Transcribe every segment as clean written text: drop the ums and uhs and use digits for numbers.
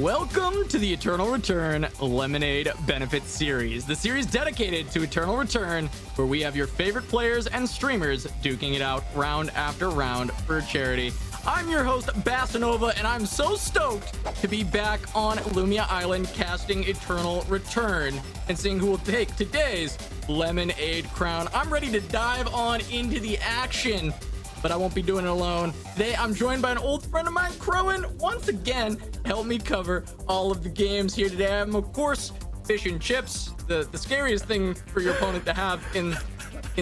Welcome to the Eternal Return Lemonade Benefit Series, the series dedicated to Eternal Return, where we have your favorite players and streamers duking it out round after round for charity. I'm your host, Basanova, and I'm so stoked to be back on Lumia Island casting Eternal Return and seeing who will take today's Lemonade crown. I'm ready to dive on into the action, but I won't be doing it alone. Today, I'm joined by an old friend of mine, Crowan, once again, help me cover all of the games here today. I'm, of course, fish and chips, the scariest thing for your opponent to have in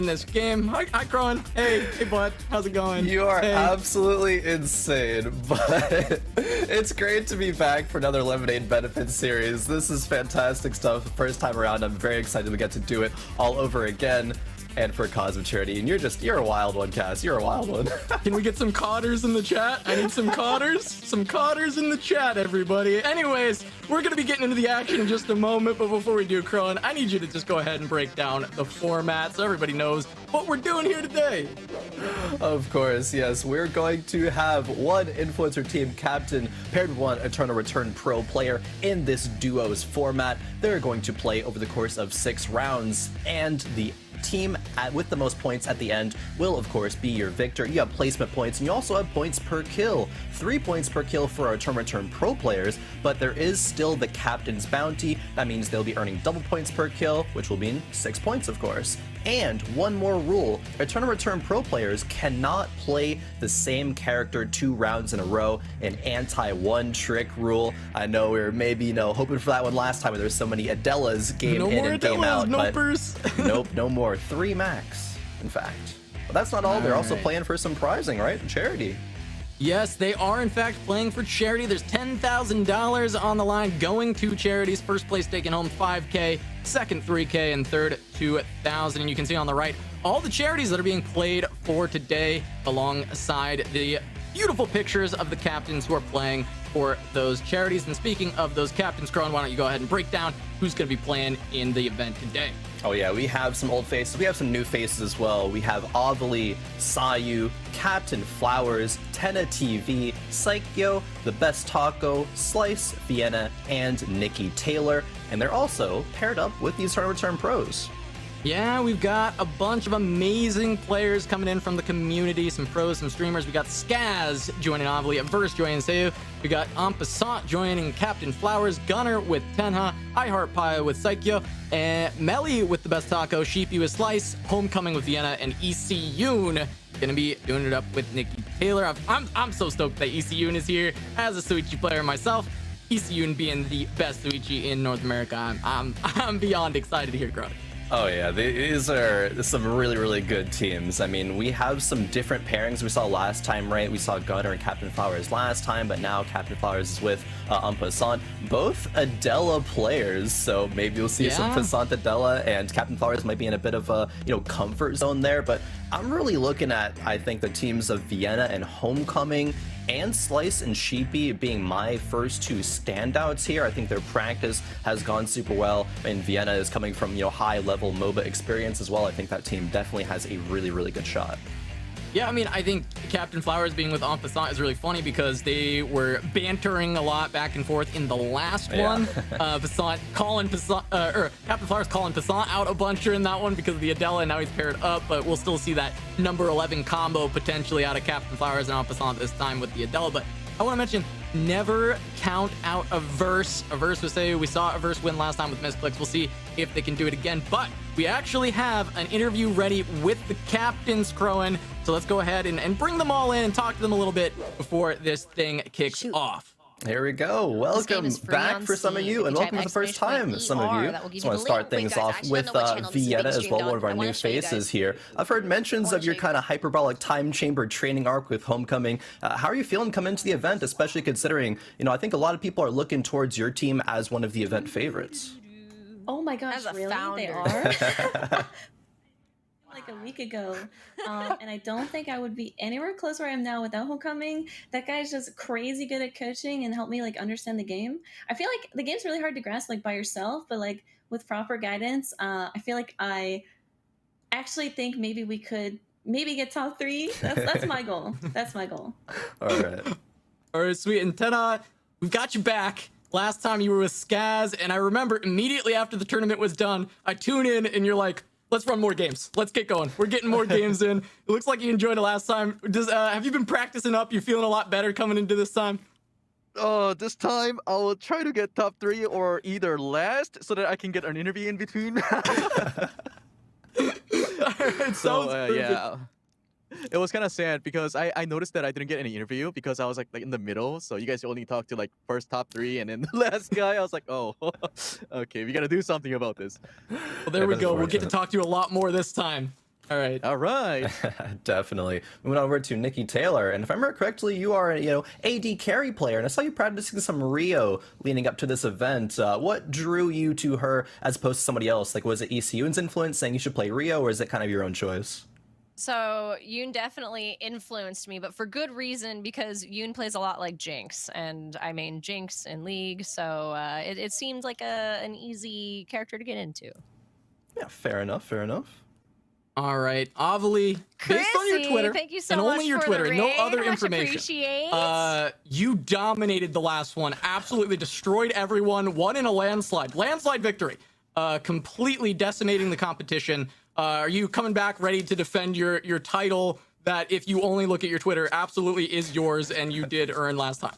this game. Hi, Crowan. Hey, bud. How's it going? You are hey. Absolutely insane, but it's great to be back for another Lemonade Benefit series. This is fantastic stuff. First time around, I'm very excited to get to do it all over again. And for a cause of charity, and you're a wild one, Cass. You're a wild one. Can we get some codders in the chat? I need some codders. Some codders in the chat, everybody. Anyways, we're gonna be getting into the action in just a moment, but before we do, Crowan, I need you to just go ahead and break down the format so everybody knows what we're doing here today. Of course, yes. We're going to have one influencer team captain paired with one Eternal Return pro player in this duos format. They're going to play over the course of 6 rounds, and the team with the most points at the end will of course be your victor. You have placement points, and you also have points per kill. 3 points per kill for our Eternal Return pro players, but there is still the captain's bounty. That means they'll be earning double points per kill, which will mean 6 points, of course. And one more rule: Eternal Return pro players cannot play the same character 2 rounds in a row, an anti-one trick rule. I know we were maybe, hoping for that one last time where there's so many Adelas game in and game out, but nope, no more. 3 max, in fact. But that's not all. They're also playing for some prizing, right? Charity. Yes, they are in fact playing for charity. There's $10,000 on the line going to charities. First place taking home $5K, second $3K, and third $2,000. And you can see on the right all the charities that are being played for today, alongside the beautiful pictures of the captains who are playing for those charities. And speaking of those captains, Crowan, why don't you go ahead and break down who's going to be playing in the event today? Oh yeah, we have some old faces. We have some new faces as well. We have Ovilee, Sayu, Captain Flowers, Tenna TV, Psycho, The Best Taco, Slice, Vienna, and Nikki Taylor. And they're also paired up with these Eternal Return pros. Yeah, we've got a bunch of amazing players coming in from the community, some pros, some streamers. We got Scaz joining Ovilee, Verse joining Sayu. We got Passant joining Captain Flowers, Gunner with Tenha, iHeartPie with Psycho, and Melly with The Best Taco, Sheepy with Slice, Homecoming with Vienna, and EC Yoon gonna be doing it up with Nikki Taylor. I'm so stoked that EC Yoon is here as a Suichi player myself. EC Yoon being the best Suichi in North America. I'm beyond excited to hear growth. Oh yeah, these are some really, really good teams. I mean, we have some different pairings we saw last time, right? We saw Gunner and Captain Flowers last time, but now Captain Flowers is with Passant. Both Adela players, so maybe you'll see some Passant Adela, and Captain Flowers might be in a bit of a comfort zone there. But I'm really looking at, I think, the teams of Vienna and Homecoming and Slice and Sheepy being my first 2 standouts here. I think their practice has gone super well, and Vienna is coming from high-level MOBA experience as well. I think that team definitely has a really, really good shot. Yeah, I mean, I think Captain Flowers being with Passant is really funny because they were bantering a lot back and forth in the last one. Passant calling Captain Flowers calling Passant out a bunch during that one because of the Adela, and now he's paired up, but we'll still see that number 11 combo potentially out of Captain Flowers and Passant this time with the Adela. But I want to mention, never count out a Verse. A Verse would say we saw a Verse win last time with Misclicks. We'll see if they can do it again. But we actually have an interview ready with the captains, Crowan. So let's go ahead and bring them all in and talk to them a little bit before this thing kicks off. Here we go. Welcome back for some of you, and welcome for the first time, some of you. Just want to start things off with Vienna as well, one of our new faces here. I've heard mentions of your kind of hyperbolic time chamber training arc with Homecoming. How are you feeling coming into the event, especially considering, I think a lot of people are looking towards your team as one of the event favorites? Oh my gosh, really? They are? Like a week ago, and I don't think I would be anywhere close where I am now without Homecoming. That guy's just crazy good at coaching and help me understand the game. I feel like the game's really hard to grasp by yourself, but with proper guidance, I feel like I actually think maybe we could get top 3. That's my goal. That's my goal. All right. All right, sweet. And Tenna, we've got you back. last time you were with Scaz, and I remember immediately after the tournament was done, I tune in and you're like, let's run more games. Let's get going. We're getting more games in. It looks like you enjoyed it last time. Have you been practicing up? You feeling a lot better coming into this time? This time I will try to get top 3 or either last so that I can get an interview in between. Yeah. It was kind of sad because I noticed that I didn't get any interview because I was like in the middle. So you guys only talked to like first top 3 and then the last guy. I was like, oh, okay, we got to do something about this. Well, there we go. We'll get to talk to you a lot more this time. All right. All right. Definitely. Moving over to Nikki Taylor, and if I remember correctly, you are AD carry player, and I saw you practicing some Rio leading up to this event. What drew you to her as opposed to somebody else? Like, was it ECU's influence saying you should play Rio, or is it kind of your own choice? So Yoon definitely influenced me, but for good reason, because Yoon plays a lot like Jinx, and I main Jinx in League, so it seemed like an easy character to get into. Yeah, fair enough. Fair enough. All right, Ovilee, based on your Twitter, thank you so and much only your for Twitter, the no raid. other Much information. appreciate. You dominated the last one, absolutely destroyed everyone, won in a landslide victory, completely decimating the competition. Are you coming back ready to defend your title that, if you only look at your Twitter, absolutely is yours and you did earn last time?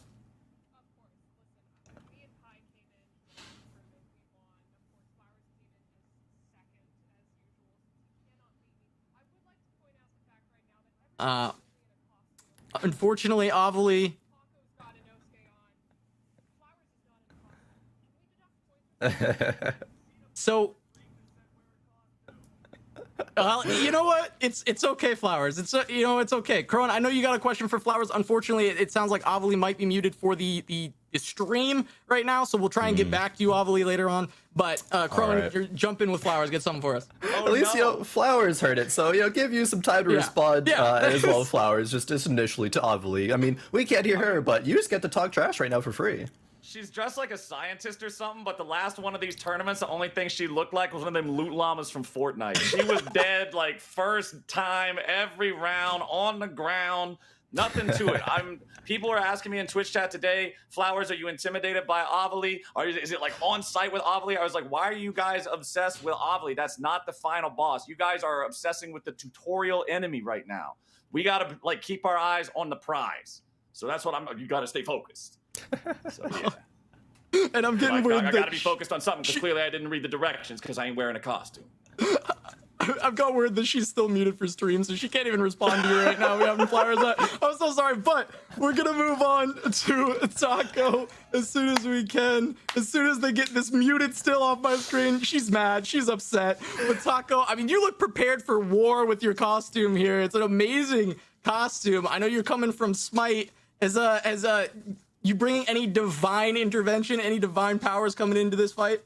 Unfortunately, Ovilee. So, you know what? It's okay, Flowers. It's okay. Crone, I know you got a question for Flowers. Unfortunately, it sounds like Ovilee might be muted for the stream right now, so we'll try and get back to you, Ovilee, later on. But Crone, right. Jump in with Flowers. Get something for us. At least Flowers heard it, so give you some time to respond as well. Flowers, just initially to Ovilee. I mean, we can't hear her, but you just get to talk trash right now for free. She's dressed like a scientist or something, but the last one of these tournaments, the only thing she looked like was one of them loot llamas from Fortnite. She was dead like first time, every round, on the ground, nothing to it. People are asking me in Twitch chat today, Flowers, are you intimidated by Ovilee? Or is it like on site with Ovilee? I was like, why are you guys obsessed with Ovilee? That's not the final boss. You guys are obsessing with the tutorial enemy right now. We gotta like keep our eyes on the prize. So that's what you gotta stay focused. So yeah. And I'm getting weird. I gotta be focused on something because clearly I didn't read the directions because I ain't wearing a costume. I've got word that she's still muted for stream, so she can't even respond to you right now. We have Flowers. I'm so sorry, but we're gonna move on to Taco as soon as we can. As soon as they get this muted still off my screen, she's mad, she's upset. But Taco, I mean, you look prepared for war with your costume here. It's an amazing costume. I know you're coming from Smite. As you bringing any divine intervention, any divine powers coming into this fight?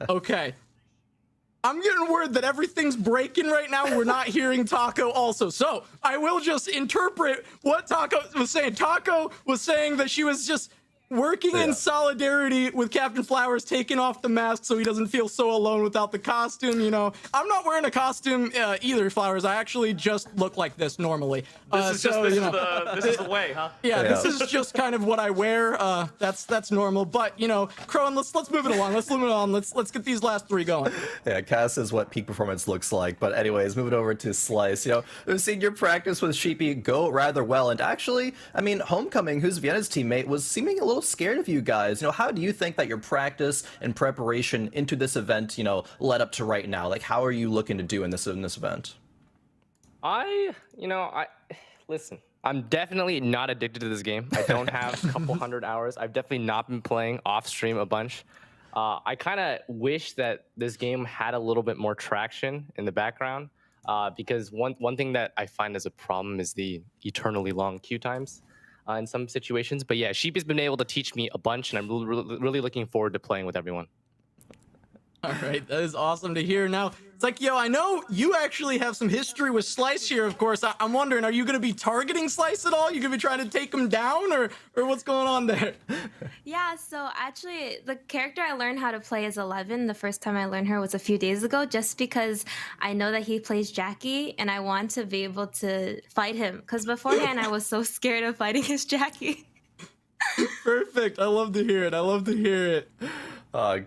Okay. I'm getting word that everything's breaking right now. We're not hearing Taco also. So I will just interpret what Taco was saying. Taco was saying that she was just working in solidarity with Captain Flowers, taking off the mask so he doesn't feel so alone without the costume. I'm not wearing a costume either, Flowers. I actually just look like this normally. This is the way, huh? Yeah, this is just kind of what I wear. That's normal. But Crone, let's move it along. Let's get these last 3 going. Yeah, Cass is what peak performance looks like. But anyways, moving over to Slice. We've seen your practice with Sheepy go rather well, and actually, I mean, Homecoming, who's Vienna's teammate, was seeming a little scared of you guys. How do you think that your practice and preparation into this event, led up to right now? Like, how are you looking to do in this event? Listen, I'm definitely not addicted to this game. I don't have a couple hundred hours. I've definitely not been playing off stream a bunch. I kind of wish that this game had a little bit more traction in the background, because one thing that I find as a problem is the eternally long queue times in some situations. But yeah, Sheep has been able to teach me a bunch, and I'm really looking forward to playing with everyone. All right, that is awesome to hear. Now, It's like, yo, I know you actually have some history with Slice here, of course. I'm wondering, are you going to be targeting Slice at all? You going to be trying to take him down, or what's going on there? Yeah, so actually, the character I learned how to play is 11. The first time I learned her was a few days ago, just because I know that he plays Jackie, and I want to be able to fight him. Because beforehand, I was so scared of fighting his Jackie. Perfect. I love to hear it. I love to hear it.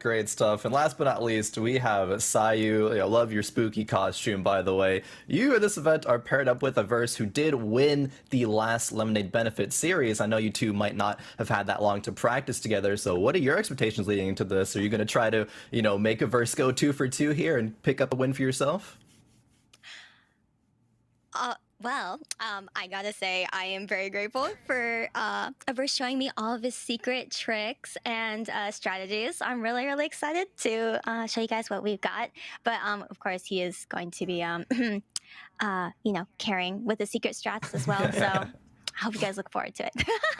Great stuff. And last but not least, we have Sayu. I love your spooky costume, by the way. You at this event are paired up with a verse who did win the last Lemonade Benefit series. I know you two might not have had that long to practice together, so what are your expectations leading into this? Are you going to try to, make a verse go 2 for 2 here and pick up a win for yourself? Well, I gotta say, I am very grateful for Averse showing me all of his secret tricks and strategies. I'm really, really excited to show you guys what we've got. But of course, he is going to be, carrying with the secret strats as well. So I hope you guys look forward to it.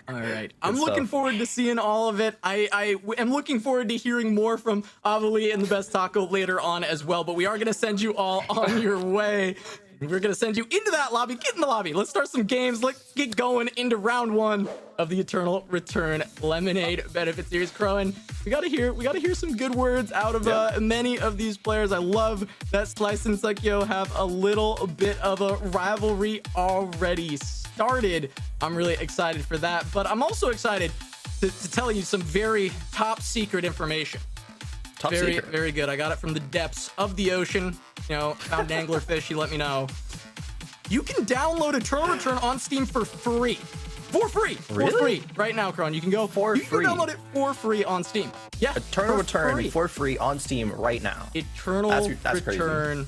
All right. I'm looking forward to seeing all of it. I am looking forward to hearing more from Ovilee and the Best Taco later on as well. But we are going to send you all on your way. We're going to send you into that lobby. Get in the lobby. Let's start some games. Let's get going into round 1 of the Eternal Return Lemonade Benefit Series. Crowan, we got to hear some good words out of many of these players. I love that Slice and Sekio have a little bit of a rivalry already started. I'm really excited for that, but I'm also excited to tell you some very top secret information. Top secret. Very good. I got it from the depths of the ocean. Found an anglerfish. He let me know. You can download Eternal Return on Steam for free. For free. Really? For free. Right now, Kron. You can go for free. You can download it for free on Steam. Yeah. Eternal Return for free on Steam right now. Eternal that's Return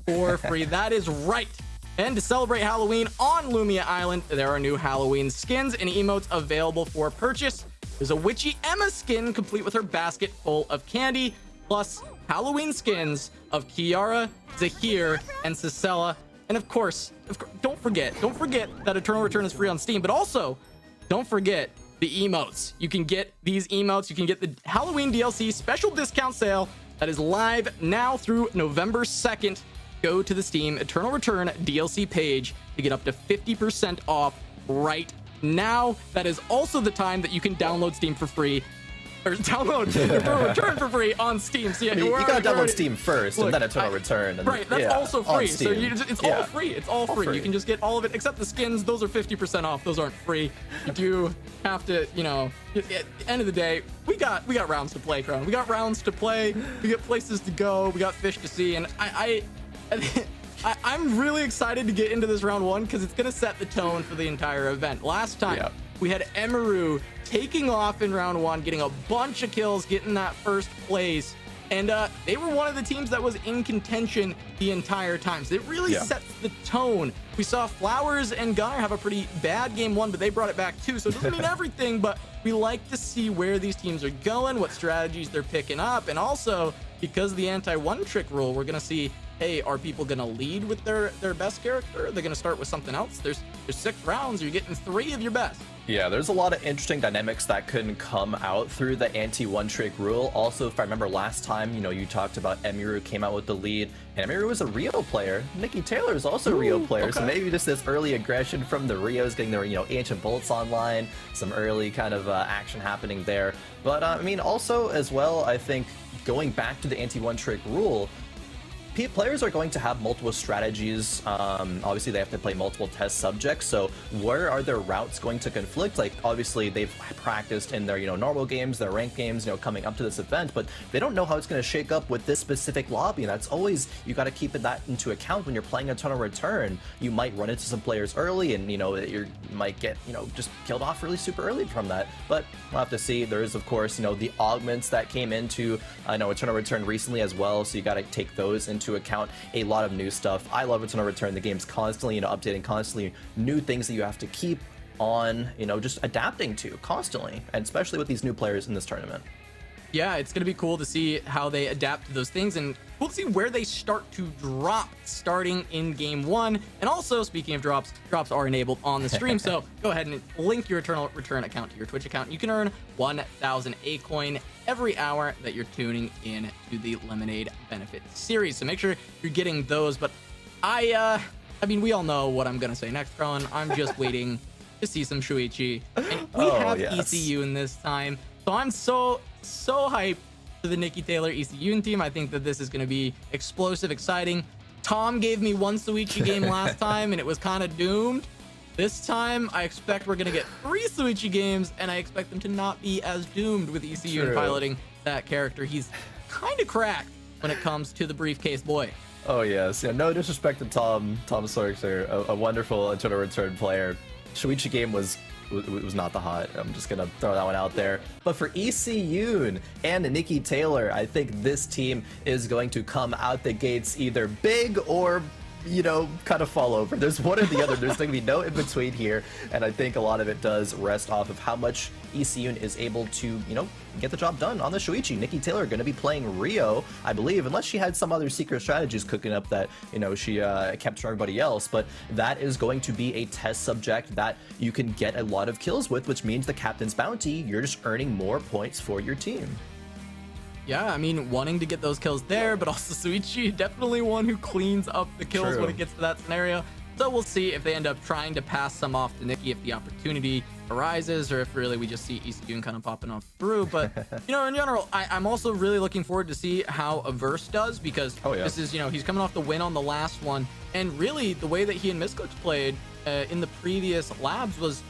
for free. That is right. And to celebrate Halloween on Lumia Island, there are new Halloween skins and emotes available for purchase. There's a Witchy Emma skin complete with her basket full of candy, plus Halloween skins of Kiara, Zahir, and Cicella. And of course, don't forget that Eternal Return is free on Steam, but also don't forget the emotes. You can get these emotes. You can get the Halloween DLC special discount sale that is live now through November 2nd. Go to the Steam Eternal Return DLC page to get up to 50% off right now. That is also the time that you can download Steam for free, or download Eternal Return for free on Steam. So yeah, you gotta download Steam first, and then Eternal Return. And, right, that's also free. So it's all free. It's all free. free. You can just get all of it, except the skins. Those are 50% off. Those aren't free. You do have to, at the end of the day, we got rounds to play, Crown. We got rounds to play. We got places to go. We got fish to see, and I'm really excited to get into this round 1 because it's going to set the tone for the entire event. Last time, we had Emiru taking off in round 1, getting a bunch of kills, getting that first place. And they were one of the teams that was in contention the entire time. So it really sets the tone. We saw Flowers and Gunnar have a pretty bad game 1, but they brought it back too. So it doesn't mean everything, but we like to see where these teams are going, what strategies they're picking up. And also, because of the anti-one trick rule, we're going to see, hey, are people going to lead with their best character? Are they going to start with something else? There's 6 rounds. You're getting 3 of your best. Yeah, there's a lot of interesting dynamics that couldn't come out through the anti-one trick rule. Also, if I remember last time, you talked about Emiru came out with the lead, and Emiru was a Rio player. Nikki Taylor is also a Rio player, so maybe just this early aggression from the Rios, getting their, ancient bullets online, some early kind of action happening there. But, also as well, I think going back to the anti-one trick rule, players are going to have multiple strategies. Obviously, they have to play multiple test subjects. So where are their routes going to conflict? Like, obviously, they've practiced in their, normal games, their ranked games, coming up to this event, but they don't know how it's going to shake up with this specific lobby. And that's always, you got to keep that into account when you're playing Eternal Return. You might run into some players early and, you might get, just killed off really super early from that. But we'll have to see. There is, of course, the augments that came into, Eternal Return recently as well. So you got to take those into account. A lot of new stuff. I love Eternal Return. The game's constantly, updating, constantly new things that you have to keep on, just adapting to constantly, and especially with these new players in this tournament. Yeah, it's going to be cool to see how they adapt to those things, and we'll see where they start to drop starting in game 1. And also, speaking of drops are enabled on the stream, so go ahead and link your Eternal Return account to your Twitch account. You can earn 1,000 A-Coin every hour that you're tuning in to the Lemonade Benefit series. So make sure you're getting those. But I mean, we all know what I'm going to say next, Rowan. I'm just waiting to see some Shuichi. And we have ECU in this time. So I'm so hyped for the Nikki Taylor ECU team. I think that this is going to be explosive, exciting. Tom gave me one Suichi game last time, and it was kind of doomed. This time, I expect we're going to get 3 Suichi games, and I expect them to not be as doomed with ECU and piloting that character. He's kind of cracked when it comes to the briefcase boy. Oh, yes. Yeah, no disrespect to Tom Sorkser, a wonderful Eternal Return player. Shuichi game was not the hot. I'm just gonna throw that one out there. But for ECU and Nikki Taylor, I think this team is going to come out the gates either big or, you know, kind of fall over. There's one or the other. There's going to be no in between here, and I think a lot of it does rest off of how much ECU is able to, you know, get the job done on the Shuichi. Nikki Taylor going to be playing Rio, I believe, unless she had some other secret strategies cooking up that, you know, she kept from everybody else. But that is going to be a test subject that you can get a lot of kills with, which means the captain's bounty, you're just earning more points for your team. Yeah, I mean, wanting to get those kills there, but also Suichi, definitely one who cleans up the kills when it gets to that scenario. So we'll see if they end up trying to pass some off to Nikki if the opportunity arises, or if really we just see ECU kind of popping off through. But, you know, in general, I'm also really looking forward to see how Averse does, because this is, you know, he's coming off the win on the last one. And really, the way that he and Miskox played in the previous labs was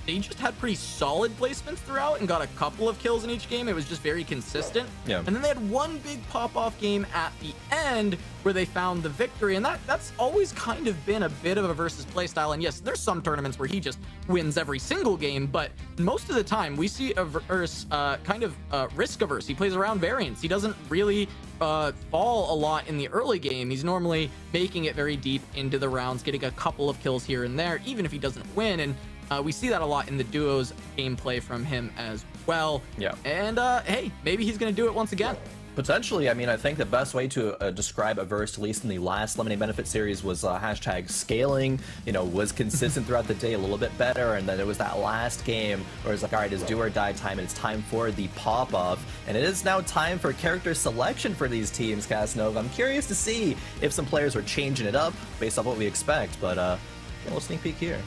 they just had pretty solid placements throughout and got a couple of kills in each game. It was just very consistent. Yeah. And then they had one big pop-off game at the end where they found the victory. And that's always kind of been a bit of a versus playstyle. And yes, there's some tournaments where he just wins every single game, but most of the time we see Averse kind of risk averse. He plays around variants. He doesn't really fall a lot in the early game. He's normally making it very deep into the rounds, getting a couple of kills here and there, even if he doesn't win. And we see that a lot in the duos gameplay from him as well. Yeah. And hey, maybe he's going to do it once again. Potentially. I mean, I think the best way to describe Averse, at least in the last Lemonade Benefit series, was hashtag scaling. You know, was consistent throughout the day, a little bit better, and then it was that last game where it's like, all right, it's do or die time, and it's time for the pop-off. And it is now time for character selection for these teams, Casanova. I'm curious to see if some players are changing it up based off what we expect, but a little sneak peek here.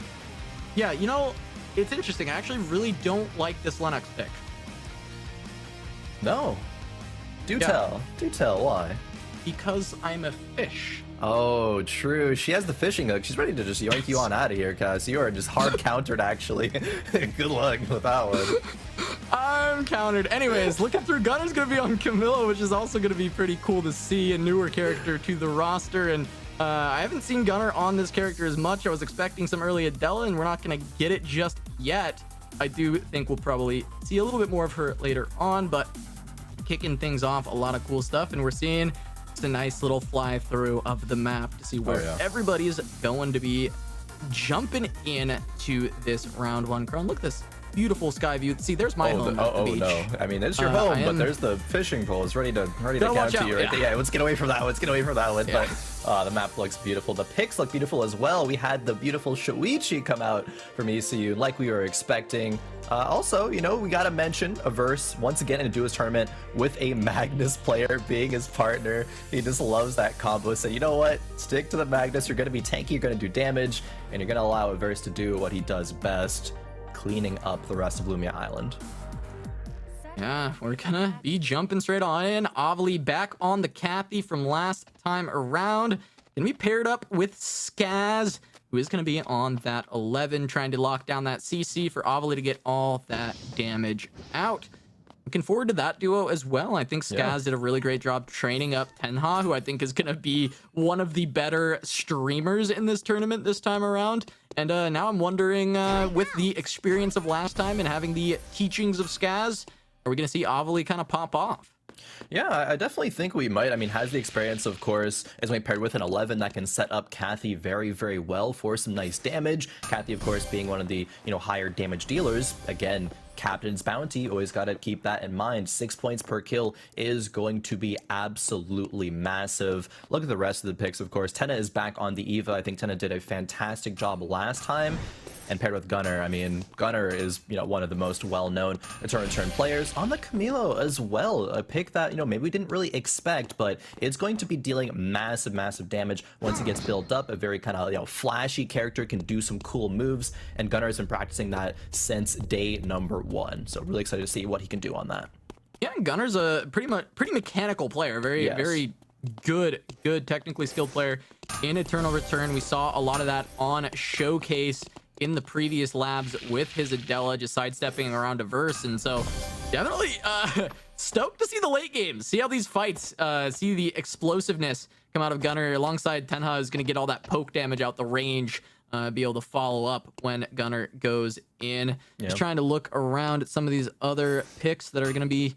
Yeah, you know, it's interesting. I actually really don't like this Lennox pick. No. Do tell, why? Because I'm a fish. Oh, true. She has the fishing hook. She's ready to just yoink you on out of here, Cass. You are just hard countered, actually. Good luck with that one. I'm countered. Anyways, looking through, Gunner's going to be on Camilla, which is also going to be pretty cool to see. A newer character to the roster. And I haven't seen Gunner on this character as much. I was expecting some early Adela, and we're not going to get it just yet. I do think we'll probably see a little bit more of her later on, but kicking things off, a lot of cool stuff, and we're seeing just a nice little fly through of the map to see where everybody's going to be jumping in to this round one. Crown, look at this beautiful sky view. See, there's my home at the beach. No, I mean, it's your home, but there's the fishing pole. It's ready to catch you right there. Yeah, let's get away from that one. Let's get away from that one. Yeah. But the map looks beautiful. The pics look beautiful as well. We had the beautiful Shuichi come out from ECU like we were expecting. Also, you know, we got to mention Averse once again in a duos tournament with a Magnus player being his partner. He just loves that combo. So, you know what? Stick to the Magnus. You're going to be tanky. You're going to do damage, and you're going to allow Averse to do what he does best, cleaning up the rest of Lumia Island. Yeah, we're gonna be jumping straight on in. Ovilee back on the Kathy from last time around. Gonna be paired up with Scaz, who is gonna be on that 11, trying to lock down that CC for Ovilee to get all that damage out. Looking forward to that duo as well. I think Scaz did a really great job training up Tenha, who I think is going to be one of the better streamers in this tournament this time around. And now I'm wondering, with the experience of last time and having the teachings of Scaz, are we going to see Ovilee kind of pop off? Yeah, I definitely think we might. I mean, has the experience, of course, as we paired with an 11 that can set up Kathy very, very well for some nice damage. Kathy, of course, being one of the, you know, higher damage dealers. Again, Captain's Bounty. Always got to keep that in mind. 6 points per kill is going to be absolutely massive. Look at the rest of the picks, of course. Tenna is back on the Eva. I think Tenna did a fantastic job last time. And paired with Gunnar, I mean, Gunnar is, one of the most well-known return players. On the Camilo as well, a pick that, maybe we didn't really expect, but it's going to be dealing massive, massive damage once it gets built up. A very kind of, flashy character, can do some cool moves, and Gunnar has been practicing that since day number 1. So really excited to see what he can do on that. Yeah, Gunnar's a pretty mechanical player. Very good, technically skilled player in Eternal Return. We saw a lot of that on Showcase in the previous labs with his Adela, just sidestepping around a verse. And so definitely stoked to see the late game, see how these fights, see the explosiveness come out of Gunnar alongside Tenha is going to get all that poke damage out the range, be able to follow up when Gunnar goes in. Just trying to look around at some of these other picks that are going to be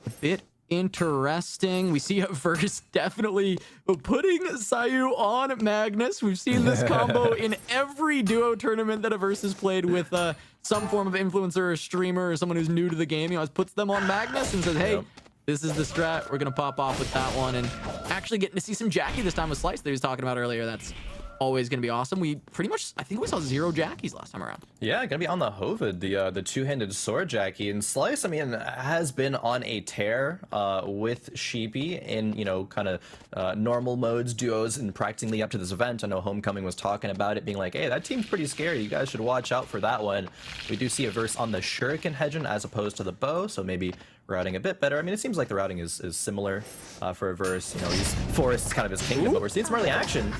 a bit interesting. We see Verse definitely putting Sayu on Magnus. We've seen this combo in every duo tournament that a Verse has played with some form of influencer or streamer or someone who's new to the game. He always puts them on Magnus and says, hey, this is the strat. We're going to pop off with that one. And actually getting to see some Jackie this time with Slice that he was talking about earlier. That's always going to be awesome. We pretty much, I think we saw 0 Jackies last time around. Yeah, going to be on the Hovid, the two-handed sword Jackie. And Slice, I mean, has been on a tear with Sheepy in, kind of normal modes, duos, and practicing leading up to this event. I know Homecoming was talking about it, being like, hey, that team's pretty scary. You guys should watch out for that one. We do see a Verse on the Shuriken Hedgen as opposed to the bow, so maybe routing a bit better. I mean, it seems like the routing is similar for a Verse. He's Forest is kind of his kingdom, but we're seeing some early action.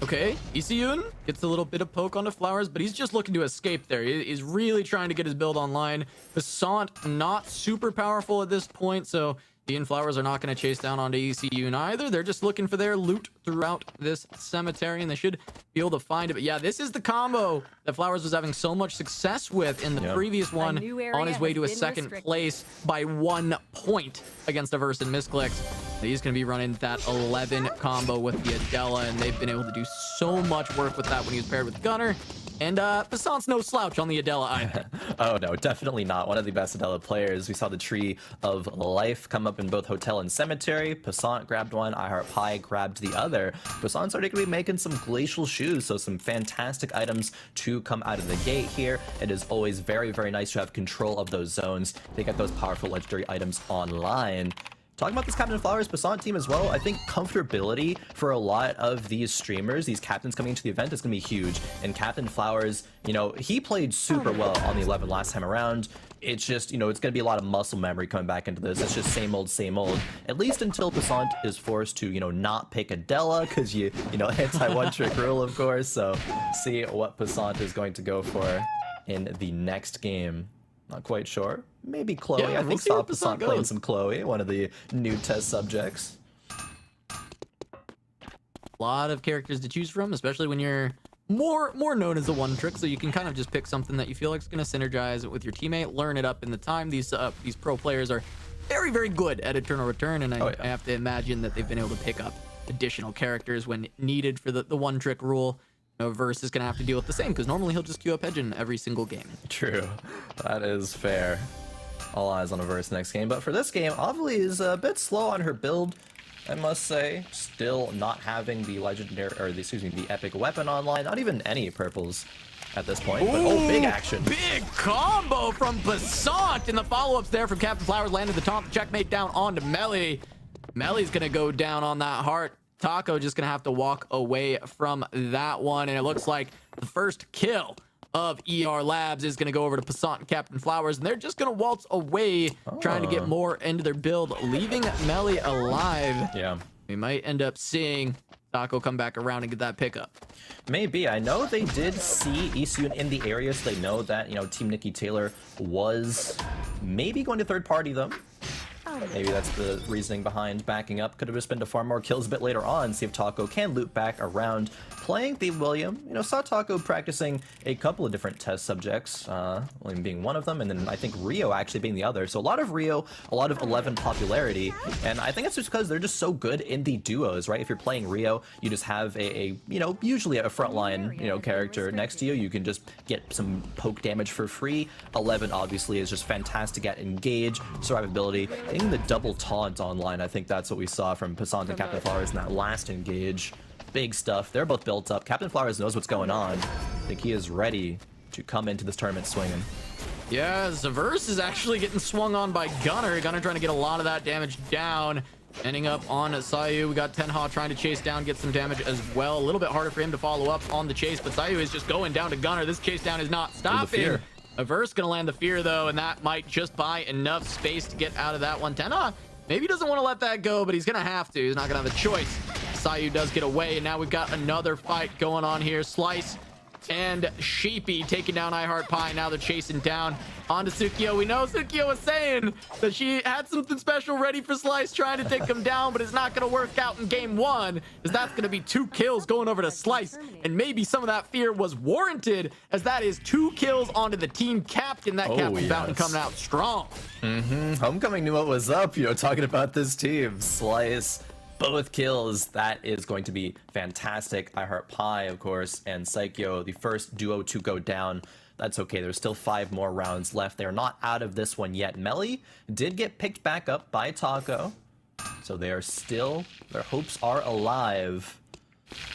Okay, Isiyun gets a little bit of poke onto Flowers, but he's just looking to escape there. He's really trying to get his build online. Passant not super powerful at this point, so he and Flowers are not going to chase down onto Isiyun either. They're just looking for their loot throughout this cemetery, and they should be able to find it. But yeah, this is the combo that Flowers was having so much success with in the previous one, on his way to a second place by 1 point against a Verse and Misclicks. He's going to be running that 11 combo with the Adela, and they've been able to do so much work with that when he was paired with Gunnar. And Passant's no slouch on the Adela either. Oh, no, definitely not. One of the best Adela players. We saw the Tree of Life come up in both Hotel and Cemetery. Passant grabbed one. iHeartPie grabbed the other. Passant's already going to be making some glacial shoes, so some fantastic items to come out of the gate here. It is always very, very nice to have control of those zones to get those powerful legendary items online. Talking about this Captain Flowers Passant team as well, I think comfortability for a lot of these streamers, these captains coming into the event, is going to be huge. And Captain Flowers, he played super well on the 11 last time around. It's just, it's going to be a lot of muscle memory coming back into this. It's just same old, at least until Passant is forced to, not pick Adela, because anti-one-trick rule, of course. So see what Passant is going to go for in the next game. Not quite sure. Maybe Chloe. Yeah, I think saw Passant playing some Chloe, one of the new test subjects. A lot of characters to choose from, especially when you're more known as a one trick, so you can kind of just pick something that you feel like is going to synergize with your teammate, learn it up in the time. These pro players are very, very good at Eternal Return, and I have to imagine that they've been able to pick up additional characters when needed for the one trick rule. Verse is going to have to deal with the same, because normally he'll just queue up Hedgen every single game. True. That is fair. All eyes on a Verse next game. But for this game, Ovilee is a bit slow on her build, I must say. Still not having the legendary, or the epic weapon online. Not even any purples at this point. But big action. Big combo from Passant, and the follow-ups there from Captain Flowers landed the top checkmate down onto Melly. Melly's going to go down on that heart. Taco just gonna have to walk away from that one, and it looks like the first kill of ER Labs is gonna go over to Passant and Captain Flowers, and they're just gonna waltz away, trying to get more into their build, leaving Melly alive. Yeah. We might end up seeing Taco come back around and get that pickup. Maybe. I know they did see Isiyun in the area, so they know that, Team Nikki Taylor was maybe going to third party them. Maybe that's the reasoning behind backing up. Could have just been to farm more kills a bit later on, see if Taco can loop back around playing the William. You know, saw Taco practicing a couple of different test subjects, William being one of them, and then I think Rio actually being the other. So a lot of Rio, a lot of 11 popularity, and I think it's just because they're just so good in the duos, right? If you're playing Rio, you just have a you know, usually a frontline, you know, character next to you. You can just get some poke damage for free. 11 obviously is just fantastic at engage, survivability. Getting the double taunt online, I think that's what we saw from Passant and Captain Flowers in that last engage. Big stuff. They're both built up. Captain Flowers knows what's going on. I think he is ready to come into this tournament swinging. Yeah, Zaverse is actually getting swung on by Gunner. Gunner trying to get a lot of that damage down. Ending up on Sayu. We got Tenha trying to chase down, get some damage as well. A little bit harder for him to follow up on the chase, but Sayu is just going down to Gunner. This chase down is not stopping. Averse gonna land the fear though, and that might just buy enough space to get out of that one. Tenha maybe doesn't want to let that go, but he's gonna have to. He's not gonna have a choice. Sayu does get away, and now we've got another fight going on here. Slice and Sheepy taking down iHeartPie. Now they're chasing down onto Tsukio. We know Tsukio was saying that she had something special ready for Slice, trying to take him down, but it's not going to work out in game one, as that's going to be 2 kills going over to Slice, and maybe some of that fear was warranted, as that is 2 kills onto the team captain. That Captain Fountain coming out strong. Homecoming knew what was up, you know, talking about this team. Slice, both kills. That is going to be fantastic. iHeartPie, of course, and Psycho, the first duo to go down. That's okay. There's still 5 more rounds left. They're not out of this one yet. Melly did get picked back up by Taco, so they are still, their hopes are alive.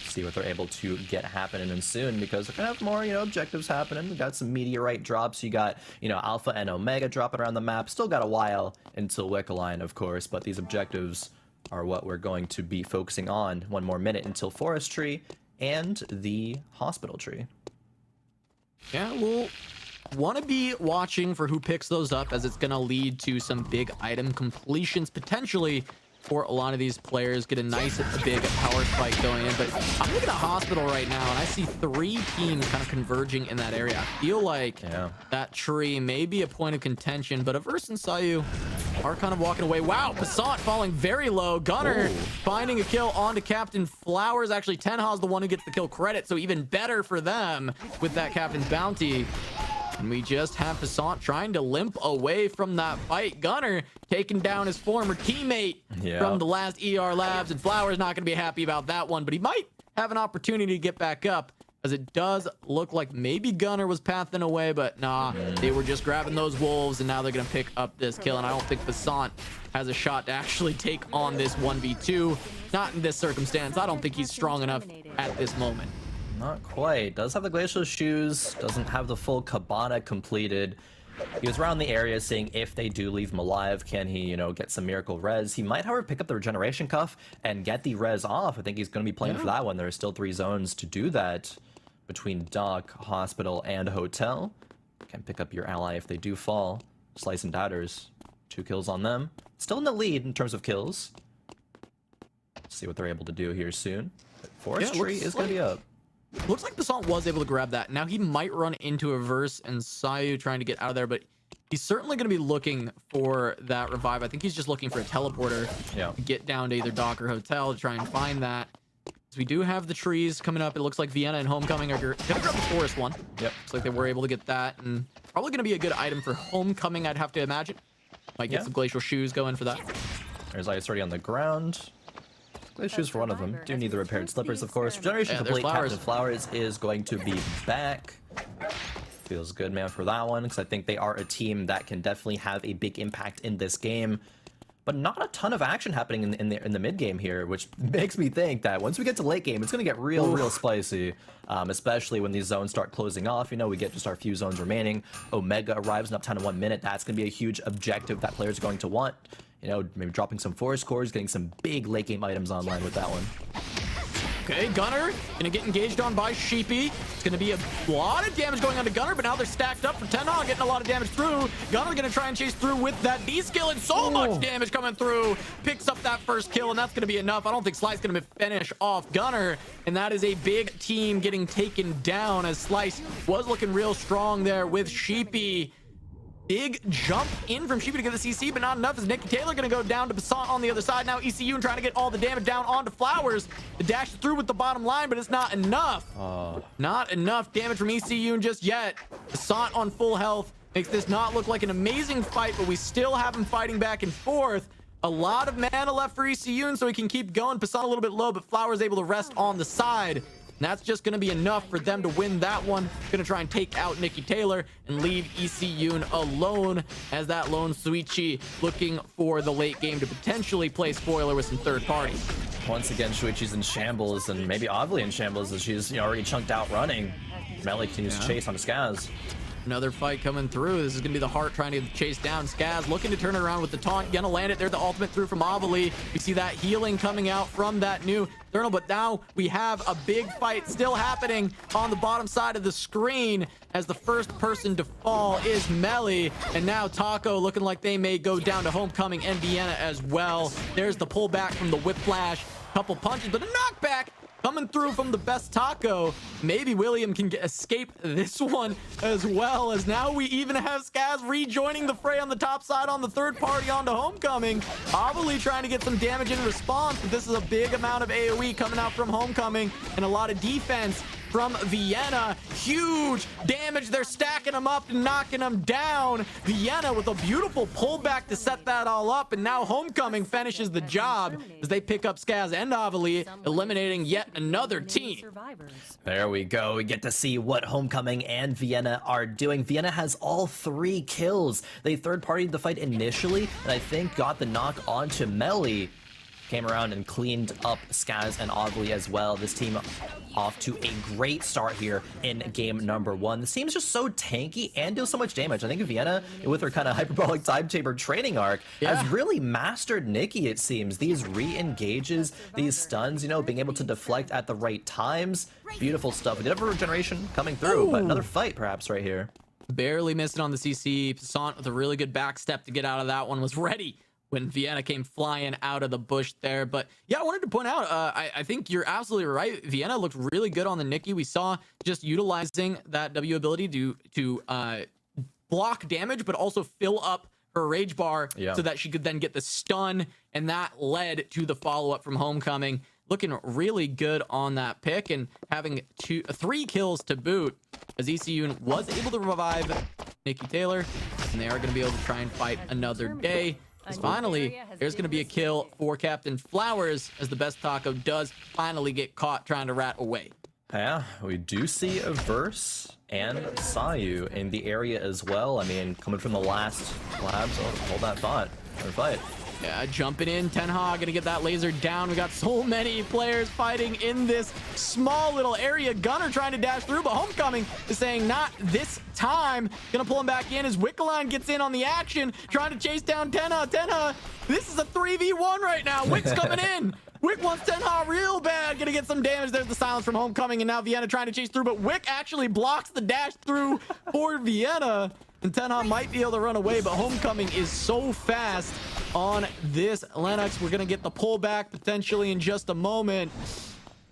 See what they're able to get happening and soon, because they're gonna have more, you know, objectives happening. We got some meteorite drops. You got, you know, Alpha and Omega dropping around the map. Still got a while until Wiccaline, of course, but these objectives are what we're going to be focusing on. 1 more minute until Forestry and the Hospital Tree. Yeah, we'll want to be watching for who picks those up, as it's going to lead to some big item completions potentially for a lot of these players. Get a nice big power spike going in, but I'm looking at Hospital right now, and I see 3 teams kind of converging in that area. I feel like that tree may be a point of contention, but Averse and Sayu are kind of walking away. Wow, Passant falling very low. Gunner finding a kill onto Captain Flowers. Actually, Tenha's the one who gets the kill credit, so even better for them with that Captain's bounty. And we just have Passant trying to limp away from that fight. Gunner taking down his former teammate from the last ER Labs, and Flowers not going to be happy about that one, but he might have an opportunity to get back up, as it does look like maybe Gunner was pathing away, but nah, they were just grabbing those wolves, and now they're going to pick up this kill, and I don't think Passant has a shot to actually take on this 1v2. Not in this circumstance. I don't think he's strong enough at this moment. Not quite. Does have the glacial shoes, doesn't have the full cabana completed. He was around the area seeing if they do leave him alive, can he, you know, get some miracle res. He might, however, pick up the regeneration cuff and get the res off. I think he's going to be playing for that one. There are still 3 zones to do that between Dock, Hospital, and Hotel. Can pick up your ally if they do fall. Slice and Doubters, 2 kills on them. Still in the lead in terms of kills. See what they're able to do here soon. Forestry is going to be up. Looks like Passant was able to grab that. Now he might run into Averse and Sayu trying to get out of there, but he's certainly going to be looking for that revive. I think he's just looking for a teleporter to get down to either Dock or Hotel to try and find that. So we do have the trees coming up. It looks like Vienna and Homecoming are going to grab the forest one. Looks like they were able to get that, and probably going to be a good item for Homecoming, I'd have to imagine. Might get some glacial shoes going for that. There's ice already on the ground. Glacial shoes for one of them. Do need the repaired slippers, of course. Regeneration complete. Captain Flowers is going to be back. Feels good, man, for that one, because I think they are a team that can definitely have a big impact in this game. But not a ton of action happening in the mid game here, which makes me think that once we get to late game, it's going to get real spicy, especially when these zones start closing off. You know, we get just our few zones remaining. Omega arrives in uptime in 1 minute. That's going to be a huge objective that players are going to want. You know, maybe dropping some forest cores, getting some big late game items online with that one. Okay, Gunner gonna get engaged on by Sheepy. It's gonna be a lot of damage going on to Gunner, but now they're stacked up for Tenha, getting a lot of damage through. Gunner gonna try and chase through with that D-skill, and so much damage coming through. Picks up that first kill, and that's gonna be enough. I don't think Slice gonna finish off Gunner, and that is a big team getting taken down, as Slice was looking real strong there with Sheepy. big jump in from Shiba to get the CC, but not enough as Nikki Taylor going to go down to Passant on the other side. Now ECU trying to get all the damage down onto Flowers. The dash is through with the bottom line, but it's not enough. Not enough damage from ECU just yet. Passant on full health makes this not look like an amazing fight, but we still have him fighting back and forth. A lot of mana left for ECU, so he can keep going. Passant a little bit low, but Flowers able to rest on the side. And that's just going to be enough for them to win that one. Going to try and take out Nikki Taylor and leave ECU alone as that lone Shuichi looking for the late game to potentially play spoiler with some third parties. Once again, Shuichi's in shambles, and maybe Ovilee in shambles as she's already chunked out running. Melly continues to chase on Scaz. Another fight coming through. This is going to be the Heart trying to chase down Scaz, looking to turn it around with the taunt. Gonna land it. There's the ultimate through from Ovilee. We see that healing coming out from that new Eternal, but now we have a big fight still happening on the bottom side of the screen as the first person to fall is Melly, and now Taco looking like they may go down to Homecoming and Vienna as well. There's the pullback from the Whiplash. Couple punches, but a knockback coming through from the best Taco. Maybe William can escape this one as well, as now we even have Scaz rejoining the fray on the top side on the third party onto Homecoming. Ovilee trying to get some damage in response, but this is a big amount of AoE coming out from Homecoming and a lot of defense from Vienna. Huge damage. They're stacking them up and knocking them down. Vienna with a beautiful pullback to set that all up, and now Homecoming finishes the job as they pick up Scaz and Ovilee, eliminating yet another team. There we go. We get to see what Homecoming and Vienna are doing. Vienna has all 3 kills. They third-partied the fight initially, and I think got the knock onto Melly. Came around and cleaned up Scaz and Ovilee as well. This team off to a great start here in game number 1. This team's just so tanky and deals so much damage. I think Vienna, with her kind of hyperbolic time chamber training arc, has really mastered Nikki, it seems. These re-engages, these stuns, being able to deflect at the right times. Beautiful stuff. We did have a regeneration coming through, but another fight perhaps right here. Barely missed it on the CC. Passant with a really good back step to get out of that one, was ready when Vienna came flying out of the bush there. But yeah, I wanted to point out, I think you're absolutely right. Vienna looked really good on the Nikki. We saw just utilizing that W ability to block damage, but also fill up her rage bar so that she could then get the stun, and that led to the follow-up from Homecoming. Looking really good on that pick and having 3 kills to boot, as ECU was able to revive Nikki Taylor, and they are going to be able to try and fight another day. As finally, there's going to be a kill for Captain Flowers, as the best Taco does finally get caught trying to rat away. Yeah, we do see a Verse and Sayu in the area as well. I mean, coming from the last labs, hold that thought. Another fight. Yeah, jumping in, Tenha gonna get that laser down. We got so many players fighting in this small little area. Gunner trying to dash through, but Homecoming is saying not this time. Gonna pull him back in as Wickaline gets in on the action, trying to chase down Tenha. Tenha, this is a 3v1 right now. Wick's coming in. Wick wants Tenha real bad. Gonna get some damage. There's the silence from Homecoming, and now Vienna trying to chase through, but Wick actually blocks the dash through for Vienna. And Tenha might be able to run away, but Homecoming is so fast on this Lennox. We're going to get the pullback potentially in just a moment.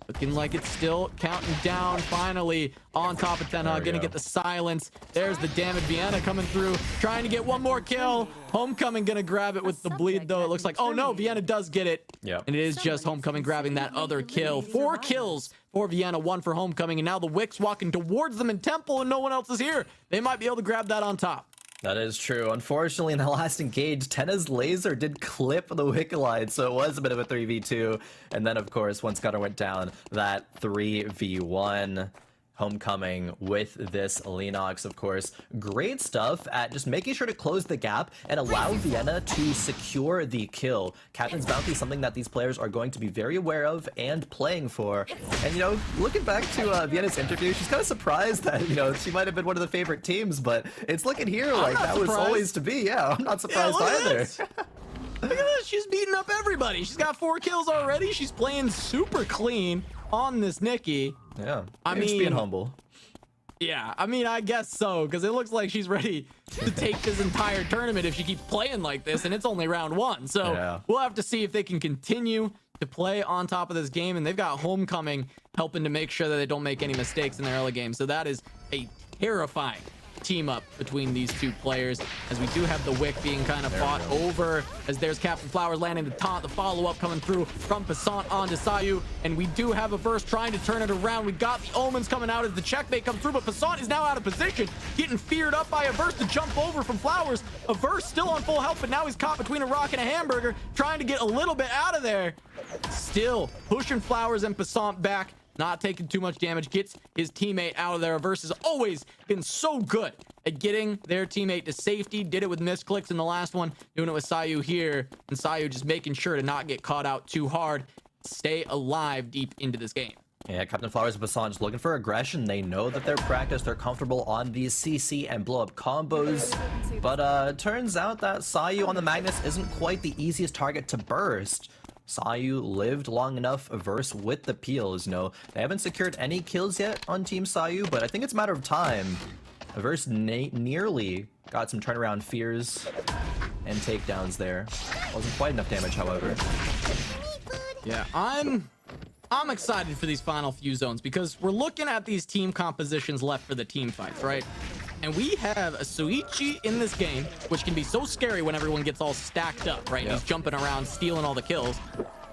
Looking like it's still counting down. Finally on top of Tenha. Going to get the silence. There's the damage. Vienna coming through, trying to get one more kill. Homecoming going to grab it with the bleed, though. It looks like, oh no, Vienna does get it. And it is just Homecoming grabbing that other kill. 4 kills for Vienna, 1 for Homecoming, and now the Wick's walking towards them in Temple and no one else is here. They might be able to grab that on top. That is true. Unfortunately, in the last engage, Tenha's laser did clip the Wickaline, so it was a bit of a 3v2. And then, of course, once Gunner went down, that 3v1. Homecoming with this Lenox, of course. Great stuff at just making sure to close the gap and allow Vienna to secure the kill. Captain's Bounty is something that these players are going to be very aware of and playing for. And, looking back to Vienna's interview, she's kind of surprised that, she might have been one of the favorite teams, but it's looking here like that was always to be. Yeah, I'm not surprised either. Look at this. She's beating up everybody. She's got 4 kills already. She's playing super clean on this Nikki. Yeah, I mean, just being humble. Yeah, I mean, I guess so, because it looks like she's ready to take this entire tournament if she keeps playing like this, and it's only round 1. So we'll have to see if they can continue to play on top of this game, and they've got Homecoming helping to make sure that they don't make any mistakes in their early game. So that is a terrifying team up between these two players, as we do have the wick being kind of fought over, as there's Captain Flowers landing the taunt, the follow-up coming through from Passant onto Sayu, and we do have a verse trying to turn it around. We got the omens coming out as the checkmate comes through, but Passant is now out of position, getting feared up by a verse to jump over from Flowers. A verse still on full health, but now he's caught between a rock and a hamburger, trying to get a little bit out of there. Still pushing Flowers and Passant back, not taking too much damage, gets his teammate out of there. Verse has always been so good at getting their teammate to safety. Did it with misclicks in the last one, doing it with Sayu here, and Sayu just making sure to not get caught out too hard, stay alive deep into this game. Yeah, Captain Flowers and Passant just looking for aggression. They know that they're practiced, they're comfortable on these CC and blow-up combos. But turns out that Sayu on the Magnus isn't quite the easiest target to burst. Sayu lived long enough verse with the peels. No, they haven't secured any kills yet on Team Sayu, but I think it's a matter of time. Verse nearly got some turnaround fears and takedowns there. Wasn't quite enough damage, however. Yeah, I'm excited for these final few zones because we're looking at these team compositions left for the team fights, right? And we have a Suichi in this game, which can be so scary when everyone gets all stacked up, right? Yep. He's jumping around, stealing all the kills.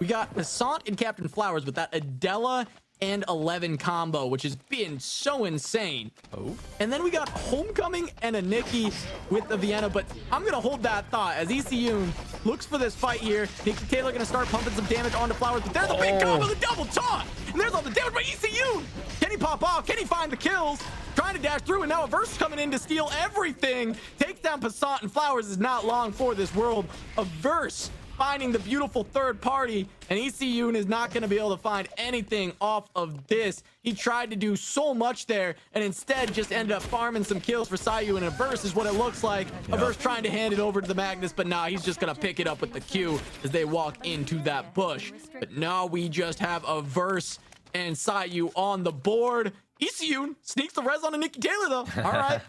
We got Passant and Captain Flowers with that Adela and 11 combo, which has been so insane. Oh. And then we got Homecoming and a Nikki with the Vienna, but I'm gonna hold that thought as ECU looks for this fight here. Nikki Taylor gonna start pumping some damage onto Flowers, but there's a big combo, the double taunt! And there's all the damage by ECU! Can he pop off? Can he find the kills? Trying to dash through, and now a verse coming in to steal everything. Takes down Passant, and Flowers is not long for this world. A verse finding the beautiful third party, and ECU is not going to be able to find anything off of this. He tried to do so much there, and instead just ended up farming some kills for Sayu, and a verse is what it looks like. A verse trying to hand it over to the Magnus, but nah, he's just going to pick it up with the Q as they walk into that bush. But now we just have a verse and Sayu on the board. ECU sneaks the res on a Nikki Taylor, though. All right.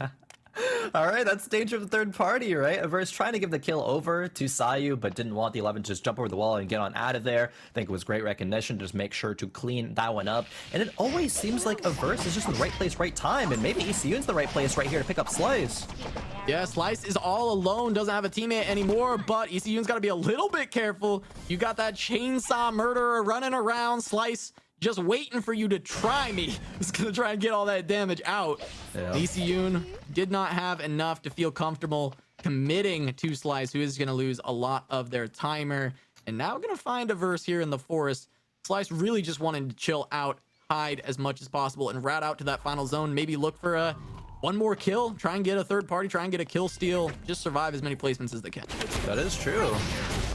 All right, that's danger of the third party, right? Averse trying to give the kill over to Sayu, but didn't want the 11 to just jump over the wall and get on out of there. I think it was great recognition to just make sure to clean that one up. And it always seems like Averse is just in the right place, right time, and maybe ECU's the right place right here to pick up Slice. Yeah, Slice is all alone, doesn't have a teammate anymore, but ECU's got to be a little bit careful. You got that chainsaw murderer running around, Slice just waiting for you to try me. He's gonna try and get all that damage out. Yeah. ECU did not have enough to feel comfortable committing to Slice, who is gonna lose a lot of their timer. And now gonna find a verse here in the forest. Slice really just wanting to chill out, hide as much as possible, and rat out to that final zone. Maybe look for a one more kill, try and get a third party, try and get a kill steal, just survive as many placements as they can. That is true.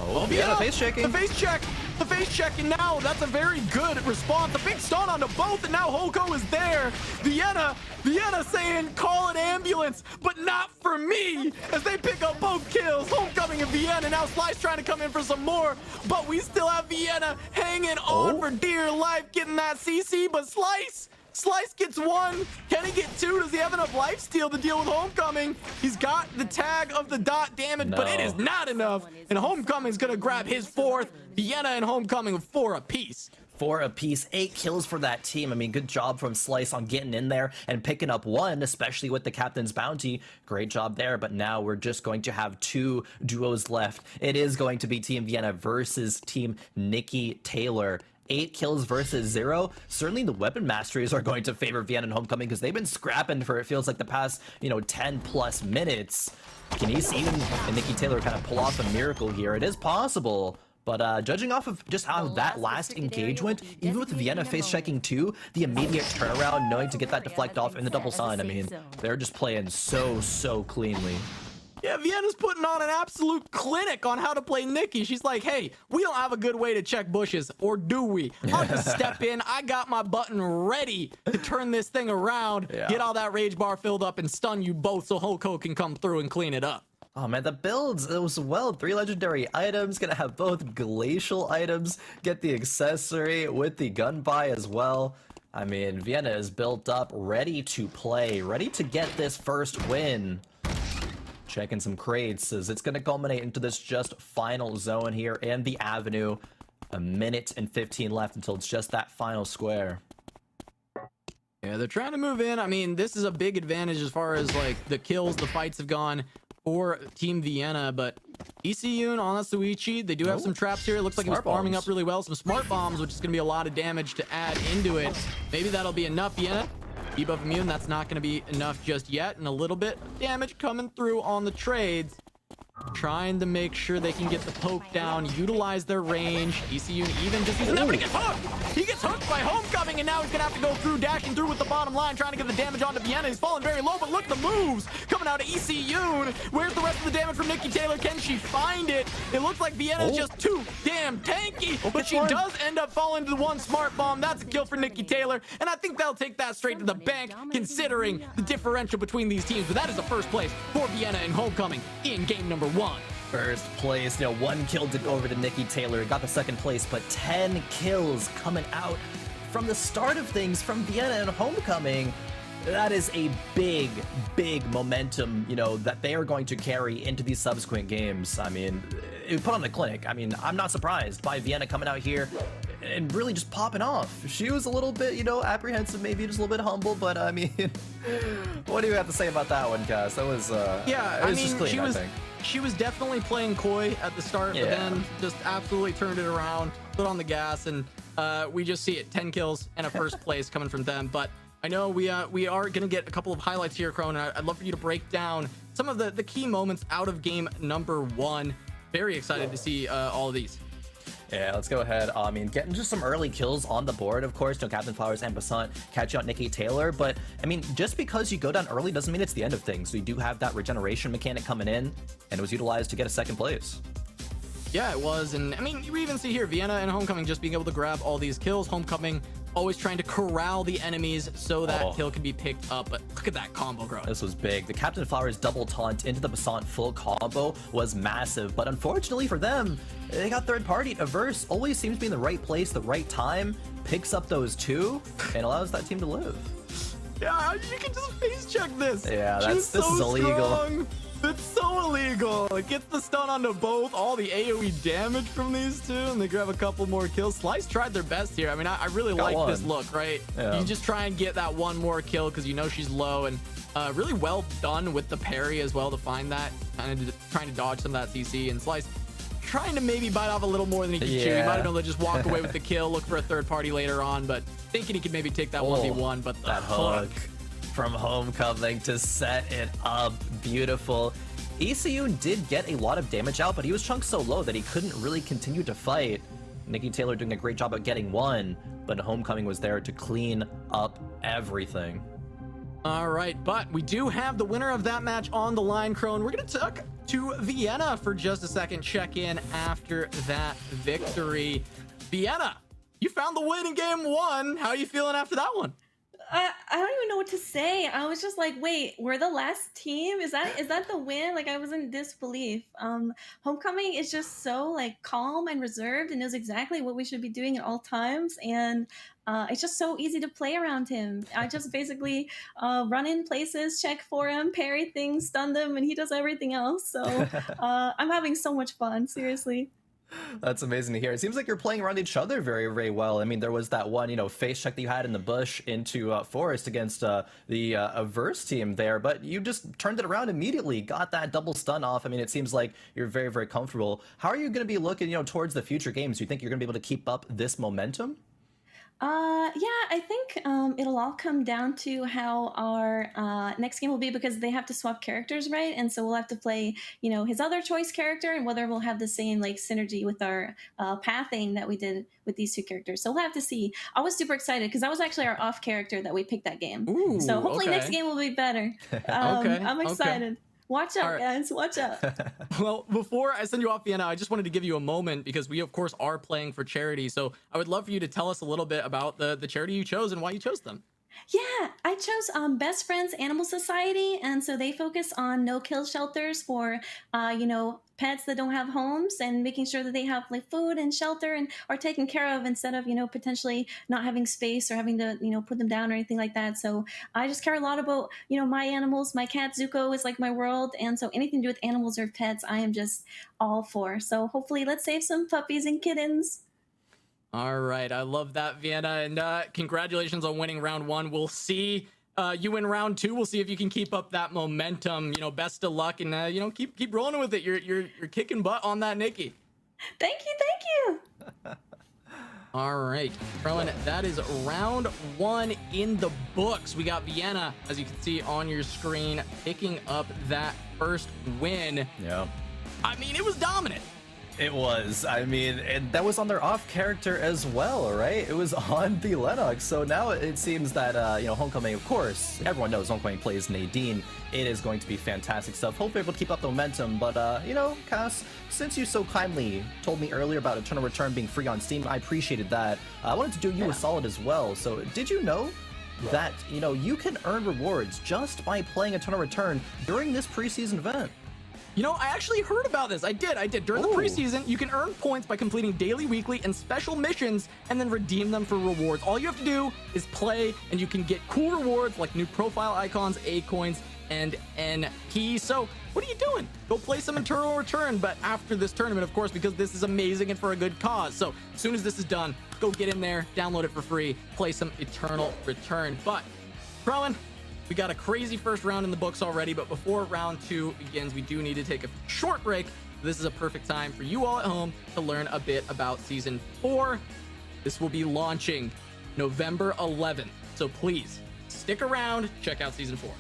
Oh, yeah, face checking. The face check. The face check, and now that's a very good response. A big stun onto both, and now Hoko is there. Vienna saying, call an ambulance, but not for me, as they pick up both kills. Homecoming and Vienna, now Slice trying to come in for some more, but we still have Vienna hanging on for dear life, getting that CC, but Slice gets one. Can he get two? Does he have enough lifesteal to deal with Homecoming? He's got the tag of the dot damage, but it is not enough. And Homecoming's gonna grab his fourth. Vienna and Homecoming with 4 apiece. 4 apiece, 8 kills for that team. I mean, good job from Slice on getting in there and picking up one, especially with the captain's bounty. Great job there, but now we're just going to have 2 duos left. It is going to be Team Vienna versus Team Nikki Taylor. 8 kills versus 0. Certainly the weapon masteries are going to favor Vienna and Homecoming because they've been scrapping for, it feels like, the past, 10 plus minutes. Can you see even Nikki Taylor kind of pull off a miracle here? It is possible. But judging off of just how that last engagement, even with Vienna face checking too, the immediate turnaround, knowing to get that deflect off in the double sign, I mean, they're just playing so cleanly. Yeah, Vienna's putting on an absolute clinic on how to play Nikki. She's like, hey, we don't have a good way to check bushes, or do we? I'll just step in. I got my button ready to turn this thing around, get all that rage bar filled up, and stun you both so Hoko can come through and clean it up. Oh man, the builds as well. 3 legendary items, gonna have both glacial items, get the accessory with the gun buy as well. I mean, Vienna is built up, ready to play, ready to get this first win. Checking some crates as it's going to culminate into this just final zone here and the avenue. 1 minute and 15 left until it's just that final square. Yeah, they're trying to move in. I mean, this is a big advantage as far as like the kills, the fights have gone for Team Vienna, but ECU on Suichi, they do have some traps here. It looks like he's farming up really well. Some smart bombs, which is going to be a lot of damage to add into it. Maybe that'll be enough, Vienna. Debuff immune, that's not going to be enough just yet. And a little bit of damage coming through on the trades. Trying to make sure they can get the poke down, utilize their range. ECU even just using that, but he gets hooked! He gets hooked by Homecoming, and now he's gonna have to go through, dashing through with the bottom line, trying to get the damage onto Vienna. He's falling very low, but look at the moves coming out of ECU. Where's the rest of the damage from Nikki Taylor? Can she find it? It looks like Vienna is just too damn tanky, but she does end up falling to the one smart bomb. That's a kill for Nikki Taylor, and I think they'll take that straight to the bank, considering the differential between these teams. But that is the first place for Vienna and Homecoming in game number 1. First place, 1 kill to go over to Nikki Taylor, got the second place, but 10 kills coming out from the start of things from Vienna and Homecoming. That is a big, big momentum, that they are going to carry into these subsequent games. I mean, it put on the clinic. I mean, I'm not surprised by Vienna coming out here and really just popping off. She was a little bit, apprehensive, maybe just a little bit humble, but I mean, what do you have to say about that one, Cass? That was, just clean, I think. She was definitely playing coy at the start, but then just absolutely turned it around, put on the gas, and we just see it. 10 kills and a first place coming from them. But I know we are going to get a couple of highlights here, Crone. I'd love for you to break down some of the key moments out of game number 1. Very excited to see all of these. Yeah, let's go ahead. I mean, getting just some early kills on the board, of course. Captain Flowers and Passant catch out Nikki Taylor. But, I mean, just because you go down early doesn't mean it's the end of things. So you do have that regeneration mechanic coming in, and it was utilized to get a second place. Yeah, it was. And, I mean, you even see here, Vienna and Homecoming just being able to grab all these kills. Homecoming always trying to corral the enemies so that kill can be picked up. But look at that combo, bro. This was big. The Captain Flowers double taunt into the Passant full combo was massive. But unfortunately for them, they got third party. Averse always seems to be in the right place, the right time, picks up those 2, and allows that team to live. Yeah, you can just face check this. Yeah, this is illegal. Strong. It's so illegal. It gets the stun onto both, all the AoE damage from these two, and they grab a couple more kills. Slice tried their best here. I mean, I really like this look, right? Yeah. You just try and get that one more kill because she's low, and really well done with the parry as well to find that, kind of trying to dodge some of that CC, and Slice trying to maybe bite off a little more than he could chew. He might have been able to just walk away with the kill, look for a third party later on, but thinking he could maybe take that 1v1, but that hook from Homecoming to set it up. Beautiful. ECU did get a lot of damage out, but he was chunked so low that he couldn't really continue to fight. Nikki Taylor doing a great job at getting 1, but Homecoming was there to clean up everything. All right, but we do have the winner of that match on the line, Crone. We're going to talk to Vienna for just a second, check in after that victory. Vienna, you found the win in game 1. How are you feeling after that one? I don't even know what to say. I was just like, wait, we're the last team? Is that the win? Like, I was in disbelief. Homecoming is just so like calm and reserved and knows exactly what we should be doing at all times. And it's just so easy to play around him. I just basically run in places, check for him, parry things, stun them, and he does everything else. So I'm having so much fun, seriously. That's amazing to hear. It seems like you're playing around each other very, very well. I mean, there was that one, face check that you had in the bush into Forest against the Averse team there, but you just turned it around immediately, got that double stun off. I mean, it seems like you're very, very comfortable. How are you going to be looking, towards the future games? Do you think you're going to be able to keep up this momentum? Yeah, I think it'll all come down to how our next game will be, because they have to swap characters, right? And so we'll have to play, his other choice character, and whether we'll have the same like synergy with our pathing that we did with these 2 characters. So we'll have to see. I was super excited because that was actually our off character that we picked that game. Ooh, so hopefully next game will be better. I'm excited. Okay. Watch out, guys. Watch out. Well, before I send you off, Vienna, I just wanted to give you a moment because we, of course, are playing for charity. So I would love for you to tell us a little bit about the charity you chose and why you chose them. Yeah, I chose Best Friends Animal Society, and so they focus on no-kill shelters for, pets that don't have homes, and making sure that they have like food and shelter and are taken care of instead of, potentially not having space or having to, put them down or anything like that. So I just care a lot about, my animals. My cat Zuko is like my world, and so anything to do with animals or pets, I am just all for. So hopefully let's save some puppies and kittens. All right, I love that, Vienna, and congratulations on winning round 1. We'll see you win round 2. We'll see if you can keep up that momentum. You know, best of luck, and you know, keep rolling with it. You're kicking butt on that, Nikki. Thank you. All right, Rowan, that is round 1 in the books. We got Vienna, as you can see on your screen, picking up that first win. Yeah. I mean, it was dominant. It was. I mean, and that was on their off character as well, right? It was on the Lennox. So now it seems that, you know, Homecoming, of course, everyone knows Homecoming plays Nadine. It is going to be fantastic stuff. Hopefully able to keep up the momentum. But, you know, Cass, since you so kindly told me earlier about Eternal Return being free on Steam, I appreciated that. I wanted to do you a solid as well. So did you know that, you know, you can earn rewards just by playing Eternal Return during this preseason event? You know, I actually heard about this. I did. During the preseason, you can earn points by completing daily, weekly, and special missions and then redeem them for rewards. All you have to do is play, and you can get cool rewards like new profile icons, A coins, and NP. So what are you doing? Go play some Eternal Return, but after this tournament, of course, because this is amazing and for a good cause. So as soon as this is done, go get in there, download it for free, play some Eternal Return. But, Rowan, we got a crazy first round in the books already, but before round 2 begins, we do need to take a short break. This is a perfect time for you all at home to learn a bit about Season 4. This will be launching November 11th, so please stick around, check out Season 4.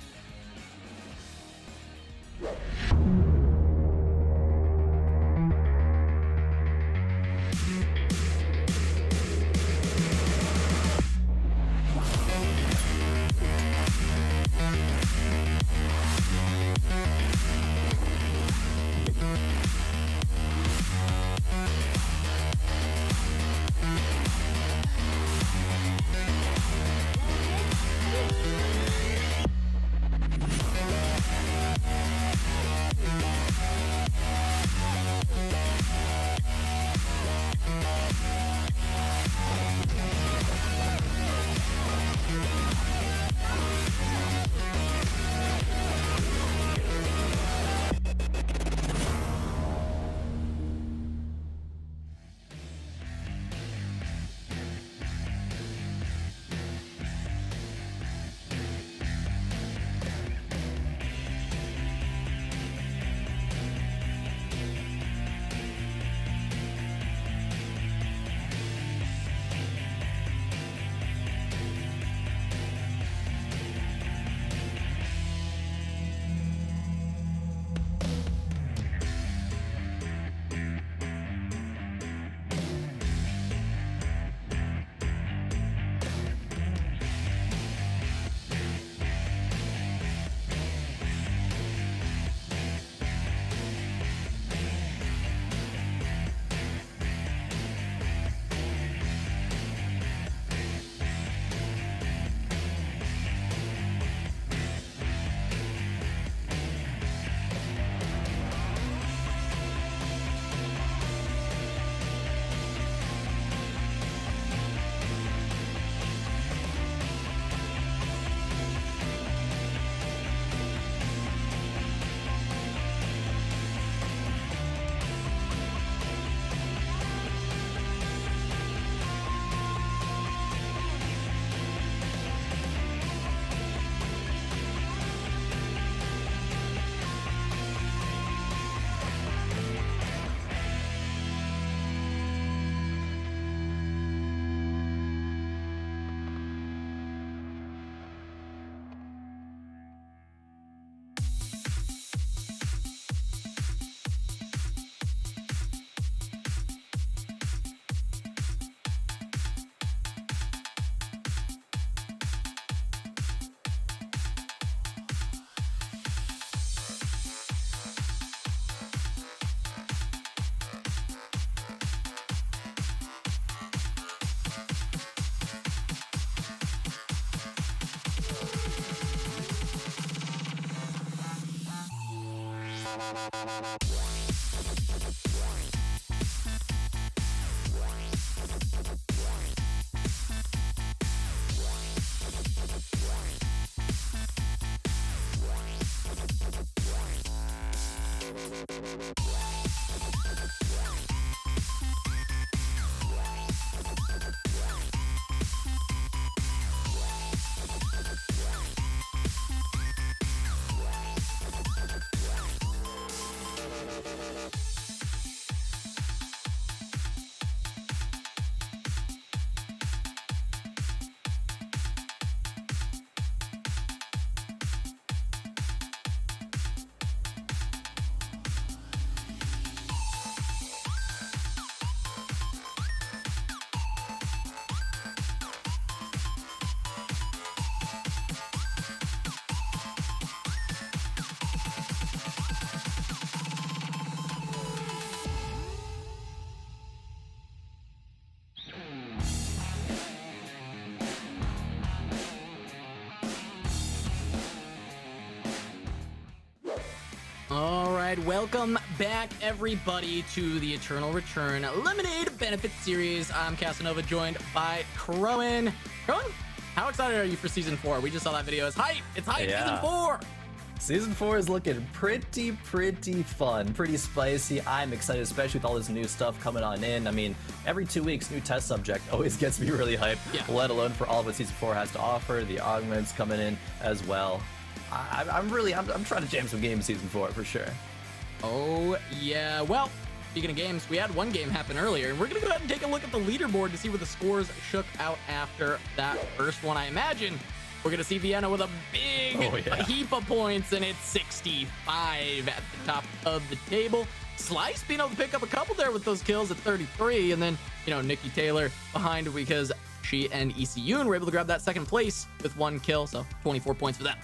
right, welcome back everybody to the Eternal Return Lemonade Benefit Series. I'm Casanova, joined by Crowan. Crowan, how excited are you for Season 4? We just saw that video. It's hype! It's hype! Yeah. Season 4! Season 4 is looking pretty fun, pretty spicy. I'm excited, especially with all this new stuff coming on in. I mean, every 2 weeks, new test subject always gets me really hyped, let alone for all of what Season 4 has to offer, the augments coming in as well. I'm trying to jam some games Season 4 for sure. Oh, yeah. Well, speaking of games, we had one game happen earlier, and we're going to go ahead and take a look at the leaderboard to see where the scores shook out after that first one. I imagine we're going to see Vienna with a big heap of points, and it's 65 at the top of the table. Slice being able to pick up a couple there with those kills at 33, and then, Nikki Taylor behind because she and ECU were able to grab that second place with 1 kill, so 24 points for them.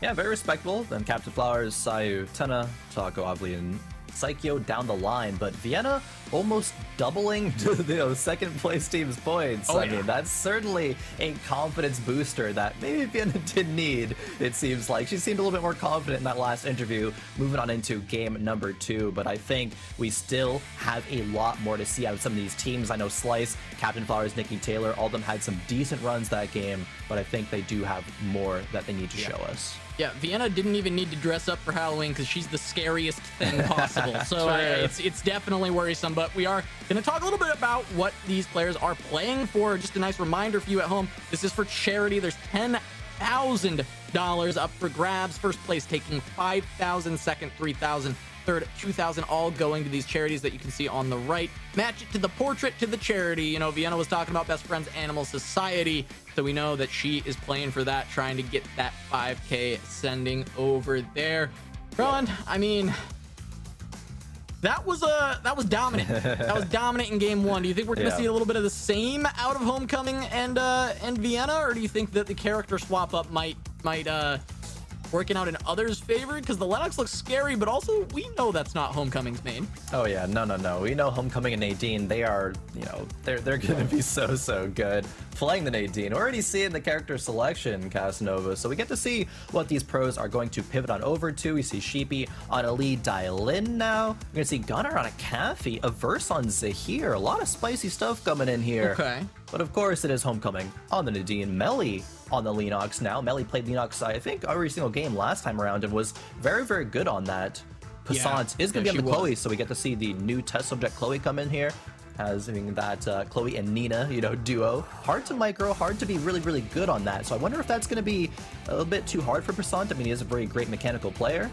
Yeah, very respectable. Then Captain Flowers, Sayu, Tenna, Taco, Ovilee, and Psycho down the line, but Vienna almost doubling to the second place team's points. I mean, that's certainly a confidence booster that maybe Vienna didn't need, it seems like. She seemed a little bit more confident in that last interview, moving on into game number 2, but I think we still have a lot more to see out of some of these teams. I know Slice, Captain Flowers, Nikki Taylor, all of them had some decent runs that game, but I think they do have more that they need to show us. Yeah, Vienna didn't even need to dress up for Halloween because she's the scariest thing possible. So it's definitely worrisome. But we are going to talk a little bit about what these players are playing for. Just a nice reminder for you at home. This is for charity. There's $10,000 up for grabs. First place taking $5,000, second $3,000, third $2,000, all going to these charities that you can see on the right. Match it to the portrait to the charity. Vienna was talking about Best Friends Animal Society, so we know that she is playing for that, trying to get that 5K sending over there. Rowan, I mean, that was dominant. That was dominant in game 1. Do you think we're going to see a little bit of the same out of Homecoming and Vienna, or do you think that the character swap up might working out in others' favor? Because the Lennox looks scary, but also we know that's not Homecoming's main. Oh yeah, no. We know Homecoming and Nadine, they are, they're gonna be so good. Playing the Nadine, already seeing the character selection, Casanova, so we get to see what these pros are going to pivot on over to. We see Sheepy on a lead Dialin now. We're gonna see Gunnar on a Caffey, a verse on Zahir. A lot of spicy stuff coming in here. Okay. But of course it is Homecoming on the Nadine. Melly on the Leanox now. Melly played Leanox, I think, every single game last time around and was very good on that. Passant is going to be on the Chloe, so we get to see the new test subject Chloe come in here. Having that Chloe and Nina, duo. Hard to micro, hard to be really good on that. So I wonder if that's going to be a little bit too hard for Passant. I mean, he is a very great mechanical player.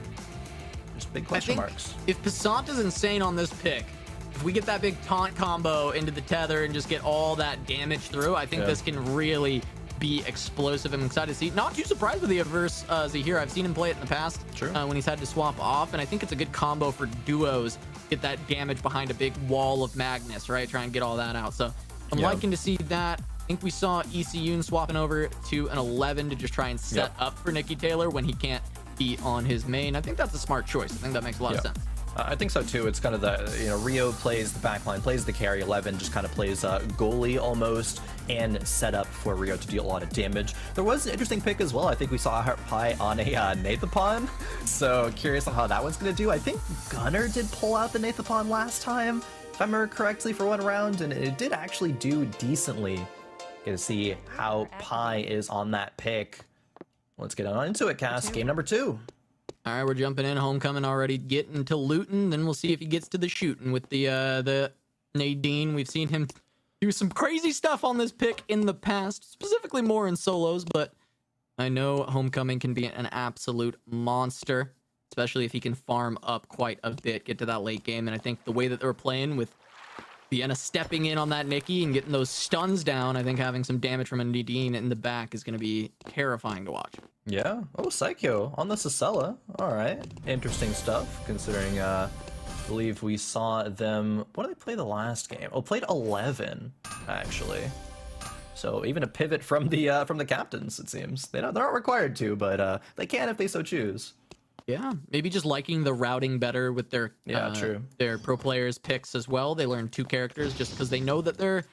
Just big question marks. If Passant is insane on this pick, if we get that big taunt combo into the tether and just get all that damage through, I think this can really be explosive. I'm excited to see. Not too surprised with the adverse Zahir. I've seen him play it in the past when he's had to swap off, and I think it's a good combo for duos. Get that damage behind a big wall of Magnus, right? Try and get all that out. So I'm liking to see that. I think we saw ECU swapping over to an 11 to just try and set up for Nikki Taylor when he can't be on his main. I think that's a smart choice. I think that makes a lot of sense. I think so too. It's kind of the, Rio plays the backline, plays the carry, 11 just kind of plays goalie almost, and set up for Rio to deal a lot of damage. There was an interesting pick as well. I think we saw her pie on a Nathapon, so curious on how that one's going to do. I think Gunnar did pull out the Nathapon last time, if I remember correctly, for one round, and it did actually do decently. Get to see how Pi is on that pick. Let's get on into it, Cass. Game number 2. All right, we're jumping in. Homecoming already getting to looting. Then we'll see if he gets to the shooting with the Nadine. We've seen him do some crazy stuff on this pick in the past, specifically more in solos, but I know Homecoming can be an absolute monster, especially if he can farm up quite a bit, get to that late game. And I think the way that they're playing with Vienna stepping in on that Nikki and getting those stuns down, I think having some damage from a Nadine in the back is going to be terrifying to watch. Yeah. Oh, Psycho on the Sicella. All right. Interesting stuff, considering, I believe we saw them... What did they play the last game? Oh, played 11, actually. So even a pivot from the captains, it seems. They're not required to, but they can if they so choose. Yeah, maybe just liking the routing better with their their pro players picks as well. They learn 2 characters just because they know that their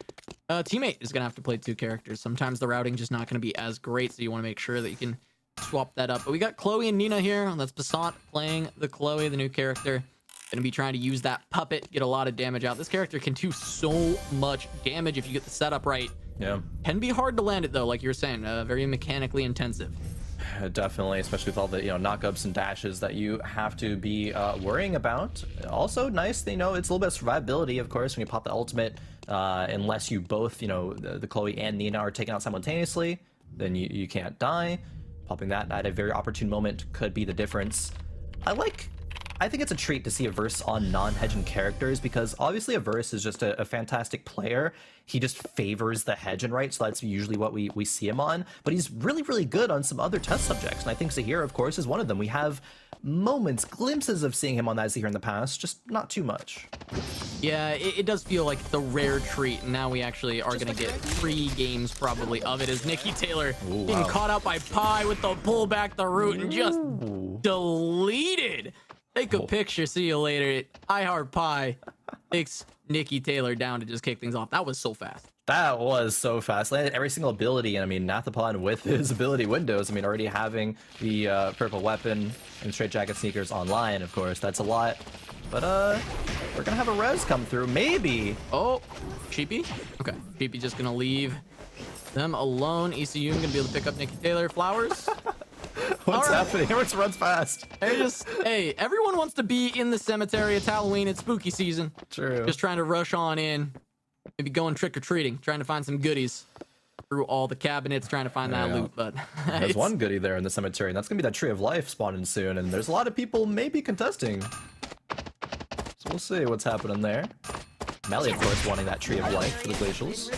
teammate is going to have to play 2 characters. Sometimes the routing just not going to be as great, so you want to make sure that you can swap that up. But we got Chloe and Nina here. That's Passant playing the Chloe, the new character. Gonna be trying to use that puppet, get a lot of damage out. This character can do so much damage if you get the setup right. Yeah. Can be hard to land it though, like you were saying, very mechanically intensive. Definitely, especially with all the knockups and dashes that you have to be worrying about. Also nice, it's a little bit of survivability, of course, when you pop the ultimate. Unless you both, the Chloe and Nina are taken out simultaneously, then you can't die. Popping that at a very opportune moment could be the difference. I think it's a treat to see a verse on non-hedging characters, because obviously a verse is just a fantastic player. He just favors the hedging, right? So that's usually what we see him on. But he's really, really good on some other test subjects. And I think Zahir, of course, is one of them. We have moments, glimpses of seeing him on that Zahir in the past, just not too much. Yeah, it does feel like the rare treat. And now we actually are going to get 3 games probably of it, as Nikki Taylor being caught out by Pi with the pull back the root and just deleted. Take a picture. See you later. I Heart Pie takes Nikki Taylor down to just kick things off. That was so fast. That was so fast. Landed every single ability, and I mean, Nathapon with his ability windows, I mean, already having the purple weapon and straight jacket sneakers online, of course, that's a lot. But we're gonna have a res come through, maybe. Oh, Sheepy? Okay, Sheepy just gonna leave them alone. ECU gonna be able to pick up Nikki Taylor. Flowers? What's happening? Everyone runs fast. Hey, everyone wants to be in the cemetery. It's Halloween. It's spooky season. True. Just trying to rush on in. Maybe going trick-or-treating. Trying to find some goodies through all the cabinets. Trying to find that loot. But there's one goodie there in the cemetery, and that's going to be that Tree of Life spawning soon. And there's a lot of people maybe contesting. So we'll see what's happening there. Melly, of course, wanting that Tree of Life for the Glacials.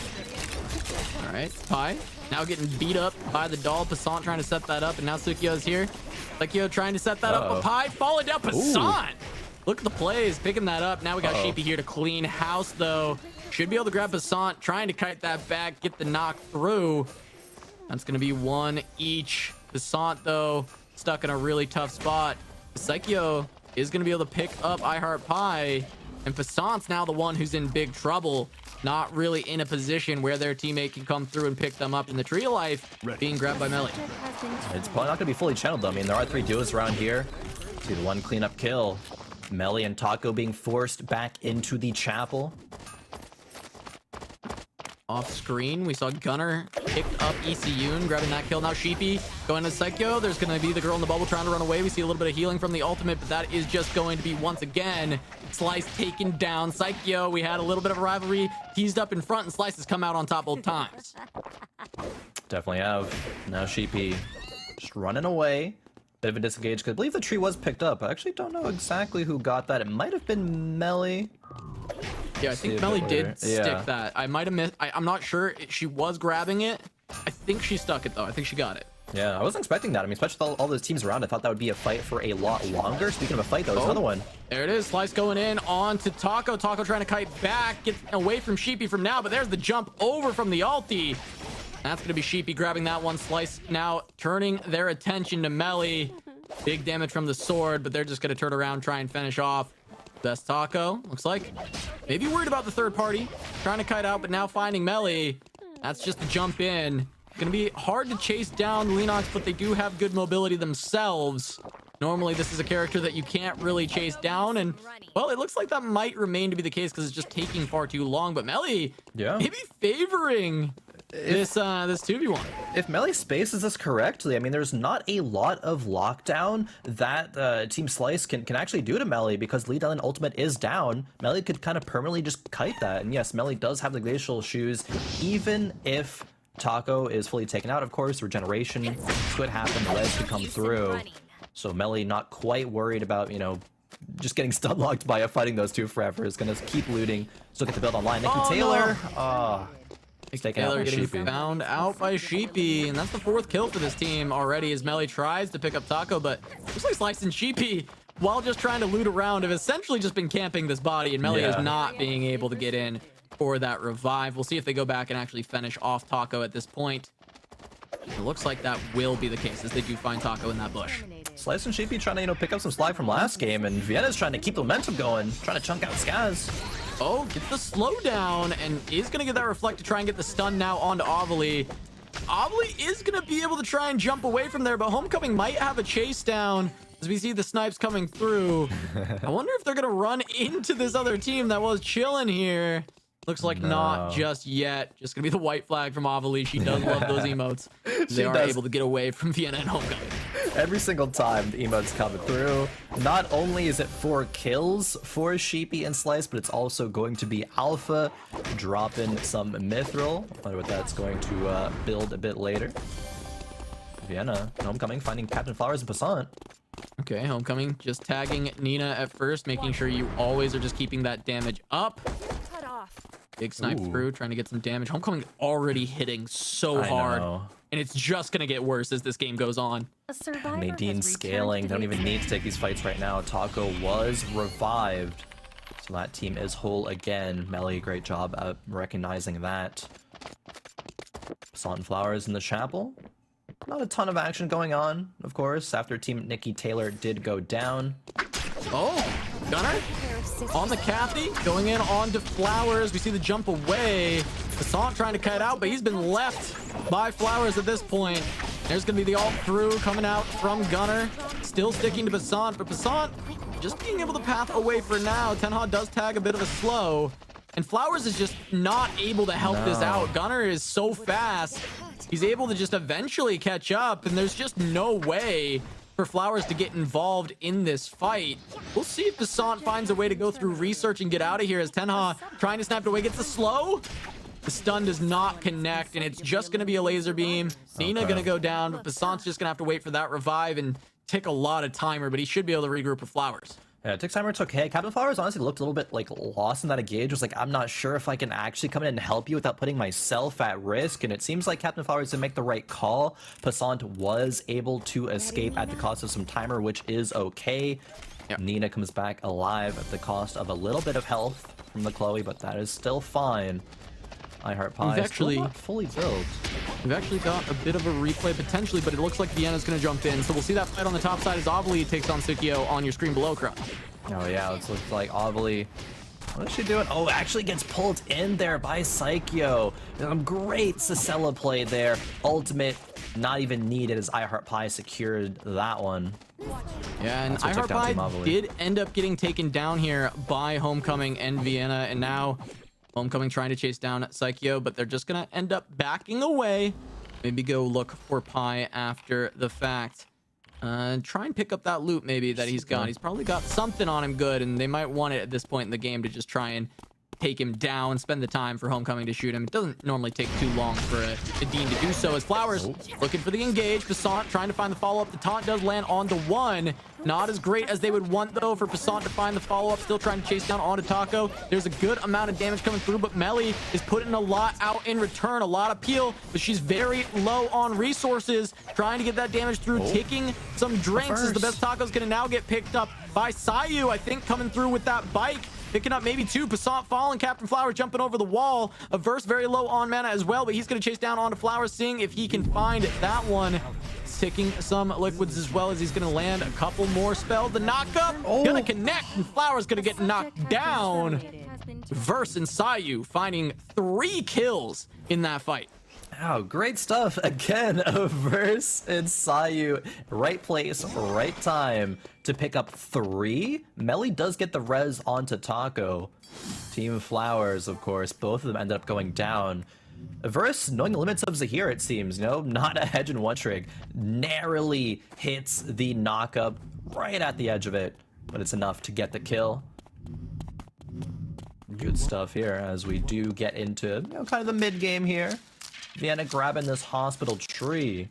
All right, Pi now getting beat up by the doll. Passant trying to set that up, and now Sukio's here. Sukio trying to set that up, but Pi falling down. Passant! Look at the plays, picking that up. Now we got Sheepy here to clean house, though. Should be able to grab Passant, trying to kite that back, get the knock through. That's going to be 1 each. Passant, though, stuck in a really tough spot. Sukio is going to be able to pick up I Heart Pie, and Passant's now the one who's in big trouble. Not really in a position where their teammate can come through and pick them up. In the Tree of Life, being grabbed by Melly. It's probably not going to be fully channeled, though. I mean, there are 3 duos around here. See the 1 cleanup kill. Melly and Taco being forced back into the chapel. Off screen, we saw Gunner pick up ECU and grabbing that kill. Now Sheepy going to Psycho. There's going to be the girl in the bubble trying to run away. We see a little bit of healing from the ultimate, but that is just going to be, once again, Slice taken down. Psycho, we had a little bit of a rivalry. Teased up in front, and Slice has come out on top both times. Definitely have. Now Sheepy just running away. Bit of a disengage, because I believe the tree was picked up. I actually don't know exactly who got that. It might have been Melly. Yeah, I think Melly did stick that. I might have missed. I'm not sure. She was grabbing it. I think she stuck it, though. I think she got it. Yeah, I wasn't expecting that. I mean, especially with all those teams around, I thought that would be a fight for a lot longer. Speaking of a fight, though, there's another one. There it is. Slice going in on to Taco. Taco trying to kite back, get away from Sheepy from now, but there's the jump over from the ulti. That's going to be Sheepy grabbing that one. Slice now turning their attention to Melly. Big damage from the sword, but they're just going to turn around, try and finish off. Best Taco, looks like. Maybe worried about the third party. Trying to kite out, but now finding Melly. That's just a jump in. Gonna be hard to chase down Leanox, but they do have good mobility themselves. Normally, this is a character that you can't really chase down, and, well, it looks like that might remain to be the case because it's just taking far too long. But Melly, maybe favoring this 2v1. If Melly spaces this correctly, I mean, there's not a lot of lockdown that Team Slice can actually do to Melly, because Lead Island Ultimate is down. Melly could kind of permanently just kite that. And yes, Melly does have the glacial shoes, even if Taco is fully taken out, of course. Regeneration could happen, the res could come through. So Melly not quite worried about, you know, just getting stun locked by fighting those two forever. Is gonna keep looting, still get the build online. Nikki Taylor. Taylor getting found out by Sheepy, and that's the 4th kill for this team already as Melly tries to pick up Taco, but looks like Slice and Sheepy, while just trying to loot around, have essentially just been camping this body, and Melly is not being able to get in for that revive. We'll see if they go back and actually finish off Taco at this point. It looks like that will be the case as they do find Taco in that bush. Slice and Sheepy trying to, you know, pick up some slack from last game, and Vienna's trying to keep the momentum going, trying to chunk out Scaz. Oh, get the slowdown, and is going to get that reflect to try and get the stun now onto Ovilee. Ovilee is going to be able to try and jump away from there, but Homecoming might have a chase down as we see the snipes coming through. I wonder if they're going to run into this other team that was chilling here. Looks like not just yet. Just gonna be the white flag from Ovilee. She does love those emotes. They are able to get away from Vienna and Homecoming. Every single time the emotes come through, not only is it 4 kills for Sheepy and Slice, but it's also going to be Alpha dropping some Mithril. Wonder what that's going to build a bit later. Vienna and Homecoming finding Captain Flowers and Passant. Okay, Homecoming just tagging Nina at first, making sure you always are just keeping that damage up. Big snipe through, trying to get some damage. Homecoming already hitting so hard, and it's just gonna get worse as this game goes on. Nadine scaling. They don't even need to take these fights right now. Taco was revived, so that team is whole again. Melly, great job at recognizing that. Passant and Flowers in the chapel. Not a ton of action going on, of course, after Team Nikki Taylor did go down. Oh, Gunner on the Kathy, going in onto Flowers. We see the jump away. Passant trying to cut out, but he's been left by Flowers at this point. There's going to be the ult through coming out from Gunner. Still sticking to Passant, but Passant just being able to path away for now. Tenha does tag a bit of a slow, and Flowers is just not able to help this out. Gunner is so fast. He's able to just eventually catch up, and there's just no way for Flowers to get involved in this fight. We'll see if Passant finds a way to go through research and get out of here as Tenha trying to snap it away, gets the slow. The stun does not connect, and it's just going to be a laser beam. Nina going to go down, but Passant's just going to have to wait for that revive and take a lot of timer, but he should be able to regroup with Flowers. Yeah, Tick Timer took hit. Captain Flowers honestly looked a little bit like lost in that engage. Was like, I'm not sure if I can actually come in and help you without putting myself at risk. And it seems like Captain Flowers did make the right call. Passant was able to escape at the cost of some timer, which is okay. Yep. Nina comes back alive at the cost of a little bit of health from the Chloe, but that is still fine. I Heart Pie actually not fully built. We've actually got a bit of a replay potentially, but it looks like Vienna's going to jump in. So we'll see that fight on the top side as Ovilee takes on Sukio on your screen below, Crow. Oh yeah, it looks like Ovilee. What is she doing? Oh, actually gets pulled in there by Psycho. Great Cicella play there. Ultimate, not even needed as I Heart Pie secured that one. Yeah, and I Heart Pie did end up getting taken down here by Homecoming and Vienna, and now Homecoming trying to chase down Psycho, but they're just gonna end up backing away. Maybe go look for Pie after the fact. Try and pick up that loot maybe that he's got. He's probably got something on him good, and they might want it at this point in the game to just try and take him down, spend the time for Homecoming to shoot him. It doesn't normally take too long for a Dean to do so, as Flowers looking for the engage. Passant trying to find the follow-up. The taunt does land onto one. Not as great as they would want, though, for Passant to find the follow-up. Still trying to chase down onto Taco. There's a good amount of damage coming through, but Melly is putting a lot out in return, a lot of peel, but she's very low on resources. Trying to get that damage through, taking some drinks as the best Taco's going to now get picked up by Sayu, I think, coming through with that bike. Picking up maybe 2. Passant falling. Captain Flowers jumping over the wall. Averse very low on mana as well, but he's going to chase down onto Flowers, seeing if he can find that one. Ticking some liquids as well as he's going to land a couple more spells. The knockup going to connect, and Flowers going to get knocked down. Verse and Sayu finding 3 kills in that fight. Wow, great stuff. Again, Verse and Sayu. Right place, right time to pick up 3. Melly does get the res onto Taco. Team Flowers, of course, both of them ended up going down. Verse, knowing the limits of Zahir, it seems, you know, not a hedge and one trick. Narrowly hits the knockup right at the edge of it, but it's enough to get the kill. Good stuff here as we do get into, you know, kind of the mid game here. Vienna grabbing this hospital tree.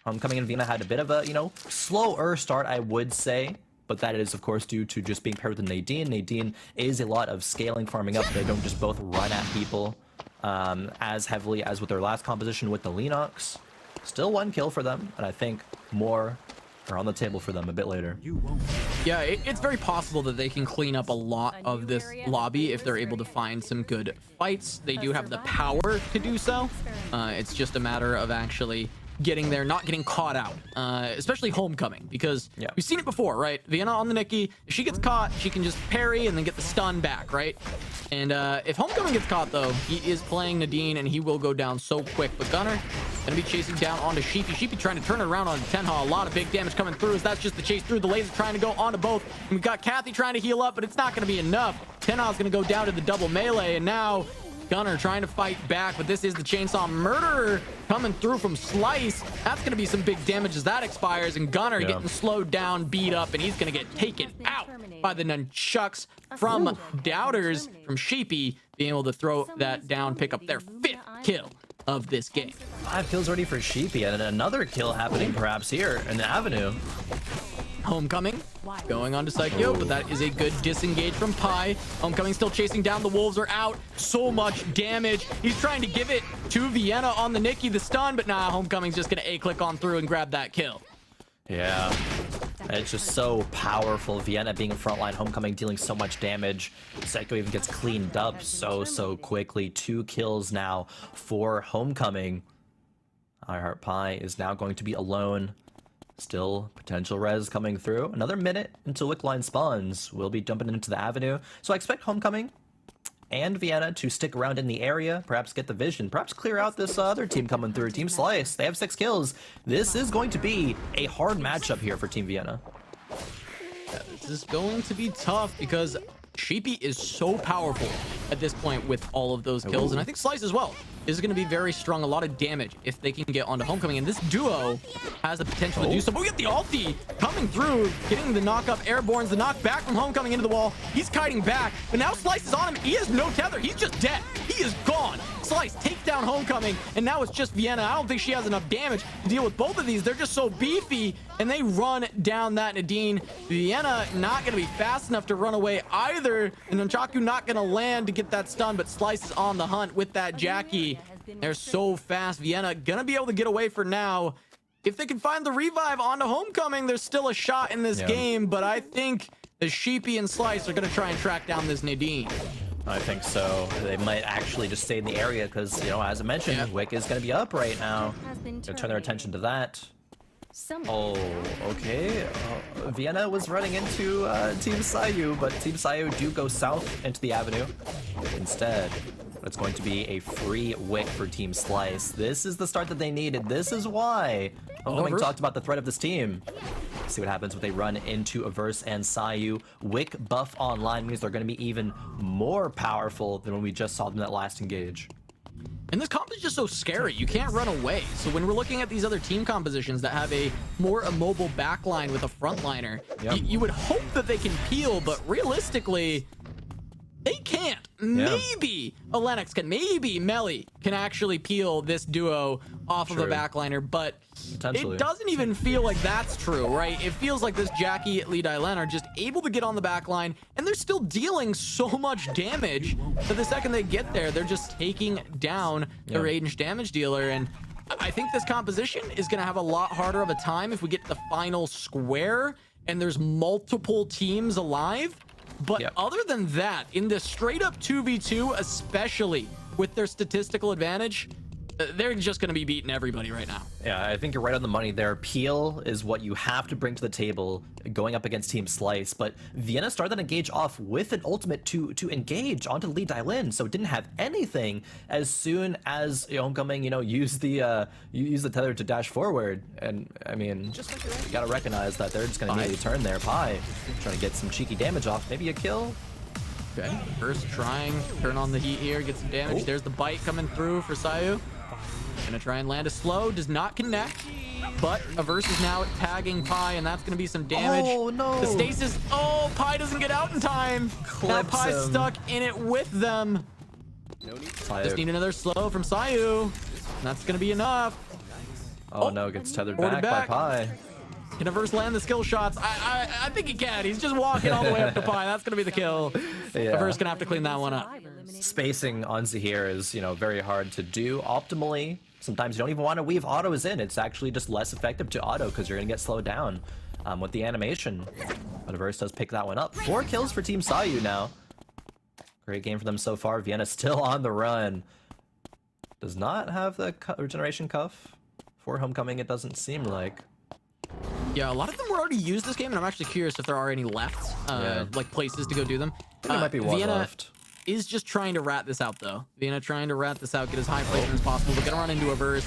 Homecoming and Vienna had a bit of a, you know, slower start, I would say. But that is, of course, due to just being paired with Nadine. Nadine is a lot of scaling, farming up. They don't just both run at people as heavily as with their last composition with the Lennox. Still 1 kill for them, and I think more are on the table for them a bit later. Yeah, it's very possible that they can clean up a lot of this lobby if they're able to find some good fights. They do have the power to do so. It's just a matter of actually getting there, not getting caught out, especially Homecoming, because we've seen it before, right? Vienna on the Nikki, if she gets caught, she can just parry and then get the stun back, right? And if Homecoming gets caught, though, he is playing Nadine, and he will go down so quick. But Gunnar gonna be chasing down onto Sheepy. Sheepy trying to turn it around on Tenha. A lot of big damage coming through, as that's just the chase through. The laser trying to go onto both. And we've got Kathy trying to heal up, but it's not gonna be enough. Tenha's gonna go down to the double melee, and now Gunnar trying to fight back, but this is the Chainsaw Murderer coming through from Slice. That's going to be some big damage as that expires, and Gunnar getting slowed down, beat up, and he's going to get taken out by the nunchucks from Doubters, from Sheepy, being able to throw that down, pick up their 5th kill of this game. 5 kills already for Sheepy, and another kill happening perhaps here in the Avenue. Homecoming going on to Psycho, but that is a good disengage from Pi. Homecoming still chasing down. The Wolves are out. So much damage. He's trying to give it to Vienna on the Nikki, the stun, but nah, Homecoming's just going to A-click on through and grab that kill. Yeah. It's just so powerful. Vienna being in frontline, Homecoming dealing so much damage. Psycho even gets cleaned up so quickly. 2 kills now for Homecoming. iHeart Pi is now going to be alone. Still potential res coming through. Another minute until Wick Line spawns. We'll be jumping into the Avenue. So I expect Homecoming and Vienna to stick around in the area, perhaps get the vision, perhaps clear out this other team coming through, Team Slice. They have 6 kills. This is going to be a hard matchup here for Team Vienna. Yeah, this is going to be tough because Sheepy is so powerful at this point with all of those kills, and I think Slice as well is going to be very strong. A lot of damage if they can get onto Homecoming, and this duo has the potential to do so. But we get the ulti coming through, getting the knock up airbornes, the knock back from Homecoming into the wall. He's kiting back, but now Slice is on him. He has no tether. He's just dead. He is gone. Slice takes down Homecoming, and now it's just Vienna. I don't think she has enough damage to deal with both of these. They're just so beefy, and they run down that Nadine. Vienna not going to be fast enough to run away either, and Nunchaku not going to land to get that stun, but Slice is on the hunt with that Jackie. They're so fast. Vienna going to be able to get away for now. If they can find the revive onto Homecoming, there's still a shot in this game, but I think the Sheepy and Slice are going to try and track down this Nadine. I think so. They might actually just stay in the area because, you know, as I mentioned, Wick is going to be up right now. Gonna turn their attention to that. Oh, okay. Vienna was running into Team Sayu, but Team Sayu do go south into the Avenue instead. It's going to be a free Wick for Team Slice. This is the start that they needed. This is why Homecoming talked about the threat of this team. See what happens when they run into Averse and Sayu. Wick buff online means they're going to be even more powerful than when we just saw them that last engage. And this comp is just so scary. You can't run away. So when we're looking at these other team compositions that have a more immobile backline with a frontliner, you would hope that they can peel, but realistically, they can't. Maybe Lennox can, maybe Melly can actually peel this duo off of a backliner, but it doesn't even feel like that's true, right? It feels like this Jackie, Lee Dylan are just able to get on the backline, and they're still dealing so much damage that the second they get there, they're just taking down the range damage dealer. And I think this composition is going to have a lot harder of a time if we get to the final square and there's multiple teams alive. But other than that, in the straight up 2v2, especially with their statistical advantage, they're just going to be beating everybody right now. Yeah, I think you're right on the money there. Peel is what you have to bring to the table going up against Team Slice, but Vienna started that engage off with an ultimate to engage onto Lee Dylin, so it didn't have anything as soon as Homecoming, used the tether to dash forward. And I mean, you gotta recognize that they're just gonna need a turn there. Pi trying to get some cheeky damage off, maybe a kill. Okay, first trying, turn on the heat here, get some damage. There's the bite coming through for Sayu. Gonna try and land a slow, does not connect, but Averse is now tagging Pi, and that's gonna be some damage. Oh no! The stasis, Pi doesn't get out in time. Now Pi's stuck in it with them. Just need another slow from Sayu, and that's gonna be enough. Oh no, gets tethered back by Pi. Can Averse land the skill shots? I think he can. He's just walking all the way up to Pi. That's gonna be the kill. Averse gonna have to clean that one up. Spacing on Zahir is, very hard to do optimally. Sometimes you don't even want to weave autos in. It's actually just less effective to auto because you're going to get slowed down with the animation. But Averse does pick that one up. 4 kills for Team Sayu now. Great game for them so far. Vienna still on the run. Does not have the regeneration cuff for Homecoming, it doesn't seem like. Yeah, a lot of them were already used this game, and I'm actually curious if there are any left, like places to go do them. There might be one Vienna left. is just trying to rat this out, though. Vienna trying to rat this out, get as high placement as possible, but gonna run into a verse.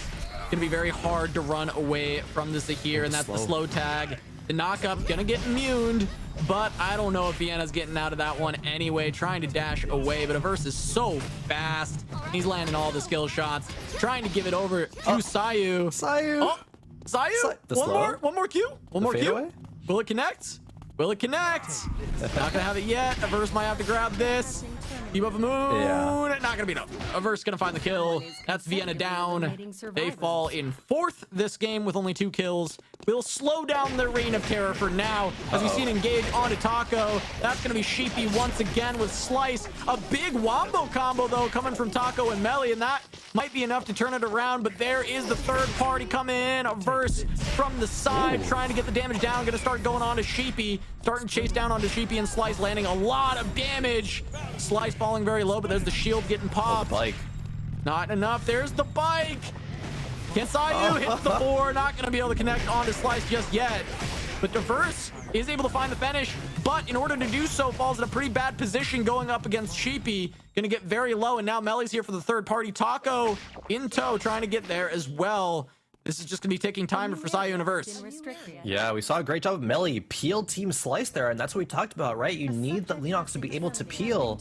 Gonna be very hard to run away from this here, and that's the slow tag. The knockup gonna get immuned, but I don't know if Vienna's getting out of that one anyway. Trying to dash away, but Averse is so fast. He's landing all the skill shots, trying to give it over to Sayu. Sayu. Oh, Sayu. One more Q. One more Q. Fadeaway? Will it connect? Will it connect? Not gonna have it yet. Averse might have to grab this. Keep up a moon. Yeah. Not gonna be enough. Averse gonna find the kill. That's Vienna down. They fall in 4th this game with only 2 kills. We'll slow down their reign of terror for now, as we see an engage onto Taco. That's gonna be Sheepy once again with Slice. A big wombo combo though coming from Taco and Melly, and that might be enough to turn it around, but there is the third party coming in. Averse from the side, trying to get the damage down. Gonna start going on to Sheepy. Starting to chase down onto Sheepy, and Slice landing a lot of damage. Slice falling very low, but there's the shield getting popped. Bike. Not enough. There's the bike. Can Sayu hit the 4? Not going to be able to connect onto Slice just yet. But Diverse is able to find the finish, but in order to do so, falls in a pretty bad position going up against Sheepy. Going to get very low, and now Melly's here for the third party. Taco in tow, trying to get there as well. This is just going to be taking time for Sayu and Averse. Yeah, we saw a great job of Melly peel Team Slice there, and that's what we talked about, right? You need the Leenox to be able to peel.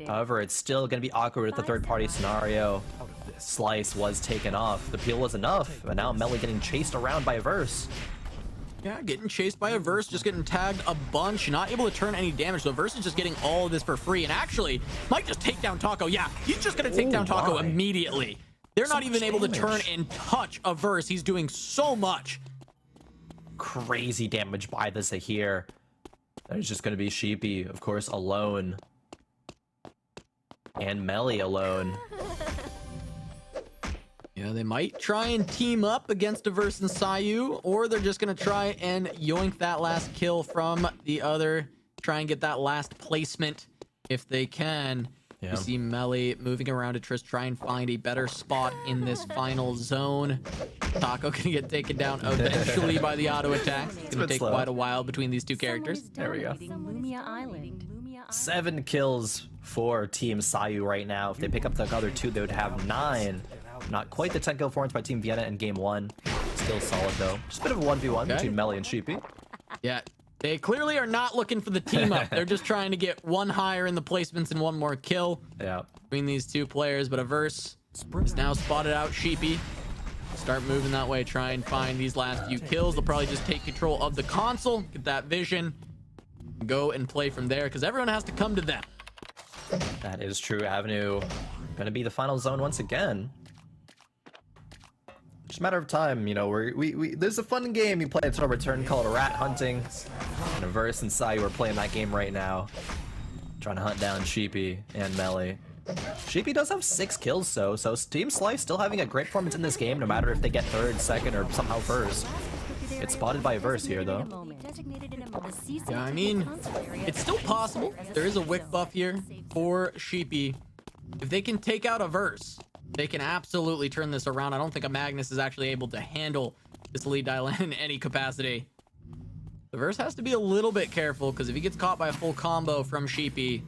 However, it's still going to be awkward with the third-party scenario. Slice was taken off. The peel was enough, and now Melly getting chased around by Averse. Yeah, getting chased by Averse, just getting tagged a bunch, not able to turn any damage. So Averse is just getting all of this for free, and actually might just take down Taco. Yeah, he's just going to take down Taco immediately. They're not even able to turn and touch Averse. He's doing so much. Crazy damage by the Zahir. There's just going to be Sheepy, of course, alone. And Melly alone. Yeah, they might try and team up against Averse and Sayu, or they're just going to try and yoink that last kill from the other. Try and get that last placement if they can. Yeah. We see Melly moving around to Triss, try and find a better spot in this final zone. Taco gonna get taken down eventually by the auto attacks. It's gonna take quite a while between these two characters. There we go. Lumia Island. 7 kills for Team Sayu right now. If they pick up the other 2, they would have 9. Not quite the 10 kill performance by Team Vienna in game 1. Still solid though. Just a bit of a 1v1 between Melly and Sheepy. Yeah. They clearly are not looking for the team up. They're just trying to get one higher in the placements and one more kill between these two players. But Averse is now spotted out Sheepy. Start moving that way, try and find these last few kills. They'll probably just take control of the console, get that vision, go and play from there, because everyone has to come to them. That is true. Avenue gonna be the final zone once again. Just a matter of time, you know. There's a fun game you play at Eternal Return called Rat Hunting. And Averse and Sayu are playing that game right now, trying to hunt down Sheepy and Melly. Sheepy does have 6 kills, so Team Slice still having a great performance in this game, no matter if they get 3rd, 2nd, or somehow 1st. It's spotted by Averse here, though. Yeah, I mean, it's still possible. There is a wick buff here for Sheepy. If they can take out Averse, they can absolutely turn this around. I don't think a Magnus is actually able to handle this lead dial in any capacity. Averse has to be a little bit careful, because if he gets caught by a full combo from Sheepy,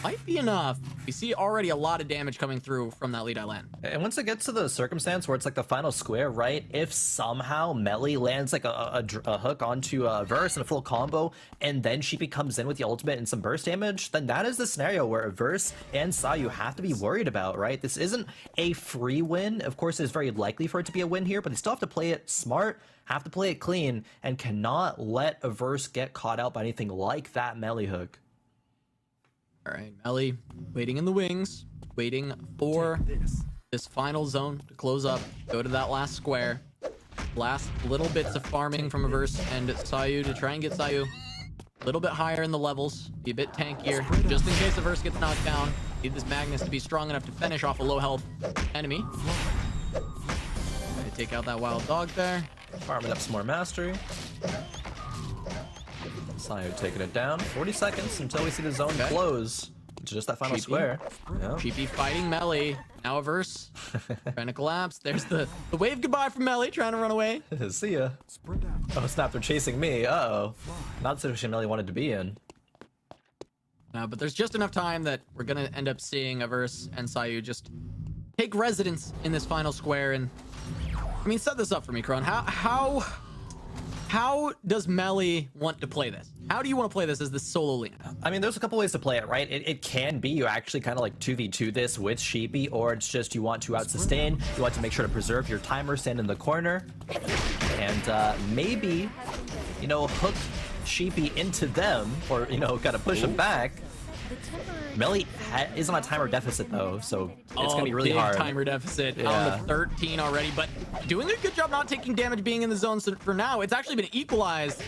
might be enough. We see already a lot of damage coming through from that lead island. And once it gets to the circumstance where it's like the final square, right? If somehow Melly lands like a hook onto Averse and a full combo, and then Sheepy comes in with the ultimate and some burst damage, then that is the scenario where Averse and Sayu have to be worried about, right? This isn't a free win. Of course, it's very likely for it to be a win here, but they still have to play it smart, have to play it clean, and cannot let Averse get caught out by anything like that Melly hook. All right, Melly waiting in the wings, waiting for this final zone to close up, go to that last square. Last little bits of farming from Averse and Sayu to try and get Sayu a little bit higher in the levels, be a bit tankier, just in case Averse gets knocked down. Need this Magnus to be strong enough to finish off a low health enemy. Take out that wild dog there. Farming up some more mastery. Sayu taking it down. 40 seconds until we see the zone close. Just that final square. Sheepy fighting Melly. Now Averse trying to collapse. There's the wave goodbye from Melly trying to run away. See ya. Oh snap, they're chasing me. Uh-oh. Not the situation Melly wanted to be in. But there's just enough time that we're gonna end up seeing Averse and Sayu just take residence in this final square. And I mean, set this up for me, Kron. How does Melly want to play this? How do you want to play this as the solo Lina? I mean, there's a couple ways to play it, right? It can be you actually kind of like 2v2 this with Sheepy, or it's just you want to out-sustain, you want to make sure to preserve your timer, stand in the corner, and maybe, you know, hook Sheepy into them, or, you know, kind of push them back. Melly is on a timer deficit though, so it's gonna be really big hard. Timer deficit on the 13 already, but doing a good job not taking damage, being in the zone. So for now, it's actually been equalized.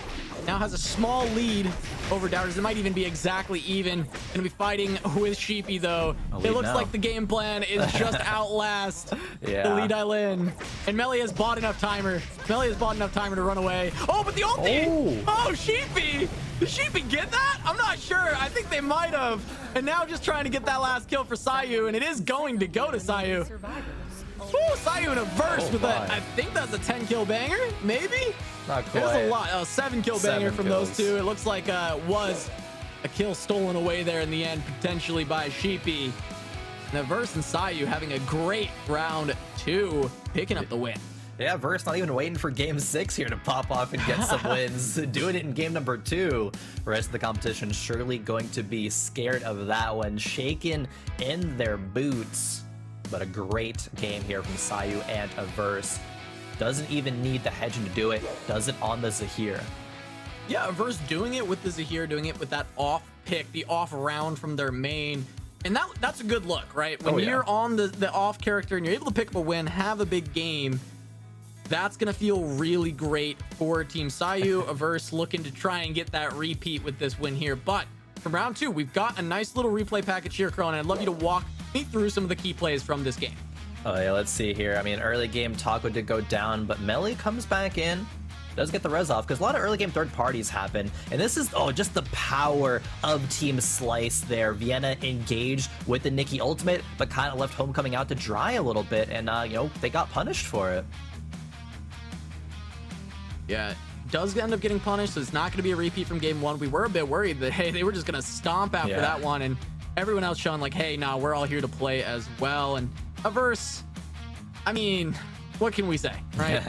Now has a small lead over Doubters. It might even be exactly even. Gonna be fighting with Sheepy though. It looks like the game plan is just outlast the lead island. And Melly has bought enough timer. Melly has bought enough timer to run away. Oh, but the ulti! Oh, Sheepy! Did Sheepy get that? I'm not sure. I think they might have. And now just trying to get that last kill for Sayu, and it is going to go to Sayu. Ooh, Sayu in a verse with that. I think that's a 10 kill banger, maybe? Not quite. There's a lot. 7 kill banger from those two. It looks like was a kill stolen away there in the end, potentially by Sheepy. And Verse and Sayu having a great round 2, picking up the win. Yeah, Verse not even waiting for game 6 here to pop off and get some wins. Doing it in game number 2. The rest of the competition surely going to be scared of that one. Shaken in their boots. But a great game here from Sayu and Averse. Doesn't even need the hedging to do it. Does it on the Zahir. Yeah, Averse doing it with the Zahir, doing it with that off pick, the off round from their main. And that's a good look, right? When you're on the off character and you're able to pick up a win, have a big game, that's going to feel really great for Team Sayu. Averse looking to try and get that repeat with this win here. But for round 2, we've got a nice little replay package here, Kron, and I'd love you to walk me through some of the key plays from this game. Oh yeah, let's see here. I mean, early game Taco did go down, but Melly comes back in. Does get the res off, because a lot of early game third parties happen. And this is, just the power of Team Slice there. Vienna engaged with the Nikki ultimate, but kind of left Homecoming out to dry a little bit. And, you know, they got punished for it. Yeah, does end up getting punished, so it's not going to be a repeat from game 1. We were a bit worried that, hey, they were just going to stomp after that one. And everyone else showing like, hey, nah, we're all here to play as well. And Averse, I mean, what can we say, right?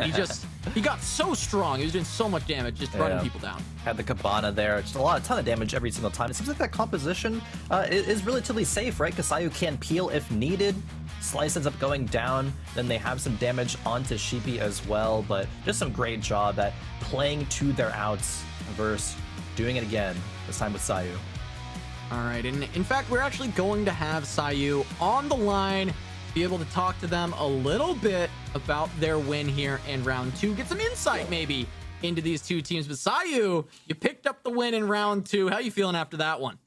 He got so strong. He was doing so much damage, just running people down. Had the Cabana there. Just a ton of damage every single time. It seems like that composition is relatively safe, right? Because Sayu can peel if needed. Slice ends up going down. Then they have some damage onto Sheepy as well. But just some great job at playing to their outs. Averse doing it again, this time with Sayu. All right, and in fact, we're actually going to have Sayu on the line, be able to talk to them a little bit about their win here in round 2. Get some insight maybe into these two teams. But Sayu, you picked up the win in round 2. How you feeling after that one?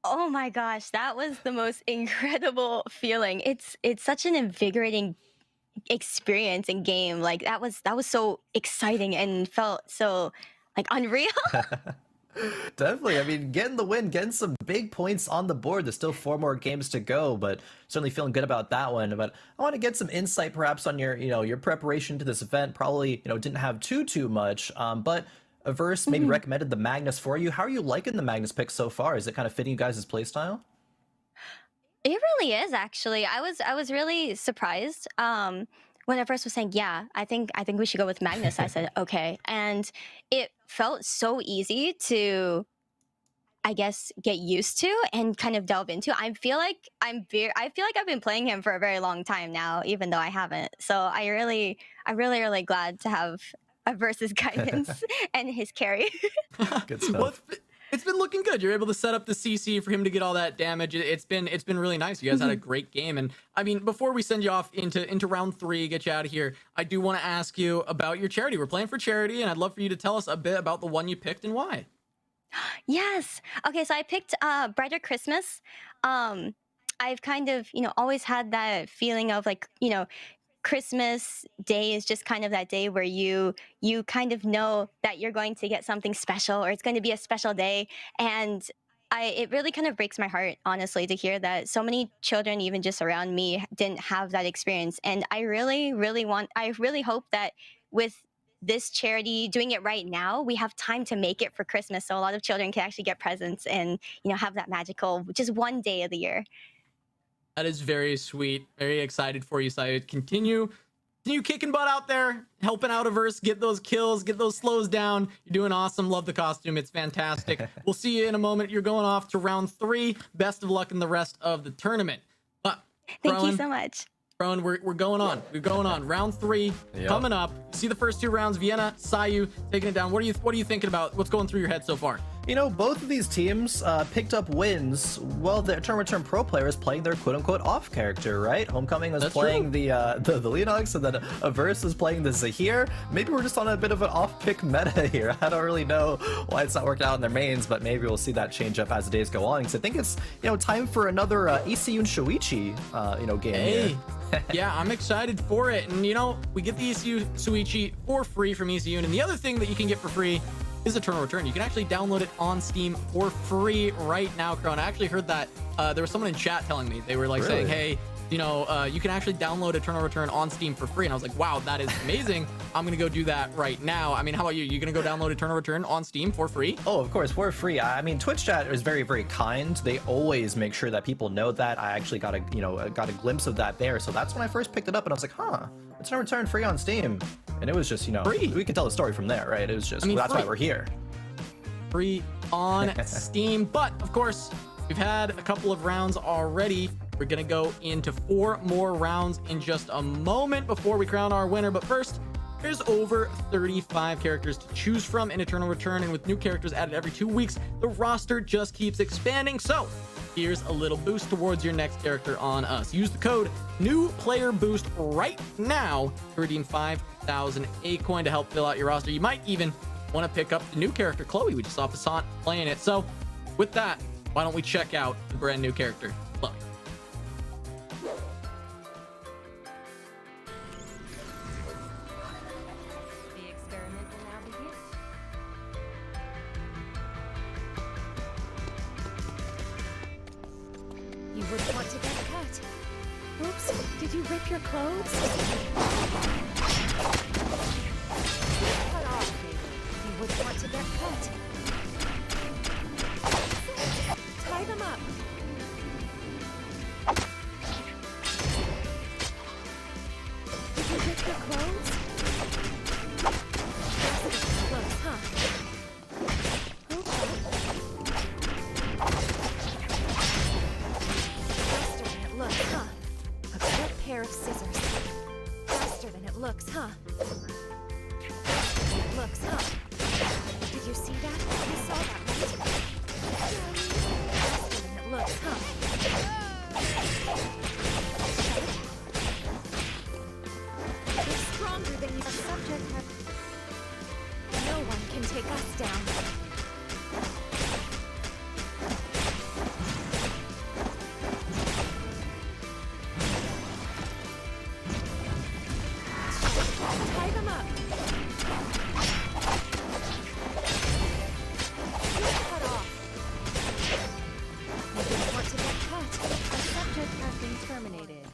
Oh my gosh, that was the most incredible feeling. It's such an invigorating experience and game. Like that was so exciting and felt so like unreal. Definitely. I mean, getting the win, getting some big points on the board. There's still 4 more games to go, but certainly feeling good about that one. But I want to get some insight perhaps on your preparation to this event. Probably, didn't have too much, but Averse maybe recommended the Magnus for you. How are you liking the Magnus pick so far? Is it kind of fitting you guys' playstyle? It really is, actually. I was really surprised. When Averse was saying, yeah, I think we should go with Magnus, I said, okay. And it felt so easy to, I guess, get used to and kind of delve into. I feel like I've been playing him for a very long time now, even though I haven't. So I'm really glad to have Averse's guidance and his carry. Good stuff. Well, it's been looking good. You're able to set up the CC for him to get all that damage. It's been really nice. You guys had a great game. And I mean, before we send you off into round 3, get you out of here, I do want to ask you about your charity. We're playing for charity, and I'd love for you to tell us a bit about the one you picked and why. Yes. Okay, so I picked Brighter Christmas. I've kind of, always had that feeling of like, Christmas Day is just kind of that day where you kind of know that you're going to get something special or it's going to be a special day. And it really kind of breaks my heart, honestly, to hear that so many children, even just around me, didn't have that experience. And I really, I really hope that with this charity doing it right now, we have time to make it for Christmas, so a lot of children can actually get presents and have that magical just one day of the year. That is very sweet. Very excited for you, Syed. Continue kicking butt out there, helping out Averse, get those kills, get those slows down. You're doing awesome. Love the costume. It's fantastic. We'll see you in a moment. You're going off to round 3. Best of luck in the rest of the tournament. But Thank you so much. Rowan, we're going on. We're going on. Round 3 coming up. See the first 2 rounds. Vienna, Sayu taking it down. What are you thinking about? What's going through your head so far? You know, both of these teams picked up wins while the Eternal Return Pro player is playing their quote-unquote off character, right? Homecoming was playing the Leonox, and then Averse is playing the Zahir. Maybe we're just on a bit of an off-pick meta here. I don't really know why it's not working out in their mains, but maybe we'll see that change up as the days go on. Because I think it's time for another ECU and Shuichi game. Hey. Yeah, I'm excited for it. And we get the ECU Shuichi for free from ECU. And the other thing that you can get for free is Eternal Return. You can actually download it on Steam for free right now, Kron. I actually heard that there was someone in chat telling me, they were like saying, hey, you can actually download Eternal Return on Steam for free. And I was like, wow, that is amazing. I'm going to go do that right now. I mean, how about you? You going to go download Eternal Return on Steam for free? Oh, of course, for free. I mean, Twitch chat is very, very kind. They always make sure that people know that. I actually got a glimpse of that there. So that's when I first picked it up, and I was like, huh, Eternal Return free on Steam. And it was just, free. We could tell the story from there, right? It was just, that's why we're here. Free on Steam. But of course, we've had a couple of rounds already. We're gonna go into 4 more rounds in just a moment before we crown our winner. But first, there's over 35 characters to choose from in Eternal Return, and with new characters added every 2 weeks, the roster just keeps expanding. So here's a little boost towards your next character on us. Use the code NEWPLAYERBOOST right now to redeem 5,000 A-coin to help fill out your roster. You might even want to pick up the new character, Chloe. We just saw Passant playing it. So with that, why don't we check out the brand new character, Chloe. The experiment will now begin. You wouldn't want to get cut. Oops, did you rip your clothes? Cut off, baby. You wouldn't want to get cut. Tie them up. Did you rip your clothes? Close, huh? Faster than it looks, huh? A good pair of scissors. Faster than it looks, huh? Faster than it looks, huh? Did you see that? You saw that, right? Faster than it looks, huh? You're stronger than you. A subject have... No one can take us down. Tie them up. Cut off. You didn't want to get cut. A subject has been terminated.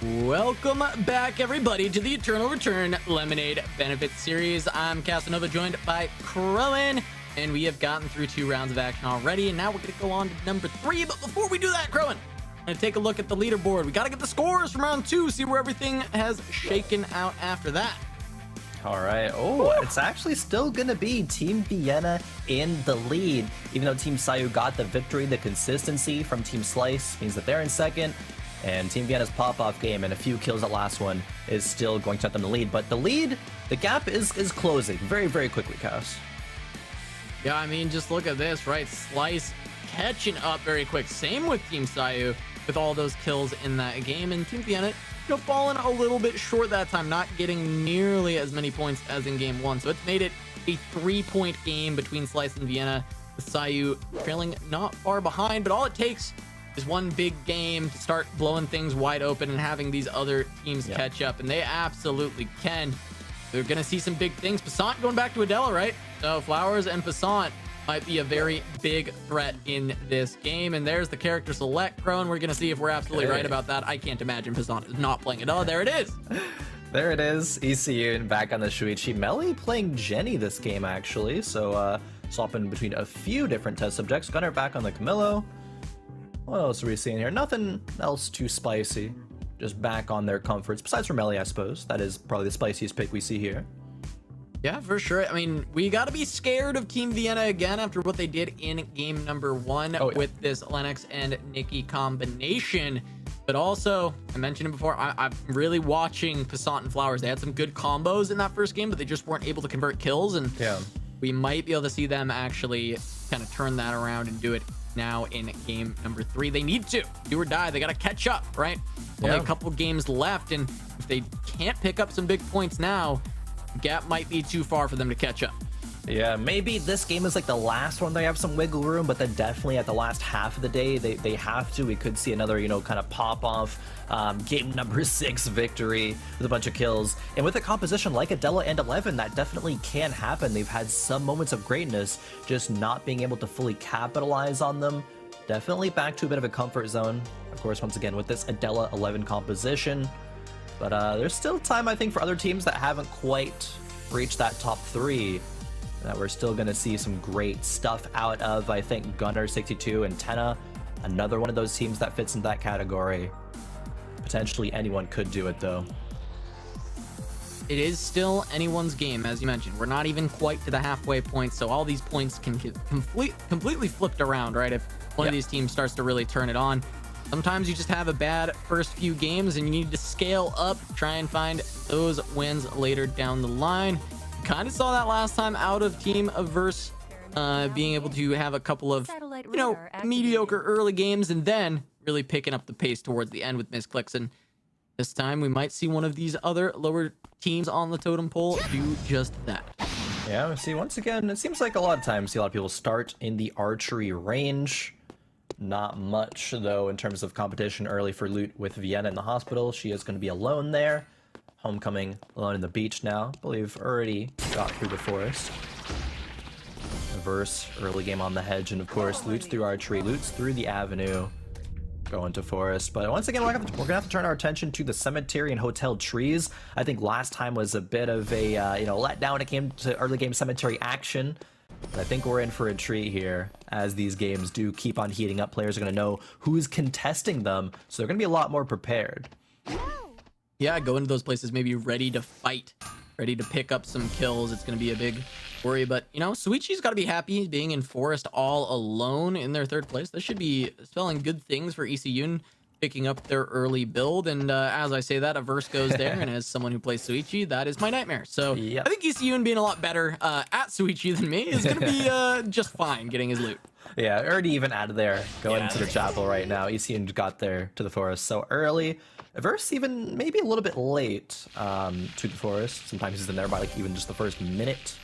Welcome back, everybody, to the Eternal Return Lemonade Benefit Series. I'm Casanova, joined by Crowan, and we have gotten through 2 rounds of action already, and now we're going to go on to number 3. But before we do that, Crowan, I'm going to take a look at the leaderboard. We got to get the scores from round 2, see where everything has shaken out after that. All right. Oh, it's actually still going to be Team Vienna in the lead. Even though Team Sayu got the victory, the consistency from Team Slice means that they're in second. And Team Vienna's pop-off game and a few kills at last one is still going to set them the lead. But the gap is closing very, very quickly, Cass. Yeah, I mean, just look at this, right? Slice catching up very quick. Same with Team Sayu with all those kills in that game. And Team Vienna, falling a little bit short that time, not getting nearly as many points as in game 1. So it's made it a 3-point game between Slice and Vienna, with Sayu trailing not far behind. But all it takes is one big game to start blowing things wide open and having these other teams catch up, and they absolutely can. They're going to see some big things. Passant going back to Adela, right? So Flowers and Passant might be a very big threat in this game. And there's the character select, Crone. We're going to see if we're absolutely right about that. I can't imagine Passant is not playing Adela. There it is. There it is. ECU back on the Shuichi. Melly playing Jenny this game, actually. So swapping between a few different test subjects. Gunner back on the Camillo. What else are we seeing here? Nothing else too spicy. Just back on their comforts. Besides for Melly, I suppose. That is probably the spiciest pick we see here. Yeah, for sure. I mean, we got to be scared of Team Vienna again after what they did in game number 1 with this Lennox and Nikki combination. But also, I mentioned it before, I'm really watching Passant and Flowers. They had some good combos in that first game, but they just weren't able to convert kills. And we might be able to see them actually kind of turn that around and do it now in game number 3. They need to do or die. They got to catch up, right? Only a couple games left, and if they can't pick up some big points now, gap might be too far for them to catch up. Yeah, maybe this game is like the last one they have some wiggle room, but then definitely at the last half of the day, they have to. We could see another, kind of pop-off game number 6 victory with a bunch of kills. And with a composition like Adela and 11, that definitely can happen. They've had some moments of greatness, just not being able to fully capitalize on them. Definitely back to a bit of a comfort zone. Of course, once again, with this Adela 11 composition. But there's still time, I think, for other teams that haven't quite reached that top 3. That we're still going to see some great stuff out of. I think Gunner 62 and Tenna, another one of those teams that fits into that category. Potentially anyone could do it, though. It is still anyone's game, as you mentioned. We're not even quite to the halfway point, so all these points can get completely flipped around, right? If one of these teams starts to really turn it on. Sometimes you just have a bad first few games and you need to scale up, try and find those wins later down the line. Kind of saw that last time out of Team Averse, being able to have a couple of, mediocre early games and then really picking up the pace towards the end with misclicks. And this time we might see one of these other lower teams on the totem pole do just that. Yeah, see, once again, it seems like a lot of times see a lot of people start in the archery range. Not much, though, in terms of competition early for Loot with Vienna in the hospital. She is going to be alone there. Homecoming alone in the beach now. I believe already got through the forest. Reverse early game on the hedge, and of course Loots through archery, Loots through the avenue, going to forest. But once again, we're gonna have to turn our attention to the cemetery and hotel trees. I think last time was a bit of a letdown when it came to early game cemetery action. But I think we're in for a treat here, as these games do keep on heating up. Players are going to know who's contesting them, so they're going to be a lot more prepared. Yeah, go into those places maybe ready to fight, ready to pick up some kills. It's going to be a big worry, but Suichi's got to be happy being in forest all alone in their 3rd place. This should be spelling good things for ECU picking up their early build. And as I say that, Averse goes there, and as someone who plays Suichi, that is my nightmare. So I think ECU being a lot better at Suichi than me is going to be just fine getting his loot. Yeah, already even out of there, going into the chapel right now. ECU got there to the forest so early. Averse even maybe a little bit late to the forest. Sometimes he's in there by like even just the first minute.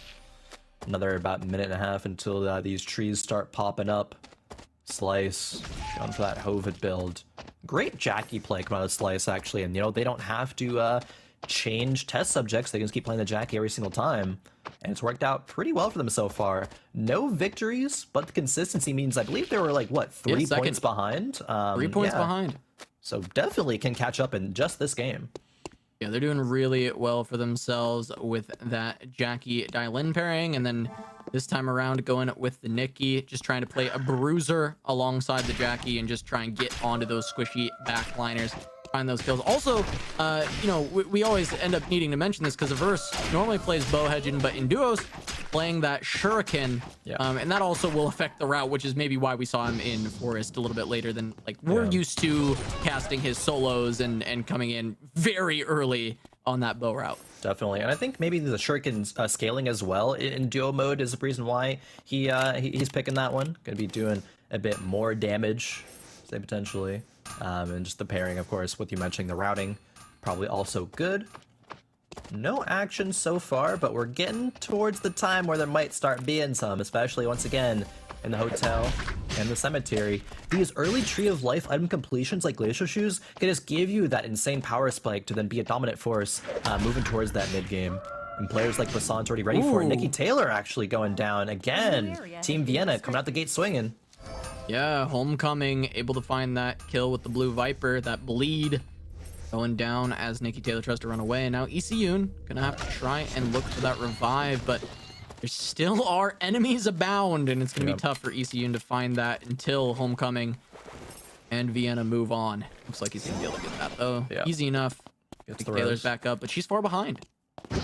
Another about minute and a half until these trees start popping up. Slice, going for that Hovid build. Great Jackie play coming out of Slice, actually. And, they don't have to change test subjects. They can just keep playing the Jackie every single time. And it's worked out pretty well for them so far. No victories, but the consistency means I believe they were like, what, 3 points behind? 3 points behind. So definitely can catch up in just this game. Yeah, they're doing really well for themselves with that Jackie Dylin pairing, and then this time around going with the Nikki, just trying to play a bruiser alongside the Jackie and just try and get onto those squishy backliners, find those kills. Also, you know, we always end up needing to mention this because Averse normally plays Bowhedgen, but in duos, playing that Shuriken, and that also will affect the route, which is maybe why we saw him in Forest a little bit later than like we're used to casting his solos and coming in very early on that bow route. Definitely, and I think maybe the Shuriken scaling as well in duo mode is the reason why he's picking that one. Gonna be doing a bit more damage, say potentially, and just the pairing, of course, with you mentioning the routing, probably also good. No action so far, but we're getting towards the time where there might start being some, especially once again in the hotel and the cemetery. These early Tree of Life item completions like Glacial Shoes can just give you that insane power spike to then be a dominant force moving towards that mid game. And players like Passant's already ready for it. Nikki Taylor actually going down again. Team Vienna coming out the gate swinging. Yeah, Homecoming able to find that kill with the Blue Viper, that bleed going down as Nikki Taylor tries to run away. And now ECUN gonna have to try and look for that revive, but there still are enemies abound, and it's gonna be tough for ECUN to find that until Homecoming and Vienna move on. Looks like he's gonna be able to get that though. Easy enough. Nikki Taylor's back up, but she's far behind.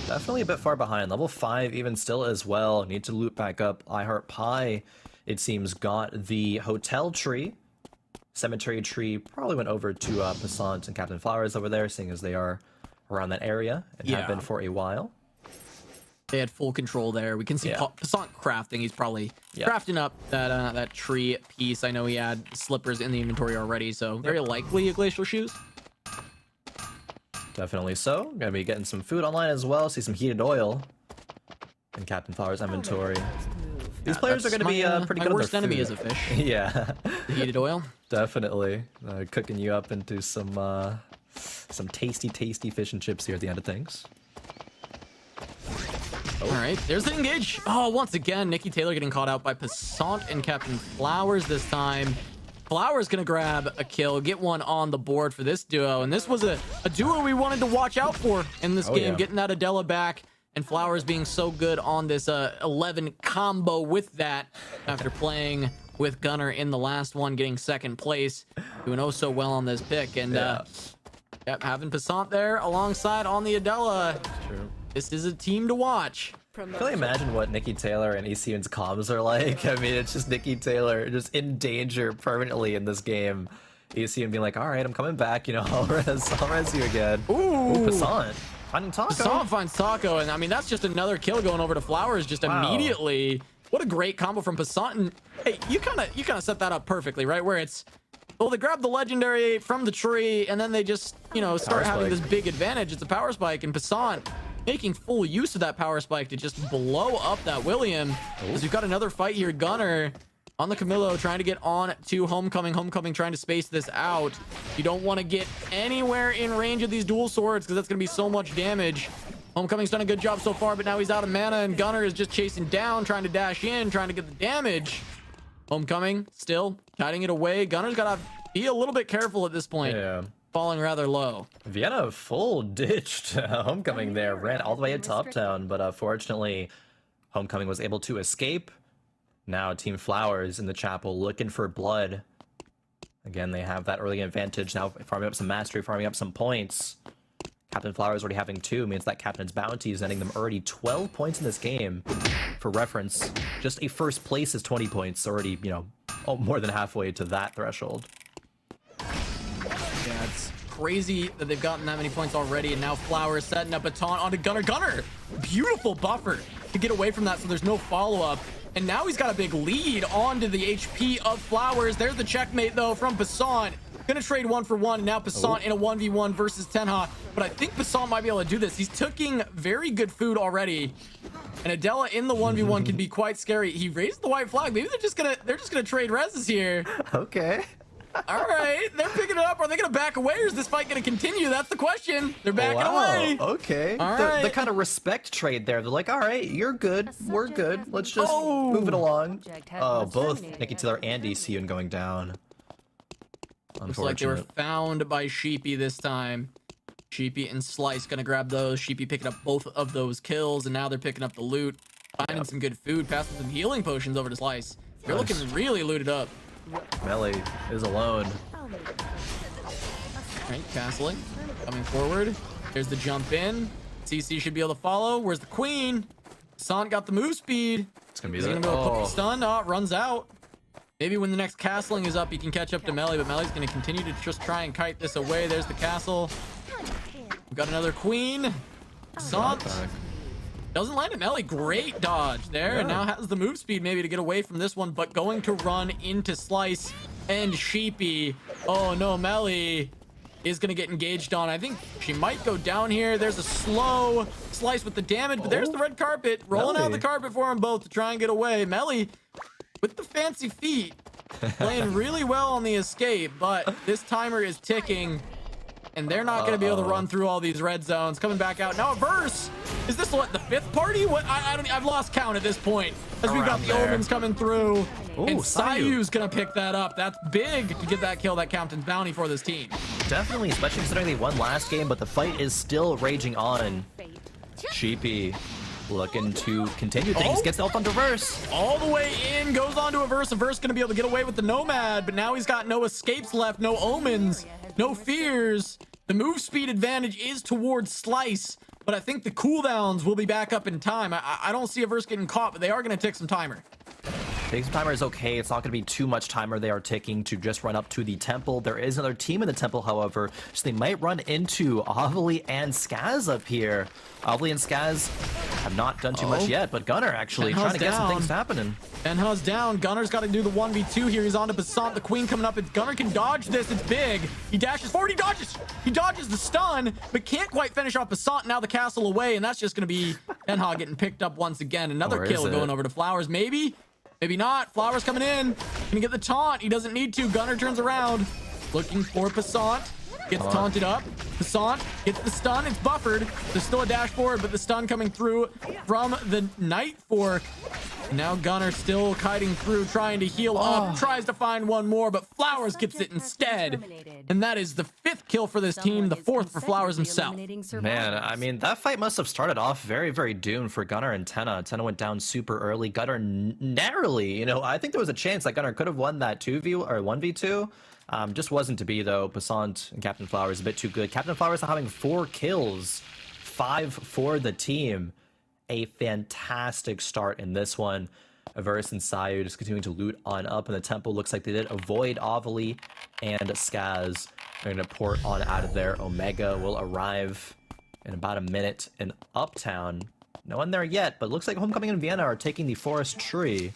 Definitely a bit far behind. Level 5 even still as well. Need to loot back up. iHeart Pie, it seems, got the hotel tree. Cemetery tree probably went over to Passant and Captain Flowers over there, seeing as they are around that area and have been for a while. They had full control there. We can see Passant crafting. He's probably crafting up that tree piece. I know he had slippers in the inventory already, so very likely a Glacial Shoes. Definitely so. Gonna be getting some food online as well. See some heated oil in Captain Flowers' inventory. These players are going to be pretty good. My worst enemy is a fish. Yeah. The heated oil. Definitely. Cooking you up into some tasty, tasty fish and chips here at the end of things. All right, there's the engage. Oh, once again, Nikki Taylor getting caught out by Passant and Captain Flowers this time. Flowers gonna grab a kill, get one on the board for this duo, and this was a duo we wanted to watch out for in this game, getting that Adela back. And Flowers being so good on this 11 combo with that after playing with Gunner in the last one, getting second place, doing oh so well on this pick. And having Passant there alongside on the Adela. True. This is a team to watch. Can you imagine what Nikki Taylor and ECUN's comms are like? I mean, it's just Nikki Taylor just in danger permanently in this game. ECUN being like, all right, I'm coming back, you know, I'll res you again. Ooh, Passant. Finding Taco. Passant finds Taco, and I mean, that's just another kill going over to Flowers just immediately. What a great combo from Passant. And hey, you kind of set that up perfectly, right? Where it's, well, they grab the legendary from the tree, and then they just, you know, start having this big advantage. It's a power spike, and Passant making full use of that power spike to just blow up that William. Because we've got another fight here. Gunner on the Camillo trying to get on to Homecoming. Homecoming trying to space this out. You don't want to get anywhere in range of these dual swords because that's going to be so much damage. Homecoming's done a good job so far, but now he's out of mana, and Gunner is just chasing down, trying to dash in, trying to get the damage. Homecoming still hiding it away. Gunner's got to be a little bit careful at this point. Yeah. Falling rather low. Vienna full ditched Homecoming there, ran all the way to Top Town, but fortunately, Homecoming was able to escape. Now Team Flowers in the chapel looking for blood. Again, they have that early advantage now, farming up some mastery, farming up some points. Captain Flowers already having 2 means that Captain's Bounty is ending them already 12 points in this game. For reference, just a first place is 20 points, already, you know, more than halfway to that threshold. Yeah, it's crazy that they've gotten that many points already, and now Flowers setting up a taunt onto Gunner. Gunner, beautiful buffer to get away from that so there's no follow-up. And now he's got a big lead onto the HP of Flowers. There's the checkmate, though, from Passant. Gonna trade 1 for 1, and now Passant in a 1v1 versus Tenha. But I think Passant might be able to do this. He's taking very good food already. And Adela in the 1v1 can be quite scary. He raised the white flag. Maybe they're just gonna trade reses here. Okay. All right, they're picking it up. Are they gonna back away, or is this fight gonna continue? That's the question. They're backing away. Okay. All right. The kind of respect trade there. They're like, all right, you're good. We're good. Let's just move it along. Oh, both Nikki Taylor and ECUN going down. Looks like they were found by Sheepy this time. Sheepy and Slice gonna grab those. Sheepy picking up both of those kills, and now they're picking up the loot. Finding some good food, passing some healing potions over to Slice. They're looking really looted up. Melee is alone. Right, castling, coming forward. There's the jump in. CC should be able to follow. Where's the queen? Sant got the move speed. It's gonna be He's gonna go quick stun. Oh, it runs out. Maybe when the next castling is up, he can catch up to Melee, but Melee's gonna continue to just try and kite this away. There's the castle. We've got another queen. Sant doesn't land at Melee. Great dodge there, and now has the move speed maybe to get away from this one, but going to run into Slice and Sheepy. Oh no, Melee is going to get engaged on. I think she might go down here. There's a slow Slice with the damage, but there's the red carpet. Rolling out the carpet for them both to try and get away. Melee with the fancy feet, playing really well on the escape, but this timer is ticking, and they're not going to be able to run through all these red zones. Coming back out. Now a verse. Is this what, the 5th party? What? I've lost count at this point, as we've got the Omens coming through. Ooh, and Sayu's gonna pick that up. That's big to get that kill, that Captain's bounty for this team. Definitely, especially considering they won last game, but the fight is still raging on. Sheepy looking to continue things, gets the up onto Verse. All the way in, goes on to a Verse. A Verse gonna be able to get away with the Nomad, but now he's got no escapes left, no Omens, no fears. The move speed advantage is towards Slice, but I think the cooldowns will be back up in time. I don't see a Verse getting caught, but they are gonna tick some timer. Taking some timer is okay. It's not going to be too much timer they are taking to just run up to the temple. There is another team in the temple, however, so they might run into Ovilee and Scaz up here. Ovilee and Scaz have not done too much yet, but Gunnar actually trying to get some things happening. Enha's down. Gunner's got to do the 1v2 here. He's on to Passant. The queen coming up. Gunner can dodge this. It's big. He dashes forward. He dodges. He dodges the stun, but can't quite finish off Passant. Now the castle away, and that's just going to be Enha getting picked up once again. Another kill going over to Flowers. Maybe. Maybe not. Flowers coming in. Can he get the taunt? He doesn't need to. Gunner turns around. Looking for Passant. Gets taunted up. Passant gets the stun. It's buffered. There's still a dash forward, but the stun coming through from the Night Fork. Now Gunner still kiting through, trying to heal up. Tries to find one more, but Flowers gets it instead. And that is the 5th kill for this team, the 4th for Flowers himself. Man, I mean, that fight must have started off very, very doomed for Gunner and Tenna. Tenna went down super early. Gunner narrowly, you know, I think there was a chance that Gunner could have won that 2v or 1v2. Just wasn't to be, though. Passant and Captain Flowers a bit too good. Captain Flowers having 4 kills, 5 for the team. A fantastic start in this one. Averse and Sayu just continuing to loot on up in the temple. Looks like they did avoid Ovilee and Scaz. They're going to port on out of there. Omega will arrive in about a minute in Uptown. No one there yet, but looks like Homecoming and Vienna are taking the forest tree.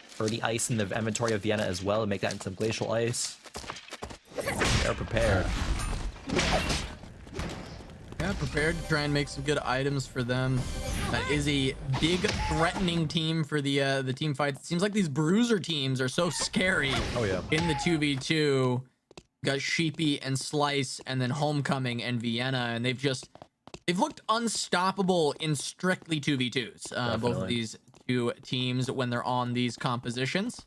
For the ice in the inventory of Vienna as well, and make that into some glacial ice. They're prepared. Yeah, prepared to try and make some good items for them. That is a big threatening team for the team fights. It seems like these bruiser teams are so scary. In the 2v2. Got Sheepy and Slice, and then Homecoming and Vienna, and they've looked unstoppable in strictly 2v2s. Both of these two teams when they're on these compositions.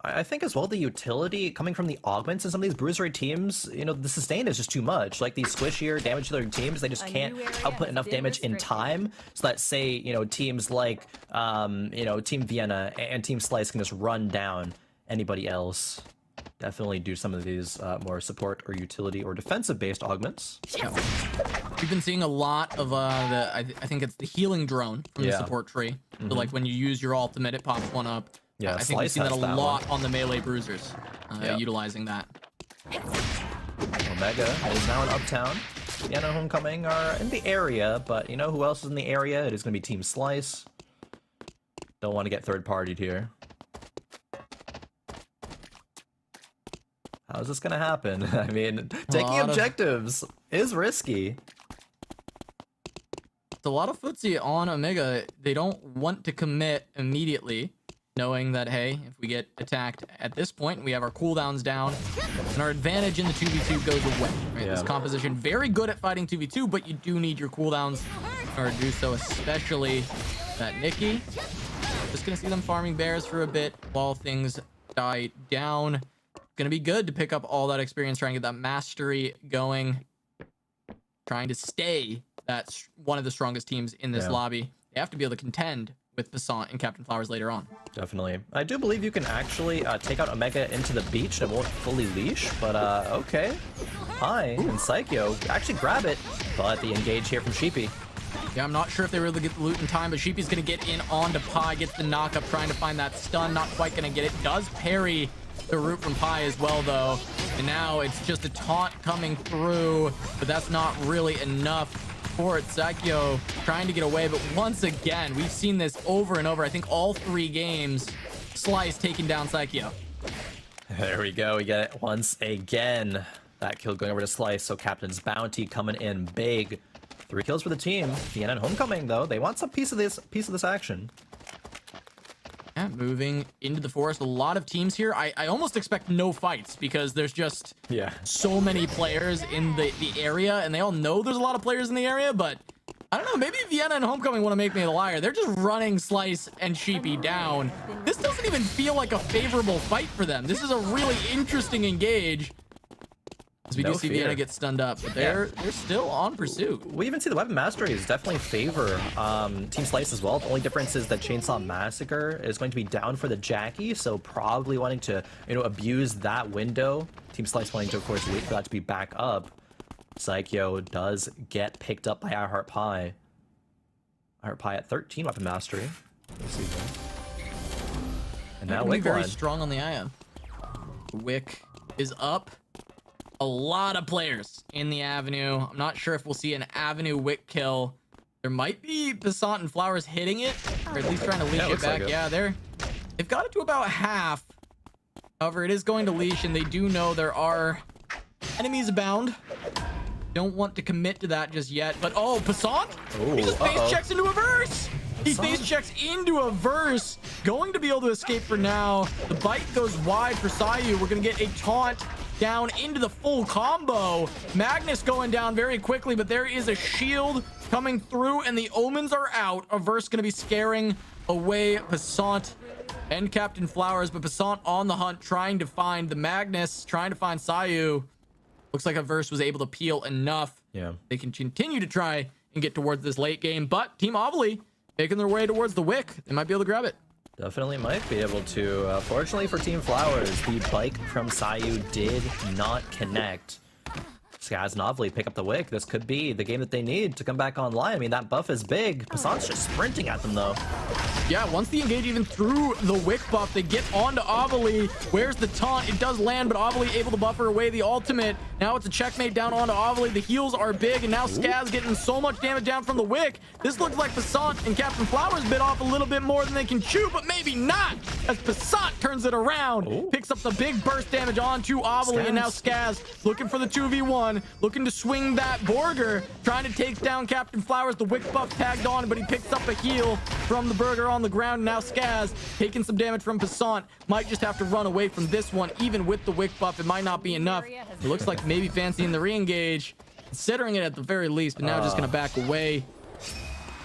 I think as well the utility coming from the augments in some of these bruisery teams, you know, the sustain is just too much. Like these squishier damage to their teams, they just can't output enough damage in time. So that say, you know, teams like, you know, Team Vienna and Team Slice can just run down anybody else. Definitely do some of these more support or utility or defensive based augments. Yeah. We've been seeing a lot of I think it's the healing drone from the support tree. So like when you use your ultimate, it pops one up. Yeah, I think we've seen that a lot on the melee bruisers, utilizing that. Omega is now in Uptown. Vienna Homecoming are in the area, but you know who else is in the area? It is going to be Team Slice. Don't want to get third-partied here. How's this going to happen? I mean, taking objectives is risky. It's a lot of footsie on Omega. They don't want to commit immediately, knowing that, hey, if we get attacked at this point, we have our cooldowns down, and our advantage in the 2v2 goes away. Right? This composition, very good at fighting 2v2, but you do need your cooldowns in order to do so, especially that Nikki. Just going to see them farming bears for a bit while things die down. going to be good to pick up all that experience, trying to get that mastery going, trying to stay that's one of the strongest teams in this lobby. They have to be able to contend with Passant and Captain Flowers later on. Definitely. I do believe you can actually take out Omega into the beach. It won't fully leash, but okay. Pi and Psycho actually grab it, but the engage here from Sheepy. Yeah, I'm not sure if they really get the loot in time, but Sheepy's going to get in onto Pi, gets the knockup, trying to find that stun, not quite going to get it. Does parry the root from Pi as well, though. And now it's just a taunt coming through, but that's not really enough for it. Psycho trying to get away, but once again, we've seen this over and over. I think all 3 games, Slice taking down Psycho. There we go. We get it once again. That kill going over to Slice, so Captain's Bounty coming in big. 3 kills for the team. Vienna Homecoming, though, they want some piece of this action. Yeah, moving into the forest. A lot of teams here. I almost expect no fights because there's just so many players in the area, and they all know there's a lot of players in the area, but I don't know, maybe Vienna and Homecoming want to make me a liar. They're just running Slice and Sheepy down. This doesn't even feel like a favorable fight for them. This is a really interesting engage. As we do see Vienna get stunned up, but they're still on pursuit. We even see the weapon mastery is definitely favor Team Slice as well. The only difference is that Chainsaw Massacre is going to be down for the Jackie, so probably wanting to abuse that window. Team Slice wanting to, of course, wait for that to be back up. Psycho does get picked up by iHeart Pi. iHeart Pi at 13 weapon mastery. Let's see here. And now Wick very strong on the Ion. Wick is up. A lot of players in the Avenue. I'm not sure if we'll see an Avenue Wick kill. There might be Passant and Flowers hitting it, or at least trying to leash it back. Yeah, they've got it to about half. However, it is going to leash, and they do know there are enemies abound. Don't want to commit to that just yet, but Passant! He just face checks into a verse! He face checks into a verse, going to be able to escape for now. The bite goes wide for Sayu. We're going to get a taunt down into the full combo. Magnus going down very quickly, but there is a shield coming through, and the omens are out. A verse going to be scaring away Passant and Captain Flowers, but Passant on the hunt, trying to find the Magnus, trying to find Sayu. Looks like a verse was able to peel enough. Yeah. They can continue to try and get towards this late game, but Team Ovilee making their way towards the Wick. They might be able to grab it. Definitely might be able to. Fortunately for Team Flowers, the bike from Sayu did not connect. Scaz and Ovilee pick up the Wick. This could be the game that they need to come back online. I mean, that buff is big. Passant's just sprinting at them, though. Yeah, once the engage even through the Wick buff, they get onto Ovilee. Where's the taunt? It does land, but Ovilee able to buffer away the ultimate. Now it's a checkmate down onto Ovilee. The heals are big, and now Scaz getting so much damage down from the Wick. This looks like Passant and Captain Flowers bit off a little bit more than they can chew, but maybe not, as Passant turns it around. Picks up the big burst damage onto Ovilee, and now Scaz looking for the 2v1, looking to swing that Burger, trying to take down Captain Flowers. The Wick buff tagged on, but he picks up a heal from the Burger on the ground. Now Scaz taking some damage from Passant. Might just have to run away from this one. Even with the Wick buff, it might not be enough. It looks like maybe fancying the re-engage, considering it at the very least, but now just gonna back away.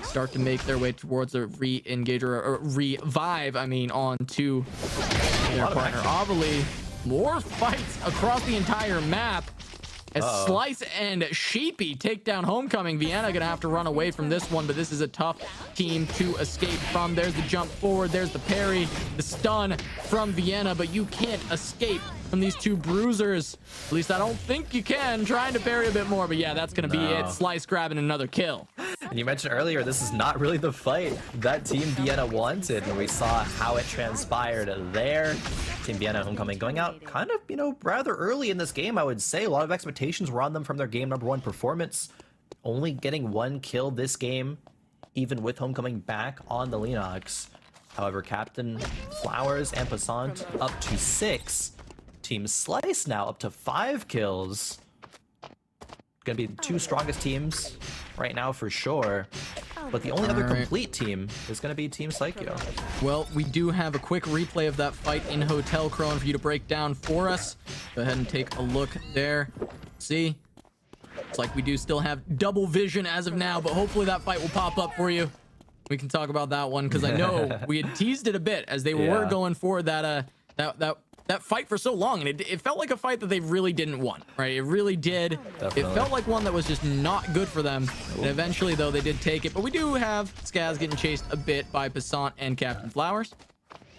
Start to make their way towards a re-engage or revive, onto their partner Ovilee. More fights across the entire map. As Slice and Sheepy take down Homecoming. Vienna gonna have to run away from this one, but this is a tough team to escape from. There's the jump forward, there's the parry, the stun from Vienna, but you can't escape from these two bruisers. At least I don't think you can. Trying to parry a bit more, but yeah, that's gonna be it. Slice grabbing another kill. And you mentioned earlier, this is not really the fight that Team Vienna wanted, and we saw how it transpired there. Team Vienna Homecoming going out kind of, rather early in this game, I would say. A lot of expectations were on them from their game number 1 performance. Only getting 1 kill this game, even with Homecoming back on the Leenox. However, Captain Flowers and Passant up to 6. Team Slice now up to 5 kills. Gonna be the 2 strongest teams right now for sure. But the only other complete team is going to be Team Psycho. Well, we do have a quick replay of that fight in Hotel Crone for you to break down for us. Go ahead and take a look there. See? It's like we do still have double vision as of now, but hopefully that fight will pop up for you. We can talk about that one, because I know we had teased it a bit as they were going for that that fight for so long, and it felt like a fight that they really didn't want, right? It really did. Definitely. It felt like one that was just not good for them. And eventually, though, they did take it. But we do have Scaz getting chased a bit by Passant and Captain Flowers.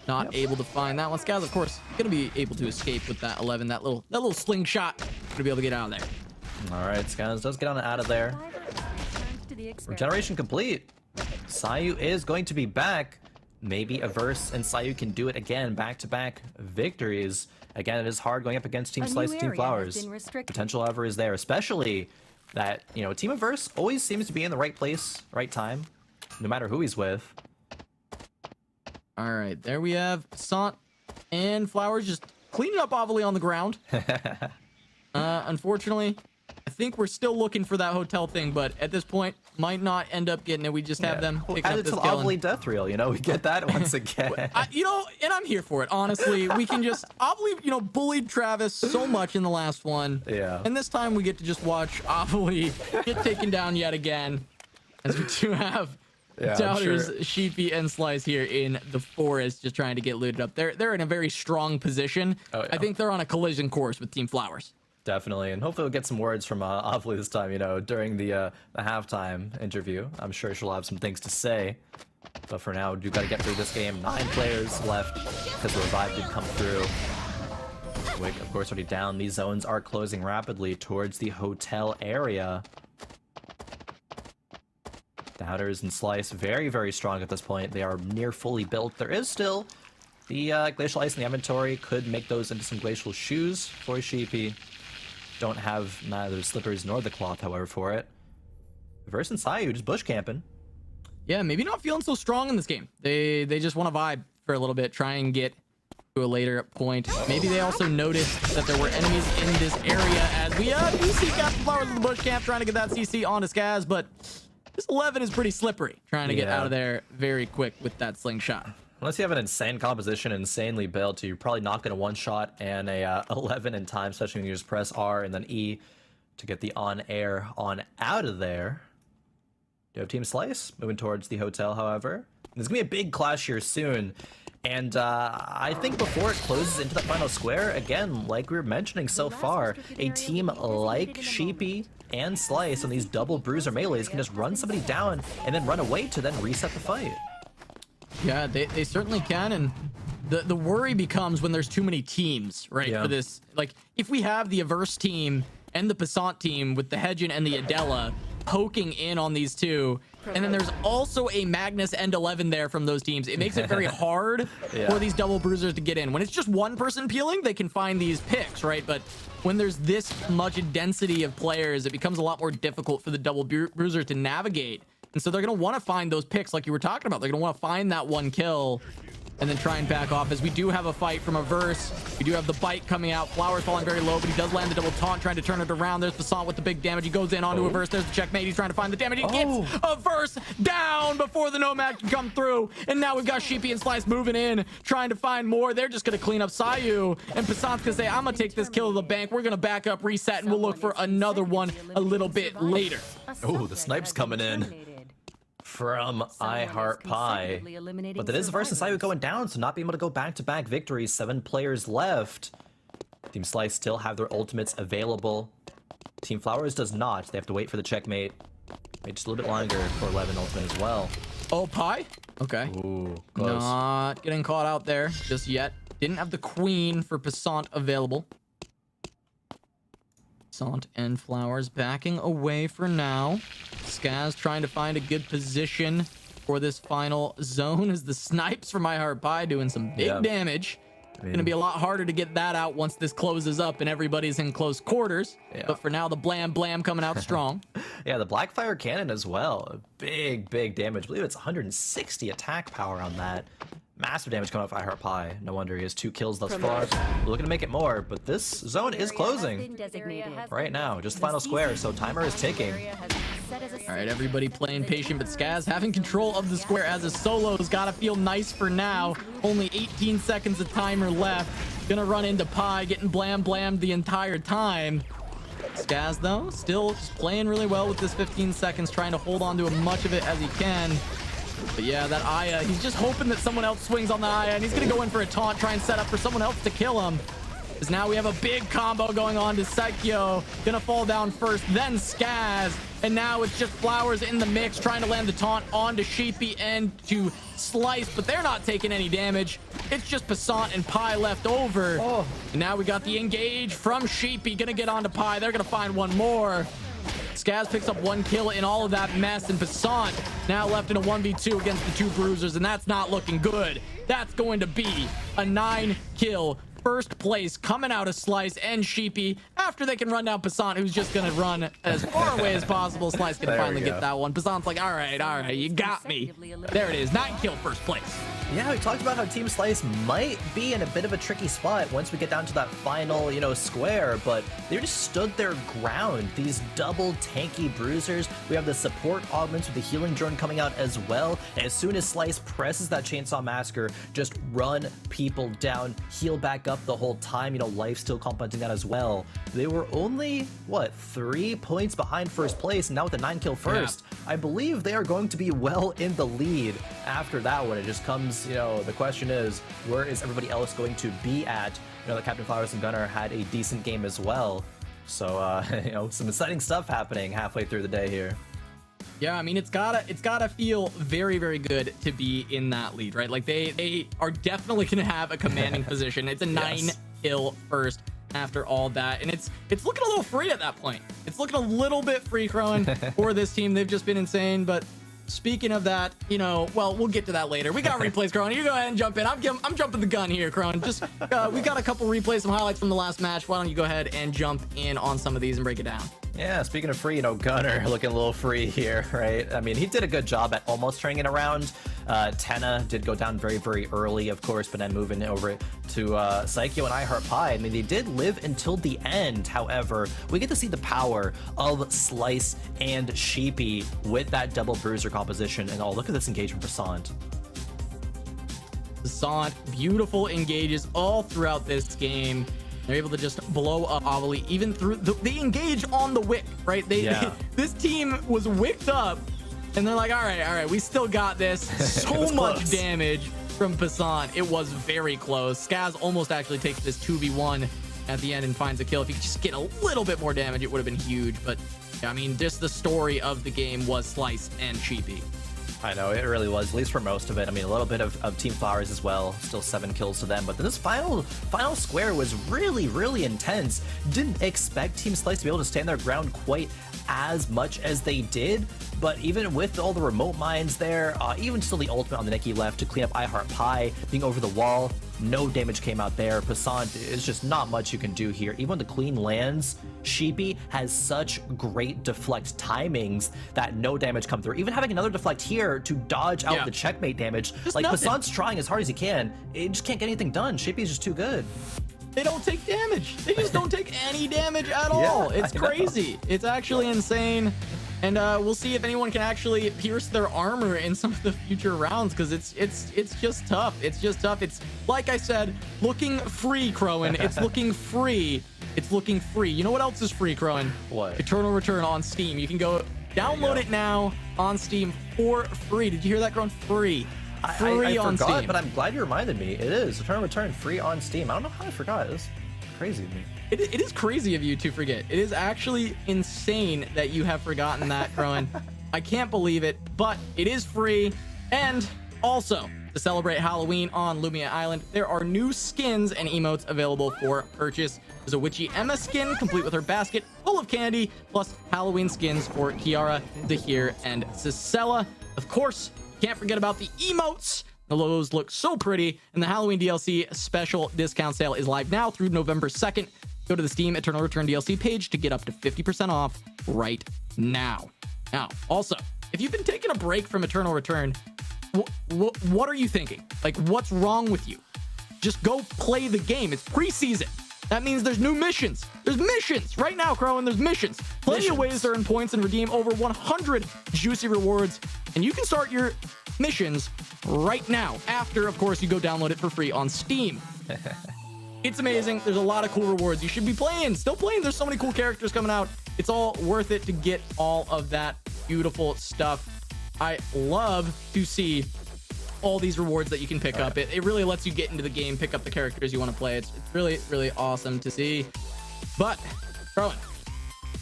Not able to find that one. Scaz, of course, gonna be able to escape with that 11. That little slingshot. Gonna be able to get out of there. All right, Scaz does get on out of there. Regeneration complete. Sayu is going to be back. Maybe Averse and Sayu can do it again, back-to-back victories. Again, it is hard going up against Team Slice and Team Flowers. Potential, however, is there, especially that, you know, Team Averse always seems to be in the right place, right time, no matter who he's with. All right, there we have Passant and Flowers just cleaning up Ovilee on the ground. Unfortunately, I think we're still looking for that hotel thing, but at this point, might not end up getting it. We just have them picking up Add it this to the kill. Ovilee death reel, you know, we get that once again. You know, and I'm here for it, honestly. We can just, Ovilee, you know, bullied Travis so much in the last one. Yeah. And this time we get to just watch Ovilee get taken down yet again. As we do have Doubters, Sheepy, and Slice here in the forest just trying to get looted up. They're in a very strong position. Oh, yeah. I think they're on a collision course with Team Flowers. Definitely, and hopefully we'll get some words from Ovilee this time, you know, during the halftime interview. I'm sure she'll have some things to say. But for now, we've got to get through this game. 9 players left because the revive did come through. Wick, of course, already down. These zones are closing rapidly towards the hotel area. Doubters and Slice very, very strong at this point. They are near fully built. There is still the Glacial Ice in the inventory. Could make those into some Glacial Shoes for Sheepy. Don't have neither the slippers nor the cloth, however, for it. Verse and Sayu just bush camping. Yeah, maybe not feeling so strong in this game. They just want to vibe for a little bit, try and get to a later point. Maybe they also noticed that there were enemies in this area as we see Captain Flowers in the bush camp trying to get that CC onto Scaz, but this 11 is pretty slippery, trying to get out of there very quick with that slingshot. Unless you have an insane composition, insanely built, you're probably not going to one-shot and a 11 in time, especially when you just press R and then E to get the on-air on out of there. You have Team Slice moving towards the hotel, however. There's going to be a big clash here soon. And I think before it closes into that final square, again, like we were mentioning so far, a team like Sheepy and Slice on these double bruiser melees can just run somebody down and then run away to then reset the fight. Yeah, they certainly can, and the worry becomes when there's too many teams, right? For this, like, if we have the Averse team and the Passant team with the Hedgen and the Adela poking in on these two, and then there's also a Magnus and 11 there from those teams, it makes it very hard for these double bruisers to get in. When it's just one person peeling, they can find these picks, right? But when there's this much density of players, it becomes a lot more difficult for the double bruisers to navigate. And so they're going to want to find those picks like you were talking about. They're going to want to find that one kill and then try and back off, as we do have a fight from Averse. We do have the bite coming out. Flowers falling very low, but he does land the double taunt, trying to turn it around. There's Passant with the big damage. He goes in onto Averse. There's the checkmate. He's trying to find the damage. He gets Averse down before the Nomad can come through. And now we've got Sheepy and Slice moving in, trying to find more. They're just going to clean up Sayu. And Passant's going to say, I'm going to take this kill to the bank. We're going to back up, reset, and we'll look for another one a little bit later. Oh, the snipe's coming in from iHeartPie. But that is Averse and Sayu going down, so not being able to go back-to-back victories. 7 players left. Team Slice still have their ultimates available. Team Flowers does not. They have to wait for the checkmate. Wait just a little bit longer for 11 ultimate as well. Oh, Pie? Okay. Ooh, close. Not getting caught out there just yet. Didn't have the Queen for Passant available. Passant and Flowers backing away for now. Scaz trying to find a good position for this final zone as the snipes from iHeartPie doing some big damage. Gonna be a lot harder to get that out once this closes up and everybody's in close quarters. But for now, the blam blam coming out strong. Yeah, the Blackfire Cannon as well. Big damage. I believe it's 160 attack power on that. Massive damage coming off iHeartPie. No wonder he has 2 kills thus far. We're looking to make it more, but this zone is closing right now. Just final square, so timer is ticking. All right, everybody playing patient, but Scaz having control of the square as a solo's gotta feel nice for now. Only 18 seconds of timer left. Gonna run into Pie, getting blam blammed the entire time. Scaz, though, still just playing really well with this 15 seconds, trying to hold on to as much of it as he can. But yeah, that Aya, he's just hoping that someone else swings on the Aya, and he's gonna go in for a taunt, try and set up for someone else to kill him. Because now we have a big combo going on to Saikyo. Gonna fall down first, then Scaz. And now it's just Flowers in the mix, trying to land the taunt onto Sheepy and to Slice, but they're not taking any damage. It's just Passant and Pi left over. Oh. And now we got the engage from Sheepy. Gonna get onto Pi. They're gonna find one more. Scaz picks up 1 kill in all of that mess, and Passant now left in a 1v2 against the 2 bruisers, and that's not looking good. That's going to be a 9-kill first place coming out of Slice and Sheepy after they can run down Passant, who's just gonna run as far away as possible. Slice can finally get that one. Passant's like, all right, you got me. There it is, 9-kill first place. Yeah, we talked about how Team Slice might be in a bit of a tricky spot once we get down to that final, square, but they just stood their ground. These double tanky bruisers. We have the support augments with the healing drone coming out as well. And as soon as Slice presses that Chainsaw Massacre, just run people down, heal back up the whole time. Life still complementing that as well. They were only, 3 points behind first place, and now with a 9-kill first, I believe they are going to be well in the lead. After that one, it just comes, the question is, where is everybody else going to be at? The Captain Flowers and Gunnar had a decent game as well. So, some exciting stuff happening halfway through the day here. Yeah, I mean, it's gotta feel very, very good to be in that lead, right? Like they are definitely gonna have a commanding position. It's a 9-kill first after all that, and it's looking a little free at that point. It's looking a little bit free, Crowan, for this team. They've just been insane. But speaking of that, well, we'll get to that later. We got replays, Crowan. You go ahead and jump in. I'm jumping the gun here, Crowan. Just we got a couple replays, some highlights from the last match. Why don't you go ahead and jump in on some of these and break it down? Yeah, speaking of free, Gunnar looking a little free here, right? I mean, he did a good job at almost turning it around. Tenna did go down very, very early, of course, but then moving over to Saikyo and iHeart Pie. I mean, they did live until the end. However, we get to see the power of Slice and Sheepy with that double bruiser composition. And look at this engagement for Passant. Passant, beautiful engages all throughout this game. They're able to just blow up Ovilee even through they engage on the wick, right? This team was wicked up, and they're like, all right, we still got this. So much damage from Passant. It was very close. Scaz almost actually takes this 2v1 at the end and finds a kill. If he could just get a little bit more damage, it would have been huge. But I mean, just the story of the game was Slice and Sheepy. I know, it really was, at least for most of it. I mean, a little bit of Team Flowers as well, still 7 kills to them. But this final square was really, really intense. Didn't expect Team Slice to be able to stand their ground quite as much as they did. But even with all the remote mines there, even still the ultimate on the Nikki left to clean up iHeart Pie, being over the wall, no damage came out there. Passant is just not much you can do here. Even when the queen lands, Sheepy has such great deflect timings that no damage come through. Even having another deflect here to dodge out the checkmate damage. Just like nothing. Passant's trying as hard as he can. It just can't get anything done. Sheepy's just too good. They don't take damage. They just don't take any damage at all. It's crazy. It's actually insane. And we'll see if anyone can actually pierce their armor in some of the future rounds, because it's just tough. It's just tough. It's, like I said, looking free, Crowan. It's looking free. It's looking free. You know what else is free, Crowan? What? Eternal Return on Steam. You can go download it now on Steam for free. Did you hear that, Crowan? Free. Free I on forgot, Steam. but I'm glad you reminded me. It is Eternal Return free on Steam. I don't know how I forgot. It's crazy to me. It is crazy of you to forget. It is actually insane that you have forgotten that, Crowan. I can't believe it, but it is free. And also, to celebrate Halloween on Lumia Island, there are new skins and emotes available for purchase. There's a Witchy Emma skin, complete with her basket full of candy, plus Halloween skins for Kiara, Zahir, and Cicella. Of course, can't forget about the emotes. The logos look so pretty, and the Halloween DLC special discount sale is live now through November 2nd. Go to the Steam Eternal Return DLC page to get up to 50% off right now. Now, also, if you've been taking a break from Eternal Return, what are you thinking? Like, what's wrong with you? Just go play the game. It's preseason. That means there's new missions. There's missions right now, Crowan. There's missions. Plenty of ways to earn points and redeem over 100 juicy rewards. And you can start your missions right now after, of course, you go download it for free on Steam. It's amazing. There's a lot of cool rewards. You should be playing. Still playing. There's so many cool characters coming out. It's all worth it to get all of that beautiful stuff. I love to see all these rewards that you can pick up. It really lets you get into the game, pick up the characters you want to play. It's really, really awesome to see. But, Carlin,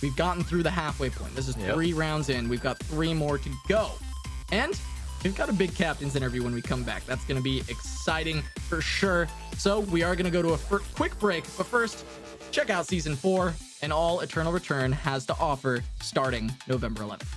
we've gotten through the halfway point. This is 3 rounds in. We've got 3 more to go. And we've got a big captain's interview when we come back. That's going to be exciting for sure. So we are going to go to a quick break. But first, check out Season 4 and all Eternal Return has to offer starting November 11th.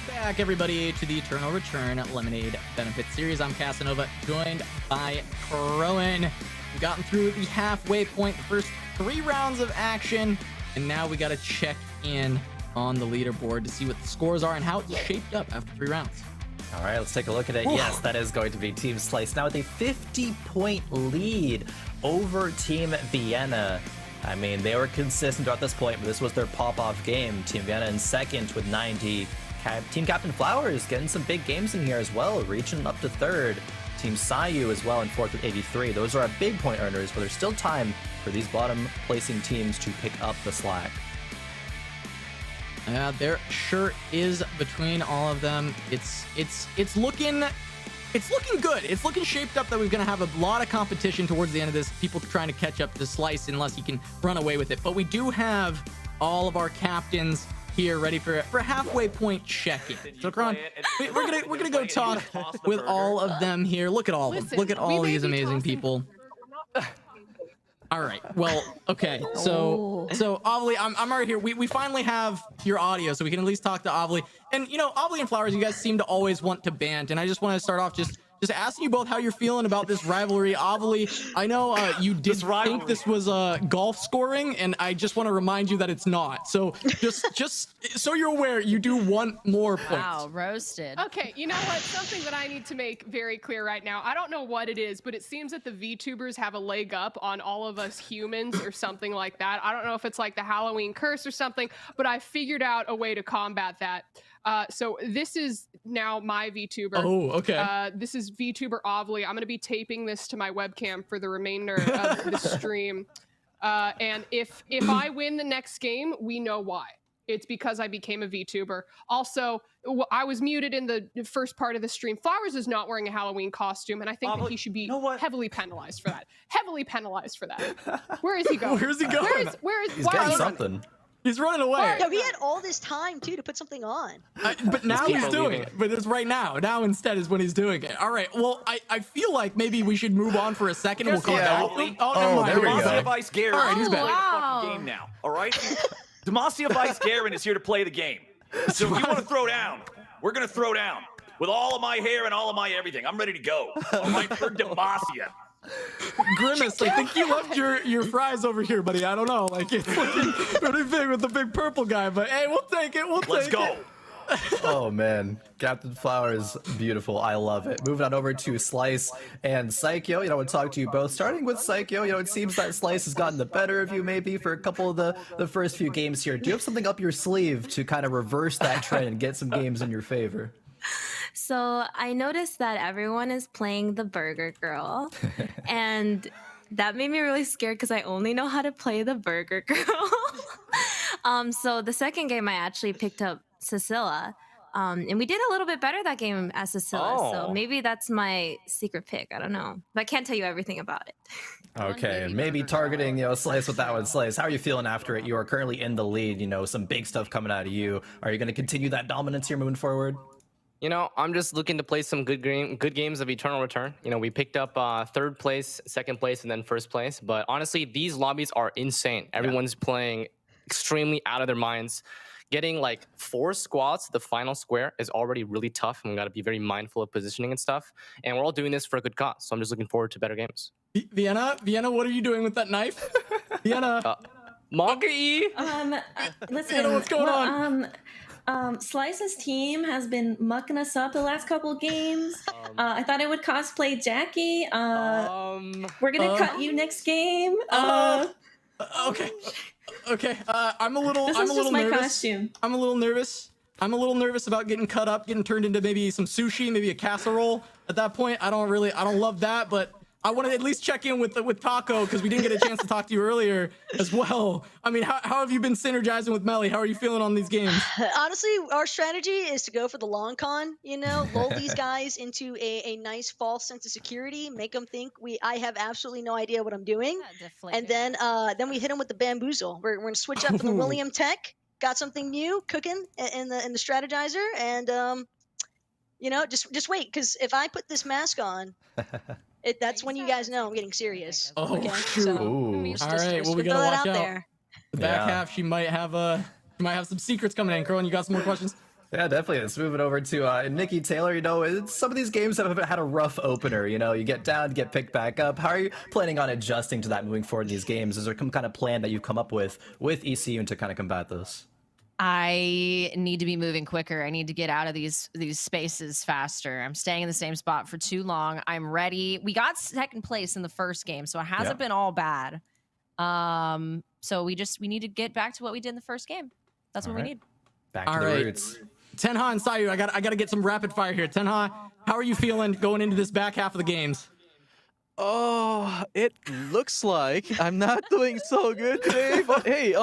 Back, everybody, to the Eternal Return Lemonade Benefit Series. I'm Casanova, joined by Crowan. We've gotten through the halfway point, the first 3 rounds of action, and now we got to check in on the leaderboard to see what the scores are and how it's shaped up after 3 rounds. All right, let's take a look at it. Whoa. Yes, that is going to be Team Slice now with a 50-point lead over Team Vienna. I mean, they were consistent throughout this point, but this was their pop-off game. Team Vienna in second with 90. Team Captain Flowers getting some big games in here as well, reaching up to 3rd. Team Sayu as well in 4th with 83. Those are our big point earners, but there's still time for these bottom placing teams to pick up the slack. There sure is between all of them. It's looking good. It's looking shaped up that we're going to have a lot of competition towards the end of this. People trying to catch up to Slice unless he can run away with it. But we do have all of our captains here ready for halfway point check-in. So Kron, we're gonna go talk with all of them here. Look at all of them. Look at all these amazing people. All right. Well, okay. So Ovilee, I'm right here. We finally have your audio, so we can at least talk to Ovilee. And you know, Ovilee and Flowers, you guys seem to always want to band, and I just want to start off just just asking you both how you're feeling about this rivalry. Ovilee, I know you did think this was golf scoring, and I just want to remind you that it's not. So just so you're aware, you do want more points. Wow, roasted. Okay, you know what? Something that I need to make very clear right now. I don't know what it is, but it seems that the VTubers have a leg up on all of us humans or something like that. I don't know if it's like the Halloween curse or something, but I figured out a way to combat that. So this is now my VTuber. Oh, okay. This is VTuber Ovilee. I'm going to be taping this to my webcam for the remainder of the stream. And if I win the next game, we know why. It's because I became a VTuber. Also, I was muted in the first part of the stream. Flowers is not wearing a Halloween costume, and I think that he should be heavily penalized for that. Heavily penalized for that. Where is he going? Where's he going? He's getting something. He's running away. Yeah, he had all this time too to put something on. But now he's doing it. But it's right now. Now instead is when he's doing it. All right. Well, I feel like maybe we should move on for a second. And we'll come back. Oh, there we go. Demacia Vice Garen. All right, he's back. Play the fucking game now. All right. Demacia Vice Garen is here to play the game. So if you want to throw down, we're gonna throw down with all of my hair and all of my everything. I'm ready to go. All right, for Demacia. Grimace, I think you left your fries over here, buddy. I don't know. Like, it's looking pretty big with the big purple guy, but hey, we'll take it. Let's go. Oh man, Captain Flowers, beautiful. I love it. Moving on over to Slice and Psycho. I want to talk to you both. Starting with Psycho, it seems that Slice has gotten the better of you maybe for a couple of the first few games here. Do you have something up your sleeve to kind of reverse that trend and get some games in your favor? So I noticed that everyone is playing the Burger Girl, and that made me really scared because I only know how to play the Burger Girl. So the second game I actually picked up Cecilia, and we did a little bit better that game as Cecilia. So maybe that's my secret pick. I don't know, but I can't tell you everything about it. Okay, maybe targeting Slice with that one. Slice, how are you feeling after it? You are currently in the lead. Some big stuff coming out of you. Are you going to continue that dominance here moving forward? I'm just looking to play some good games of Eternal Return. We picked up third place, second place, and then first place. But honestly, these lobbies are insane. Everyone's playing extremely out of their minds. Getting like 4 squads to the final square is already really tough, and we got to be very mindful of positioning and stuff. And we're all doing this for a good cause. So I'm just looking forward to better games. Vienna, what are you doing with that knife? Vienna. Monkey. Listen. Vienna, what's going on? Slice's team has been mucking us up the last couple of games. I thought I would cosplay Jackie. We're gonna cut you next game. Okay. I'm a little nervous. Costume. I'm a little nervous about getting cut up, getting turned into maybe some sushi, maybe a casserole. At that point, I don't love that, but I want to at least check in with Taco because we didn't get a chance to talk to you earlier as well. I mean, how have you been synergizing with Melly? How are you feeling on these games? Honestly, our strategy is to go for the long con, lull these guys into a nice false sense of security, make them think I have absolutely no idea what I'm doing. And then we hit them with the bamboozle. We're going to switch up in the William Tech, got something new cooking in the strategizer, and just wait, because if I put this mask on, that's when you guys know I'm getting serious. Oh, okay? shoot. So, all right, well, we gotta watch out. There. The back half, she might have some secrets coming in. Curlin, you got some more questions? Yeah, definitely. Let's move it over to Nikki Taylor. Some of these games have had a rough opener. You get down, get picked back up. How are you planning on adjusting to that moving forward in these games? Is there some kind of plan that you've come up with ECU to kind of combat this? I need to be moving quicker. I need to get out of these spaces faster. I'm staying in the same spot for too long. I'm ready. We got second place in the first game, so it hasn't been all bad. So we need to get back to what we did in the first game. That's what we need. Back to the roots. Tenha and Sayu, I got to get some rapid fire here. Tenha, how are you feeling going into this back half of the games? Oh, it looks like I'm not doing so good today, but hey,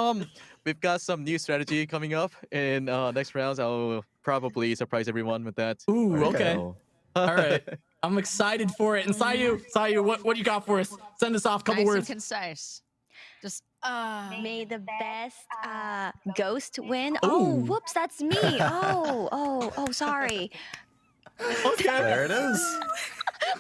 we've got some new strategy coming up in next rounds. I'll probably surprise everyone with that. Ooh, okay. All right. I'm excited for it. And Sayu, what you got for us? Send us off a couple nice words. And concise. Just may the best ghost win. Ooh. Oh, whoops, that's me. Oh, sorry. Okay. There it is.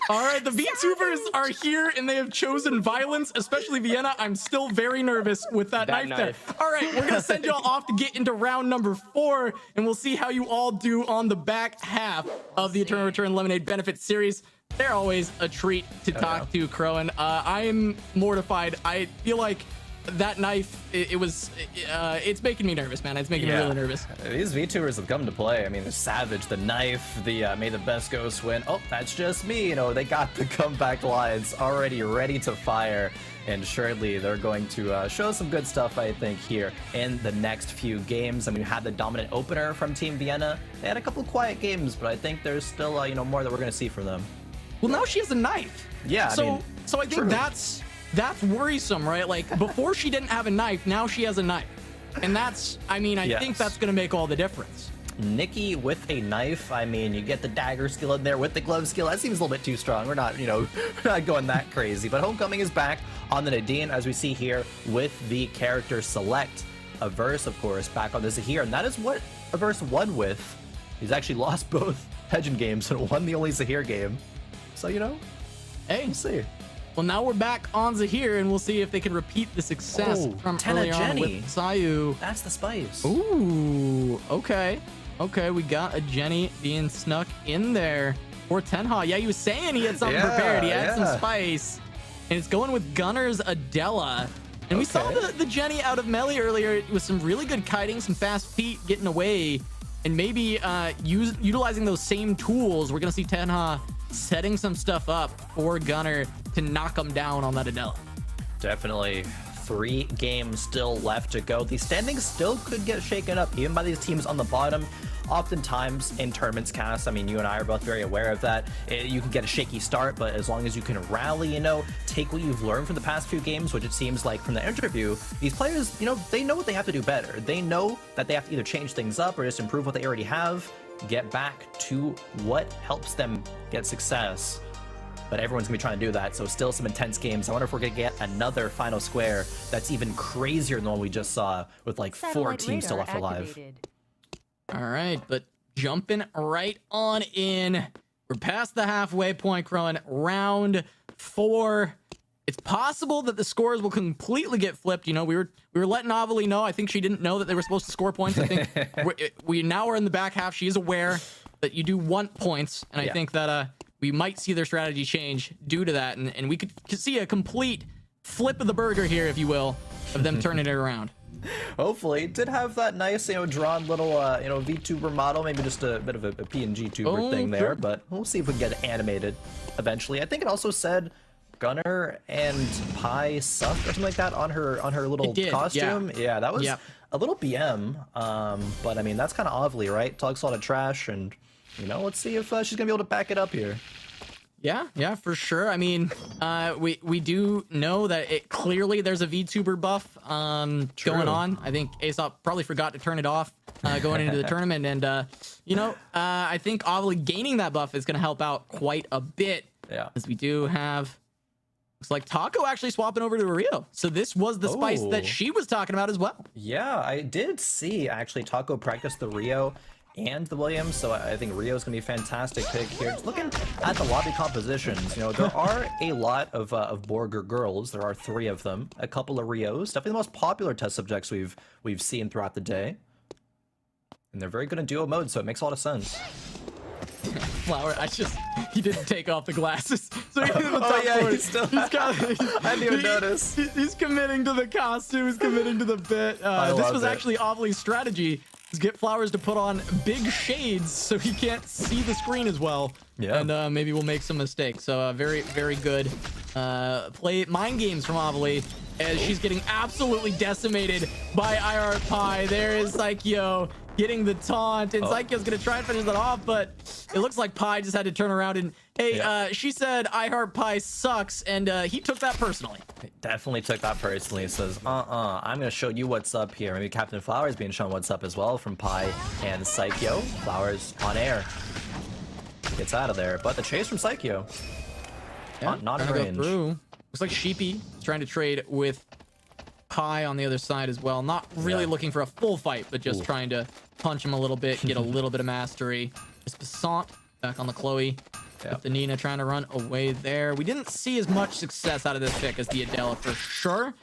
All right, the VTubers are here and they have chosen violence, especially Vienna. I'm still very nervous with that knife there. All right, we're going to send y'all off to get into round number 4, and we'll see how you all do on the back half of the Eternal Return Lemonade Benefit Series. They're always a treat to talk to, Crowan. I am mortified. I feel like that knife, it's making me nervous, man. It's making me really nervous. These VTubers have come to play. I mean, the Savage, the knife, the May the Best Ghost win. Oh, that's just me. You know, they got the comeback lines already ready to fire. And surely they're going to show some good stuff, I think, here in the next few games. I mean, we had the dominant opener from Team Vienna. They had a couple quiet games, but I think there's still, you know, more that we're going to see from them. Well, now she has a knife. Yeah, so, I mean, so I think that's worrisome, right? Like, before she didn't have a knife, now she has a knife. And that's, I mean, I think that's going to make all the difference. Nikki with a knife. I mean, you get the dagger skill in there with the glove skill. That seems a little bit too strong. We're not, you know, we're not going that crazy. But Homecoming is back on the Nadine, as we see here, with the character select. Averse, of course, back on the Zahir. And that is what Averse won with. He's actually lost both Hedgen games and won the only Zahir game. So, you know, hey, we'll see. Well, now we're back on Zahir, and we'll see if they can repeat the success from earlier on with Sayu. That's the spice. Ooh, okay. Okay, we got a Jenny being snuck in there for Tenha. Yeah, he was saying he had something prepared. He had some spice. And it's going with Gunner's Adela. And we saw the Jenny out of melee earlier with some really good kiting, some fast feet getting away, and maybe utilizing those same tools. We're going to see Tenha setting some stuff up for Gunner to knock him down on that Adela. Definitely. 3 games still left to go. The standings still could get shaken up, even by these teams on the bottom. Oftentimes in tournaments, Cass, I mean, you and I are both very aware of that. You can get a shaky start, but as long as you can rally, you know, take what you've learned from the past few games, which it seems like from the interview, these players, you know, they know what they have to do better. They know that they have to either change things up or just improve what they already have, get back to what helps them get success. But everyone's gonna be trying to do that, so still some intense games. I wonder if we're gonna get another final square that's even crazier than what we just saw, with like 4 teams still left alive. All right, but jumping right on in. We're past the halfway point, Crowan. Round 4. It's possible that the scores will completely get flipped. You know, we were letting Ovilee know. I think she didn't know that they were supposed to score points. I think we now are in the back half. She is aware that you do want points, and I think that we might see their strategy change due to that, and we could see a complete flip of the burger here, if you will, of them turning it around. Hopefully. Did have that nice, you know, drawn little, you know, VTuber model, maybe just a bit of a PNG tuber thing there, but we'll see if we can get it animated eventually. I think it also said Gunner and Pi sucked or something like that on her little costume. Yeah, that was a little BM, but I mean, that's kind of Ovilee, right? Talks a lot of trash, and you know, let's see if she's gonna be able to back it up here. Yeah, for sure. I mean, we do know that clearly there's a VTuber buff going on. I think Aesop probably forgot to turn it off going into the tournament, and you know, I think Ovilee gaining that buff is going to help out quite a bit. Yeah, as we do have. Looks like Taco actually swapping over to Rio. So this was the spice that she was talking about as well. Yeah, I did see actually Taco practice the Rio and the Williams, so I think Rio's gonna be a fantastic pick here. Just looking at the lobby compositions, you know, there are a lot of Borger girls. There are 3 of them, a couple of Rios, definitely the most popular test subjects we've seen throughout the day, and they're very good in duo mode, so it makes a lot of sense. Flower, he didn't take off the glasses, so he's in the top floor. I didn't even notice. He's committing to the costume. He's committing to the bit. This was actually Ovilee's strategy. Get Flowers to put on big shades so he can't see the screen as well. Yeah. And maybe we'll make some mistakes. So very, very good mind games from Ovilee as she's getting absolutely decimated by IR Pi. There is Psycho getting the taunt, and Psycho's gonna try and finish that off, but it looks like Pi just had to turn around and she said I Heart Pi sucks, and he took that personally. Definitely took that personally. He says, I'm gonna show you what's up here. Maybe Captain Flowers being shown what's up as well from Pi and Psycho. Flowers on air. Gets out of there, but the chase from Psycho. Not in range. Looks like Sheepy is trying to trade with Pi on the other side as well. Not really looking for a full fight, but just trying to punch him a little bit, get a little bit of mastery. It's Passant back on the Chloe. With the Nina trying to run away there. We didn't see as much success out of this pick as the Adela for sure,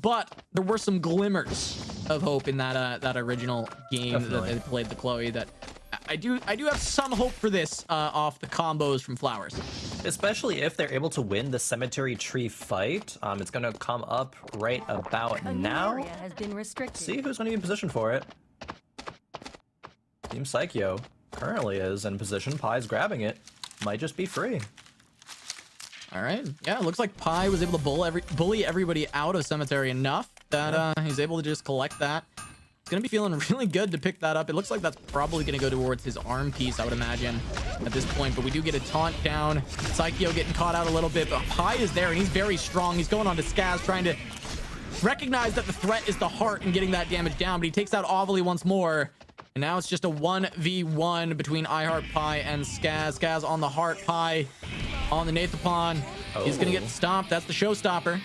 but there were some glimmers of hope in that original game that they played the Chloe that I do have some hope for this off the combos from Flowers. Especially if they're able to win the cemetery tree fight. It's going to come up right about now. Has been restricted. See who's going to be in position for it. Team Psycho currently is in position. Pie's grabbing it. Might just be free. All right. Yeah, it looks like Pie was able to bully everybody out of cemetery enough that he's able to just collect that. He's going to be feeling really good to pick that up. It looks like that's probably going to go towards his arm piece, I would imagine, at this point. But we do get a taunt down. Psycho getting caught out a little bit, but Pie is there, and he's very strong. He's going on to Scaz, trying to recognize that the threat is the heart and getting that damage down. But he takes out Ovilee once more. And now it's just a 1v1 between iHeart Pie and Scaz. Scaz on the heart, Pie on the Nathapon. He's going to get stopped. That's the showstopper.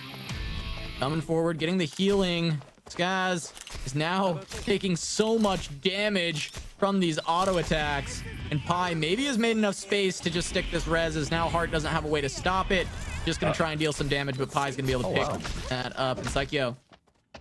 Coming forward, getting the healing. Scaz is now taking so much damage from these auto attacks. And Pie maybe has made enough space to just stick this res, as now Heart doesn't have a way to stop it. Just going to try and deal some damage, but Pie's going to be able to pick that up. And Psycho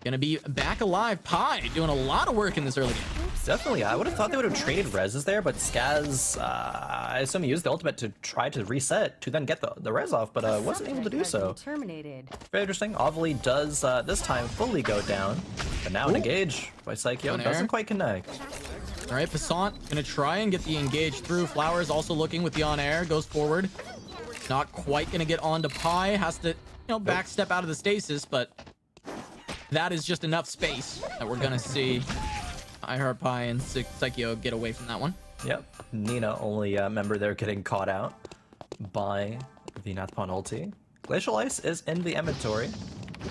going to be back alive. Pie doing a lot of work in this early game. Definitely. I would have thought they would have traded reses there, but Scaz, I assume he used the ultimate to try to reset to then get the res off, but wasn't able to do so. Terminated. Very interesting. Ovilee does this time fully go down, but now an engage by Psycho doesn't quite connect. All right, Passant gonna try and get the engage through. Flowers also looking with the on air, goes forward. Not quite gonna get onto Pie. Has to, backstep out of the stasis, but that is just enough space that we're gonna see iHeart Pie and Psycho get away from that one. Yep. Nina, only member there, getting caught out by the Nathapon ulti. Glacial Ice is in the inventory.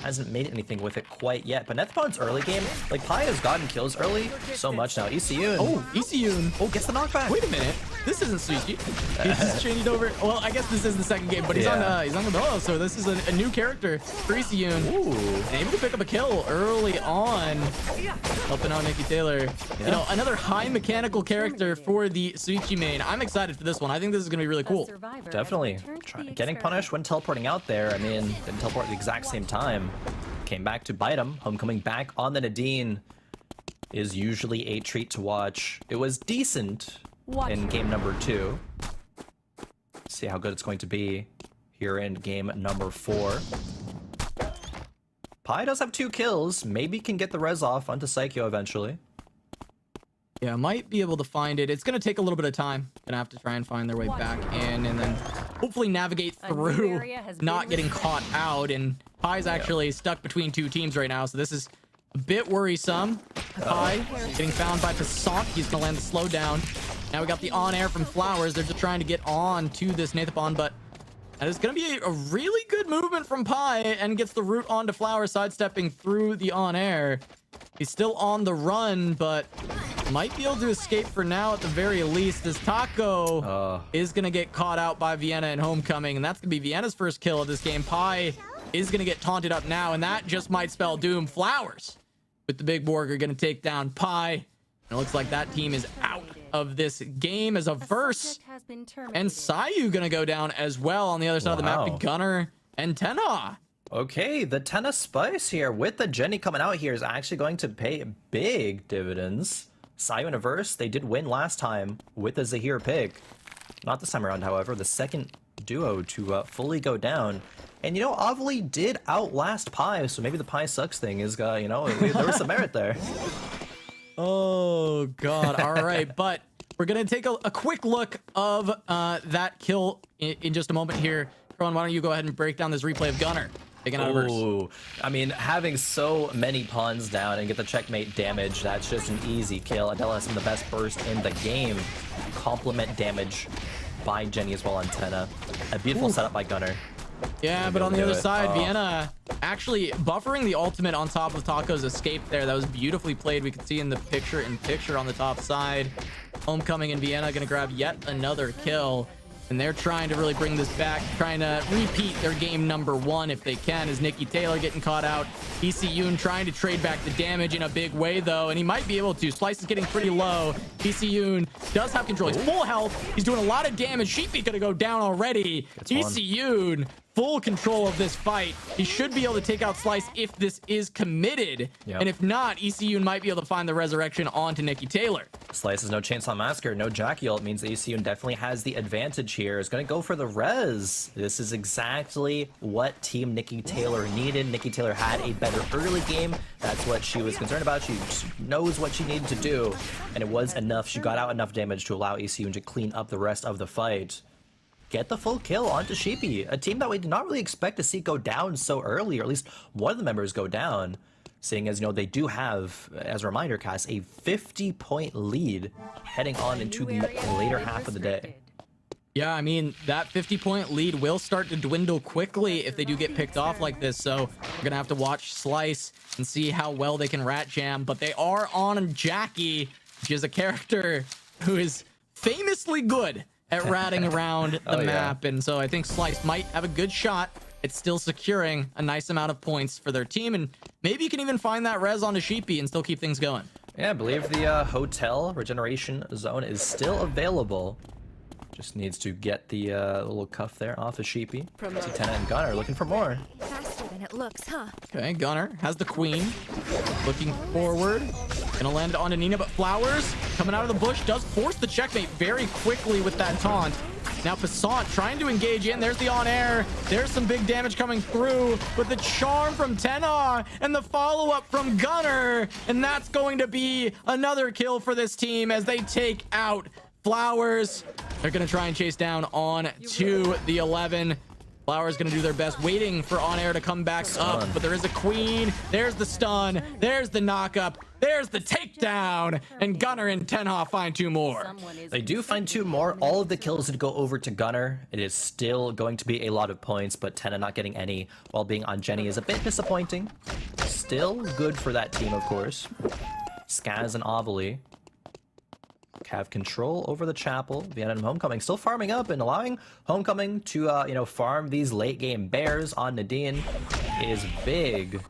Hasn't made anything with it quite yet, but Nathapon's early game, like Pie has gotten kills early so much now. ECU. Oh, ECU. Oh, gets the knockback. Wait a minute. This isn't Suichi. He's just changed over. Well, I guess this is the second game, but he's on the Bellow, so this is a new character for ECU. Ooh. And able to pick up a kill early on, helping out Nikki Taylor. Another high mechanical character for the Suichi main. I'm excited for this one. I think this is going to be really cool. Definitely. Getting punished when teleporting out there. I mean, didn't teleport at the exact same time. Came back to bite him. Homecoming back on the Nadine is usually a treat to watch. It was decent in game number 2. See how good it's going to be here in game number 4. Pie does have 2 kills. Maybe can get the res off onto Psycho eventually. Yeah, might be able to find it. It's going to take a little bit of time. Gonna have to try and find their way back in, and then hopefully navigate through not getting caught out. And Pie's actually stuck between 2 teams right now, so this is a bit worrisome. Pie getting found by Passant. He's going to land the slowdown. Now we got the on-air from Flowers. They're just trying to get on to this Nathapon, but that is going to be a really good movement from Pie, and gets the root onto Flowers, sidestepping through the on-air. He's still on the run, but might be able to escape for now at the very least. This Taco is going to get caught out by Vienna and Homecoming, and that's going to be Vienna's first kill of this game. Pie is going to get taunted up now, and that just might spell doom. Flowers with the big Borg are going to take down Pie. And it looks like that team is out of this game as a verse. And Sayu going to go down as well on the other side of the map to Gunner and Tenha. Okay, the Tenna Spice here with the Jenny coming out here is actually going to pay big dividends. Sayu in a verse, they did win last time with the Zahir pick. Not this time around, however, the second duo to fully go down. And Ovilee did outlast Pie, so maybe the Pie sucks thing is, there was some merit there. Oh, God. All right, but we're going to take a quick look of that kill in just a moment here. Ron, why don't you go ahead and break down this replay of Gunner? Ooh, I mean, having so many pawns down and get the checkmate damage, that's just an easy kill. Adela has some of the best burst in the game. Complement damage by Jenny as well on Tenna. A beautiful setup by Gunner. Yeah, but on the other side, Vienna actually buffering the ultimate on top of Taco's escape there. That was beautifully played. We could see in the picture on the top side. Homecoming and Vienna going to grab yet another kill. And they're trying to really bring this back, trying to repeat their game number 1 if they can, as Nikki Taylor getting caught out. ECU trying to trade back the damage in a big way, though, and he might be able to. Slice is getting pretty low. ECU does have control. He's full health. He's doing a lot of damage. Sheepy gonna go down already. ECU full control of this fight. He should be able to take out Slice if this is committed. Yep. And if not, ECU might be able to find the resurrection onto Nikki Taylor. Slice has no Chainsaw Massacre, no Jackie ult. Means that ECU definitely has the advantage here. Is going to go for the res. This is exactly what Team Nikki Taylor needed. Nikki Taylor had a better early game. That's what she was concerned about. She knows what she needed to do, and it was enough. She got out enough damage to allow ECU to clean up the rest of the fight. Get the full kill onto Sheepy, a team that we did not really expect to see go down so early, or at least one of the members go down, seeing as, you know, they do have, as a reminder, Cass, a 50-point lead heading on into the later half of the day. Yeah, I mean, that 50-point lead will start to dwindle quickly if they do get picked off like this, so we're going to have to watch Slice and see how well they can rat jam, but they are on Jackie, which is a character who is famously good at ratting around the map, and so I think Slice might have a good shot at still securing a nice amount of points for their team, and maybe you can even find that res onto Sheepy and still keep things going. Yeah, I believe the hotel regeneration zone is still available. Just needs to get the little cuff there off of Sheepy. See Tenna and Gunner looking for more. Faster than it looks, huh? Okay, Gunner has the queen. Looking forward. Gonna land onto Nina, but Flowers coming out of the bush does force the checkmate very quickly with that taunt. Now Passant trying to engage in. There's the on-air. There's some big damage coming through with the charm from Tenna and the follow-up from Gunner. And that's going to be another kill for this team as they take out Flowers. They're going to try and chase down on to the 11. Flowers going to do their best, waiting for on-air to come back up. But there is a queen. There's the stun. There's the knock-up. There's the takedown. And Gunner and Tenha find two more. They do find two more. All of the kills did go over to Gunner. It is still going to be a lot of points, but Tenna not getting any while being on Jenny is a bit disappointing. Still good for that team, of course. Scaz and Ovilee have control over the chapel. Vienna Homecoming still farming up and allowing Homecoming to you know, farm these late game bears on Nadine is big.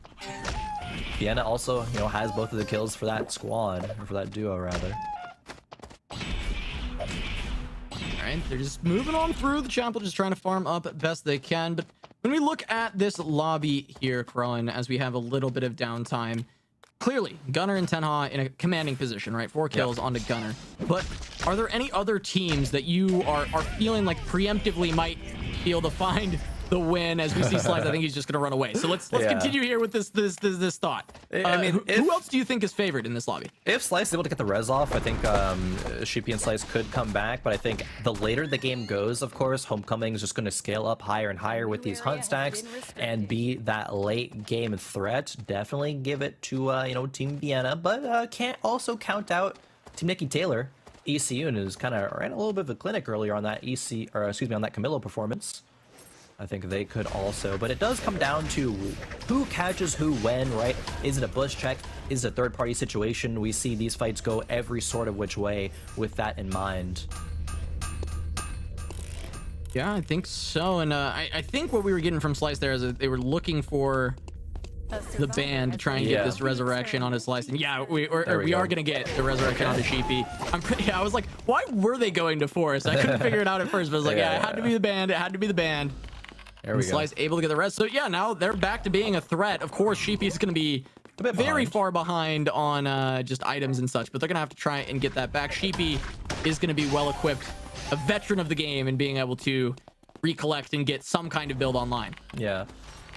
Vienna also, you know, has both of the kills for that squad, or for that duo rather. Alright, they're just moving on through the chapel, just trying to farm up best they can. But when we look at this lobby here, Krillin, as we have a little bit of downtime, clearly, Gunner and Tenha in a commanding position, right? 4 kills onto Gunner. But are there any other teams that you are feeling like preemptively might be able to find the win? As we see Slice, I think he's just going to run away. So let's continue here with this thought. I mean, who else do you think is favored in this lobby? If Slice is able to get the res off, I think Sheepy and Slice could come back, but I think the later the game goes, of course, Homecoming is just going to scale up higher and higher with these hunt stacks and be that late game threat. Definitely give it to you know, Team Vienna, but can't also count out Team Nikki Taylor. ECU is kind of ran a little bit of a clinic earlier on that on that Camilo performance. I think they could also, but it does come down to who catches who when, right? Is it a bush check? Is it a third-party situation? We see these fights go every sort of which way with that in mind. Yeah, I think so. And I think what we were getting from Slice there is that they were looking for the band to try and get this resurrection on his Slice. And yeah, we are going to get the resurrection onto Sheepy. I was like, why were they going to Forest? I couldn't figure it out at first, but I was like, yeah, it had to be the band. It had to be the band. There we go. Slice able to get the rest. So yeah, now they're back to being a threat. Of course, Sheepy is going to be very far behind on just items and such, but they're going to have to try and get that back. Sheepy is going to be well equipped, a veteran of the game, and being able to recollect and get some kind of build online. Yeah.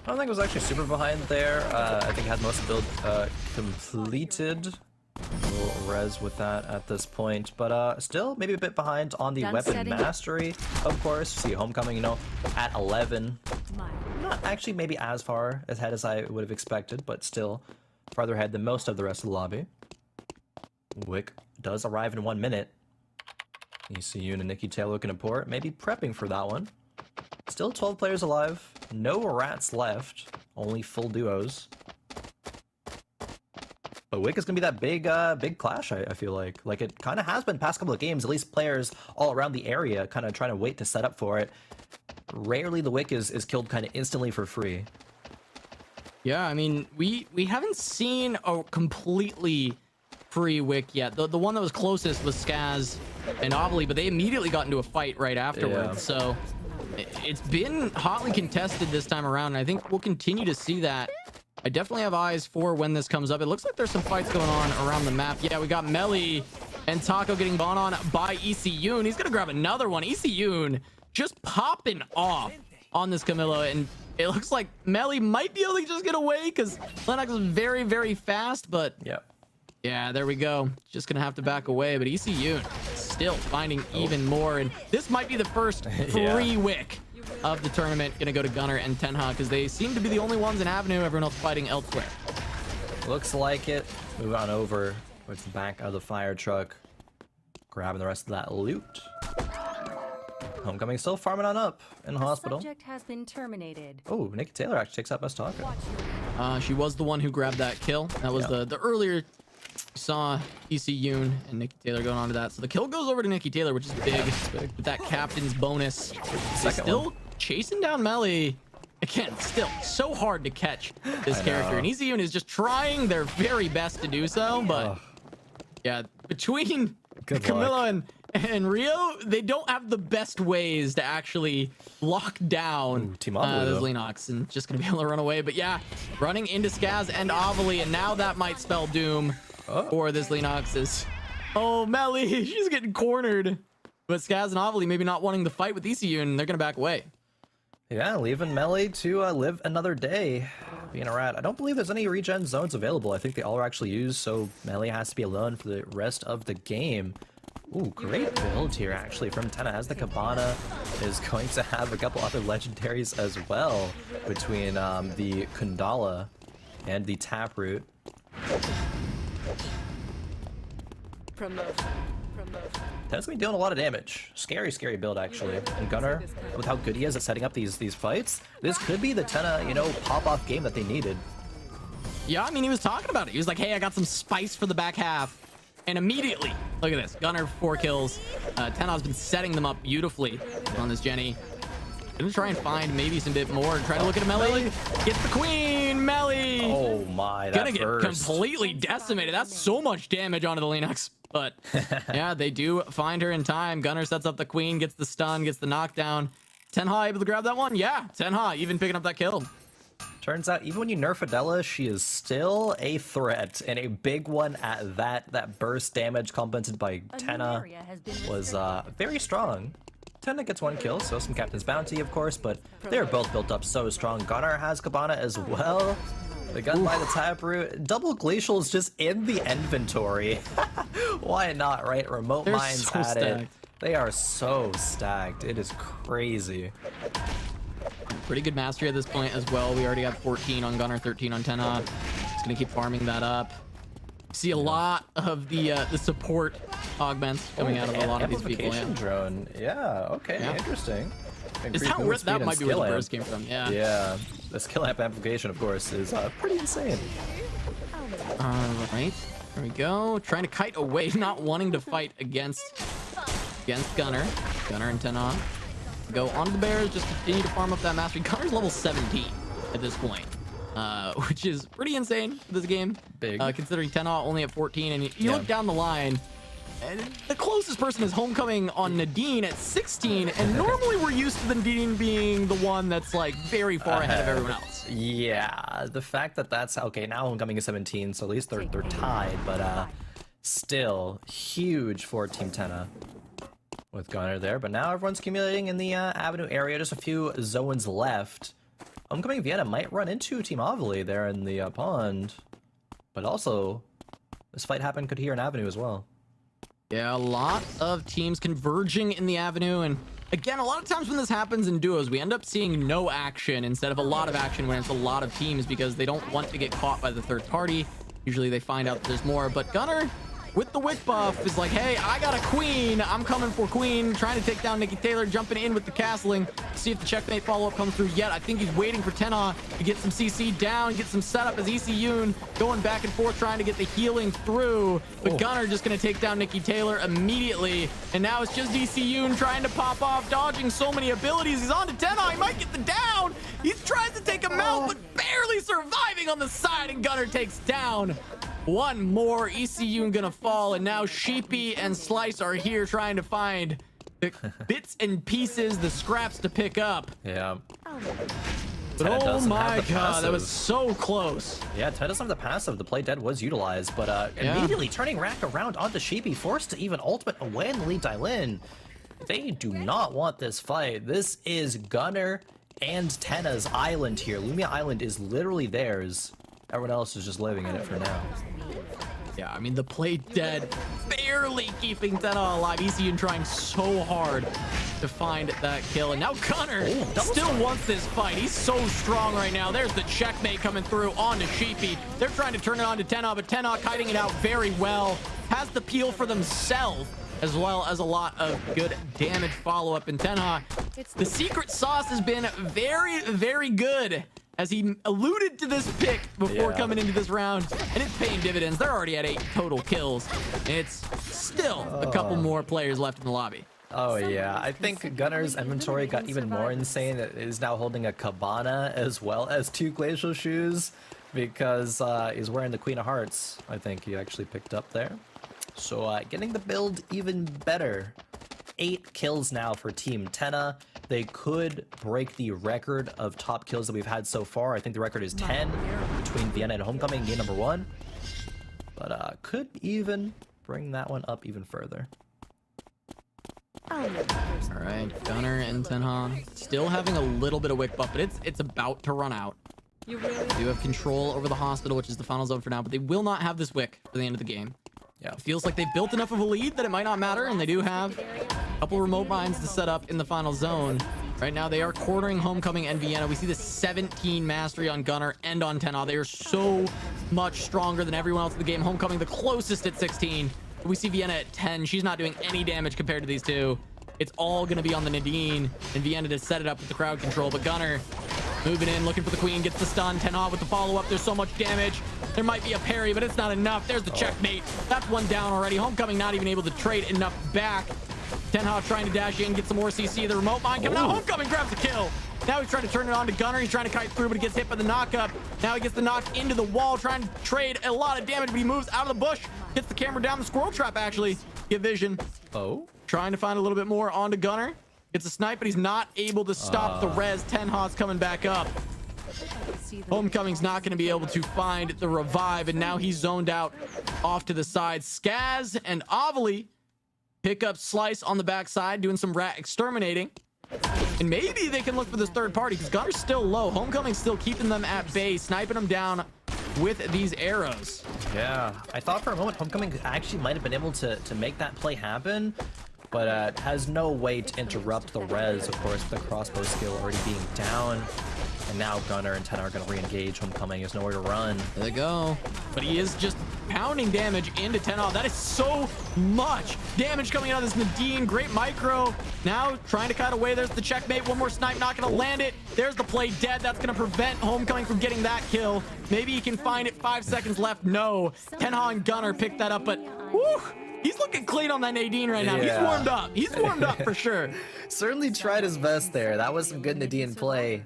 I don't think it was actually super behind there. I think it had most of the build completed. A little res with that at this point, but still maybe a bit behind on the weapon mastery, of course. See Homecoming, you know, at 11. Not actually maybe as far ahead as I would have expected, but still farther ahead than most of the rest of the lobby. Wick does arrive in 1 minute. ECU and Nikki Taylor looking to port, maybe prepping for that one. Still 12 players alive, no rats left, only full duos. But Wick is going to be that big clash, I feel like. Like it kind of has been past couple of games, at least players all around the area kind of trying to wait to set up for it. Rarely the Wick is killed kind of instantly for free. Yeah, I mean, we haven't seen a completely free Wick yet. The one that was closest was Scaz and Ovilee, but they immediately got into a fight right afterwards. So It's been hotly contested this time around, and I think we'll continue to see that. I definitely have eyes for when this comes up. It looks like there's some fights going on around the map. Yeah, we got Melly and Taco getting bought on by ECUN. He's gonna grab another one. ECUN just popping off on this Camilla, and it looks like Melly might be able to just get away because Lennox is very, very fast, but yeah, there we go. Just gonna have to back away, but ECUN still finding even more, and this might be the first free wick of the tournament. Gonna go to Gunnar and Tenha because they seem to be the only ones in Avenue. Everyone else fighting elsewhere. Looks like it. Move on over towards the back of the fire truck, grabbing the rest of that loot. Homecoming still farming on up in the hospital. Subject has been terminated. Oh, Nikki Taylor actually takes out best taco. She was the one who grabbed that kill. That was the earlier saw ECUN and Nikki Taylor going on to that. So the kill goes over to Nikki Taylor, which is big. With that captain's bonus. Still chasing down Melly. Again, still so hard to catch this character. And ECUN is just trying their very best to do so. But yeah, between Camilla and Rio, they don't have the best ways to actually lock down those Lennox, and just gonna be able to run away. But yeah, running into Scaz and Ovilee, and now that might spell doom for this Lennox. Oh, Melly, she's getting cornered. But Scaz and Ovilee maybe not wanting to fight with ECUN, they're gonna back away. Yeah, leaving Melly to live another day being a rat. I don't believe there's any regen zones available. I think they all are actually used, so Melly has to be alone for the rest of the game. Ooh, great build here actually from Tenha, as the Cabana is going to have a couple other legendaries as well between the Kundala and the Taproot. Tenha's gonna be doing a lot of damage. Scary, scary build actually. And Gunnar, with how good he is at setting up these fights, this could be the Tenha, you know, pop-off game that they needed. Yeah, I mean, he was talking about it. He was like, hey, I got some spice for the back half. And immediately, look at this. Gunnar 4 kills. Tenha's been setting them up beautifully on this Jenny. Gonna try and find maybe some bit more. Try to look at a Melly. Gets the queen, Melly. Oh my, that gonna get completely decimated. That's so much damage onto the Lennox. But yeah, they do find her in time. Gunnar sets up the queen, gets the stun, gets the knockdown. Tenha able to grab that one? Yeah, Tenha even picking up that kill. Turns out, even when you nerf Adela, she is still a threat, and a big one at that. That burst damage complemented by Tenha was very strong. Tenha gets 1 kill, so some Captain's Bounty, of course, but they're both built up so strong. Gunnar has Cabana as well. The gun by the Taproot. Double Glacial's just in the inventory. Why not, right? Remote Mines so at it. stacked. They are so stacked. It is crazy. Pretty good mastery at this point as well. We already got 14 on Gunnar, 13 on Tenha. Just gonna keep farming that up. See a lot of the support augments coming out of a lot of these people. Yeah. Drone. Yeah. Okay. Yeah. Interesting. Is that might be where the burst came from. Yeah. Yeah. The skill amp amplification, of course, is pretty insane. All right. There we go. Trying to kite away, not wanting to fight against Gunnar. Gunnar and Tenha. Go onto the Bears, just continue to farm up that mastery. Gunnar's level 17 at this point, which is pretty insane for this game. Big. Considering Tenha only at 14, and you look down the line, and the closest person is Homecoming on Nadine at 16, and normally we're used to the Nadine being the one that's like very far ahead of everyone else. Yeah, the fact that that's okay. Now Homecoming is 17, so at least they're tied, but still huge for Team Tenha with Gunnar there. But now everyone's accumulating in the Avenue area. Just a few zones left. Homecoming Vienna might run into Team Ovilee there in the pond, but also this fight could here in Avenue as well. Yeah, a lot of teams converging in the Avenue, and again, a lot of times when this happens in duos, we end up seeing no action instead of a lot of action when it's a lot of teams, because they don't want to get caught by the third party. Usually they find out that there's more, but Gunnar, with the wick buff, is like, hey, I got a queen. I'm coming for queen. Trying to take down Nikki Taylor, jumping in with the castling. See if the checkmate follow-up comes through yet. I think he's waiting for Tenha to get some CC down, get some setup as ECUN going back and forth, trying to get the healing through. But Gunnar just going to take down Nikki Taylor immediately. And now it's just ECUN trying to pop off, dodging so many abilities. He's on to Tenha. He might get the down. He tries to take him out, but barely surviving on the side, and Gunnar takes down one more. ECUN gonna fall, and now Sheepy and Slice are here trying to find the bits and pieces, the scraps to pick up. Yeah. But Tenna oh doesn't my have the god, that was passive. so close. Yeah, Ted doesn't have the passive. The play dead was utilized, but immediately turning Rack around onto Sheepy, forced to even ultimate away in the lead Dylin. They do not want this fight. This is Gunnar and Tenna's island here. Lumia Island is literally theirs. Everyone else is just living in it for now. Yeah, I mean, the play dead barely keeping Tenna alive. ECU trying so hard to find that kill. And now Gunnar still wants this fight. He's so strong right now. There's the checkmate coming through onto Sheepy. They're trying to turn it on to Tenna, but Tenna kiting it out very well. Has the peel for themselves, as well as a lot of good damage follow-up. And Tenha, the secret sauce has been very, very good, as he alluded to this pick before coming into this round, and it's paying dividends. They're already at 8 total kills. It's still a couple more players left in the lobby. Oh yeah, I think Gunnar's inventory got even more insane. It is now holding a Cabana as well as 2 glacial shoes, because he's wearing the Queen of Hearts. I think he actually picked up there. So getting the build even better. 8 kills now for Team Tenna. They could break the record of top kills that we've had so far. I think the record is 10 between Vienna and Homecoming, game number 1. But could even bring that one up even further. All right, Gunnar and Tenha still having a little bit of wick buff, but it's about to run out. They do have control over the hospital, which is the final zone for now, but they will not have this wick for the end of the game. Yeah, it feels like they've built enough of a lead that it might not matter, and they do have a couple remote mines to set up in the final zone. Right now, they are cornering Homecoming and Vienna. We see the 17 mastery on Gunnar and on Tenha. They are so much stronger than everyone else in the game. Homecoming the closest at 16. We see Vienna at 10. She's not doing any damage compared to these two. It's all going to be on the Nadine, and Vienna to set it up with the crowd control. But Gunnar moving in, looking for the queen, gets the stun. Tenha with the follow-up. There's so much damage. There might be a parry, but it's not enough. There's the checkmate. That's one down already. Homecoming not even able to trade enough back. Tenha trying to dash in, get some more CC. The remote mine coming out. Homecoming grabs the kill. Now he's trying to turn it on to Gunnar. He's trying to kite through, but he gets hit by the knock-up. Now he gets the knock into the wall, trying to trade a lot of damage, but he moves out of the bush. Gets the camera down. The squirrel trap, actually. Get vision. Trying to find a little bit more onto Gunnar. It's a snipe, but he's not able to stop the res. Tenha's coming back up. Homecoming's not going to be able to find the revive, and now he's zoned out off to the side. Scaz and Ovilee pick up Slice on the backside, doing some rat exterminating. And maybe they can look for this third party, because Gunnar's still low. Homecoming's still keeping them at bay, sniping them down with these arrows. Yeah, I thought for a moment Homecoming actually might have been able to make that play happen, but has no way to interrupt the res, of course, with the crossbow skill already being down. And now Gunnar and Tenna are going to re-engage. Homecoming has nowhere to run. There they go. But he is just pounding damage into Tenha. That is so much damage coming out of this Nadine. Great micro. Now trying to cut away. There's the checkmate. One more snipe. Not going to land it. There's the play dead. That's going to prevent Homecoming from getting that kill. Maybe he can find it. 5 seconds left. No. Tenha and Gunnar picked that up, but whew, he's looking clean on that Nadine right now. Yeah. He's warmed up. He's warmed up for sure. Certainly tried his best there. That was some good Nadine play.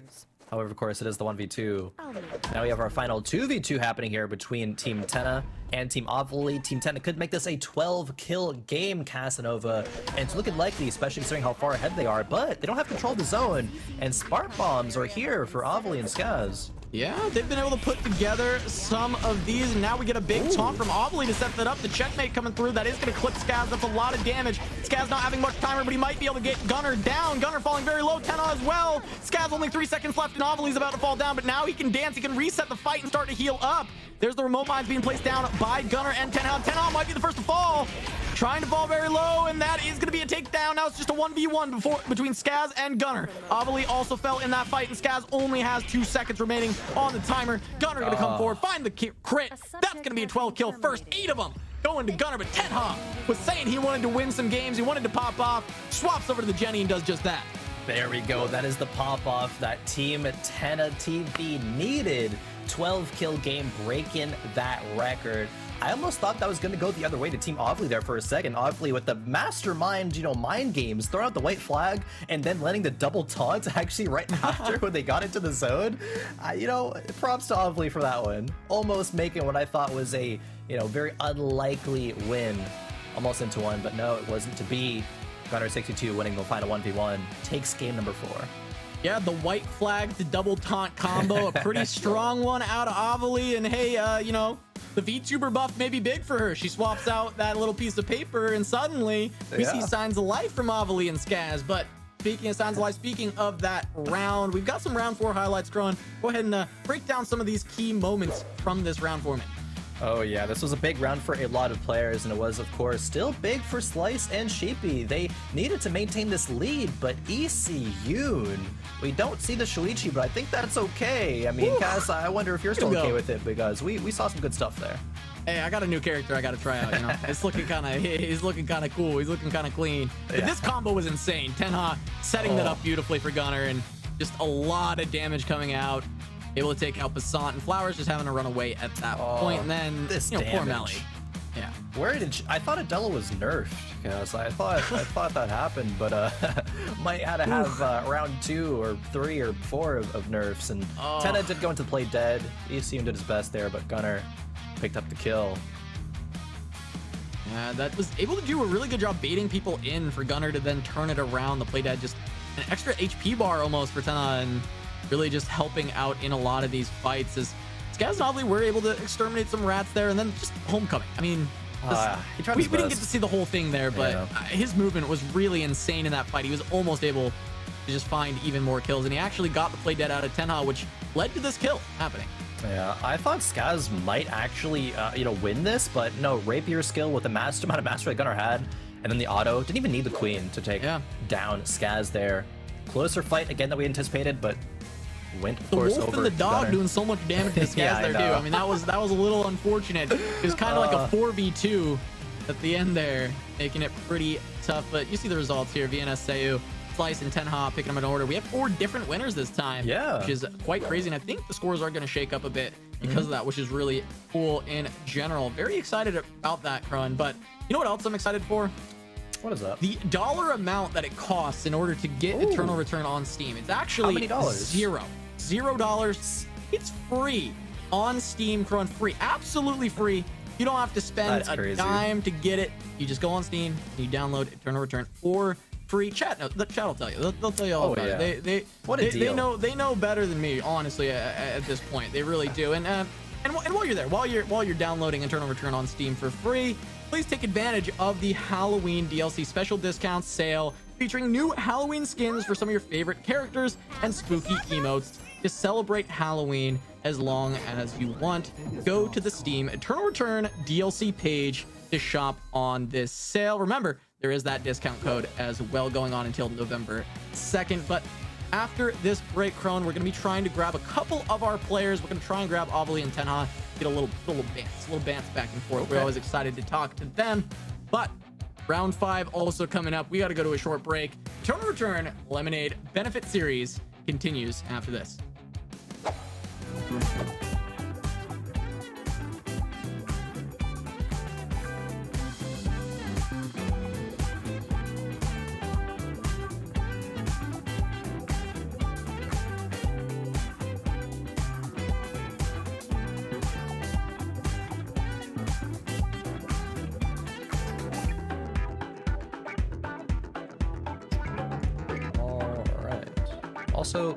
However, of course, it is the 1v2. Now we have our final 2v2 happening here between Team Tenna and Team Ovilee. Team Tenna could make this a 12-kill game, Casanova, and it's looking likely, especially considering how far ahead they are, but they don't have control of the zone, and spark bombs are here for Ovilee and Scaz. Yeah, they've been able to put together some of these, and now we get a big taunt from Ovilee to set that up. The checkmate coming through. That is going to clip Scaz. That's a lot of damage. Scaz not having much timer, but he might be able to get Gunnar down. Gunnar falling very low. Tenha as well. Scaz only 3 seconds left, and Ovilee's about to fall down, but now he can dance. He can reset the fight and start to heal up. There's the remote mines being placed down by Gunnar and Tenha. Tenha might be the first to fall. Trying to fall very low, and that is going to be a takedown. Now it's just a 1v1 between Scaz and Gunnar. Ovilee also fell in that fight, and Scaz only has 2 seconds remaining on the timer. Gunnar going to come forward, find the crit. That's going to be a 12-kill first. 8 of them going to Gunnar, but Tenha was saying he wanted to win some games. He wanted to pop off. Swaps over to the Jenny and does just that. There we go. That is the pop-off that Team Tenna TV needed. 12-kill game, breaking that record. I almost thought that was going to go the other way to Team Ovilee there for a second. Ovilee with the mastermind, mind games, throwing out the white flag and then letting the double taunt actually right after when they got into the zone. Props to Ovilee for that one. Almost making what I thought was a, very unlikely win almost into one, but no, it wasn't to be. Gunner 62 winning the final 1v1 takes game number 4. Yeah, the white flag to double taunt combo, a pretty strong one out of Ovilee. And hey, you know, the VTuber buff may be big for her. She swaps out that little piece of paper, and suddenly we see signs of life from Ovilee and Scaz. But speaking of signs of life, speaking of that round, we've got some round 4 highlights, Kron. Go ahead and break down some of these key moments from this round 4 match. Oh yeah, this was a big round for a lot of players, and it was, of course, still big for Slice and Sheepy. They needed to maintain this lead, but ECU, we don't see the Shuichi, but I think that's okay. I mean, Cass, I wonder if you're still okay with it, because we saw some good stuff there. Hey, I got a new character I got to try out, you know. It's looking kind of, he's looking kind of cool. He's looking kind of clean. But this combo was insane. Tenha setting that up beautifully for Gunner, and just a lot of damage coming out. Able to take out Passant, and Flowers just having to run away at that point. And then, you know, poor Melly. Yeah. Where did I thought Adela was nerfed. Yes, I thought that happened, but might have to have round 2 or 3 or 4 of nerfs. And Tenha did go into play dead. ECU did his best there, but Gunner picked up the kill. Yeah, that was able to do a really good job baiting people in for Gunner to then turn it around. The play dead, just an extra HP bar almost for Tenha, and really just helping out in a lot of these fights. As Scaz and Ovilee were able to exterminate some rats there, and then just Homecoming. I mean, we didn't get to see the whole thing there, but his movement was really insane in that fight. He was almost able to just find even more kills, and he actually got the play dead out of Tenha, which led to this kill happening. Yeah, I thought Scaz might actually, you know, win this, but no, Rapier skill with the amount of mastery that Gunner had, and then the auto, didn't even need the Queen to take down Scaz there. Closer fight again than we anticipated, but went, of course, wolf over and the dog Gunner. doing so much damage to Scaz there too. I mean, that was a little unfortunate. It was kind of like a 4v2 at the end there, making it pretty tough. But you see the results here: Vienna, Seu, Slice, and Tenha picking them in order. We have 4 different winners this time, which is quite crazy. And I think the scores are going to shake up a bit because of that, which is really cool in general. Very excited about that, Kron. But you know what else I'm excited for? What is that? The dollar amount that it costs in order to get Eternal Return on Steam. It's actually how many dollars? $0. It's free on Steam, Kron. Free, absolutely free. You don't have to spend a dime to get it. You just go on Steam and you download Eternal Return for free. Chat, no, the chat will tell you. They'll tell you all about it. What a deal. They know better than me, honestly. At this point, they really do. And while you're there, while you're downloading Eternal Return on Steam for free, please take advantage of the Halloween DLC special discount sale featuring new Halloween skins for some of your favorite characters and spooky emotes to celebrate Halloween as long as you want. Go to the Steam Eternal Return DLC page to shop on this sale. Remember, there is that discount code as well going on until November 2nd. But after this break, Kron, we're going to be trying to grab a couple of our players. We're going to try and grab Ovilee and Tenha, get a little bants back and forth. We're always excited to talk to them. But round 5 also coming up. We got to go to a short break. Eternal Return Lemonade Benefit Series continues after this. Also,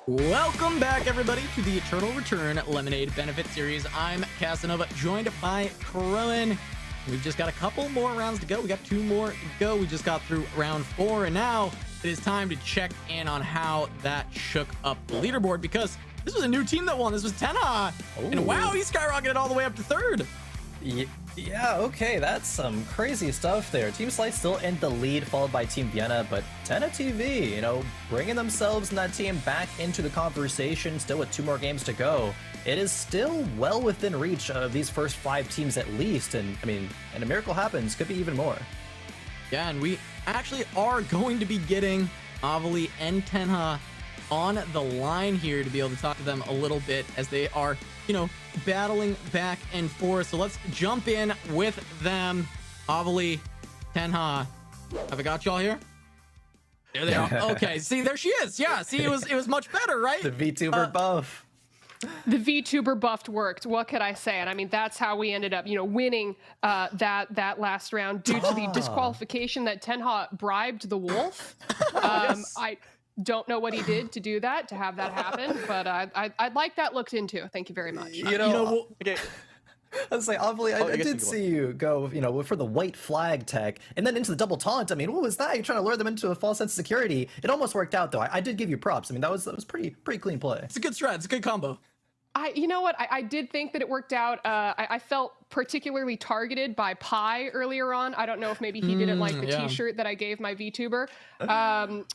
Welcome back, everybody, to the Eternal Return Lemonade Benefit Series. I'm Casanova, joined by Krillin. We've just got a couple more rounds to go. We got 2 more to go. We just got through round 4, and now it is time to check in on how that shook up the leaderboard, because this was a new team that won. This was Tenha, and wow, he skyrocketed all the way up to 3rd. Yeah, okay, that's some crazy stuff there. Team Slice still in the lead, followed by Team Vienna, but Tenha TV, you know, bringing themselves and that team back into the conversation, still with 2 more games to go. It is still well within reach of these first 5 teams at least, and I mean, and a miracle happens, could be even more. Yeah, and we actually are going to be getting Ovilee and Tenha on the line here to be able to talk to them a little bit as they are, you know, battling back and forth. So let's jump in with them. Ovilee, Tenha, have I got y'all here? There they are. Okay, see, there she is. Yeah, see, it was much better, right? The VTuber buff. The VTuber buffed worked. What could I say? And I mean, that's how we ended up, you know, winning that last round due to the disqualification that Tenha bribed the wolf. Yes. I don't know what he did to do that, to have that happen, but I'd like that looked into. Thank you very much. You know, Okay. I was like, Ovilee, I did see you go, you know, for the white flag tech, and then into the double taunt. I mean, what was that? You're trying to lure them into a false sense of security. It almost worked out, though. I did give you props. I mean, that was pretty clean play. It's a good strat. It's a good combo. You know what? I did think that it worked out. I felt particularly targeted by Pi earlier on. I don't know if maybe he didn't like the T-shirt that I gave my VTuber,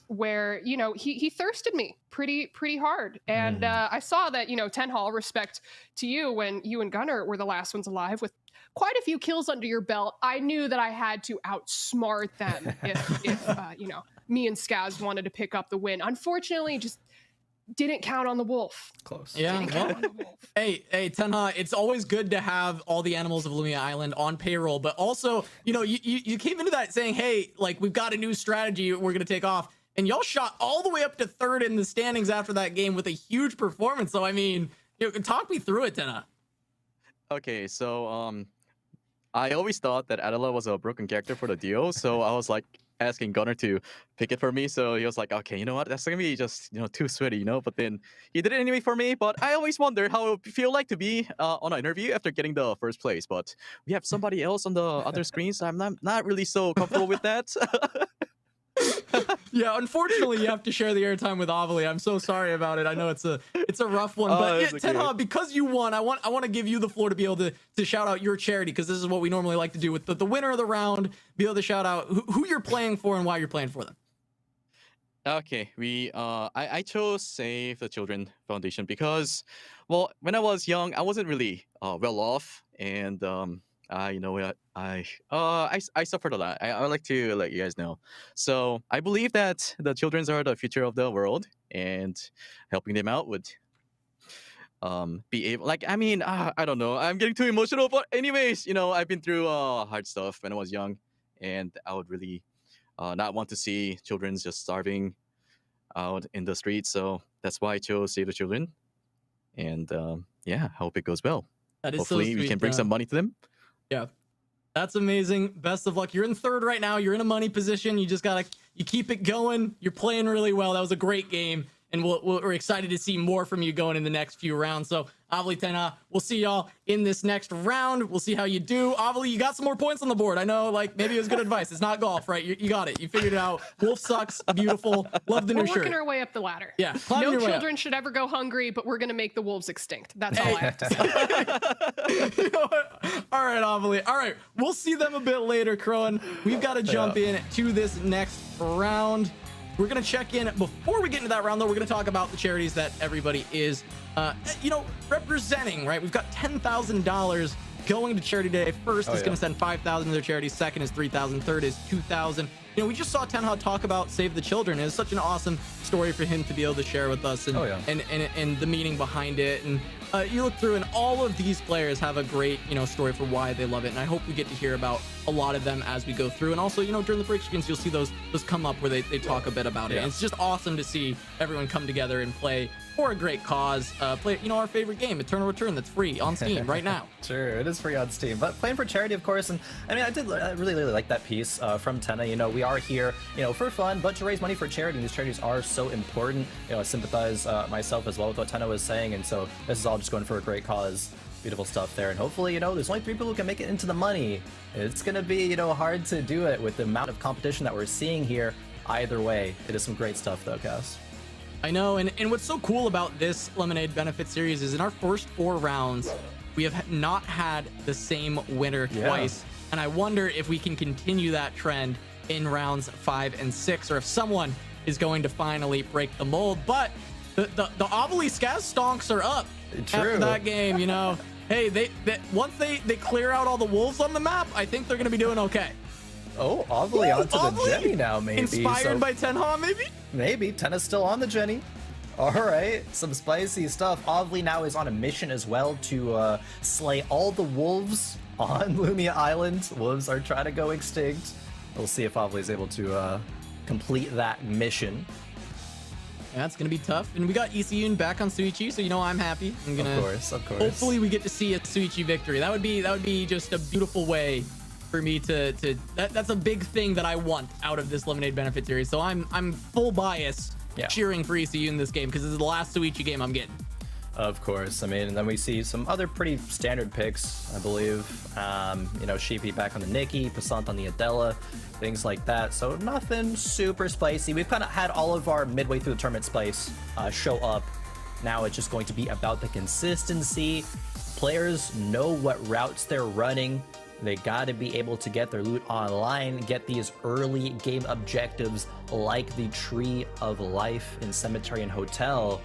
where, you know, he thirsted me pretty hard. And I saw that, you know, Tenha, respect to you, when you and Gunnar were the last ones alive with quite a few kills under your belt. I knew that I had to outsmart them if you know, me and Scaz wanted to pick up the win. Unfortunately, just didn't count on the wolf. Close. Yeah. Well, hey, Tenha, it's always good to have all the animals of Lumia Island on payroll, but also, you know, you came into that saying, hey, like, we've got a new strategy we're going to take off, and y'all shot all the way up to 3rd in the standings after that game with a huge performance. So, I mean, you know, talk me through it, Tenha. Okay, so I always thought that Adela was a broken character for the duo, so I was like asking Gunnar to pick it for me. So he was like, okay, you know what, that's gonna be just, you know, too sweaty, you know. But then he did it anyway for me. But I always wondered how it would feel like to be on an interview after getting the 1st place. But we have somebody else on the other screen, so I'm not really so comfortable with that. Yeah, unfortunately, you have to share the airtime with Ovilee. I'm so sorry about it. I know it's a rough one, but yeah, Tenha, because you won, I want to give you the floor to be able to shout out your charity, because this is what we normally like to do with the winner of the round. Be able to shout out who you're playing for and why you're playing for them. Okay, I chose Save the Children Foundation because, well, when I was young, I wasn't really well off, and you know what, I suffered a lot. I like to let you guys know. So I believe that the children are the future of the world, and helping them out would be able, like, I mean, I don't know, I'm getting too emotional, but anyways, you know, I've been through hard stuff when I was young, and I would really not want to see children just starving out in the streets. So that's why I chose Save the Children, and yeah, I hope it goes well. That is hopefully so sweet, we can bring some money to them. Yeah, that's amazing. Best of luck. You're in 3rd right now. You're in a money position. You just you keep it going. You're playing really well. That was a great game, and we're excited to see more from you going in the next few rounds. So Ovilee, Tenha, we'll see y'all in this next round. We'll see how you do. Ovilee, you got some more points on the board. I know, like, maybe it was good advice. It's not golf, right? You got it. You figured it out. Wolf sucks. Beautiful. Love the new shirt. We're working our way up the ladder. Yeah. No children should ever go hungry, but we're going to make the wolves extinct. That's all I have to say. You know what? All right, Ovilee. All right. We'll see them a bit later, Crowan. We've got to jump in to this next round. We're going to check in before we get into that round, though. We're going to talk about the charities that everybody is, you know, representing, right? We've got $10,000 going to charity day. First is going to send 5,000 to their charity. Second is 3,000. Third is 2,000. You know, we just saw Tenha talk about Save the Children. It's such an awesome story for him to be able to share with us, and and the meaning behind it. And you look through, and all of these players have a great, you know, story for why they love it. And I hope we get to hear about a lot of them as we go through. And also, you know, during the break screens, you'll see those come up where they talk a bit about it. And it's just awesome to see everyone come together and play for a great cause. Play, you know, our favorite game, Eternal Return, that's free on Steam right now. Sure, it is free on Steam, but playing for charity, of course. And I mean, I really like that piece from Tenha. You know, we We are here, you know, for fun, but to raise money for charity. These charities are so important. You know, I sympathize myself as well with what Tenna was saying, and so this is all just going for a great cause. Beautiful stuff there, and hopefully, you know, there's only 3 people who can make it into the money. It's gonna be, you know, hard to do it with the amount of competition that we're seeing here. Either way, it is some great stuff though, Cass. I know, and what's so cool about this Lemonade Benefit Series is in our first 4 rounds, we have not had the same winner twice, and I wonder if we can continue that trend in rounds 5 and 6, or if someone is going to finally break the mold. But the Ovilee Scaz stonks are up after that game, you know. Hey, they once they clear out all the wolves on the map, I think they're gonna be doing okay. Oh, Ovilee onto the Jenny now, maybe. Inspired by Tenha, maybe? Maybe. Tenna's still on the Jenny. All right, some spicy stuff. Ovilee now is on a mission as well to slay all the wolves on Lumia Island. Wolves are trying to go extinct. We'll see if Ovilee is able to complete that mission. Yeah, it's gonna be tough. And we got Isayun back on Suichi, so you know I'm happy. I'm gonna, of course. Hopefully we get to see a Suichi victory. That would be just a beautiful way for me to that's a big thing that I want out of this Lemonade Benefit Series. So I'm full bias cheering for Isayun in this game because this is the last Suichi game I'm getting. Of course. I mean, and then we see some other pretty standard picks, I believe. You know, Sheepy back on the Nikki, Passant on the Adela, things like that. So nothing super spicy. We've kind of had all of our midway through the tournament spice show up. Now it's just going to be about the consistency. Players know what routes they're running. They got to be able to get their loot online, get these early game objectives like the Tree of Life in Cemetery and Hotel.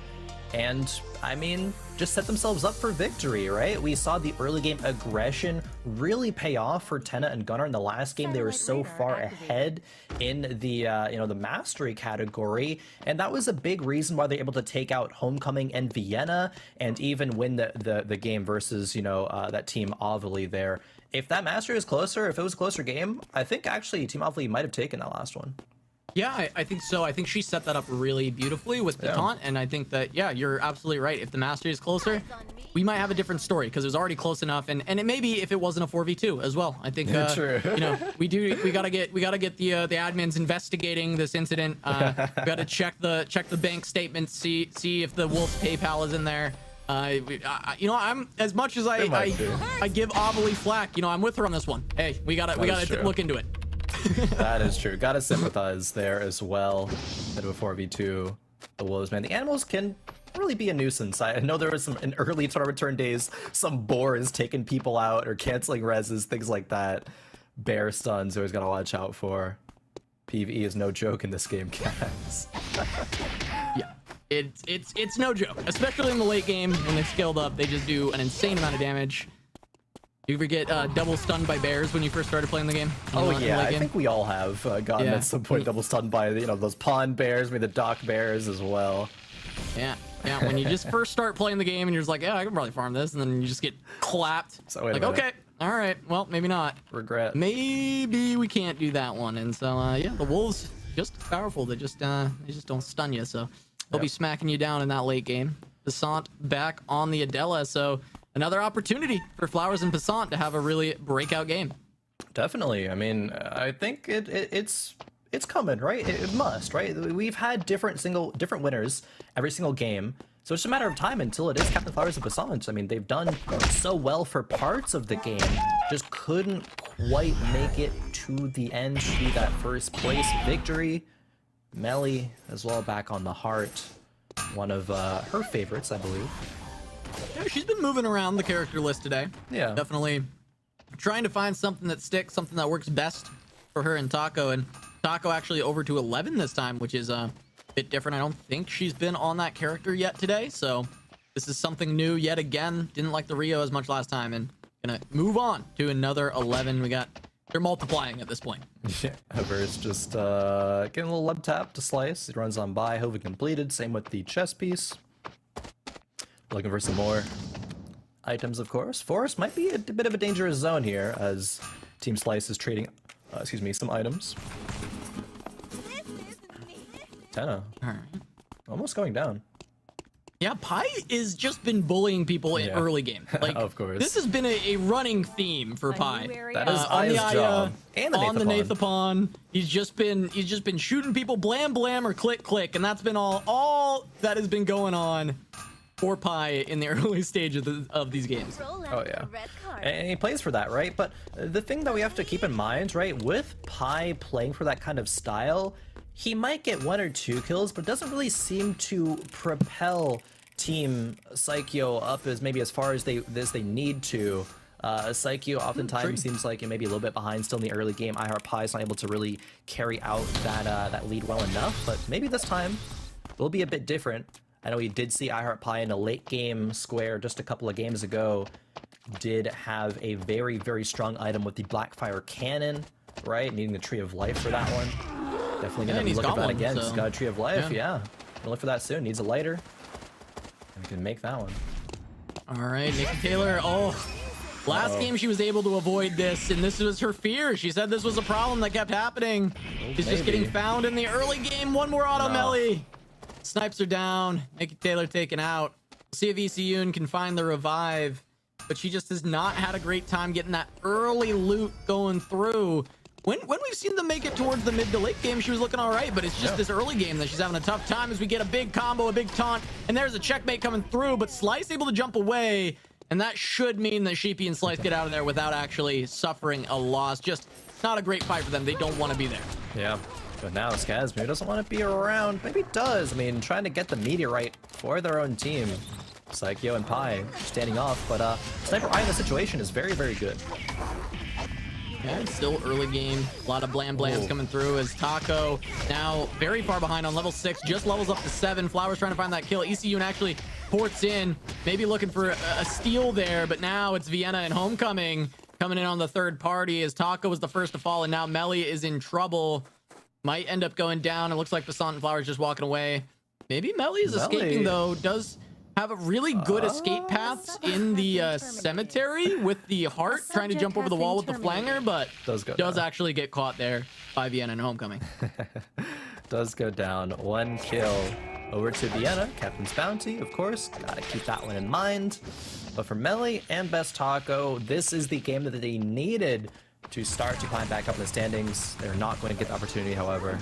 And, I mean, just set themselves up for victory, right? We saw the early game aggression really pay off for Tenna and Gunnar in the last game. They were so far ahead in the, you know, the mastery category. And that was a big reason why they're able to take out Homecoming and Vienna and even win the game versus, you know, that team Ovilee there. If that mastery was closer, if it was a closer game, I think actually Team Ovilee might have taken that last one. Yeah, I think so. I think she set that up really beautifully with the taunt, and I think that, yeah, you're absolutely right. If the mastery is closer, we might have a different story because it was already close enough, and it may be if it wasn't a 4v2 as well. I think, True. You know, we gotta get the admins investigating this incident. We gotta check the bank statements, see if the Wolf's PayPal is in there. You know, I'm as much as I give Ovilee flack, you know, I'm with her on this one. Hey, we gotta look into it. That is true. Gotta sympathize there as well. Into a 4v2, the wolves, man. The animals can really be a nuisance. I know there was some in early tournament return days, some boars taking people out or canceling reses, things like that. Bear stuns, always gotta watch out for. PvE is no joke in this game, guys. Yeah, it's no joke, especially in the late game when they're skilled up. They just do an insane amount of damage. You ever get double stunned by bears when you first started playing the game? Oh yeah, I think we all have gotten at some point double stunned by, you know, those pond bears, maybe the dock bears as well. Yeah, when you just first start playing the game and you're just like, yeah, I can probably farm this, and then you just get clapped. So like, okay, all right, well, maybe not. Regret. Maybe we can't do that one. And so yeah, the wolves just as powerful. They just don't stun you, so they'll be smacking you down in that late game. Passant back on the Adela, so another opportunity for Flowers and Passant to have a really breakout game. Definitely. I mean, I think it's coming, right? It must, right? We've had different winners every single game, so it's just a matter of time until it is Captain Flowers and Passant. I mean, they've done so well for parts of the game, just couldn't quite make it to the end to be that first place victory. Melly as well back on the heart, one of her favorites, I believe. Yeah, she's been moving around the character list today. Yeah. Definitely trying to find something that sticks, something that works best for her and Taco. And Taco actually over to 11 this time, which is a bit different. I don't think she's been on that character yet today. So this is something new yet again. Didn't like the Rio as much last time, and gonna move on to another 11. They're multiplying at this point. Yeah, Ever's just getting a little lub tap to slice. It runs on by. Hoven completed. Same with the chess piece. Looking for some more items, of course. Forest might be a bit of a dangerous zone here as Team Slice is trading, some items. Tenna. All right. Almost going down. Yeah, Pi has just been bullying people in early game. Like, of course. This has been a running theme for Pi. That is on the Aya's job. Aya, And the on the Nathapon. Nathapon. He's just been shooting people blam blam or click click, and that's been all that has been going on for Pi in the early stage of these games. Oh yeah, and he plays for that, right? But the thing that we have to keep in mind, right, with Pi playing for that kind of style, he might get 1 or 2 kills, but doesn't really seem to propel Team Psycho up as far as they need to. Psycho oftentimes seems like it may be a little bit behind still in the early game. iHeartPie is not able to really carry out that lead well enough, but maybe this time will be a bit different. I know we did see iHeartPie in a late game square just a couple of games ago. Did have a very, very strong item with the Blackfire Cannon, right? Needing the Tree of Life for that one. Definitely gonna look at that again. So. He's got a Tree of Life, yeah. Gonna look for that soon. Needs a lighter. And we can make that one. All right, Nikki Taylor. Last game she was able to avoid this, and this was her fear. She said this was a problem that kept happening. She's just getting found in the early game. One more auto melee. Snipes are down. Nikki Taylor taken out. See if ECU can find the revive, but she just has not had a great time getting that early loot going through. When we've seen them make it towards the mid to late game, she was looking all right, but it's just this early game that she's having a tough time as we get a big combo, a big taunt, and there's a checkmate coming through, but Slice able to jump away, and that should mean that Sheepy and Slice get out of there without actually suffering a loss. Just not a great fight for them. They don't want to be there. Yeah, but now Scaz maybe doesn't want to be around. Maybe does. I mean, trying to get the meteorite for their own team. Psycho and Pi standing off, but Sniper Eye in the situation is very, very good. Yeah, it's still early game. A lot of blam blams coming through as Taco now very far behind on level 6, just levels up to 7. Flowers trying to find that kill. ECU actually ports in, maybe looking for a steal there, but now it's Vienna and Homecoming coming in on the third party as Taco was the first to fall, and now Melly is in trouble. Might end up going down. It looks like Passant and Flowers just walking away. Maybe Melly is escaping though. Does have a really good escape paths in the cemetery with the heart trying to jump over the wall with the flanger, but does actually get caught there by Vienna and Homecoming. Does go down. 1 kill over to Vienna. Captain's Bounty, of course. Gotta keep that one in mind. But for Melly and Best Taco, this is the game that they needed to start to climb back up in the standings. They're not going to get the opportunity, however,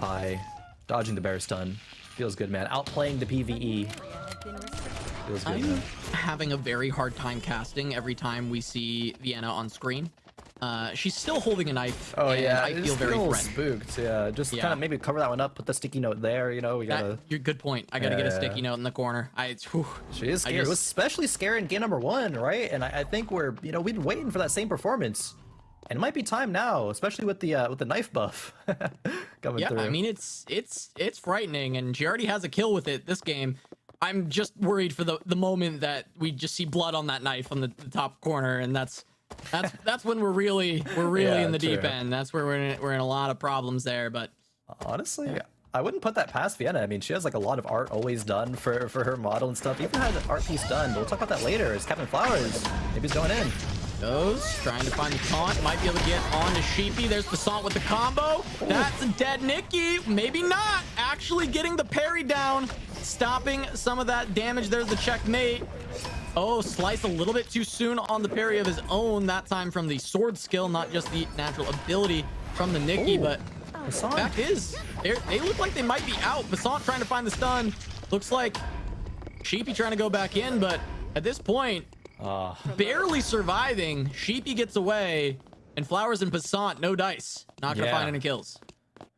by dodging the bear stun. Feels good, man. Outplaying the PvE. Feels good, I'm having a very hard time casting every time we see Vienna on screen. She's still holding a knife. Oh yeah, I feel very spooked. Yeah, just kind of maybe cover that one up. Put the sticky note there. You know, we gotta. You're good point. I gotta get a sticky note in the corner. She is scary. It was especially scary in game number 1, right? And I think we've been waiting for that same performance. And it might be time now, especially with the knife buff coming through. I mean it's frightening, and she already has a kill with it this game. I'm just worried for the moment that we just see blood on that knife on the top corner, and that's when we're really in the deep end. That's where we're in a lot of problems there. But honestly, I wouldn't put that past Vienna. I mean, she has like a lot of art always done for her model and stuff. Even had an art piece done, but we'll talk about that later. As Captain Flowers, maybe he's going in. Trying to find the taunt, might be able to get on to Sheepy. There's Passant with the combo. That's a dead Nikki. Maybe not. Actually getting the parry down, stopping some of that damage. There's the checkmate. Slice a little bit too soon on the parry of his own, that time from the sword skill, not just the natural ability from the Nikki. But fact is, they look like they might be out. Passant trying to find the stun. Looks like Sheepy trying to go back in, but at this point, barely surviving. Sheepy gets away, and Flowers and Passant, no dice. Not gonna find any kills.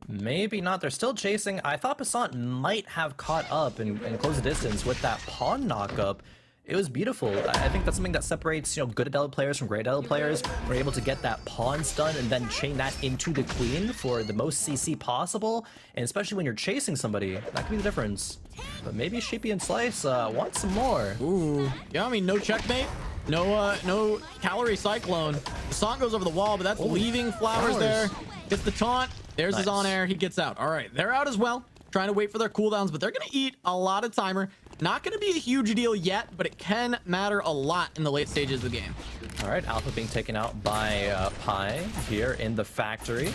Maybe not. They're still chasing. I thought Passant might have caught up and closed the distance with that pawn knockup. It was beautiful. I think that's something that separates, good Adele players from great Adele players. We're able to get that pawn stun and then chain that into the queen for the most CC possible. And especially when you're chasing somebody, that could be the difference. But maybe Sheepy and Slice want some more. Ooh. Yeah, I mean, no checkmate. No calorie cyclone. The song goes over the wall, but that's leaving Flowers there. Gets the taunt. There's his on air. He gets out. All right, they're out as well. Trying to wait for their cooldowns, but they're going to eat a lot of timer. Not going to be a huge deal yet, but it can matter a lot in the late stages of the game. All right, Alpha being taken out by Pi here in the factory.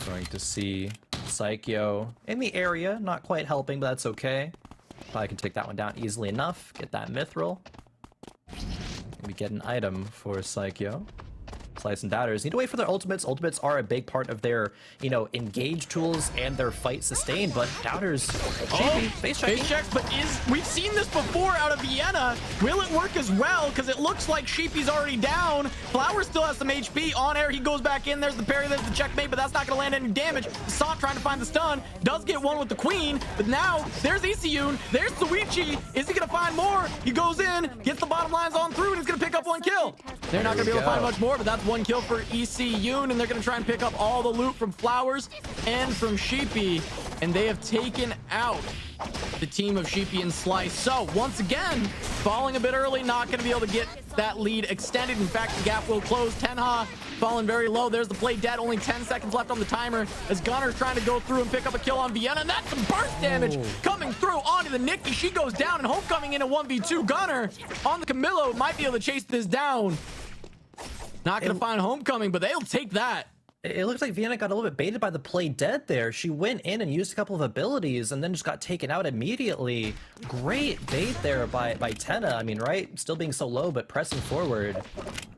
Going to see Psycho in the area. Not quite helping, but that's okay. Probably can take that one down easily enough. Get that mithril. Maybe get an item for Psycho. Slice and Doubters need to wait for their ultimates. Ultimates are a big part of their, you know, engage tools and their fight sustain, but Doubters, face checks, but we've seen this before out of Vienna. Will it work as well? Because it looks like Sheepy's already down. Flowers still has some HP. On air, he goes back in. There's the parry, there's the checkmate, but that's not going to land any damage. Passant trying to find the stun. Does get one with the queen, but now there's Isiyun. There's Suichi. Is he going to find more? He goes in, gets the bottom lines on through, and he's going to pick up one kill. They're not going to be able to find much more, but that's one kill for Isiyun, and they're going to try and pick up all the loot from Flowers and from Sheepy, and they have taken out the team of Sheepy and Slice. So once again, falling a bit early, not going to be able to get that lead extended. In fact, the gap will close. Tenha falling very low. There's the play dead. Only 10 seconds left on the timer as Gunner's trying to go through and pick up a kill on Vienna, and that's some burst damage coming through onto the Nikki. She goes down, and Homecoming in a 1v2. Gunner on the Camillo might be able to chase this down. Not going to find Homecoming, but they'll take that. It looks like Vienna got a little bit baited by the play dead there. She went in and used a couple of abilities and then just got taken out immediately. Great bait there by Tenna. I mean, right? Still being so low, but pressing forward.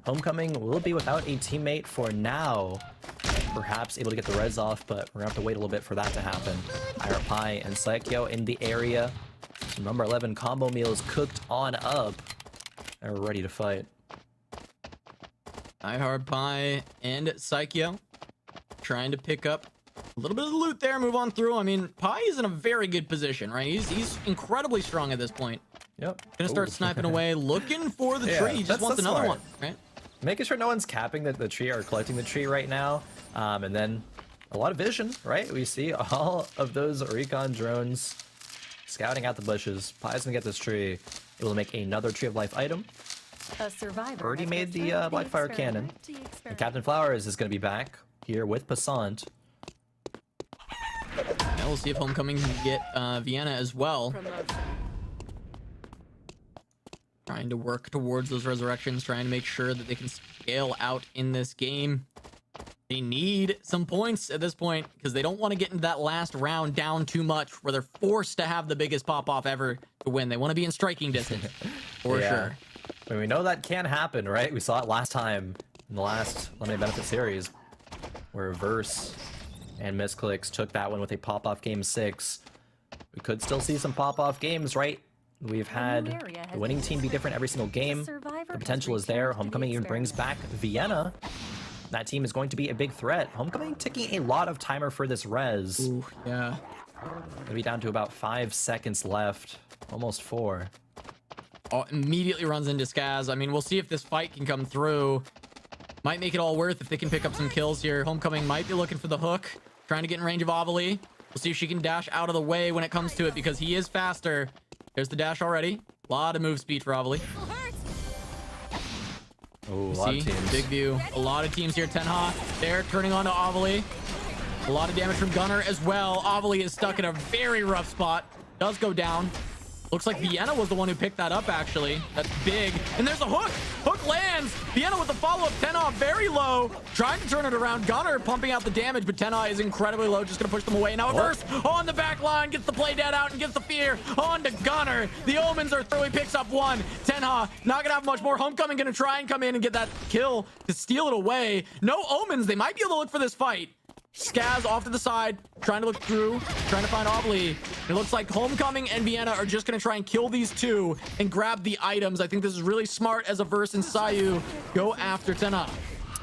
Homecoming will be without a teammate for now. Perhaps able to get the res off, but we're going to have to wait a little bit for that to happen. Pirate Pie and Psycho in the area. Some number 11 combo meals cooked on up. And we're ready to fight. Hard Pie and Psycho trying to pick up a little bit of the loot there, move on through. I mean, Pie is in a very good position, right? He's incredibly strong at this point. Yep. Gonna start sniping away, looking for the tree. He just wants another one, right? Making sure no one's capping the tree or collecting the tree right now. And then a lot of vision, right? We see all of those recon drones scouting out the bushes. Pie's gonna get this tree, able to make another Tree of Life item. A survivor Already made the Blackfire Cannon. And Captain Flowers is going to be back here with Passant. Yeah, we'll see if Homecoming can get Vienna as well. Trying to work towards those resurrections, trying to make sure that they can scale out in this game. They need some points at this point because they don't want to get into that last round down too much where they're forced to have the biggest pop-off ever to win. They want to be in striking distance for sure. I mean, we know that can happen, right? We saw it last time in the last Limited Benefit series where Verse and Misclicks took that one with a pop-off game 6. We could still see some pop-off games, right? We've had the winning team be different every single game. The potential is there. Homecoming even brings back Vienna. That team is going to be a big threat. Homecoming taking a lot of timer for this res. Ooh, yeah. Gonna be down to about 5 seconds left. Almost 4. Oh, immediately runs into Scaz. I mean, we'll see if this fight can come through. Might make it all worth if they can pick up some kills here. Homecoming might be looking for the hook, trying to get in range of Ovilee. We'll see if she can dash out of the way when it comes to it because he is faster. There's the dash already. A lot of move speed for Ovilee. Oh, a lot of teams. Big view. A lot of teams here. Tenha, they're turning on to Ovilee. A lot of damage from Gunner as well. Ovilee is stuck in a very rough spot. Does go down. Looks like Vienna was the one who picked that up, actually. That's big. And there's a hook. Hook lands. Vienna with the follow-up. Tenha very low. Trying to turn it around. Gunner pumping out the damage, but Tenha is incredibly low. Just going to push them away. Now a Verse on the back line. Gets the play dead out and gets the fear on to Gunner. The Omens are through. He picks up one. Tenha not going to have much more. Homecoming going to try and come in and get that kill to steal it away. No Omens. They might be able to look for this fight. Scaz off to the side, trying to look through, trying to find Ovilee. It looks like Homecoming and Vienna are just going to try and kill these two and grab the items. I think this is really smart as a Verse and Sayu go after Tenha.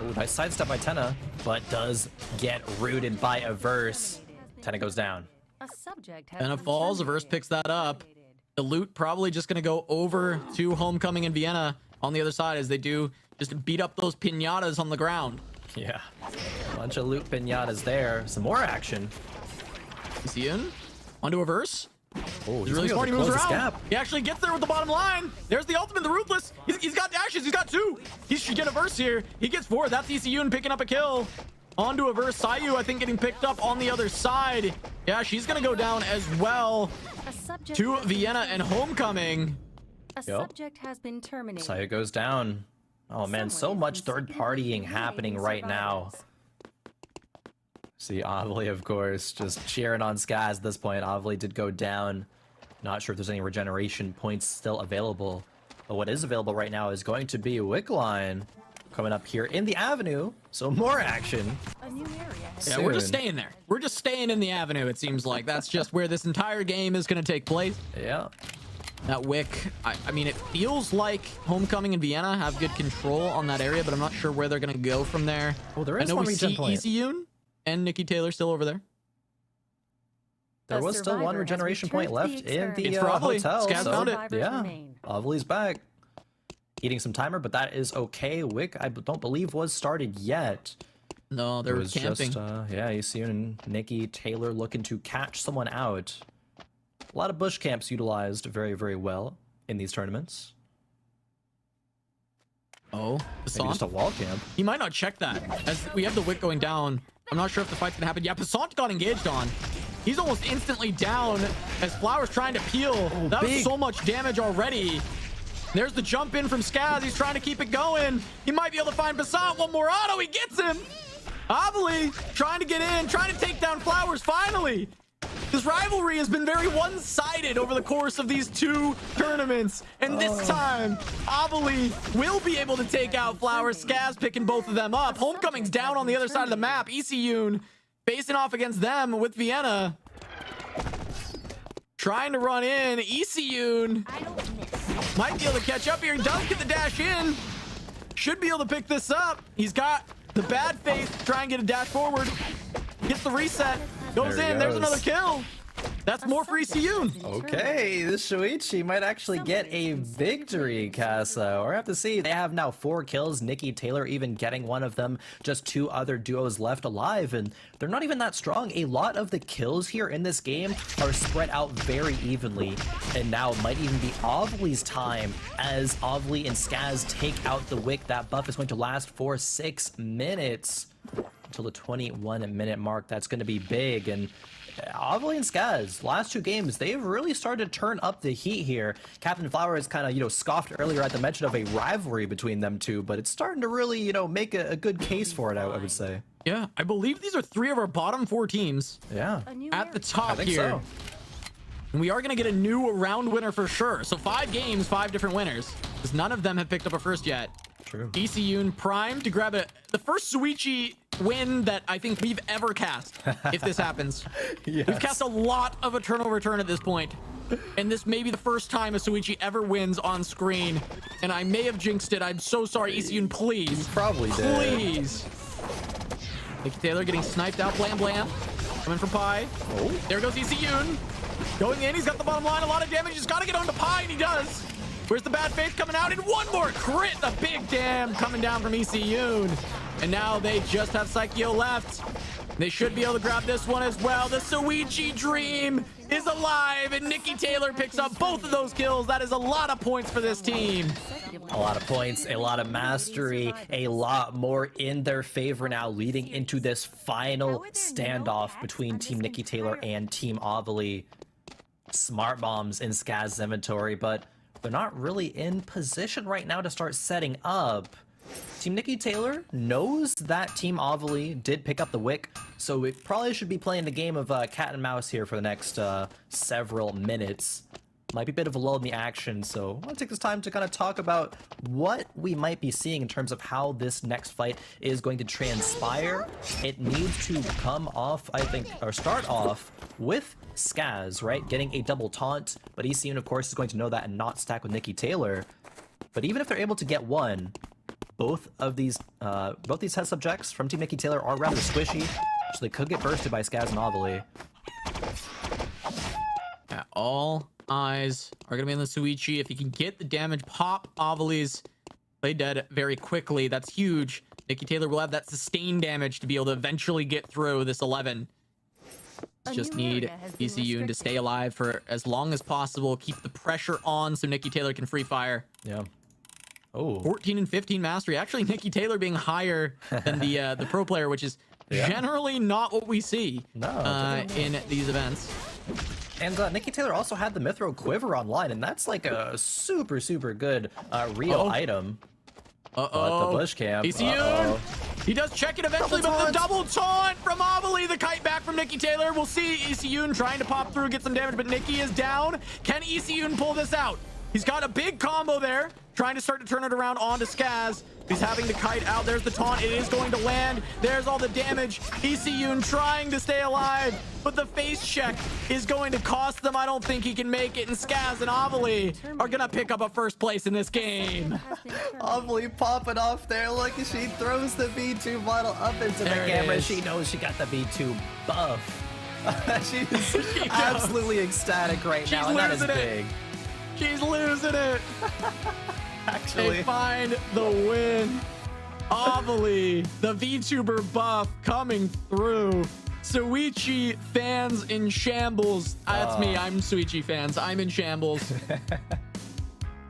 Oh, nice sidestep by Tenha, but does get rooted by a Verse. Tenha goes down. Tenha falls, a Verse picks that up. The loot probably just going to go over to Homecoming and Vienna on the other side as they do just beat up those pinatas on the ground. Yeah, bunch of loot pinatas there. Some more action. Is he in? Onto a Verse. Oh, he's really smart. He moves around. He actually gets there with the bottom line. There's the ultimate, the Ruthless. He's got dashes. He's got 2. He should get a Verse here. He gets 4. That's Isiyun picking up a kill. Onto a Verse. Sayu, I think, getting picked up on the other side. Yeah, she's going to go down as well. To Vienna and Homecoming. A subject has been terminated. Sayu goes down. Oh man, so much third-partying happening right now. See Ovilee, of course, just cheering on Scaz at this point. Ovilee did go down. Not sure if there's any regeneration points still available. But what is available right now is going to be Wick Line coming up here in the Avenue. So more action. A new area. Yeah, we're just staying there. We're just staying in the Avenue, it seems like. That's just where this entire game is going to take place. Yeah. That Wick, I mean, it feels like Homecoming and Vienna have good control on that area, but I'm not sure where they're going to go from there. Well, there is I know one we regen see point. Yoon and Nikki Taylor still over there. There was still one regeneration point left in the It's for Ovilee. hotel. Scaz found it. Yeah, Ovilee's back. Eating some timer, but that is okay. Wick, I don't believe, was started yet. No, there was camping. Just, yeah, you see Nikki Taylor looking to catch someone out. A lot of bush camps utilized very, very well in these tournaments. Oh, maybe just a wall camp. He might not check that. As we have the Wick going down, I'm not sure if the fight's gonna happen. Yeah, Passant got engaged on. He's almost instantly down as Flowers trying to peel. Oh, that big. was so much damage already. There's the jump in from Scaz. He's trying to keep it going. He might be able to find Passant. One more auto. He gets him. Ovilee trying to get in, trying to take down Flowers finally. This rivalry has been very one-sided over the course of these two tournaments. And this time, Ovilee will be able to take out Flowers. Scaz picking both of them up. Homecoming's down on the other side of the map. Yoon facing off against them with Vienna. Trying to run in. Yoon might be able to catch up here. He does get the dash in. Should be able to pick this up. He's got the bad face to try and get a dash forward. Gets the reset. Goes in. There's another kill. That's more for Yoon. Okay, this Shuichi might actually get a victory, Casa. Or have to see. They have now 4 kills. Nikki Taylor even getting one of them. Just 2 other duos left alive, and they're not even that strong. A lot of the kills here in this game are spread out very evenly, and now it might even be Ovilee's time as Ovilee and Scaz take out the Wick. That buff is going to last for 6 minutes until the 21-minute mark. That's going to be big, and Ovilee and Scaz, last 2 games, they've really started to turn up the heat here. Captain Flowers kind of, scoffed earlier at the mention of a rivalry between them two, but it's starting to really, make a good case for it, I would say. Yeah, I believe these are 3 of our bottom 4 teams. Yeah. At the top I think here. so. And we are going to get a new round winner for sure. So 5 games, 5 different winners. Because none of them have picked up a first yet. True. Yoon primed to grab the first Shuichi win that I think we've ever cast, if this happens. Yes. We've cast a lot of Eternal Return at this point, and this may be the first time a Shuichi ever wins on screen, and I may have jinxed it. I'm so sorry, Yoon, please. You probably did. Please. Nikki Taylor getting sniped out. Blam Blam. Coming from Pi. Oh. There goes Yoon. Going in, he's got the bottom line, a lot of damage. He's got to get onto Pi, and he does. Where's the bad faith coming out? And one more crit, the big damn coming down from Yoon. And now they just have Psycheo left. They should be able to grab this one as well. The Shuichi dream is alive, and Nikki Taylor picks up both of those kills. That is a lot of points for this team. A lot of points, a lot of mastery, a lot more in their favor now, leading into this final standoff between Team Nikki Taylor and Team Ovilee. Smart bombs in Scaz's inventory, but they're not really in position right now to start setting up. Team Nikki Taylor knows that Team Ovilee did pick up the Wick, so we probably should be playing the game of cat and mouse here for the next several minutes. Might be a bit of a lull in the action, so I want to take this time to kind of talk about what we might be seeing in terms of how this next fight is going to transpire. It needs to come off, I think, or start off with Scaz, right? Getting a double taunt, but Yoon, of course, is going to know that and not stack with Nikki Taylor. But even if they're able to get one, both these test subjects from Team Nikki Taylor are rather squishy, so they could get bursted by Scaz and Ovilee. Yeah, all eyes are going to be on the Shuichi. If he can get the damage, pop Ovilee's play dead very quickly. That's huge. Nikki Taylor will have that sustained damage to be able to eventually get through this 11. Just need Yoon to stay alive for as long as possible. Keep the pressure on so Nikki Taylor can free fire. Yeah. Oh. 14 and 15 mastery. Actually, Nikki Taylor being higher than the pro player, which is generally not what we see in these events. And Nikki Taylor also had the Mithril Quiver online, and that's like a super, super good real item. Uh-oh. But the bush camp. Yoon. He does check it eventually, but the double taunt from Ovilee, the kite back from Nikki Taylor. We'll see ECUN trying to pop through, get some damage, but Nikki is down. Can ECUN pull this out? He's got a big combo there, trying to start to turn it around onto Scaz. He's having the kite out. There's the taunt. It is going to land. There's all the damage. ECUN trying to stay alive, but the face check is going to cost them. I don't think he can make it, and Scaz and Ovilee are going to pick up a first place in this game. Ovilee popping off there. Look, she throws the V2 model up into the camera. She knows she got the V2 buff. She's absolutely ecstatic right now, and that is big. She's losing it. Actually, they find the win. Ovilee, the VTuber buff coming through. Suichi fans in shambles. That's me. I'm Suichi fans. I'm in shambles.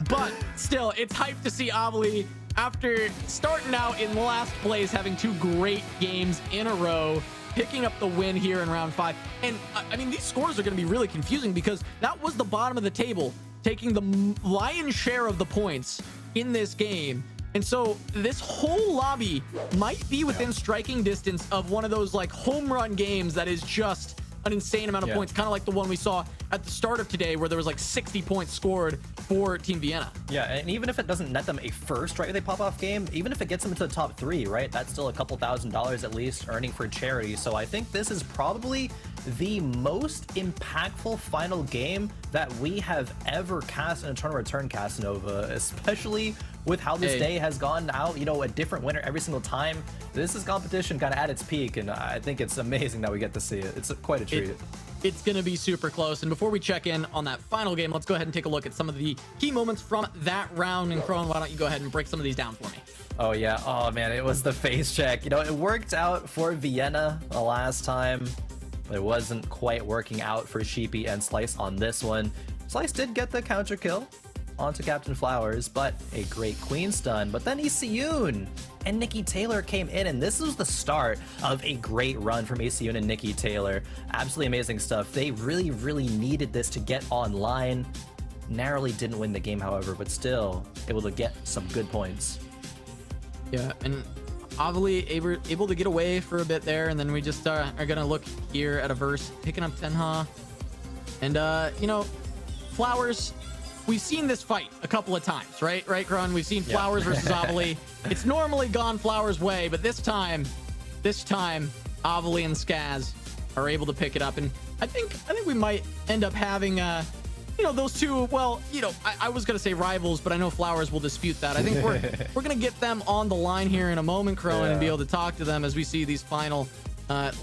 But still, it's hype to see Ovilee after starting out in last place, having 2 great games in a row, picking up the win here in round 5. And I mean, these scores are going to be really confusing because that was the bottom of the table, taking the lion's share of the points in this game. And so this whole lobby might be within striking distance of one of those like home run games that is just an insane amount of points, kind of like the one we saw at the start of today where there was like 60 points scored for Team Vienna. Yeah, and even if it doesn't net them a first, right, they pop off game, even if it gets them into the top 3, right, that's still a couple $1,000s at least earning for charity. So I think this is probably the most impactful final game that we have ever cast in Eternal Return, Casanova, especially with how this day has gone out, you know, a different winner every single time. This is competition kind of at its peak, and I think it's amazing that we get to see it. It's quite a treat. It's going to be super close. And before we check in on that final game, let's go ahead and take a look at some of the key moments from that round. And Crone, why don't you go ahead and break some of these down for me? Oh, yeah. Oh, man, it was the face check. You know, it worked out for Vienna the last time. It wasn't quite working out for Sheepy and Slice on this one. Slice did get the counter kill onto Captain Flowers, but a great queen stun. But then ECUN and Nikki Taylor came in, and this was the start of a great run from ECUN and Nikki Taylor. Absolutely amazing stuff. They really, really needed this to get online. Narrowly didn't win the game, however, but still able to get some good points. Yeah, and Ovilee able to get away for a bit there, and then we just are gonna look here at a verse, picking up Tenha. And you know, Flowers, we've seen this fight a couple of times, right, Kron? We've seen Flowers versus Ovilee. It's normally gone Flowers' way, but this time, Ovilee and Scaz are able to pick it up, and I think we might end up having you know, those two, well, you know, I was gonna say rivals, but I know Flowers will dispute that. I think we're gonna get them on the line here in a moment, Krillin, and be able to talk to them as we see these final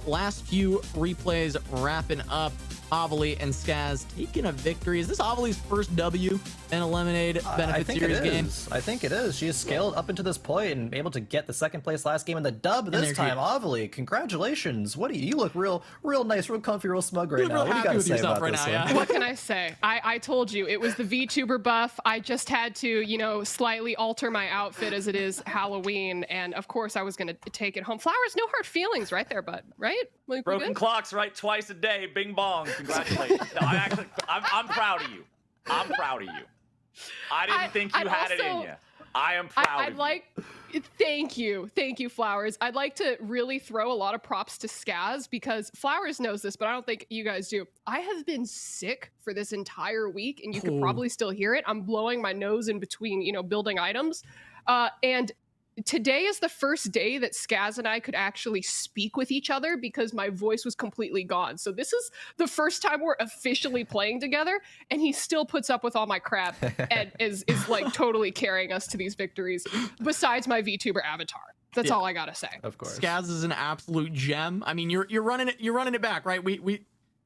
last few replays wrapping up. Ovilee and Scaz taking a victory. Is this Ovilee's first W in a Lemonade Benefit Series game? I think it is. She has scaled up into this point and able to get the second place last game in the dub this time. Ovilee, congratulations. What do you look real nice, real comfy, real smug right now. What do you got to say about this one? What can I say? I told you it was the VTuber buff. I just had to, you know, slightly alter my outfit as it is Halloween, and of course I was going to take it home. Flowers, no hard feelings right there, bud, right? Like, broken clocks right twice a day. Bing bong. Congratulations. No, I'm proud of you. I'm proud of you. I didn't think you had it in you. I am proud of you. Thank you, Flowers. I'd like to really throw a lot of props to Scaz because Flowers knows this, but I don't think you guys do. I have been sick for this entire week, and you could probably still hear it. I'm blowing my nose in between, you know, building items, and today is the first day that Scaz and I could actually speak with each other because my voice was completely gone. So this is the first time we're officially playing together, and he still puts up with all my crap and is like totally carrying us to these victories, besides my VTuber avatar. That's all I gotta say. Of course. Scaz is an absolute gem. I mean, you're running it back, right?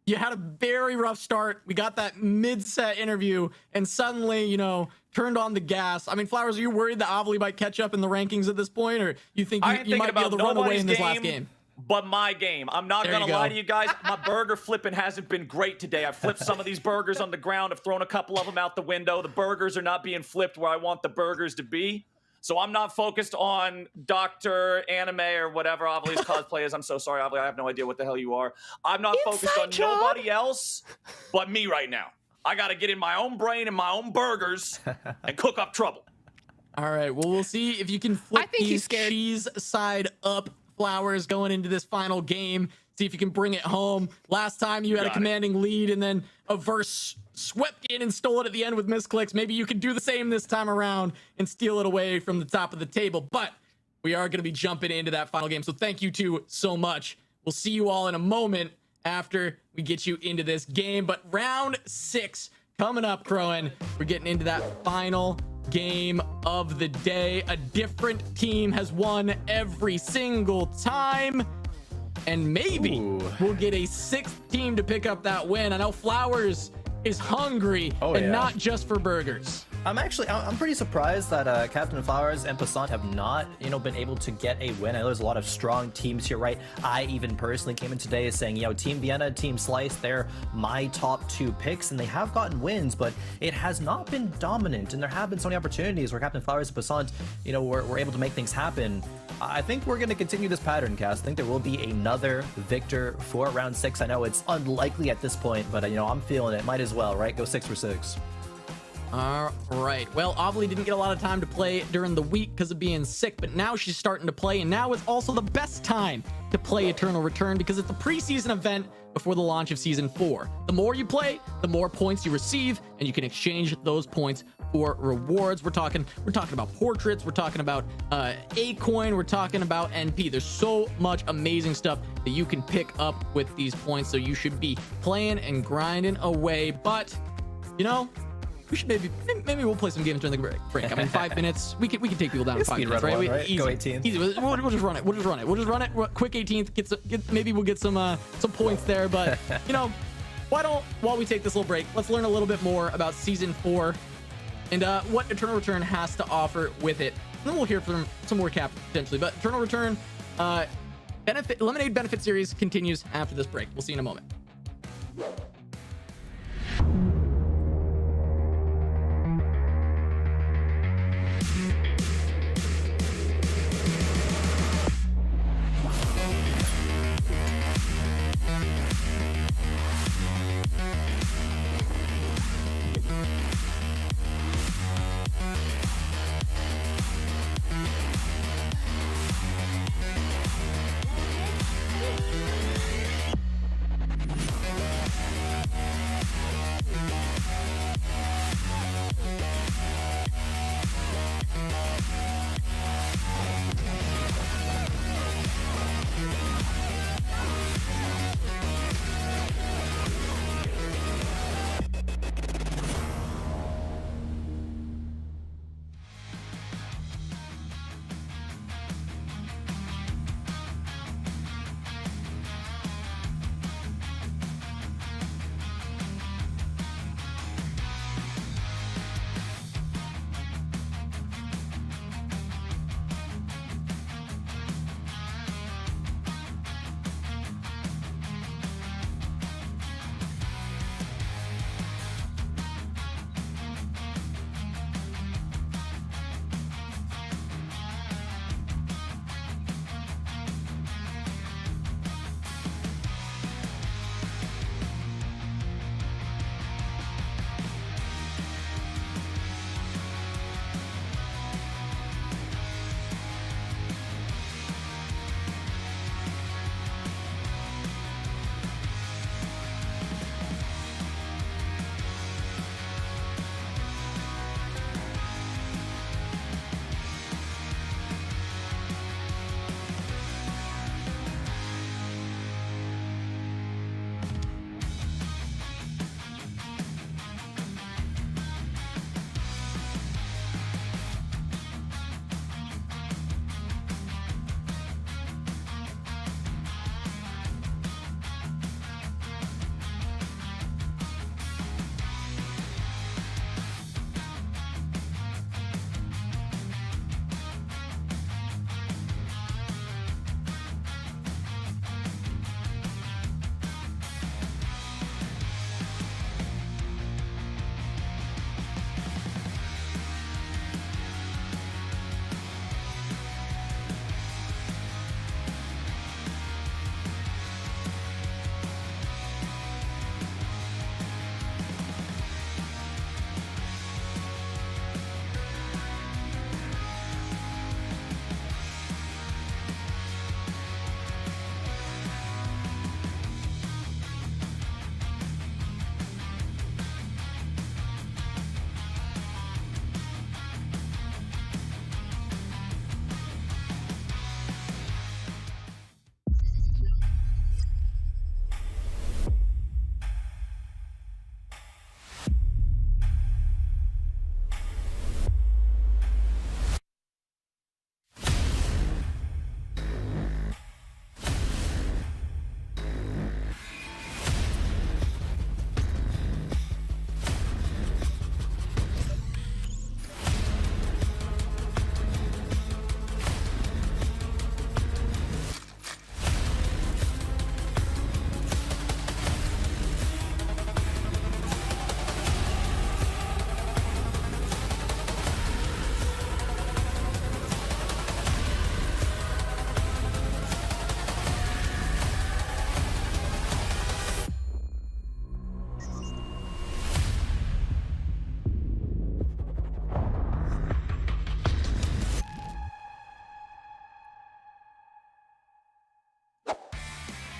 You had a very rough start. We got that mid-set interview, and suddenly, you know, turned on the gas. I mean, Flowers, are you worried that Ovilee might catch up in the rankings at this point, or you think you might be able to run away in this last game? But my game. I'm not going to lie to you guys. My burger flipping hasn't been great today. I've flipped some of these burgers on the ground. I've thrown a couple of them out the window. The burgers are not being flipped where I want the burgers to be. So I'm not focused on Dr. Anime or whatever Ovilee's cosplay is. I'm so sorry, Ovilee. I have no idea what the hell you are. I'm not focused on nobody else but me right now. I got to get in my own brain and my own burgers and cook up trouble. All right. Well, we'll see if you can flip I think he's these scared. cheese side up Flowers going into this final game. See if you can bring it home. Last time you had a commanding lead and then a verse swept in and stole it at the end with misclicks. Maybe you can do the same this time around and steal it away from the top of the table. But we are going to be jumping into that final game. So thank you two so much. We'll see you all in a moment after we get you into this game. But round 6 coming up, Crowan. We're getting into that final game of the day. A different team has won every single time. And maybe we'll get a 6th team to pick up that win. I know Flowers is hungry and not just for burgers. I'm pretty surprised that Captain Flowers and Passant have not, been able to get a win. I know there's a lot of strong teams here, right? I even personally came in today saying, Team Vienna, Team Slice, they're my top 2 picks, and they have gotten wins, but it has not been dominant, and there have been so many opportunities where Captain Flowers and Passant, were able to make things happen. I think we're going to continue this pattern, Cass. I think there will be another victor for round 6. I know it's unlikely at this point, but, I'm feeling it. Might as well, right? Go 6 for 6. All right. Well, Ovilee didn't get a lot of time to play during the week because of being sick, but now she's starting to play, and now is also the best time to play Eternal Return because it's a preseason event before the launch of Season 4. The more you play, the more points you receive, and you can exchange those points for rewards. We're talking about portraits, we're talking about A coin, we're talking about NP. There's so much amazing stuff that you can pick up with these points, so you should be playing and grinding away. But we should maybe we'll play some games during the break. I mean, 5 minutes. We can take people down in 5 minutes, right? Easy. Go 18th. Easy. We'll just run it. We'll just run it. Quick 18th. Maybe we'll get some points there. But while we take this little break, let's learn a little bit more about Season 4 and what Eternal Return has to offer with it. And then we'll hear from some more cap potentially. But Eternal Return Lemonade Benefit Series continues after this break. We'll see you in a moment.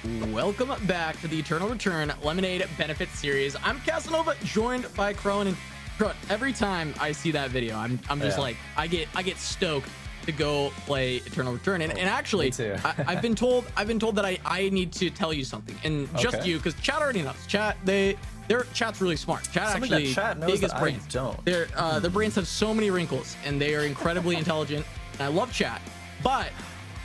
Welcome back to the Eternal Return Lemonade Benefit Series. I'm Casanova, joined by Crone. And Crone, every time I see that video, I'm just like, I get stoked to go play Eternal Return. And actually, I've been told that I need to tell you something, and just you, because chat already knows. Their chat's really smart. Chat actually biggest brains. Their brains have so many wrinkles, and they are incredibly intelligent. And I love chat. But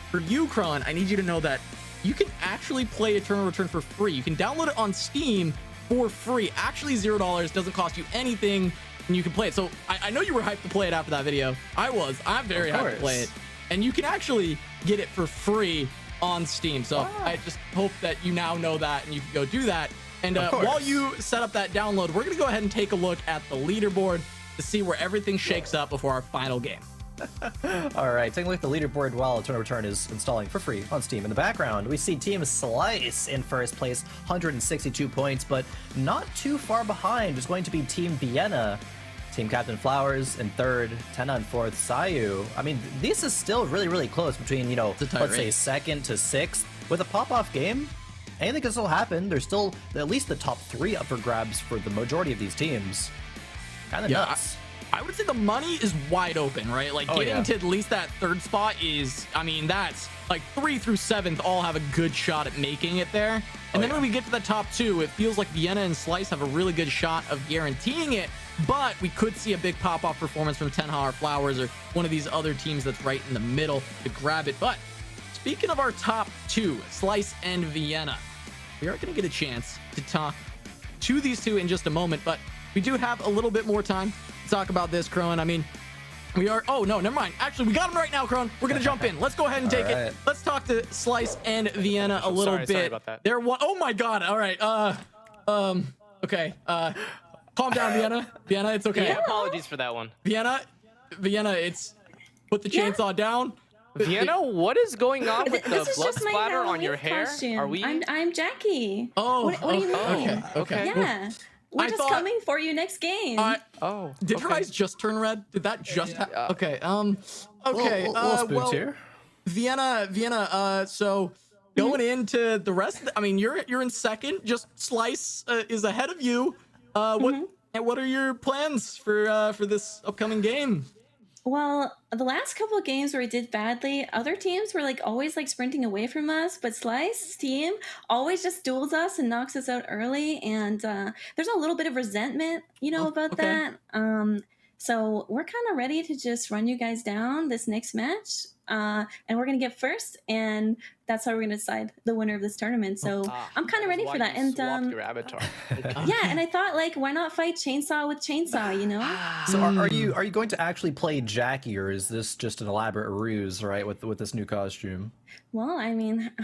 for you, Crone, I need you to know that you can actually play Eternal Return for free. You can download it on Steam for free. Actually, $0. Doesn't cost you anything, and you can play it. So I know you were hyped to play it after that video. I'm very hyped to play it. And you can actually get it for free on Steam. So I just hope that you now know that, and you can go do that. And while you set up that download, we're going to go ahead and take a look at the leaderboard to see where everything shakes up before our final game. All right, taking a look at the leaderboard while Eternal Return is installing for free on Steam. In the background, we see Team Slice in first place, 162 points, but not too far behind is going to be Team Vienna. Team Captain Flowers in third, Tenna in fourth, Sayu. I mean, this is still really, really close between, let's say second to sixth. With a pop-off game, anything can still happen. There's still at least the top 3 up for grabs for the majority of these teams. Kind of nuts. I would say the money is wide open, right? Like getting to at least that third spot is, that's like 3 through 7th all have a good shot at making it there. And then when we get to the top 2, it feels like Vienna and Slice have a really good shot of guaranteeing it. But we could see a big pop-off performance from Tenha or Flowers or one of these other teams that's right in the middle to grab it. But speaking of our top 2, Slice and Vienna, we are going to get a chance to talk to these two in just a moment. But we do have a little bit more time to talk about this, Crone. I mean, we are... Oh, no, never mind. Actually, we got him right now, Crone. We're going to jump in. Let's go ahead and take it. Let's talk to Slice and Vienna a little bit. Sorry about that. They're one... Oh, my God. All right. Okay. Calm down, Vienna. Vienna, it's okay. Yeah, apologies for that one. Vienna, it's... Put the chainsaw down. Vienna, what is going on with the blood just my splatter on Halloween your hair? costume. Are we... I'm Jackie. Oh, what do you mean? Okay. Yeah. We're just coming for you next game. Did her eyes just turn red? Did that just happen? Okay. Okay. Little here. Vienna. So going into the rest, you're in second. Just Slice is ahead of you. What are your plans for this upcoming game? Well, the last couple of games where we did badly, other teams were always sprinting away from us, but Slice's team always just duels us and knocks us out early, and there's a little bit of resentment, about that. So we're kind of ready to just run you guys down this next match, and we're gonna get first, and that's how we're gonna decide the winner of this tournament. So I'm kind of ready for that. And your avatar. yeah, and I thought why not fight chainsaw with chainsaw? So are you going to actually play Jackie, or is this just an elaborate ruse, right? With this new costume? Well,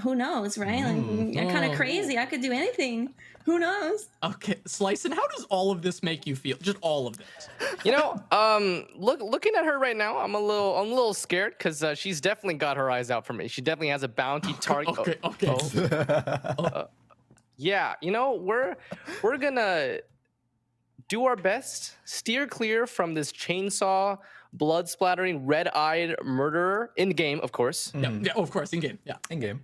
who knows, right? I'm kind of crazy. I could do anything. Who knows? Okay, Slice, and how does all of this make you feel? Just all of this. Looking at her right now, I'm a little scared because she's definitely got her eyes out for me. She definitely has a bounty target. Okay. Yeah, we're gonna do our best, steer clear from this chainsaw, blood splattering, red-eyed murderer in game, of course. Yeah, of course, in game. Yeah, in game.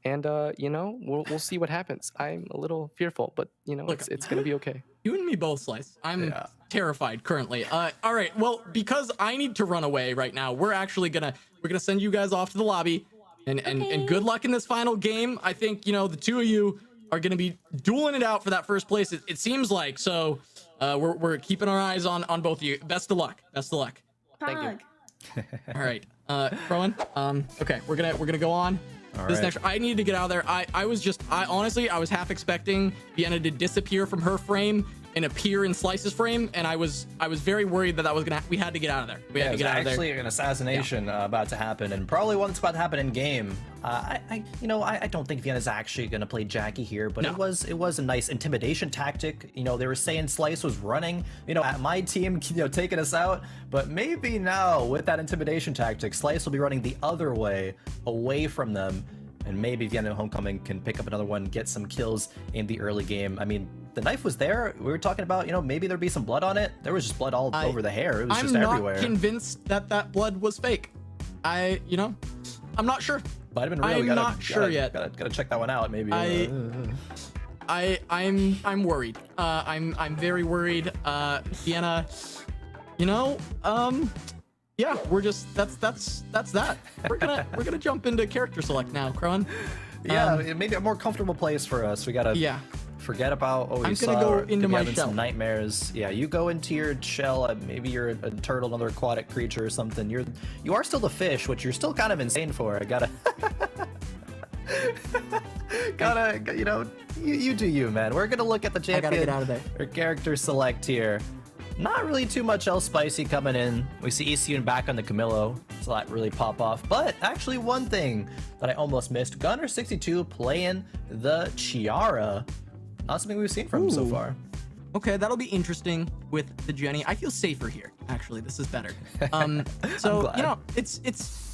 And we'll see what happens. I'm a little fearful, but it's gonna be okay. You and me both, Slice. I'm terrified currently. All right. Well, because I need to run away right now, we're actually gonna send you guys off to the lobby, and good luck in this final game. I think the two of you are gonna be dueling it out for that first place. It seems like so. We're keeping our eyes on both of you. Best of luck. Best of luck. Thank you. All right. Rowan. Okay. We're gonna go on. Next, I needed to get out of there. I honestly was half expecting Vienna to disappear from her frame and appear in Slice's frame, and I was very worried that was we had to get out of there. We had to get out of there. Actually, an assassination about to happen, and probably one that's about to happen in game. I don't think Vienna's actually gonna play Jackie here, but it was a nice intimidation tactic. They were saying Slice was running, at my team, taking us out, but maybe now with that intimidation tactic, Slice will be running the other way, away from them. And maybe Vienna Homecoming can pick up another one, get some kills in the early game. The knife was there. We were talking about, maybe there'd be some blood on it. There was just blood all over the hair. It was just everywhere. I'm not convinced that blood was fake. I'm not sure. Vitamin Real, I'm not sure yet. Gotta check that one out. Maybe. I'm worried. I'm very worried. Vienna, you know, yeah, we're just that's that. We're gonna jump into character select now, Kron. Yeah, maybe a more comfortable place for us. We gotta forget about what we I'm saw. gonna go into my having shell. Some nightmares. Yeah, you go into your shell. Maybe you're a turtle, another aquatic creature or something. You are still the fish, which you're still kind of insane for. I gotta. You know, you do you, man. We're gonna look at the champion. I gotta get out of there. Or character select here. Not really too much else spicy coming in. We see Isiyun back on the Camillo, so that really pop off. But actually, one thing that I almost missed: Gunner62 playing the Chiara. Not something we've seen from him so far. Okay, that'll be interesting with the Jenny. I feel safer here. Actually, this is better. So you know, it's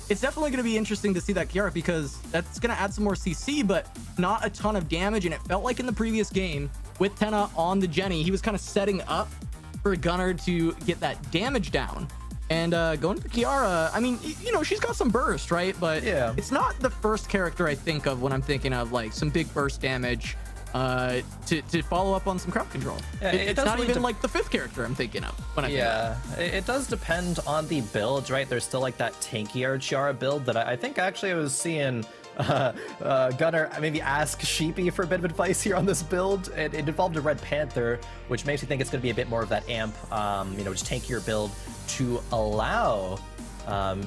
definitely going to be interesting to see that Chiara, because that's going to add some more CC, but not a ton of damage. And it felt like in the previous game with Tenna on the Jenny, he was kind of setting up for Gunner to get that damage down. And going for Chiara, I mean, you know, she's got some burst, right? But yeah, it's not the first character I think of when I'm thinking of like some big burst damage to follow up on some crowd control. Yeah, it's not really even like the fifth character I'm thinking of when I think of it does depend on the builds, right? There's still like that tankier Chiara build that I think actually I was seeing Gunner maybe ask Sheepy for a bit of advice here on this build. It involved a Red Panther, which makes me think it's going to be a bit more of that amp, you know, just tankier build to allow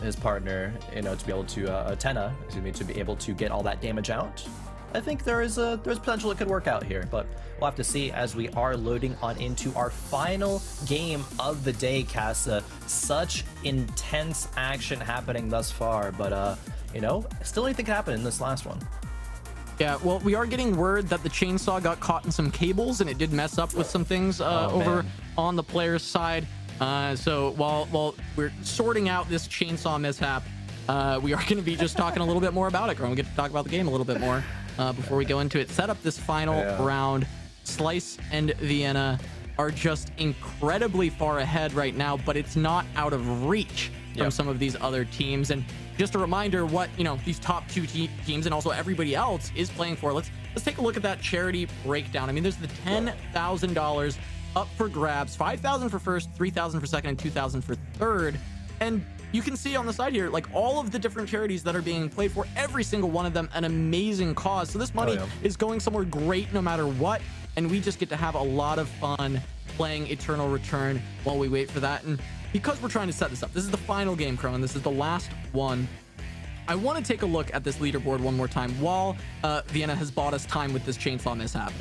his partner, you know, to be able to Tenna, excuse me, to be able to get all that damage out. I think there's potential it could work out here, but we'll have to see as we are loading on into our final game of the day, Casa. Such intense action happening thus far, but you know, still anything can happen in this last one. Yeah, well, we are getting word that the chainsaw got caught in some cables and it did mess up with some things over on the player's side. So while we're sorting out this chainsaw mishap, we are going to be just talking a little bit more about it. We're going to get to talk about the game a little bit more before we go into it. Set up this final round. Slice and Vienna are just incredibly far ahead right now, but it's not out of reach from some of these other teams. And just a reminder what, you know, these top two teams and also everybody else is playing for. Let's take a look at that charity breakdown. I mean, there's the $10,000 up for grabs, $5,000 for first, $3,000 for second, and $2,000 for third. And you can see on the side here, like all of the different charities that are being played for, every single one of them an amazing cause. So this money is going somewhere great no matter what. And we just get to have a lot of fun playing Eternal Return while we wait for that. And because we're trying to set this up, this is the final game, Crone. This is the last one. I want to take a look at this leaderboard one more time while Vienna has bought us time with this chainsaw mishap.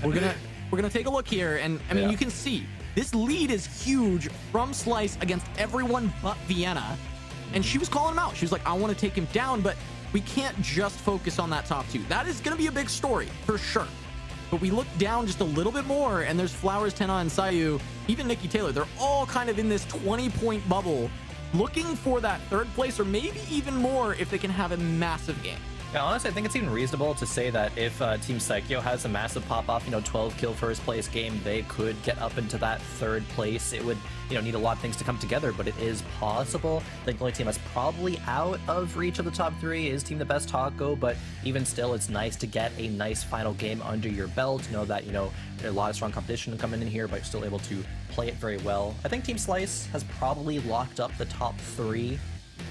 We're gonna take a look here, and I mean, you can see this lead is huge from Slice against everyone but Vienna. And she was calling him out. She was like, I want to take him down, but we can't just focus on that top two. That is going to be a big story for sure. But we look down just a little bit more, and there's Flowers, Tenna, and Sayu, even Nikki Taylor. They're all kind of in this 20-point bubble, looking for that third place, or maybe even more if they can have a massive game. Yeah, honestly, I think it's even reasonable to say that if Team Psycho has a massive pop-off, 12 kill first place game, they could get up into that third place. It would, need a lot of things to come together, but it is possible. I think the only team that's probably out of reach of the top three is Team The Best Taco, but even still, it's nice to get a nice final game under your belt. Know that, there's a lot of strong competition coming in here, but you're still able to play it very well. I think Team Slice has probably locked up the top three.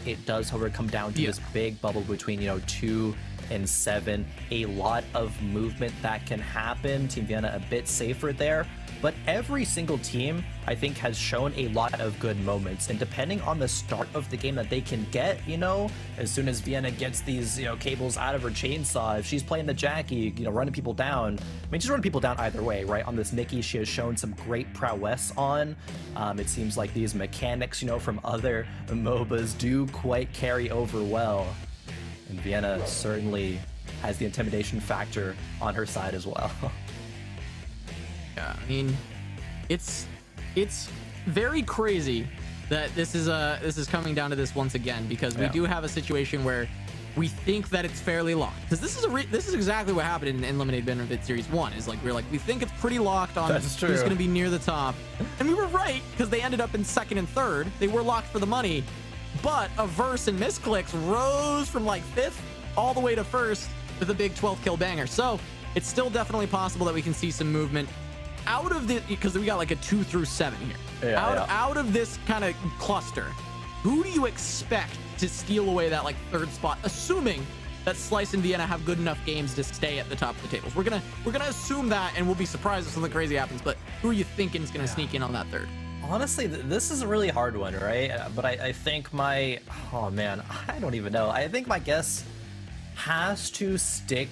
It does, however, come down to this big bubble between, 2 and 7. A lot of movement that can happen. Team Vienna a bit safer there. But every single team, I think, has shown a lot of good moments. And depending on the start of the game that they can get, as soon as Vienna gets these, cables out of her chainsaw, if she's playing the Jackie, running people down. I mean, she's running people down either way, right? On this Nikki, she has shown some great prowess on. It seems like these mechanics, from other MOBAs do quite carry over well. And Vienna certainly has the intimidation factor on her side as well. Yeah, I mean, it's very crazy that this is coming down to this once again, because we do have a situation where we think that it's fairly locked, because this is exactly what happened in Lemonade Benefit Series 1. Is like we think it's pretty locked on who's going to be near the top, and we were right, because they ended up in second and third. They were locked for the money, but Averse and Misclicks rose from like 5th all the way to first with a big 12 kill banger. So it's still definitely possible that we can see some movement out of the, because we got like a 2 through 7 here. Out of this kind of cluster. Who do you expect to steal away that like third spot, assuming that Slice and Vienna have good enough games to stay at the top of the tables? We're gonna assume that, and we'll be surprised if something crazy happens. But who are you thinking is gonna sneak in on that third? Honestly, this is a really hard one, right? But I think oh man, I don't even know. I think my guess has to stick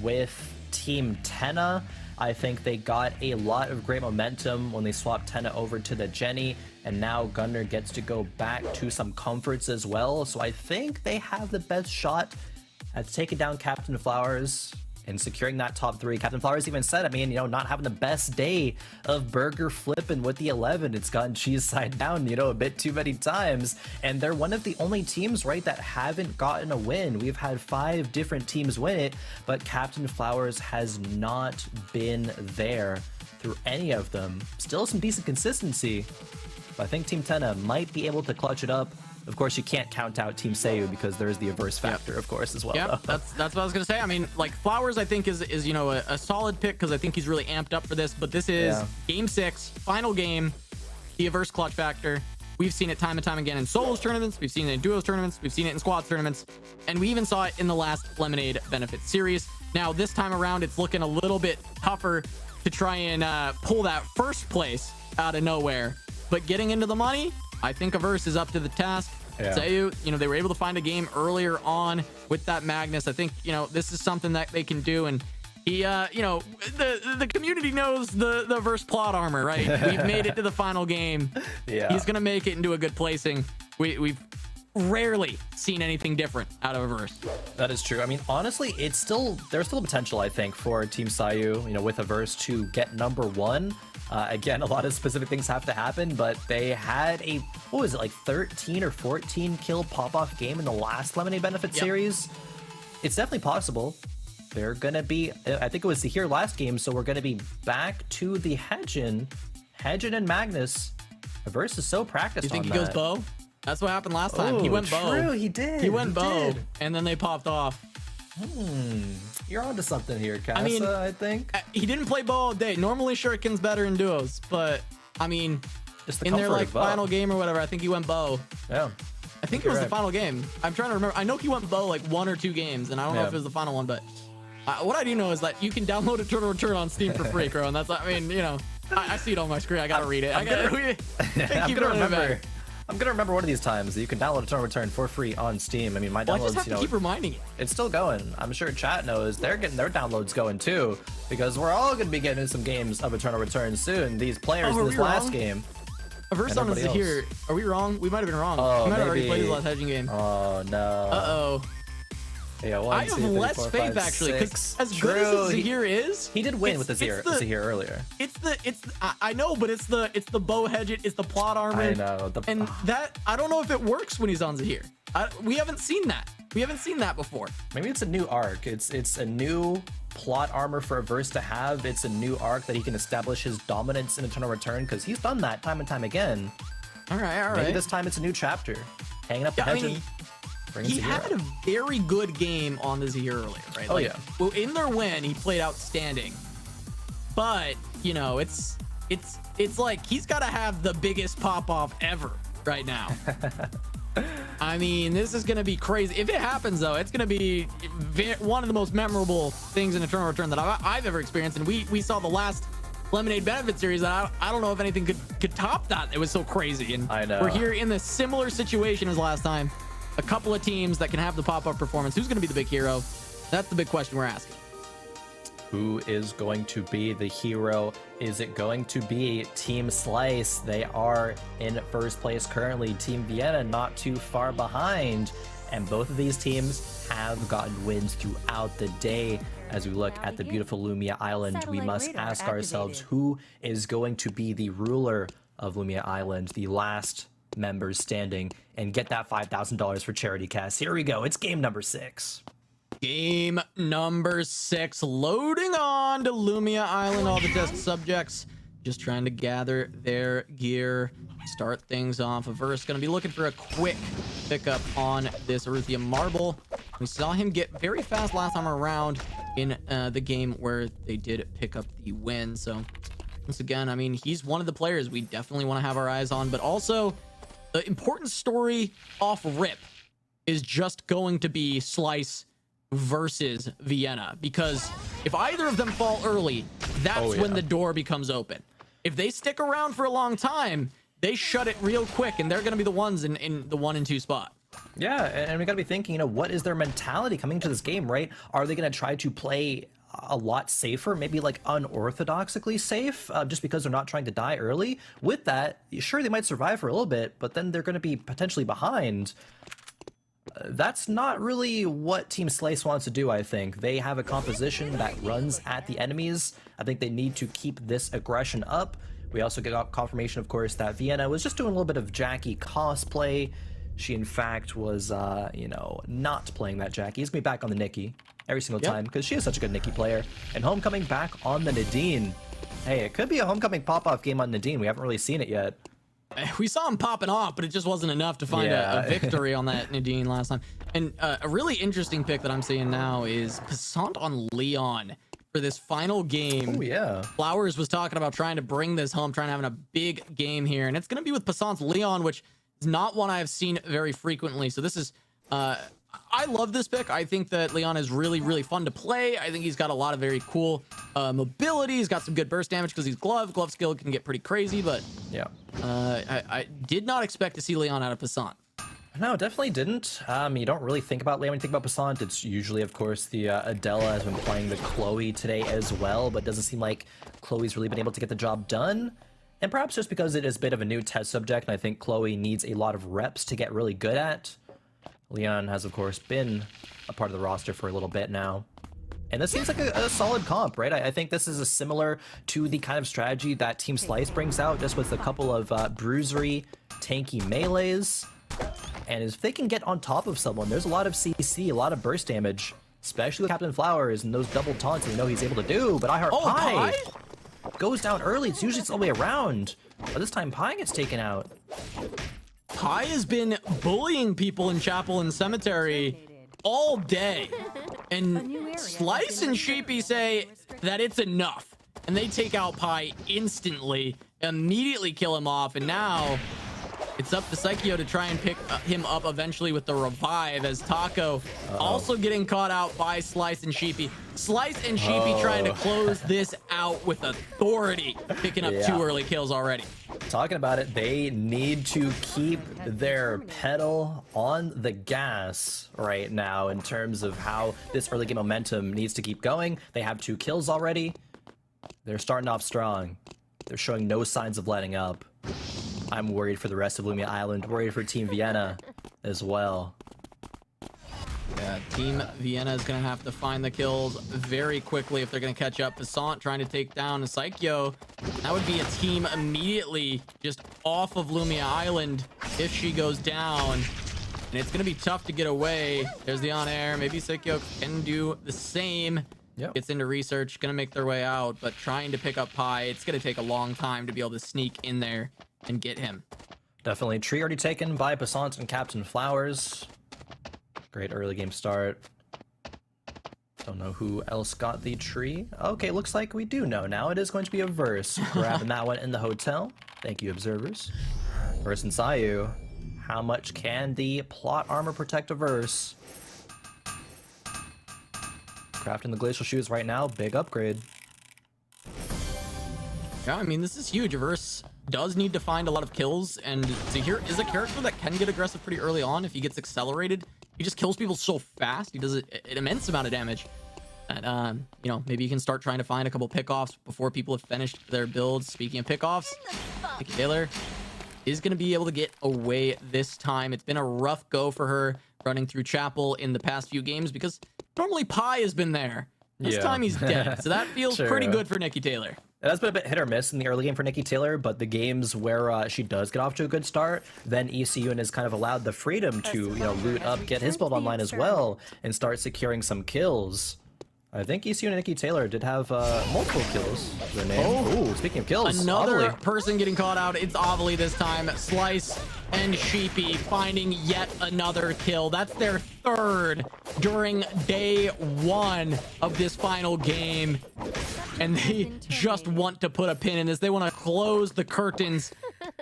with Team Tenna. I think they got a lot of great momentum when they swapped Tenna over to the Jenny, and now Gunnar gets to go back to some comforts as well. So I think they have the best shot at taking down Captain Flowers and securing that top 3. Captain Flowers even said, I mean, you know, not having the best day of burger flipping with the 11. It's gotten cheese side down, you know, a bit too many times. And they're one of the only teams, right, that haven't gotten a win. We've had 5 different teams win it, but Captain Flowers has not been there through any of them. Still some decent consistency, but I think Team Tenna might be able to clutch it up. Of course, you can't count out Team Seiyu because there's the averse factor, of course, as well. Yeah, that's what I was gonna say. I mean, like Flowers, I think is you know a solid pick because I think he's really amped up for this. But this is game 6, final game, the averse clutch factor. We've seen it time and time again in solos tournaments. We've seen it in duos tournaments. We've seen it in squads tournaments, and we even saw it in the last Lemonade Benefit Series. Now this time around, it's looking a little bit tougher to try and pull that first place out of nowhere. But getting into the money, I think Averse is up to the task. Seiyu, you know, they were able to find a game earlier on with that Magnus. I think, you know, this is something that they can do. And he, you know, the community knows the Averse plot armor, right? We've made it to the final game. He's going to make it into a good placing. We've rarely seen anything different out of Averse. That is true. I mean, honestly, there's still potential, I think, for Team Seiyu, you know, with Averse to get #1. Again, a lot of specific things have to happen, but they had a, what was it, like 13 or 14 kill pop-off game in the last Lemonade Benefit Series. It's definitely possible. They're going to be, I think it was the here last game, so we're going to be back to the Hedgen and Magnus. Averse is so practiced on that. You think he goes bow? That's what happened last time. He went bow. True, he did. He went bow, and then they popped off. You're onto something here, Casa, I mean, I think. He didn't play bow all day. Normally, Shuriken's better in duos, but I mean, in their like final game or whatever, I think he went bow. Yeah. I think it was the final game. I'm trying to remember. I know he went bow like 1 or 2 games, and I don't know if it was the final one, but what I do know is that you can download Eternal Return on Steam for free, Crow, and that's, I mean, you know, I see it on my screen. I gotta read it. I'm gonna remember one of these times that you can download Eternal Return for free on Steam. I mean, my downloads, I just have to keep reminding you. It's still going. I'm sure chat knows they're getting their downloads going too, because we're all gonna be getting into some games of Eternal Return soon. These players in this last game. Averse on is here. Are we wrong? We might have been wrong. We might have already played this last hedging game. Oh no. Yeah, I have less faith actually, because as good as Zahir is, he did win with the Zahir earlier. I know, but it's the bow hedge, it's the plot armor. I know. And that, I don't know if it works when he's on Zahir. We haven't seen that. We haven't seen that before. Maybe it's a new arc. It's a new plot armor for Averse to have. It's a new arc that he can establish his dominance in Eternal Return, because he's done that time and time again. All right. Maybe this time it's a new chapter. Hanging up the hedge. He had a very good game on the Zahir earlier, right? Well, in their win, he played outstanding. But, you know, it's like he's got to have the biggest pop-off ever right now. I mean, this is going to be crazy. If it happens, though, it's going to be one of the most memorable things in Eternal Return that I've ever experienced. And we saw the last Lemonade Benefit Series that I don't know if anything could top that. It was so crazy. And I know. We're here in the similar situation as last time. A couple of teams that can have the pop-up performance. Who's going to be the big hero? That's the big question we're asking. Who is going to be the hero? Is it going to be Team Slice? They are in first place currently. Team Vienna not too far behind. And both of these teams have gotten wins throughout the day. As we look at the beautiful Lumia Island, we must ask ourselves, who is going to be the ruler of Lumia Island, the last members standing, and get that $5,000 for charity cast. Here we go. It's game number 6. Game number 6, loading on to Lumia Island. All the test subjects just trying to gather their gear, start things off. Averse going to be looking for a quick pickup on this Erythium Marble. We saw him get very fast last time around in the game where they did pick up the win. So once again, I mean, he's one of the players we definitely want to have our eyes on, but also the important story off rip is just going to be Slice versus Vienna, because if either of them fall early, that's when the door becomes open. If they stick around for a long time, they shut it real quick, and they're going to be the ones in the 1 and 2 spot. Yeah, and we got to be thinking, you know, what is their mentality coming to this game, right? Are they going to try to play a lot safer, maybe like unorthodoxically safe, just because they're not trying to die early? With that, sure, they might survive for a little bit, but then they're going to be potentially behind. That's not really what Team Slice wants to do, I think. They have a composition that runs at the enemies. I think they need to keep this aggression up. We also got confirmation, of course, that Vienna was just doing a little bit of Jackie cosplay. She, in fact, was, you know, not playing that Jackie. He's going to be back on the Nikki every single time because she is such a good Nikki player. And Homecoming back on the Nadine. Hey, it could be a Homecoming pop-off game on Nadine. We haven't really seen it yet. We saw him popping off, but it just wasn't enough to find a victory on that Nadine last time. And a really interesting pick that I'm seeing now is Passant on Leon for this final game. Oh, yeah. Flowers was talking about trying to bring this home, trying to have a big game here. And it's going to be with Passant's Leon, which is not one I've seen very frequently. So this is... I love this pick. I think that Leon is really, really fun to play. I think he's got a lot of very cool mobility. He's got some good burst damage because he's glove. Glove skill can get pretty crazy, but yeah, I did not expect to see Leon out of Passant. No, definitely didn't. You don't really think about Leon when you think about Passant. It's usually, of course, the Adela has been playing the Chloe today as well, but it doesn't seem like Chloe's really been able to get the job done. And perhaps just because it is a bit of a new test subject, and I think Chloe needs a lot of reps to get really good at. Leon has, of course, been a part of the roster for a little bit now. And this seems like a solid comp, right? I think this is a similar to the kind of strategy that Team Slice brings out, just with a couple of bruisery, tanky melees. And if they can get on top of someone, there's a lot of CC, a lot of burst damage, especially with Captain Flowers and those double taunts we know he's able to do. But I Heart Pie goes down early. It's usually all the way around. But this time, Pie gets taken out. Pie has been bullying people in Chapel and Cemetery all day. And Slice and Sheepy say that it's enough. And they take out Pie instantly, immediately kill him off. And now it's up to Psycho to try and pick him up eventually with the revive, as Taco also getting caught out by Slice and Sheepy. Slice and Sheepy trying to close this out with authority, picking up 2 early kills already. Talking about it, they need to keep their pedal on the gas right now in terms of how this early game momentum needs to keep going. They have 2 kills already. They're starting off strong. They're showing no signs of letting up. I'm worried for the rest of Lumia Island, worried for Team Vienna as well. Yeah, Team Vienna is going to have to find the kills very quickly if they're going to catch up. Passant trying to take down a Psycho. That would be a team immediately just off of Lumia Island if she goes down. And it's going to be tough to get away. There's the on-air. Maybe Psycho can do the same. Gets into research, going to make their way out, but trying to pick up Pie. It's going to take a long time to be able to sneak in there and get him. Definitely. Tree already taken by Passant and Captain Flowers. Great early game start. Don't know who else got the tree. Okay, looks like we do know now. It is going to be a Verse. Grabbing that one in the hotel. Thank you, observers. Verse and Sayu. How much can the plot armor protect a Verse? Crafting the glacial shoes right now. Big upgrade. Yeah, I mean, this is huge. Verse does need to find a lot of kills, and Zahir is a character that can get aggressive pretty early on if he gets accelerated. He just kills people so fast. He does an immense amount of damage. And, you know, maybe you can start trying to find a couple pickoffs before people have finished their builds. Speaking of pickoffs, Nikki Taylor is going to be able to get away this time. It's been a rough go for her running through Chapel in the past few games because normally Pie has been there. This time he's dead. So that feels pretty good for Nikki Taylor. It has been a bit hit or miss in the early game for Nikki Taylor, but the games where she does get off to a good start, then ECUN has kind of allowed the freedom to, you know, loot up, get his build online as well, and start securing some kills. I think ECU and Nikki Taylor did have multiple kills. Their name. Oh, speaking of kills, another Ovilee. person getting caught out. It's Ovilee this time. Slice and Sheepy finding yet another kill. That's their third during day 1 of this final game. And they just want to put a pin in this. They want to close the curtains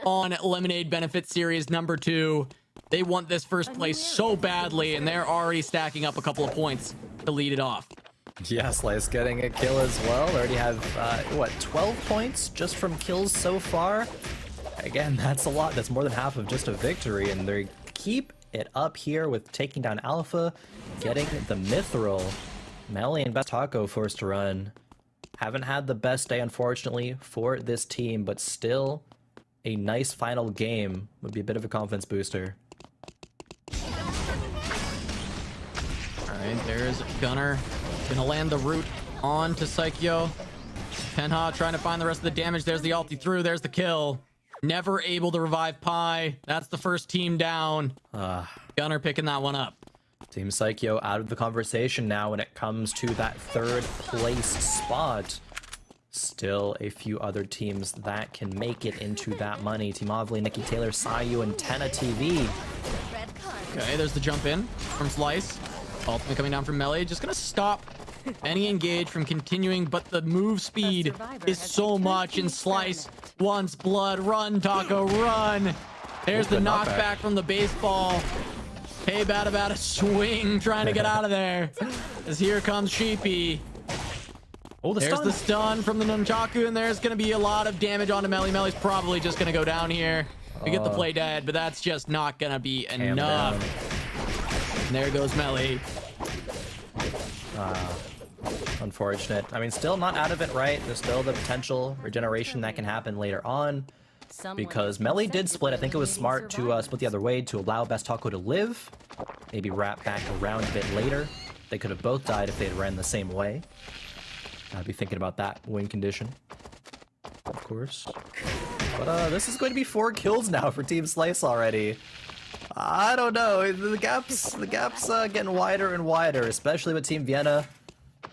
on Lemonade Benefit Series number 2. They want this first place so badly, and they're already stacking up a couple of points to lead it off. Yeah, Slice getting a kill as well. They already have, 12 points just from kills so far? Again, that's a lot. That's more than half of just a victory, and they keep it up here with taking down Alpha, getting the Mithril. Melly and Best Taco forced to run. Haven't had the best day, unfortunately, for this team, but still a nice final game. Would be a bit of a confidence booster. Alright, there's Gunner. Gonna land the root on to Psycho. Penha trying to find the rest of the damage. There's the ulti through. There's the kill. Never able to revive Pi. That's the first team down. Gunner picking that one up. Team Psycho out of the conversation now when it comes to that third place spot. Still a few other teams that can make it into that money. Team Ovilee, Nikki Taylor, Sayu, and Tenna TV. Okay, there's the jump in from Slice. Ultimate coming down from Melee. Just gonna stop any engage from continuing, but the move speed is so much, and Slice wants blood. Run, Taco, run. There's the knockback from the baseball. Hey, bada swing, trying to get out of there. As here comes Sheepy. Oh, there's the stun from the Nunchaku, and there's going to be a lot of damage onto Melly. Melly's probably just going to go down here. We get the play dead, but that's just not going to be enough. And there goes Melly. Unfortunate. I mean, still not out of it, right? There's still the potential regeneration that can happen later on. Because Melly did split. I think it was smart to split the other way to allow Best Taco to live. Maybe wrap back around a bit later. They could have both died if they had ran the same way. I'd be thinking about that win condition, of course. But this is going to be 4 kills now for Team Slice already. I don't know. The gap's getting wider and wider, especially with Team Vienna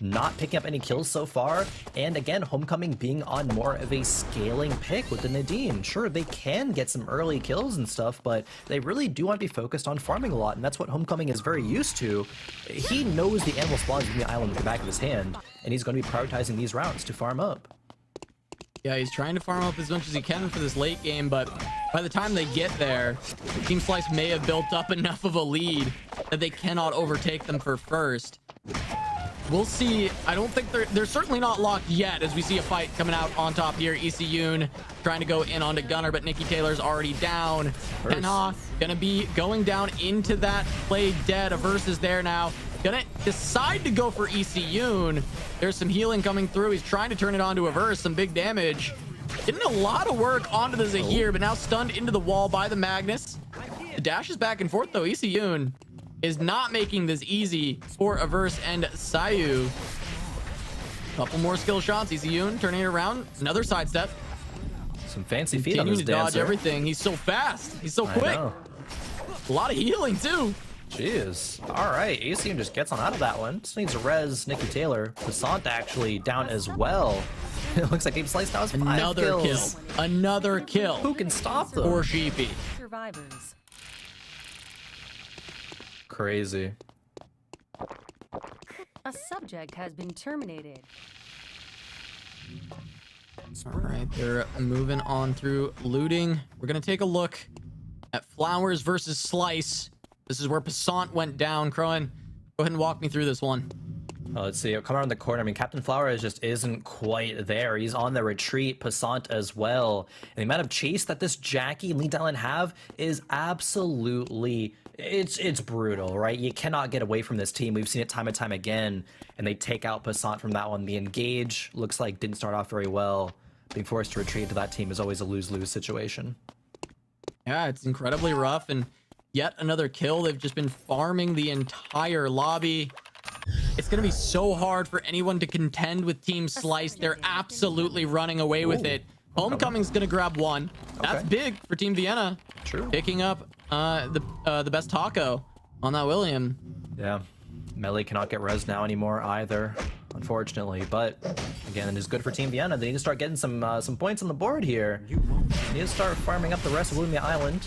not picking up any kills so far. And again, Homecoming being on more of a scaling pick with the Nadine. Sure, they can get some early kills and stuff, but they really do want to be focused on farming a lot, and that's what Homecoming is very used to. He knows the animal spawns in the island at the back of his hand, and he's going to be prioritizing these rounds to farm up. Yeah, he's trying to farm up as much as he can for this late game, but by the time they get there, Team Slice may have built up enough of a lead that they cannot overtake them for first. We'll see. I don't think they're certainly not locked yet, as we see a fight coming out on top here. ECU trying to go in onto Gunner, but Nikki Taylor's already down. Penha gonna be going down into that play dead. A versus there now. Gonna decide to go for ECU. There's some healing coming through. He's trying to turn it onto a verse. Some big damage. Getting a lot of work onto the Zahir, but now stunned into the wall by the Magnus. The dash is back and forth though. ECU is not making this easy for Averse and Sayu. Couple more skill shots. ECU turning it around. Another sidestep. Some fancy feet on this Continuing to dodge everything. He's so fast. He's so quick. A lot of healing too. Jeez. All right. ECU just gets on out of that one. Just needs to res Nikki Taylor. Passant actually down as well. It looks like Team Slice now has 5 Another kills. kill. Another kill. Who can stop them? Poor Sheepy. Survivors. Crazy. A subject has been terminated. All right, they're moving on through looting. We're going to take a look at Flowers versus Slice. This is where Passant went down. Crowan, go ahead and walk me through this one. Let's see. Come around the corner. I mean, Captain Flowers just isn't quite there. He's on the retreat. Passant as well. And the amount of chase that this Jackie and Lee Dylan have is absolutely... It's brutal, right? You cannot get away from this team. We've seen it time and time again, and they take out Passant from that one. The engage looks like didn't start off very well. Being forced to retreat to that team is always a lose-lose situation. Yeah, it's incredibly rough, and yet another kill. They've just been farming the entire lobby. It's going to be so hard for anyone to contend with Team Slice. They're absolutely running away with it. Homecoming's going to grab one. That's big for Team Vienna. True. Picking up the best taco on that William. Yeah. Melly cannot get res now anymore either. unfortunately. But again, it is good for Team Vienna. They need to start getting some points on the board here. They need to start farming up the rest of Lumia Island.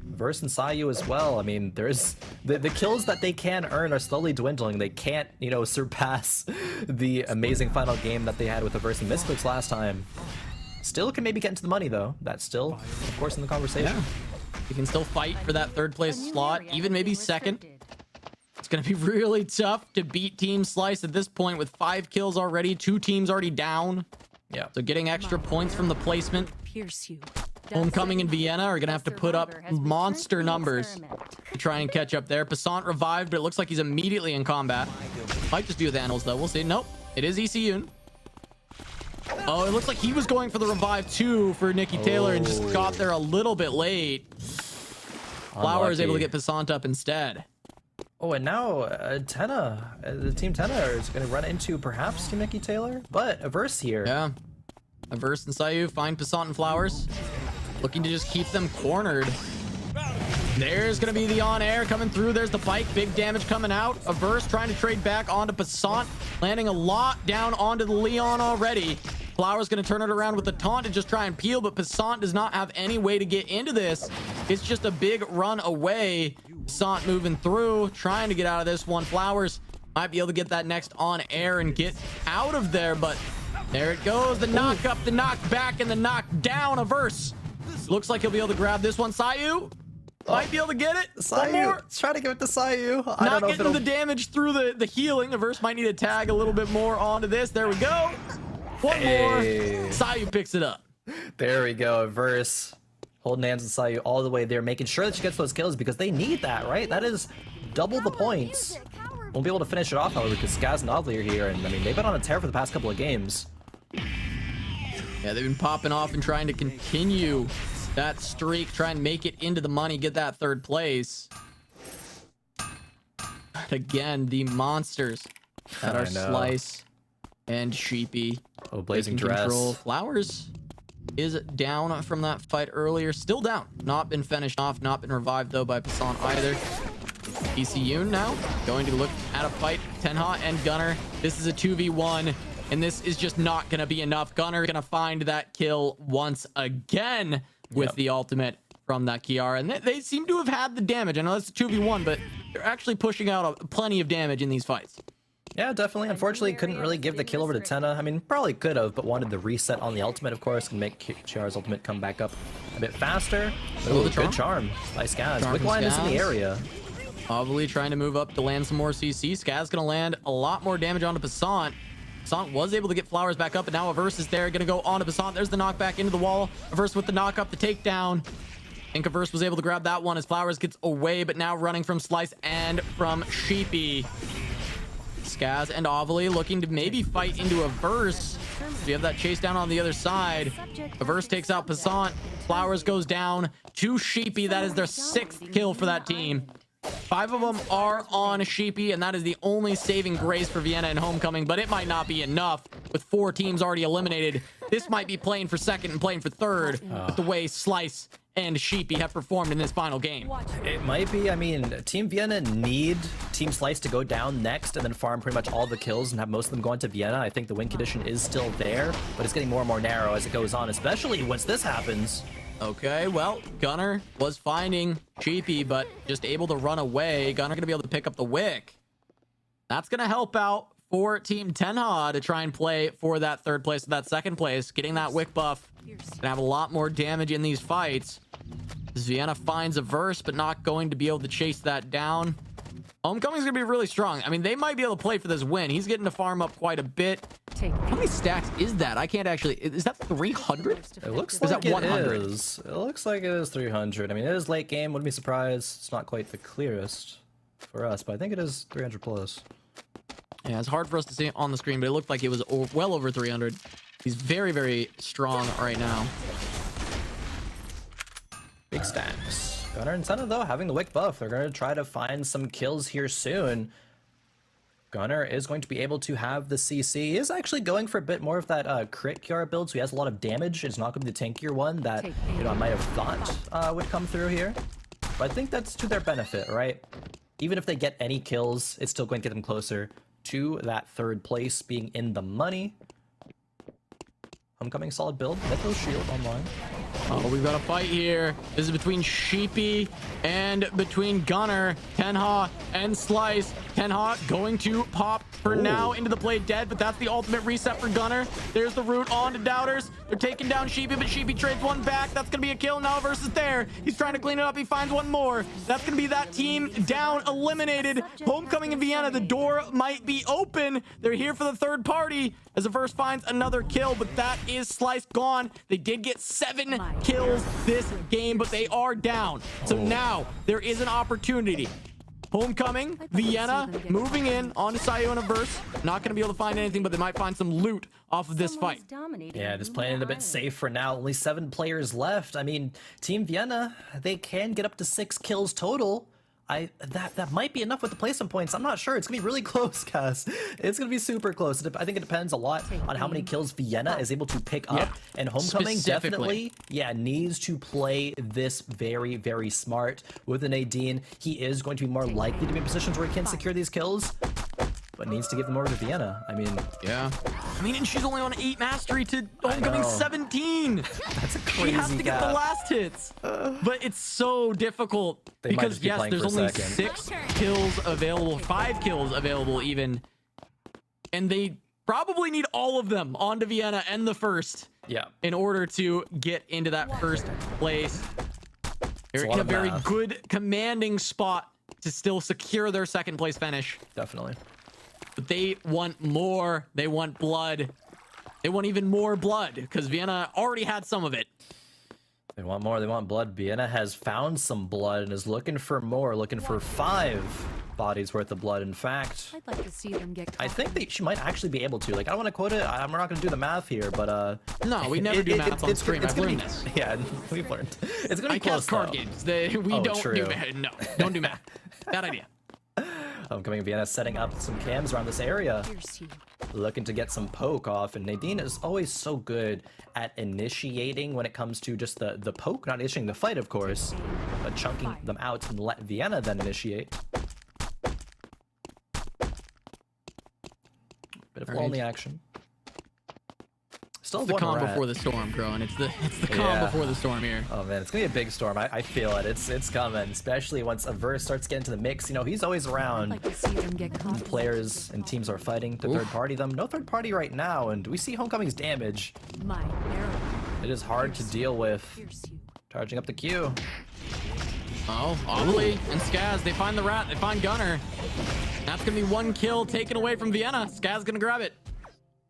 Verse and Sayu as well. I mean, there's the kills that they can earn are slowly dwindling. They can't, you know, surpass the amazing final game that they had with the Verse and Mystics last time. Still can maybe get into the money though. That's still, of course, in the conversation. Yeah. You can still fight for that third place slot, even maybe second. It's going to be really tough to beat Team Slice at this point with 5 kills already, 2 teams already down. Yeah. So getting extra points from the placement. Homecoming and Vienna are going to have to put up monster numbers to try and catch up there. Passant revived, but it looks like he's immediately in combat. Might just do with Annals, though. We'll see. Nope. It is ECU. Oh, it looks like he was going for the revive, too, for Nikki Taylor and just got there a little bit late. Flower is able to get Passant up instead. Oh, and now Tenna, the Team Tenna is going to run into perhaps Team Nikki Taylor, but Averse here. Yeah. Averse and Sayu find Passant and Flowers. Looking to just keep them cornered. There's going to be the on-air coming through. There's the bike. Big damage coming out. Averse trying to trade back onto Passant. Landing a lot down onto the Leon already. Flowers going to turn it around with the taunt and just try and peel, but Passant does not have any way to get into this. It's just a big run away. Passant moving through, trying to get out of this one. Flowers might be able to get that next on-air and get out of there, but there it goes. The knock up, the knock back, and the knock down. Averse looks like he'll be able to grab this one. Sayu might be able to get it. Sayu, try to give it to Sayu. I Not don't know getting the damage through the healing. Averse might need to tag a little bit more onto this. There we go. One more. Sayu picks it up. There we go. Averse holding hands with Sayu all the way there, making sure that she gets those kills because they need that, right? That is double the points. Won't be able to finish it off, however, because Scaz and Ovilee are here, and I mean, they've been on a tear for the past couple of games. Yeah, they've been popping off and trying to continue that streak, try and make it into the money, get that third place. But again, the monsters that are Slice and Sheepy. Oh, Blazing taking Dress. control. Flowers is down from that fight earlier. Still down. Not been finished off. Not been revived, though, by Passant either. ECU now going to look at a fight. Tenha and Gunner. This is a 2v1, and this is just not going to be enough. Gunner going to find that kill once again with the ultimate from that Kiara. And they seem to have had the damage. I know that's a 2v1, but they're actually pushing out plenty of damage in these fights. Yeah, definitely. Unfortunately, couldn't really give the kill over to Tenna. I mean, probably could have, but wanted the reset on the ultimate, of course, and make Chiara's ultimate come back up a bit faster. Ooh, good charm by Scaz. Quick line is in the area. Ovilee trying to move up to land some more CC. Scaz gonna land a lot more damage onto Passant. Passant was able to get Flowers back up, and now Averse is there, gonna go onto Passant. There's the knockback into the wall. Averse with the knock up, the takedown. I think Averse was able to grab that one as Flowers gets away, but now running from Slice and from Sheepy. Scaz and Ovilee looking to maybe fight into Averse. We have that chase down on the other side. Averse takes out Passant. Flowers goes down to Sheepy. That is their 6th kill for that team. 5 of them are on Sheepy, and that is the only saving grace for Vienna and Homecoming, but it might not be enough with 4 teams already eliminated. This might be playing for second and playing for third with the way Slice and Sheepy have performed in this final game. It might be. I mean, Team Vienna need Team Slice to go down next and then farm pretty much all the kills and have most of them going to Vienna. I think the win condition is still there, but it's getting more and more narrow as it goes on, especially once this happens. Okay, well, Gunner was finding Sheepy, but just able to run away. Gunner gonna be able to pick up the wick. That's gonna help out for Team Tenha to try and play for that third place, that second place. Getting that wick buff gonna have a lot more damage in these fights. Vienna finds Averse, but not going to be able to chase that down. Homecoming's gonna be really strong. I mean, they might be able to play for this win. He's getting to farm up quite a bit. How many stacks is that? I can't actually... Is that 300? It looks like that 100? It is. It looks like it is 300. I mean, it is late game. Wouldn't be surprised. It's not quite the clearest for us, but I think it is 300 plus. Yeah, it's hard for us to see on the screen, but it looked like it was well over 300. He's very, very strong right now. Big stacks. Gunner and Tenna, though, having the wick buff. They're going to try to find some kills here soon. Gunner is going to be able to have the CC. He is actually going for a bit more of that crit Kiara build, so he has a lot of damage. It's not going to be the tankier one that, you know, I might have thought would come through here. But I think that's to their benefit, right? Even if they get any kills, it's still going to get them closer to that third place, being in the money. Homecoming, solid build. Mithril Shield online. Oh, we've got a fight here. This is between Sheepy and between Gunner, Tenha, and Slice. Tenha going to pop for now into the play dead, but that's the ultimate reset for Gunner. There's the root on to Doubters. They're taking down Sheepy, but Sheepy trades one back. That's going to be a kill now versus there. He's trying to clean it up. He finds one more. That's going to be that team down, eliminated. Homecoming in Vienna, the door might be open. They're here for the third party as the first finds another kill, but that is Slice gone. They did get 7 kills this game, but they are down. So now there is an opportunity. Homecoming, Vienna, moving in onto Sayoniverse. Not going to be able to find anything, but they might find some loot off of this fight. Yeah, just playing it a bit safe for now. Only 7 players left. I mean, Team Vienna, they can get up to 6 kills total. That might be enough with the placement points. I'm not sure. It's gonna be really close, guys. It's gonna be super close. I think it depends a lot on how many kills Vienna is able to pick up. And Homecoming definitely, needs to play this very, very smart with an Nadine. He is going to be more likely to be in positions where he can secure these kills, but needs to give them over to Vienna. I mean, and she's only on 8 mastery to Homecoming 17. That's a crazy She has to get gap. the last hits. But it's so difficult because, yes, there's only 6 kills available, 5 kills available even. And they probably need all of them onto Vienna and the first in order to get into that first place. They're in a very good commanding spot to still secure their second place finish. Definitely. But they want more. They want blood. They want even more blood because Vienna already had some of it. They want more. They want blood. Vienna has found some blood and is looking for more, looking for 5 bodies worth of blood. In fact, I'd like to see them get I think she might actually be able to. Like, I don't want to quote it. We're not going to do the math here, but no, we never do math on stream. I've learned this. Yeah, we've learned. It's going to be close. Card games. We don't do math. No, don't do math. Bad idea. Homecoming Vienna setting up some cams around this area, looking to get some poke off, and Nadine is always so good at initiating when it comes to just the poke, not initiating the fight, of course, but chunking them out and let Vienna then initiate. Bit of lonely action. It's the calm before the storm, Growing. It's the calm before the storm here. Oh man, it's gonna be a big storm. I feel it. It's coming, especially once Averse starts getting to the mix. You know, he's always around. I'd like to see them get caught. Players and teams are fighting to third party them. No third party right now, and we see Homecoming's damage. My arrow. It is hard to deal with. Charging up the Q. Oh, Ovilee and Scaz, they find the rat. They find Gunner. That's gonna be 1 kill taken away from Vienna. Scaz gonna grab it.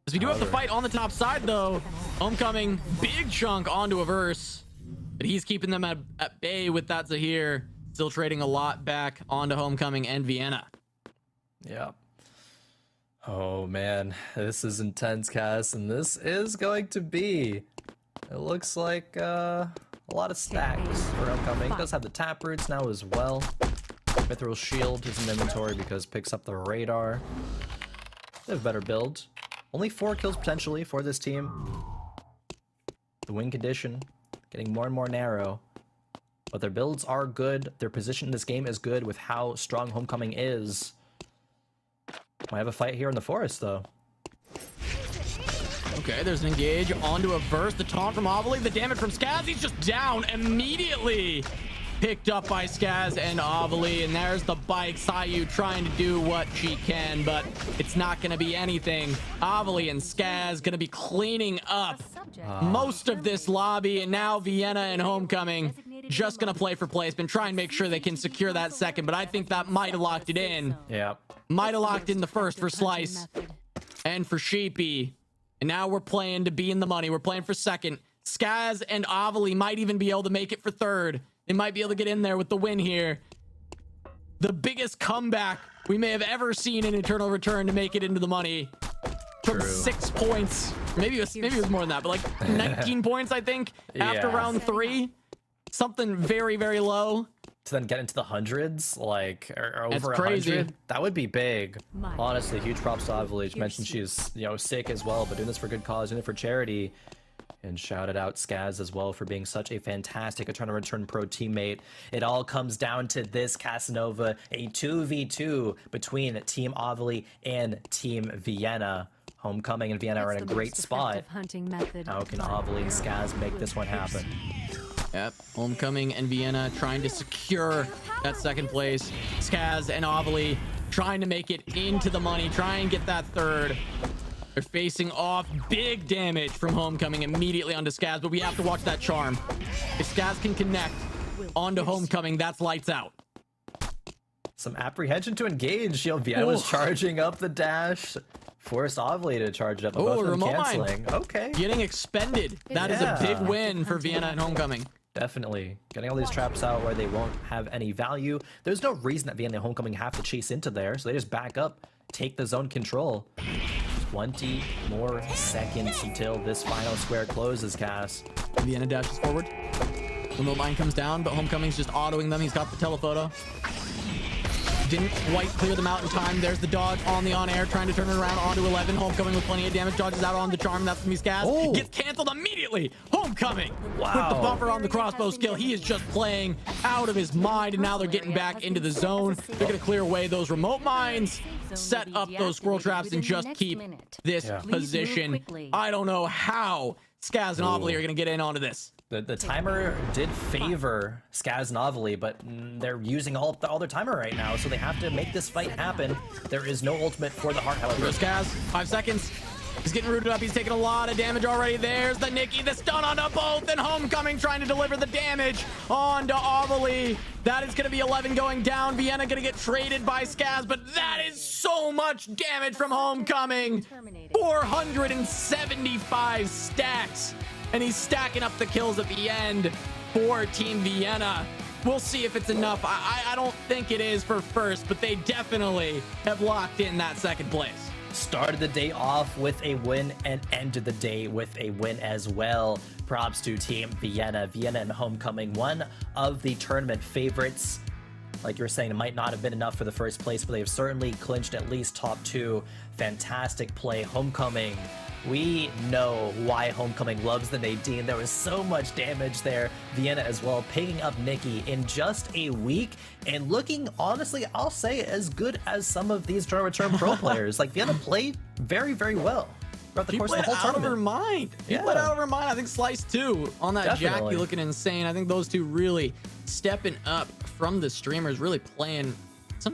As we do have the fight on the top side, though. Homecoming, big chunk onto Averse. But he's keeping them at bay with that Zahir. Still trading a lot back onto Homecoming and Vienna. Yeah. Oh, man. This is intense, Cass. And this is going to be... It looks like a lot of stacks for Homecoming. Does have the taproots now as well. Mithril Shield is in inventory because picks up the radar. They have a better build. Only 4 kills potentially for this team. The win condition getting more and more narrow. But their builds are good. Their position in this game is good with how strong Homecoming is. Might have a fight here in the forest, though. Okay, there's an engage onto Averse. The taunt from Ovilee. The damage from Scaz. He's just down immediately. Picked up by Scaz and Ovilee, and there's the bike. Sayu trying to do what she can, but it's not going to be anything. Ovilee and Scaz going to be cleaning up most of this lobby, and now Vienna and Homecoming just going to play for placement, try and make sure they can secure that second, but I think that might have locked it in. Yeah. Might have locked in the first for Slice and for Sheepy, and now we're playing to be in the money. We're playing for second. Scaz and Ovilee might even be able to make it for third. They might be able to get in there with the win here. The biggest comeback we may have ever seen in Eternal Return to make it into the money. From 6 points. Maybe it was more than that, but like 19 points, I think, after round 3. Something very, very low. To then get into the hundreds, like, or over That's crazy. 100, that would be big. Honestly, huge props to Ovilee. She mentioned she's, sick as well, but doing this for good cause, doing it for charity. And shouted out Scaz as well for being such a fantastic Eternal Return Pro teammate. It all comes down to this, Casanova, a 2v2 between Team Ovilee and Team Vienna. Homecoming and Vienna are in a great spot. How can Ovilee and Scaz make this one happen? Yep, Homecoming and Vienna trying to secure that second place. Scaz and Ovilee trying to make it into the money, try and get that third. They're facing off. Big damage from Homecoming immediately onto Scaz, but we have to watch that charm. If Scaz can connect onto Homecoming, that's lights out. Some apprehension to engage. You know, Vienna was charging up the dash. Forced Ovilee to charge it up. Oh, Both of them remote canceling. mine. Okay. Getting expended. That is a big win for Vienna and Homecoming. Definitely. Getting all these traps out where they won't have any value. There's no reason that Vienna and Homecoming have to chase into there, so they just back up, take the zone control. 20 more seconds until this final square closes, Cass. Vienna dashes forward. Remote mine comes down, but Homecoming's just autoing them. He's got the telephoto. Didn't quite clear them out in time. There's the dodge on the on-air, trying to turn it around onto 11. Homecoming with plenty of damage. Dodges out on the charm. That's going to be Scaz. Oh. Gets canceled immediately. Homecoming with the Wow. buffer on the crossbow skill. He is just playing out of his mind, and now they're getting back into the zone. They're going to clear away those remote mines, set up those squirrel traps, and just keep this position. I don't know how Scaz and Ovilee are going to get in onto this. The timer did favor Scaz and Ovilee, but they're using all their timer right now, so they have to make this fight happen. There is no ultimate for the heart, however. Here's Scaz, 5 seconds. He's getting rooted up. He's taking a lot of damage already. There's the Nikki, the stun onto both, and Homecoming trying to deliver the damage onto Ovilee. That is going to be 11 going down. Vienna going to get traded by Scaz, but that is so much damage from Homecoming. 475 stacks, and he's stacking up the kills at the end for Team Vienna. We'll see if it's enough. I don't think it is for first, but they definitely have locked in that second place. Started the day off with a win and ended the day with a win as well. Props to Team Vienna. Vienna and Homecoming, one of the tournament favorites. Like you were saying, it might not have been enough for the first place, but they have certainly clinched at least top 2. Fantastic play. Homecoming. We know why Homecoming loves the Nadine. There was so much damage there. Vienna as well, picking up Nikki in just a week and looking, honestly, I'll say, as good as some of these Eternal Return Pro players. Like, Vienna played very, very well throughout the course of the whole tournament. Out of her mind. She played out of her mind. I think Slice too on that Jackie looking insane. I think those two really stepping up from the streamers, really playing some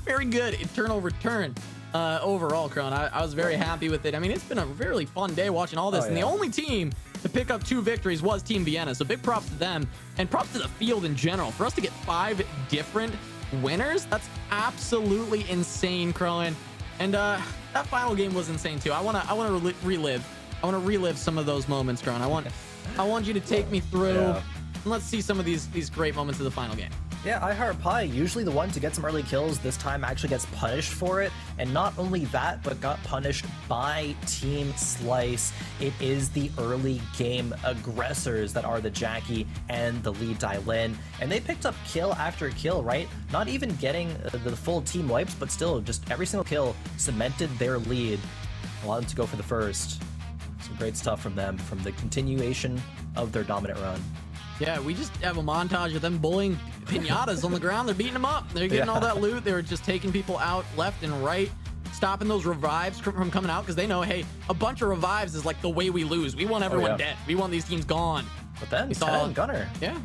very good Eternal Return. Overall, Kron, I was very happy with it. I mean, it's been a really fun day watching all this, and the only team to pick up 2 victories was Team Vienna, so big props to them, and props to the field in general. For us to get 5 different winners, that's absolutely insane, Crowan. And that final game was insane too. I wanna relive some of those moments, Crowan. I want you to take me through, and let's see some of these great moments of the final game. Yeah, iHeartPie, usually the one to get some early kills, this time actually gets punished for it. And not only that, but got punished by Team Slice. It is the early game aggressors that are the Jackie and the Lee Dai-Lin. And they picked up kill after kill, right? Not even getting the full team wipes, but still just every single kill cemented their lead. Allowed them to go for the first. Some great stuff from them, from the continuation of their dominant run. Yeah, we just have a montage of them bullying pinatas on the ground. They're beating them up. They're getting all that loot. They were just taking people out left and right, stopping those revives from coming out because they know, hey, a bunch of revives is like the way we lose. We want everyone dead. We want these teams gone. But then Ted and Gunner. Yeah,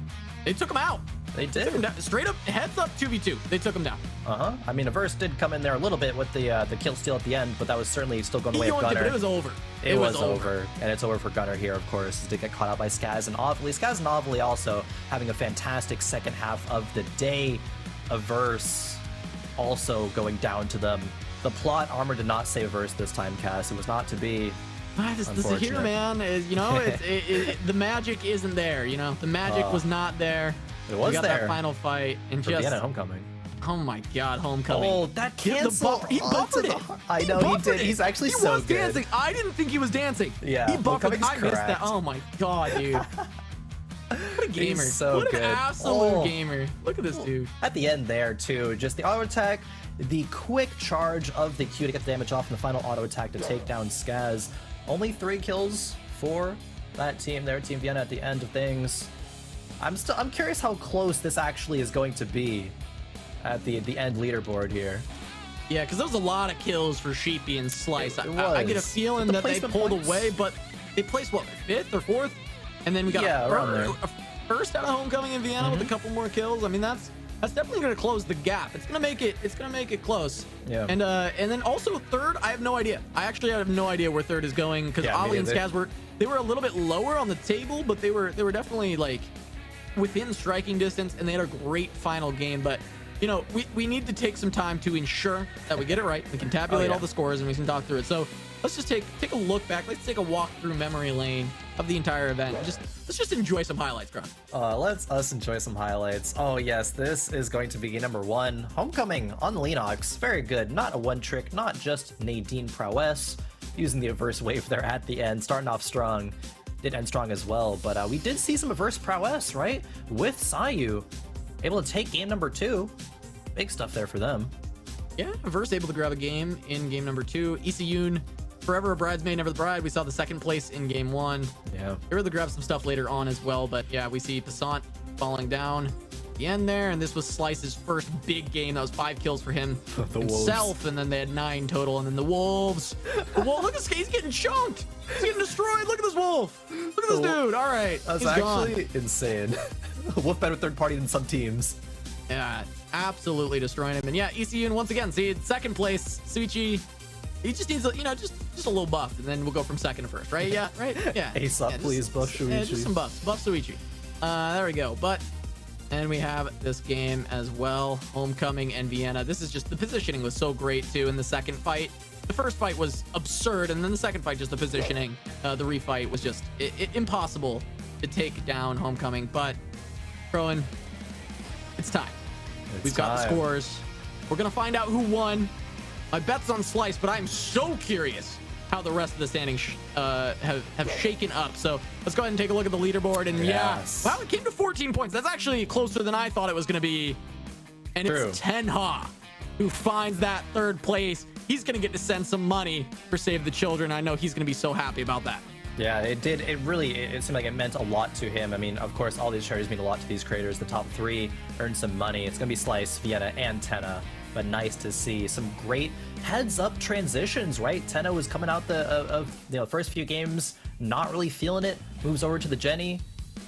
they took them out. They did. Straight up, heads up 2v2. They took them down. I mean, Averse did come in there a little bit with the kill steal at the end, but that was certainly still going the way of Gunner. But it was over. It was over. And it's over for Gunner here, of course, to get caught out by Scaz and Ovilee. Scaz and Ovilee also having a fantastic second half of the day. Averse also going down to them. The plot armor did not save Averse this time, Cass. It was not to be. This is here, man. You know, the magic isn't there. You know, the magic was not there. It was there. That final fight and for just Vienna Homecoming. Oh my God, Homecoming! Oh, that cancel! He buffered it. I know he did. He's actually so good. He was dancing. I didn't think he was dancing. Yeah, he buffered. I missed correct. that. Oh my God, dude! What a gamer! He's so what good. An absolute gamer! Look at this dude. At the end there too, just the auto attack, the quick charge of the Q to get the damage off, and the final auto attack to take down Scaz. Only 3 kills for that team there, Team Vienna, at the end of things. I'm curious how close this actually is going to be at the end leaderboard here. Yeah, because there was a lot of kills for Sheepy and Slice. I get a feeling the that they pulled points? away, but they placed, what, 5th or 4th? And then we got a first out of Homecoming in Vienna with a couple more kills. I mean, that's definitely going to close the gap. It's going to make it close. Yeah. And then also third, I have no idea. I actually have no idea where third is going, because Ovilee and Scaz were a little bit lower on the table, but they were definitely like within striking distance, and they had a great final game. But you know, we need to take some time to ensure that we get it right. We can tabulate all the scores and we can talk through it. So let's just take a look back. Let's take a walk through memory lane of the entire event. Let's just enjoy some highlights, Kron. Let's us enjoy some highlights. Oh yes, this is going to be number 1, Homecoming on Leanox. Very good. Not a one trick, not just Nadine prowess, using the reverse wave there at the end, starting off strong. Did end strong as well, but we did see some reverse prowess, right? With Sayu, able to take game number 2. Big stuff there for them. Yeah, Verse able to grab a game in game number 2. Isayun, forever a bridesmaid, never the bride. We saw the 2nd place in game 1. Yeah. They were able to grab some stuff later on as well, but yeah, we see Passant falling down at the end there, and this was Slice's first big game. That was 5 kills for him himself, and then they had 9 total, and then the Wolves. Look at this guy, he's getting chunked. He's getting destroyed. Look at this Wolf. Look at this dude. All right, that's actually insane. Wolf better third party than some teams. Yeah, absolutely destroying him. And yeah, Isayun once again, see 2nd place. Suichi, he just needs a, just a little buff, and then we'll go from 2nd to 1st, right? Yeah, right. Yeah. Ace up, please, buff Suichi. Yeah, just some buffs. Buff Suichi. There we go. And we have this game as well, Homecoming and Vienna. This is just, the positioning was so great too in the 2nd fight. The first fight was absurd, and then the 2nd fight, just the positioning, the refight was just impossible to take down Homecoming. But Rowan, it's time. We've got the scores. We're gonna find out who won. My bet's on Slice, but I'm so curious how the rest of the standings have shaken up. So let's go ahead and take a look at the leaderboard. And wow, it came to 14 points. That's actually closer than I thought it was gonna be. And it's Tenha who finds that 3rd place. He's gonna get to send some money for Save the Children. I know he's gonna be so happy about that. Yeah, it did. It really, it seemed like it meant a lot to him. I mean, of course, all these charities mean a lot to these creators. The top 3 earn some money. It's going to be Slice, Vienna, and Tenha. But nice to see some great heads-up transitions, right? Tenha was coming out the first few games, not really feeling it. Moves over to the Jenny,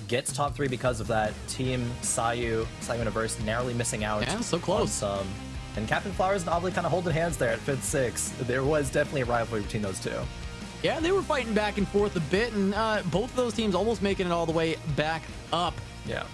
gets top 3 because of that. Team Sayu Universe narrowly missing out. Yeah, so close. And Captain Flowers and Ovilee kind of holding hands there at 5th, 6th. There was definitely a rivalry between those two. Yeah, they were fighting back and forth a bit, and both of those teams almost making it all the way back up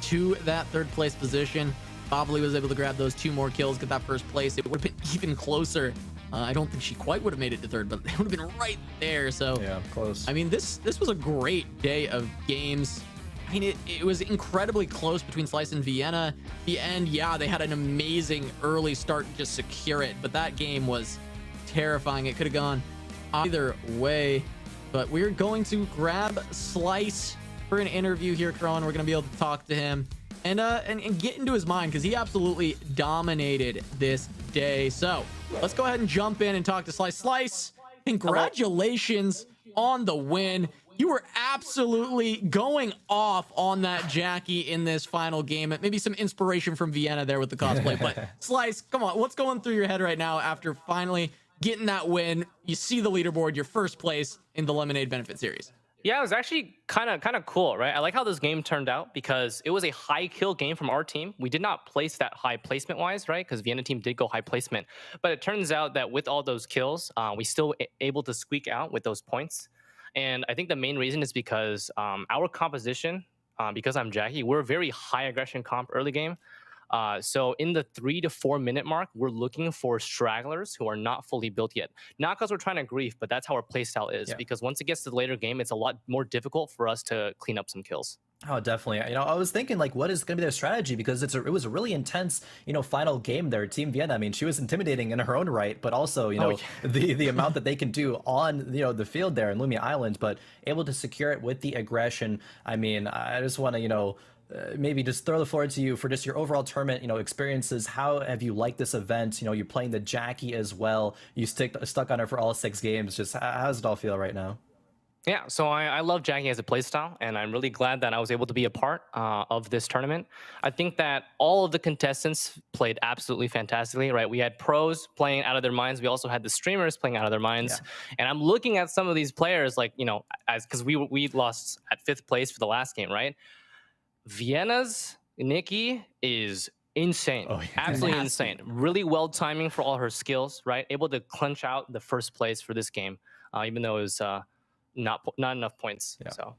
to that 3rd place position. Ovilee was able to grab those 2 more kills, get that 1st place. It would have been even closer. I don't think she quite would have made it to 3rd, but it would have been right there. So yeah, close. I mean, this was a great day of games. I mean, it was incredibly close between Slice and Vienna. The end, yeah, they had an amazing early start to just secure it, but that game was terrifying. It could have gone either way, but we're going to grab Slice for an interview here, Kron. We're going to be able to talk to him and get into his mind, because he absolutely dominated this day. So let's go ahead and jump in and talk to Slice. Slice, congratulations on the win. You were absolutely going off on that Jackie in this final game. Maybe some inspiration from Vienna there with the cosplay, but Slice, come on, what's going through your head right now after finally getting that win? You see the leaderboard, your 1st place in the Lemonade Benefit Series. Yeah, it was actually kind of cool, right? I like how this game turned out, because it was a high kill game from our team. We did not place that high placement wise, right? Because Vienna team did go high placement, but it turns out that with all those kills, we still able to squeak out with those points. And I think the main reason is because our composition, because I'm Jackie, we're a very high aggression comp early game. So in the 3 to 4 minute mark, we're looking for stragglers who are not fully built yet. Not because we're trying to grief, but that's how our playstyle is. Because once it gets to the later game, it's a lot more difficult for us to clean up some kills. Oh, definitely. You know, I was thinking, like, what is going to be their strategy? Because it was a really intense, final game there. Team Vienna, I mean, she was intimidating in her own right, but also, the amount that they can do on, the field there in Lumia Island, but able to secure it with the aggression. I mean, I just want to, maybe just throw the floor to you for just your overall tournament, experiences. How have you liked this event? You're playing the Jackie as well. You stuck on her for all 6 games. Just how does it all feel right now? Yeah, so I love Jackie as a playstyle, and I'm really glad that I was able to be a part of this tournament. I think that all of the contestants played absolutely fantastically, right? We had pros playing out of their minds. We also had the streamers playing out of their minds. And I'm looking at some of these players, like, you know, as because we lost at 5th place for the last game, right? Vienna's Nikki is insane, absolutely insane. Really well timing for all her skills, right? Able to clinch out the 1st place for this game, even though it was not enough points. So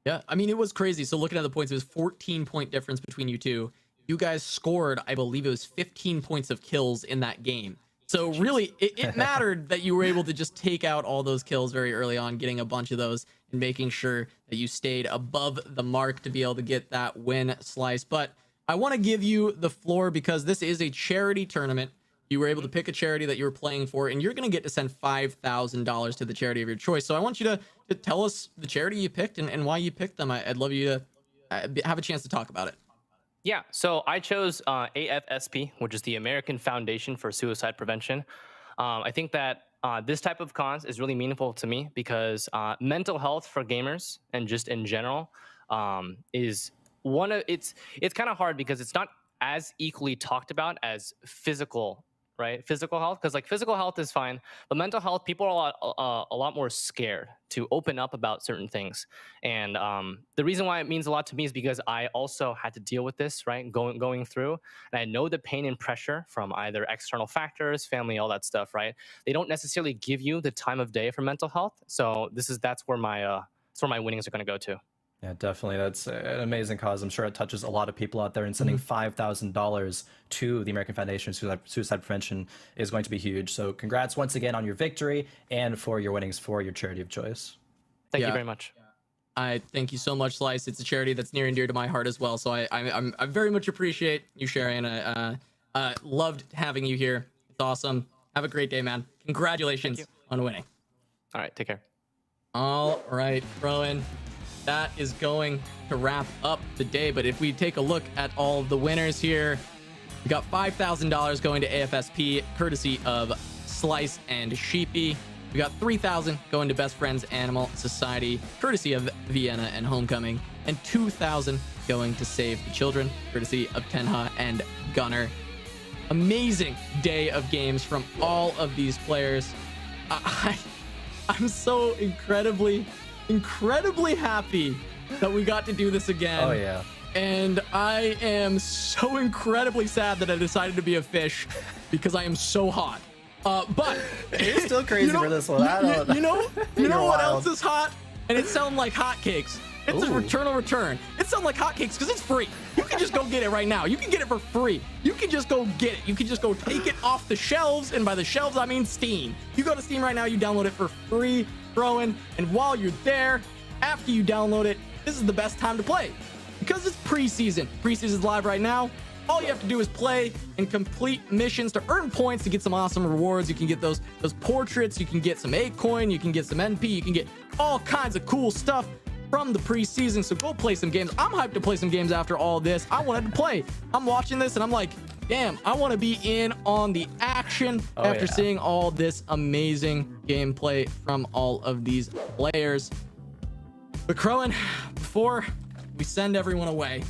yeah, I mean, it was crazy. So looking at the points, it was 14-point difference between you two. You guys scored, I believe it was 15 points of kills in that game. So really, it mattered that you were able to just take out all those kills very early on, getting a bunch of those and making sure that you stayed above the mark to be able to get that win slice. But I want to give you the floor because this is a charity tournament. You were able to pick a charity that you were playing for, and you're going to get to send $5,000 to the charity of your choice. So I want you to tell us the charity you picked and why you picked them. I'd love you to have a chance to talk about it. yeah, so I chose AFSP, which is the American Foundation for Suicide Prevention. I think that this type of cause is really meaningful to me because mental health for gamers and just in general is one of it's kind of hard because it's not as equally talked about as physical, right? Physical health, because like physical health is fine, but mental health, people are a lot more scared to open up about certain things. And the reason why it means a lot to me is because I also had to deal with this, right? Going through, and I know the pain and pressure from either external factors, family, all that stuff, right? They don't necessarily give you the time of day for mental health. So that's where my winnings are going to go to. Yeah, definitely. That's an amazing cause. I'm sure it touches a lot of people out there, and sending $5,000 to the American Foundation for Suicide Prevention is going to be huge. So congrats once again on your victory and for your winnings for your charity of choice. Thank you very much. I thank you so much, Slice. It's a charity that's near and dear to my heart as well. So I very much appreciate you sharing. I loved having you here. It's awesome. Have a great day, man. Congratulations on winning. All right, take care. All right, Rowan. That is going to wrap up the day. But if we take a look at all the winners here, we got $5,000 going to AFSP, courtesy of Slice and Sheepy. We got $3,000 going to Best Friends Animal Society, courtesy of Vienna and Homecoming, and $2,000 going to Save the Children, courtesy of Tenha and Gunner. Amazing day of games from all of these players. I'm so incredibly happy that we got to do this again. Oh yeah. And I am so incredibly sad that I decided to be a fish because I am so hot. But it's still crazy for this one. You know what else is hot? And it sounds like hotcakes. It's a Returnal Return. It sounds like hotcakes because it's free. You can just go get it right now. You can get it for free. You can just go get it. You can just go take it off the shelves. And by the shelves, I mean Steam. You go to Steam right now, you download it for free, and while you're there, after you download it, this is the best time to play because it's preseason. Preseason's live right now. All you have to do is play and complete missions to earn points to get some awesome rewards. You can get those portraits. You can get some A-Coin. You can get some NP. You can get all kinds of cool stuff from the preseason. So go play some games. I'm hyped to play some games after all this. I wanted to play. I'm watching this and I'm like, damn, I want to be in on the action after seeing all this amazing gameplay from all of these players. But Crowan, before we send everyone away,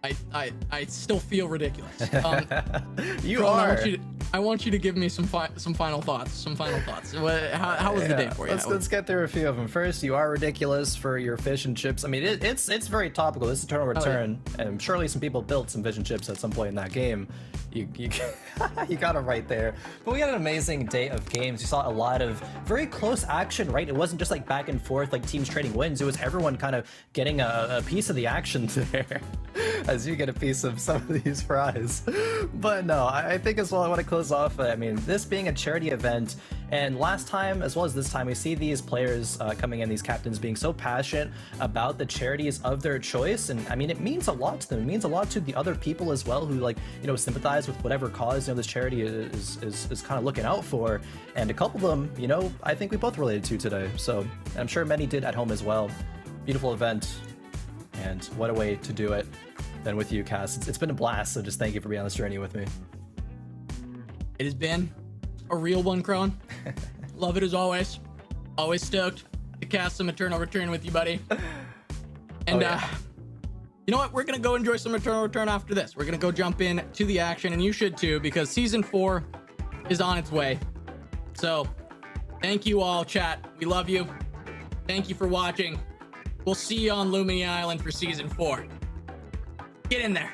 I still feel ridiculous. You Crowan, are. I want you to give me some final thoughts. How was the day for you? Let's get through a few of them. First, you are ridiculous for your fish and chips. I mean, it's very topical. This is Eternal Return, and surely some people built some fish and chips at some point in that game. You you got it right there. But we had an amazing day of games. You saw a lot of very close action, right? It wasn't just like back and forth, like teams trading wins. It was everyone kind of getting a piece of the action there, as you get a piece of some of these fries. But no, I think as well, I want to close off. I mean, this being a charity event, and last time as well as this time, we see these players coming in, these captains being so passionate about the charities of their choice. And I mean, it means a lot to them. It means a lot to the other people as well who, like, you know, sympathize with whatever cause, you know, this charity is kind of looking out for. And a couple of them, you know, I think we both related to today. So I'm sure many did at home as well. Beautiful event, and what a way to do it than with you, Cass. It's been a blast, so just thank you for being on this journey with me. It has been a real one, Crowan. Love it as always. Always stoked to cast some Eternal Return with you, buddy. And you know what? We're gonna go enjoy some Eternal Return after this. We're gonna go jump in to the action, and you should too, because season 4 is on its way. So thank you all, chat. We love you. Thank you for watching. We'll see you on Lumia Island for season 4. Get in there.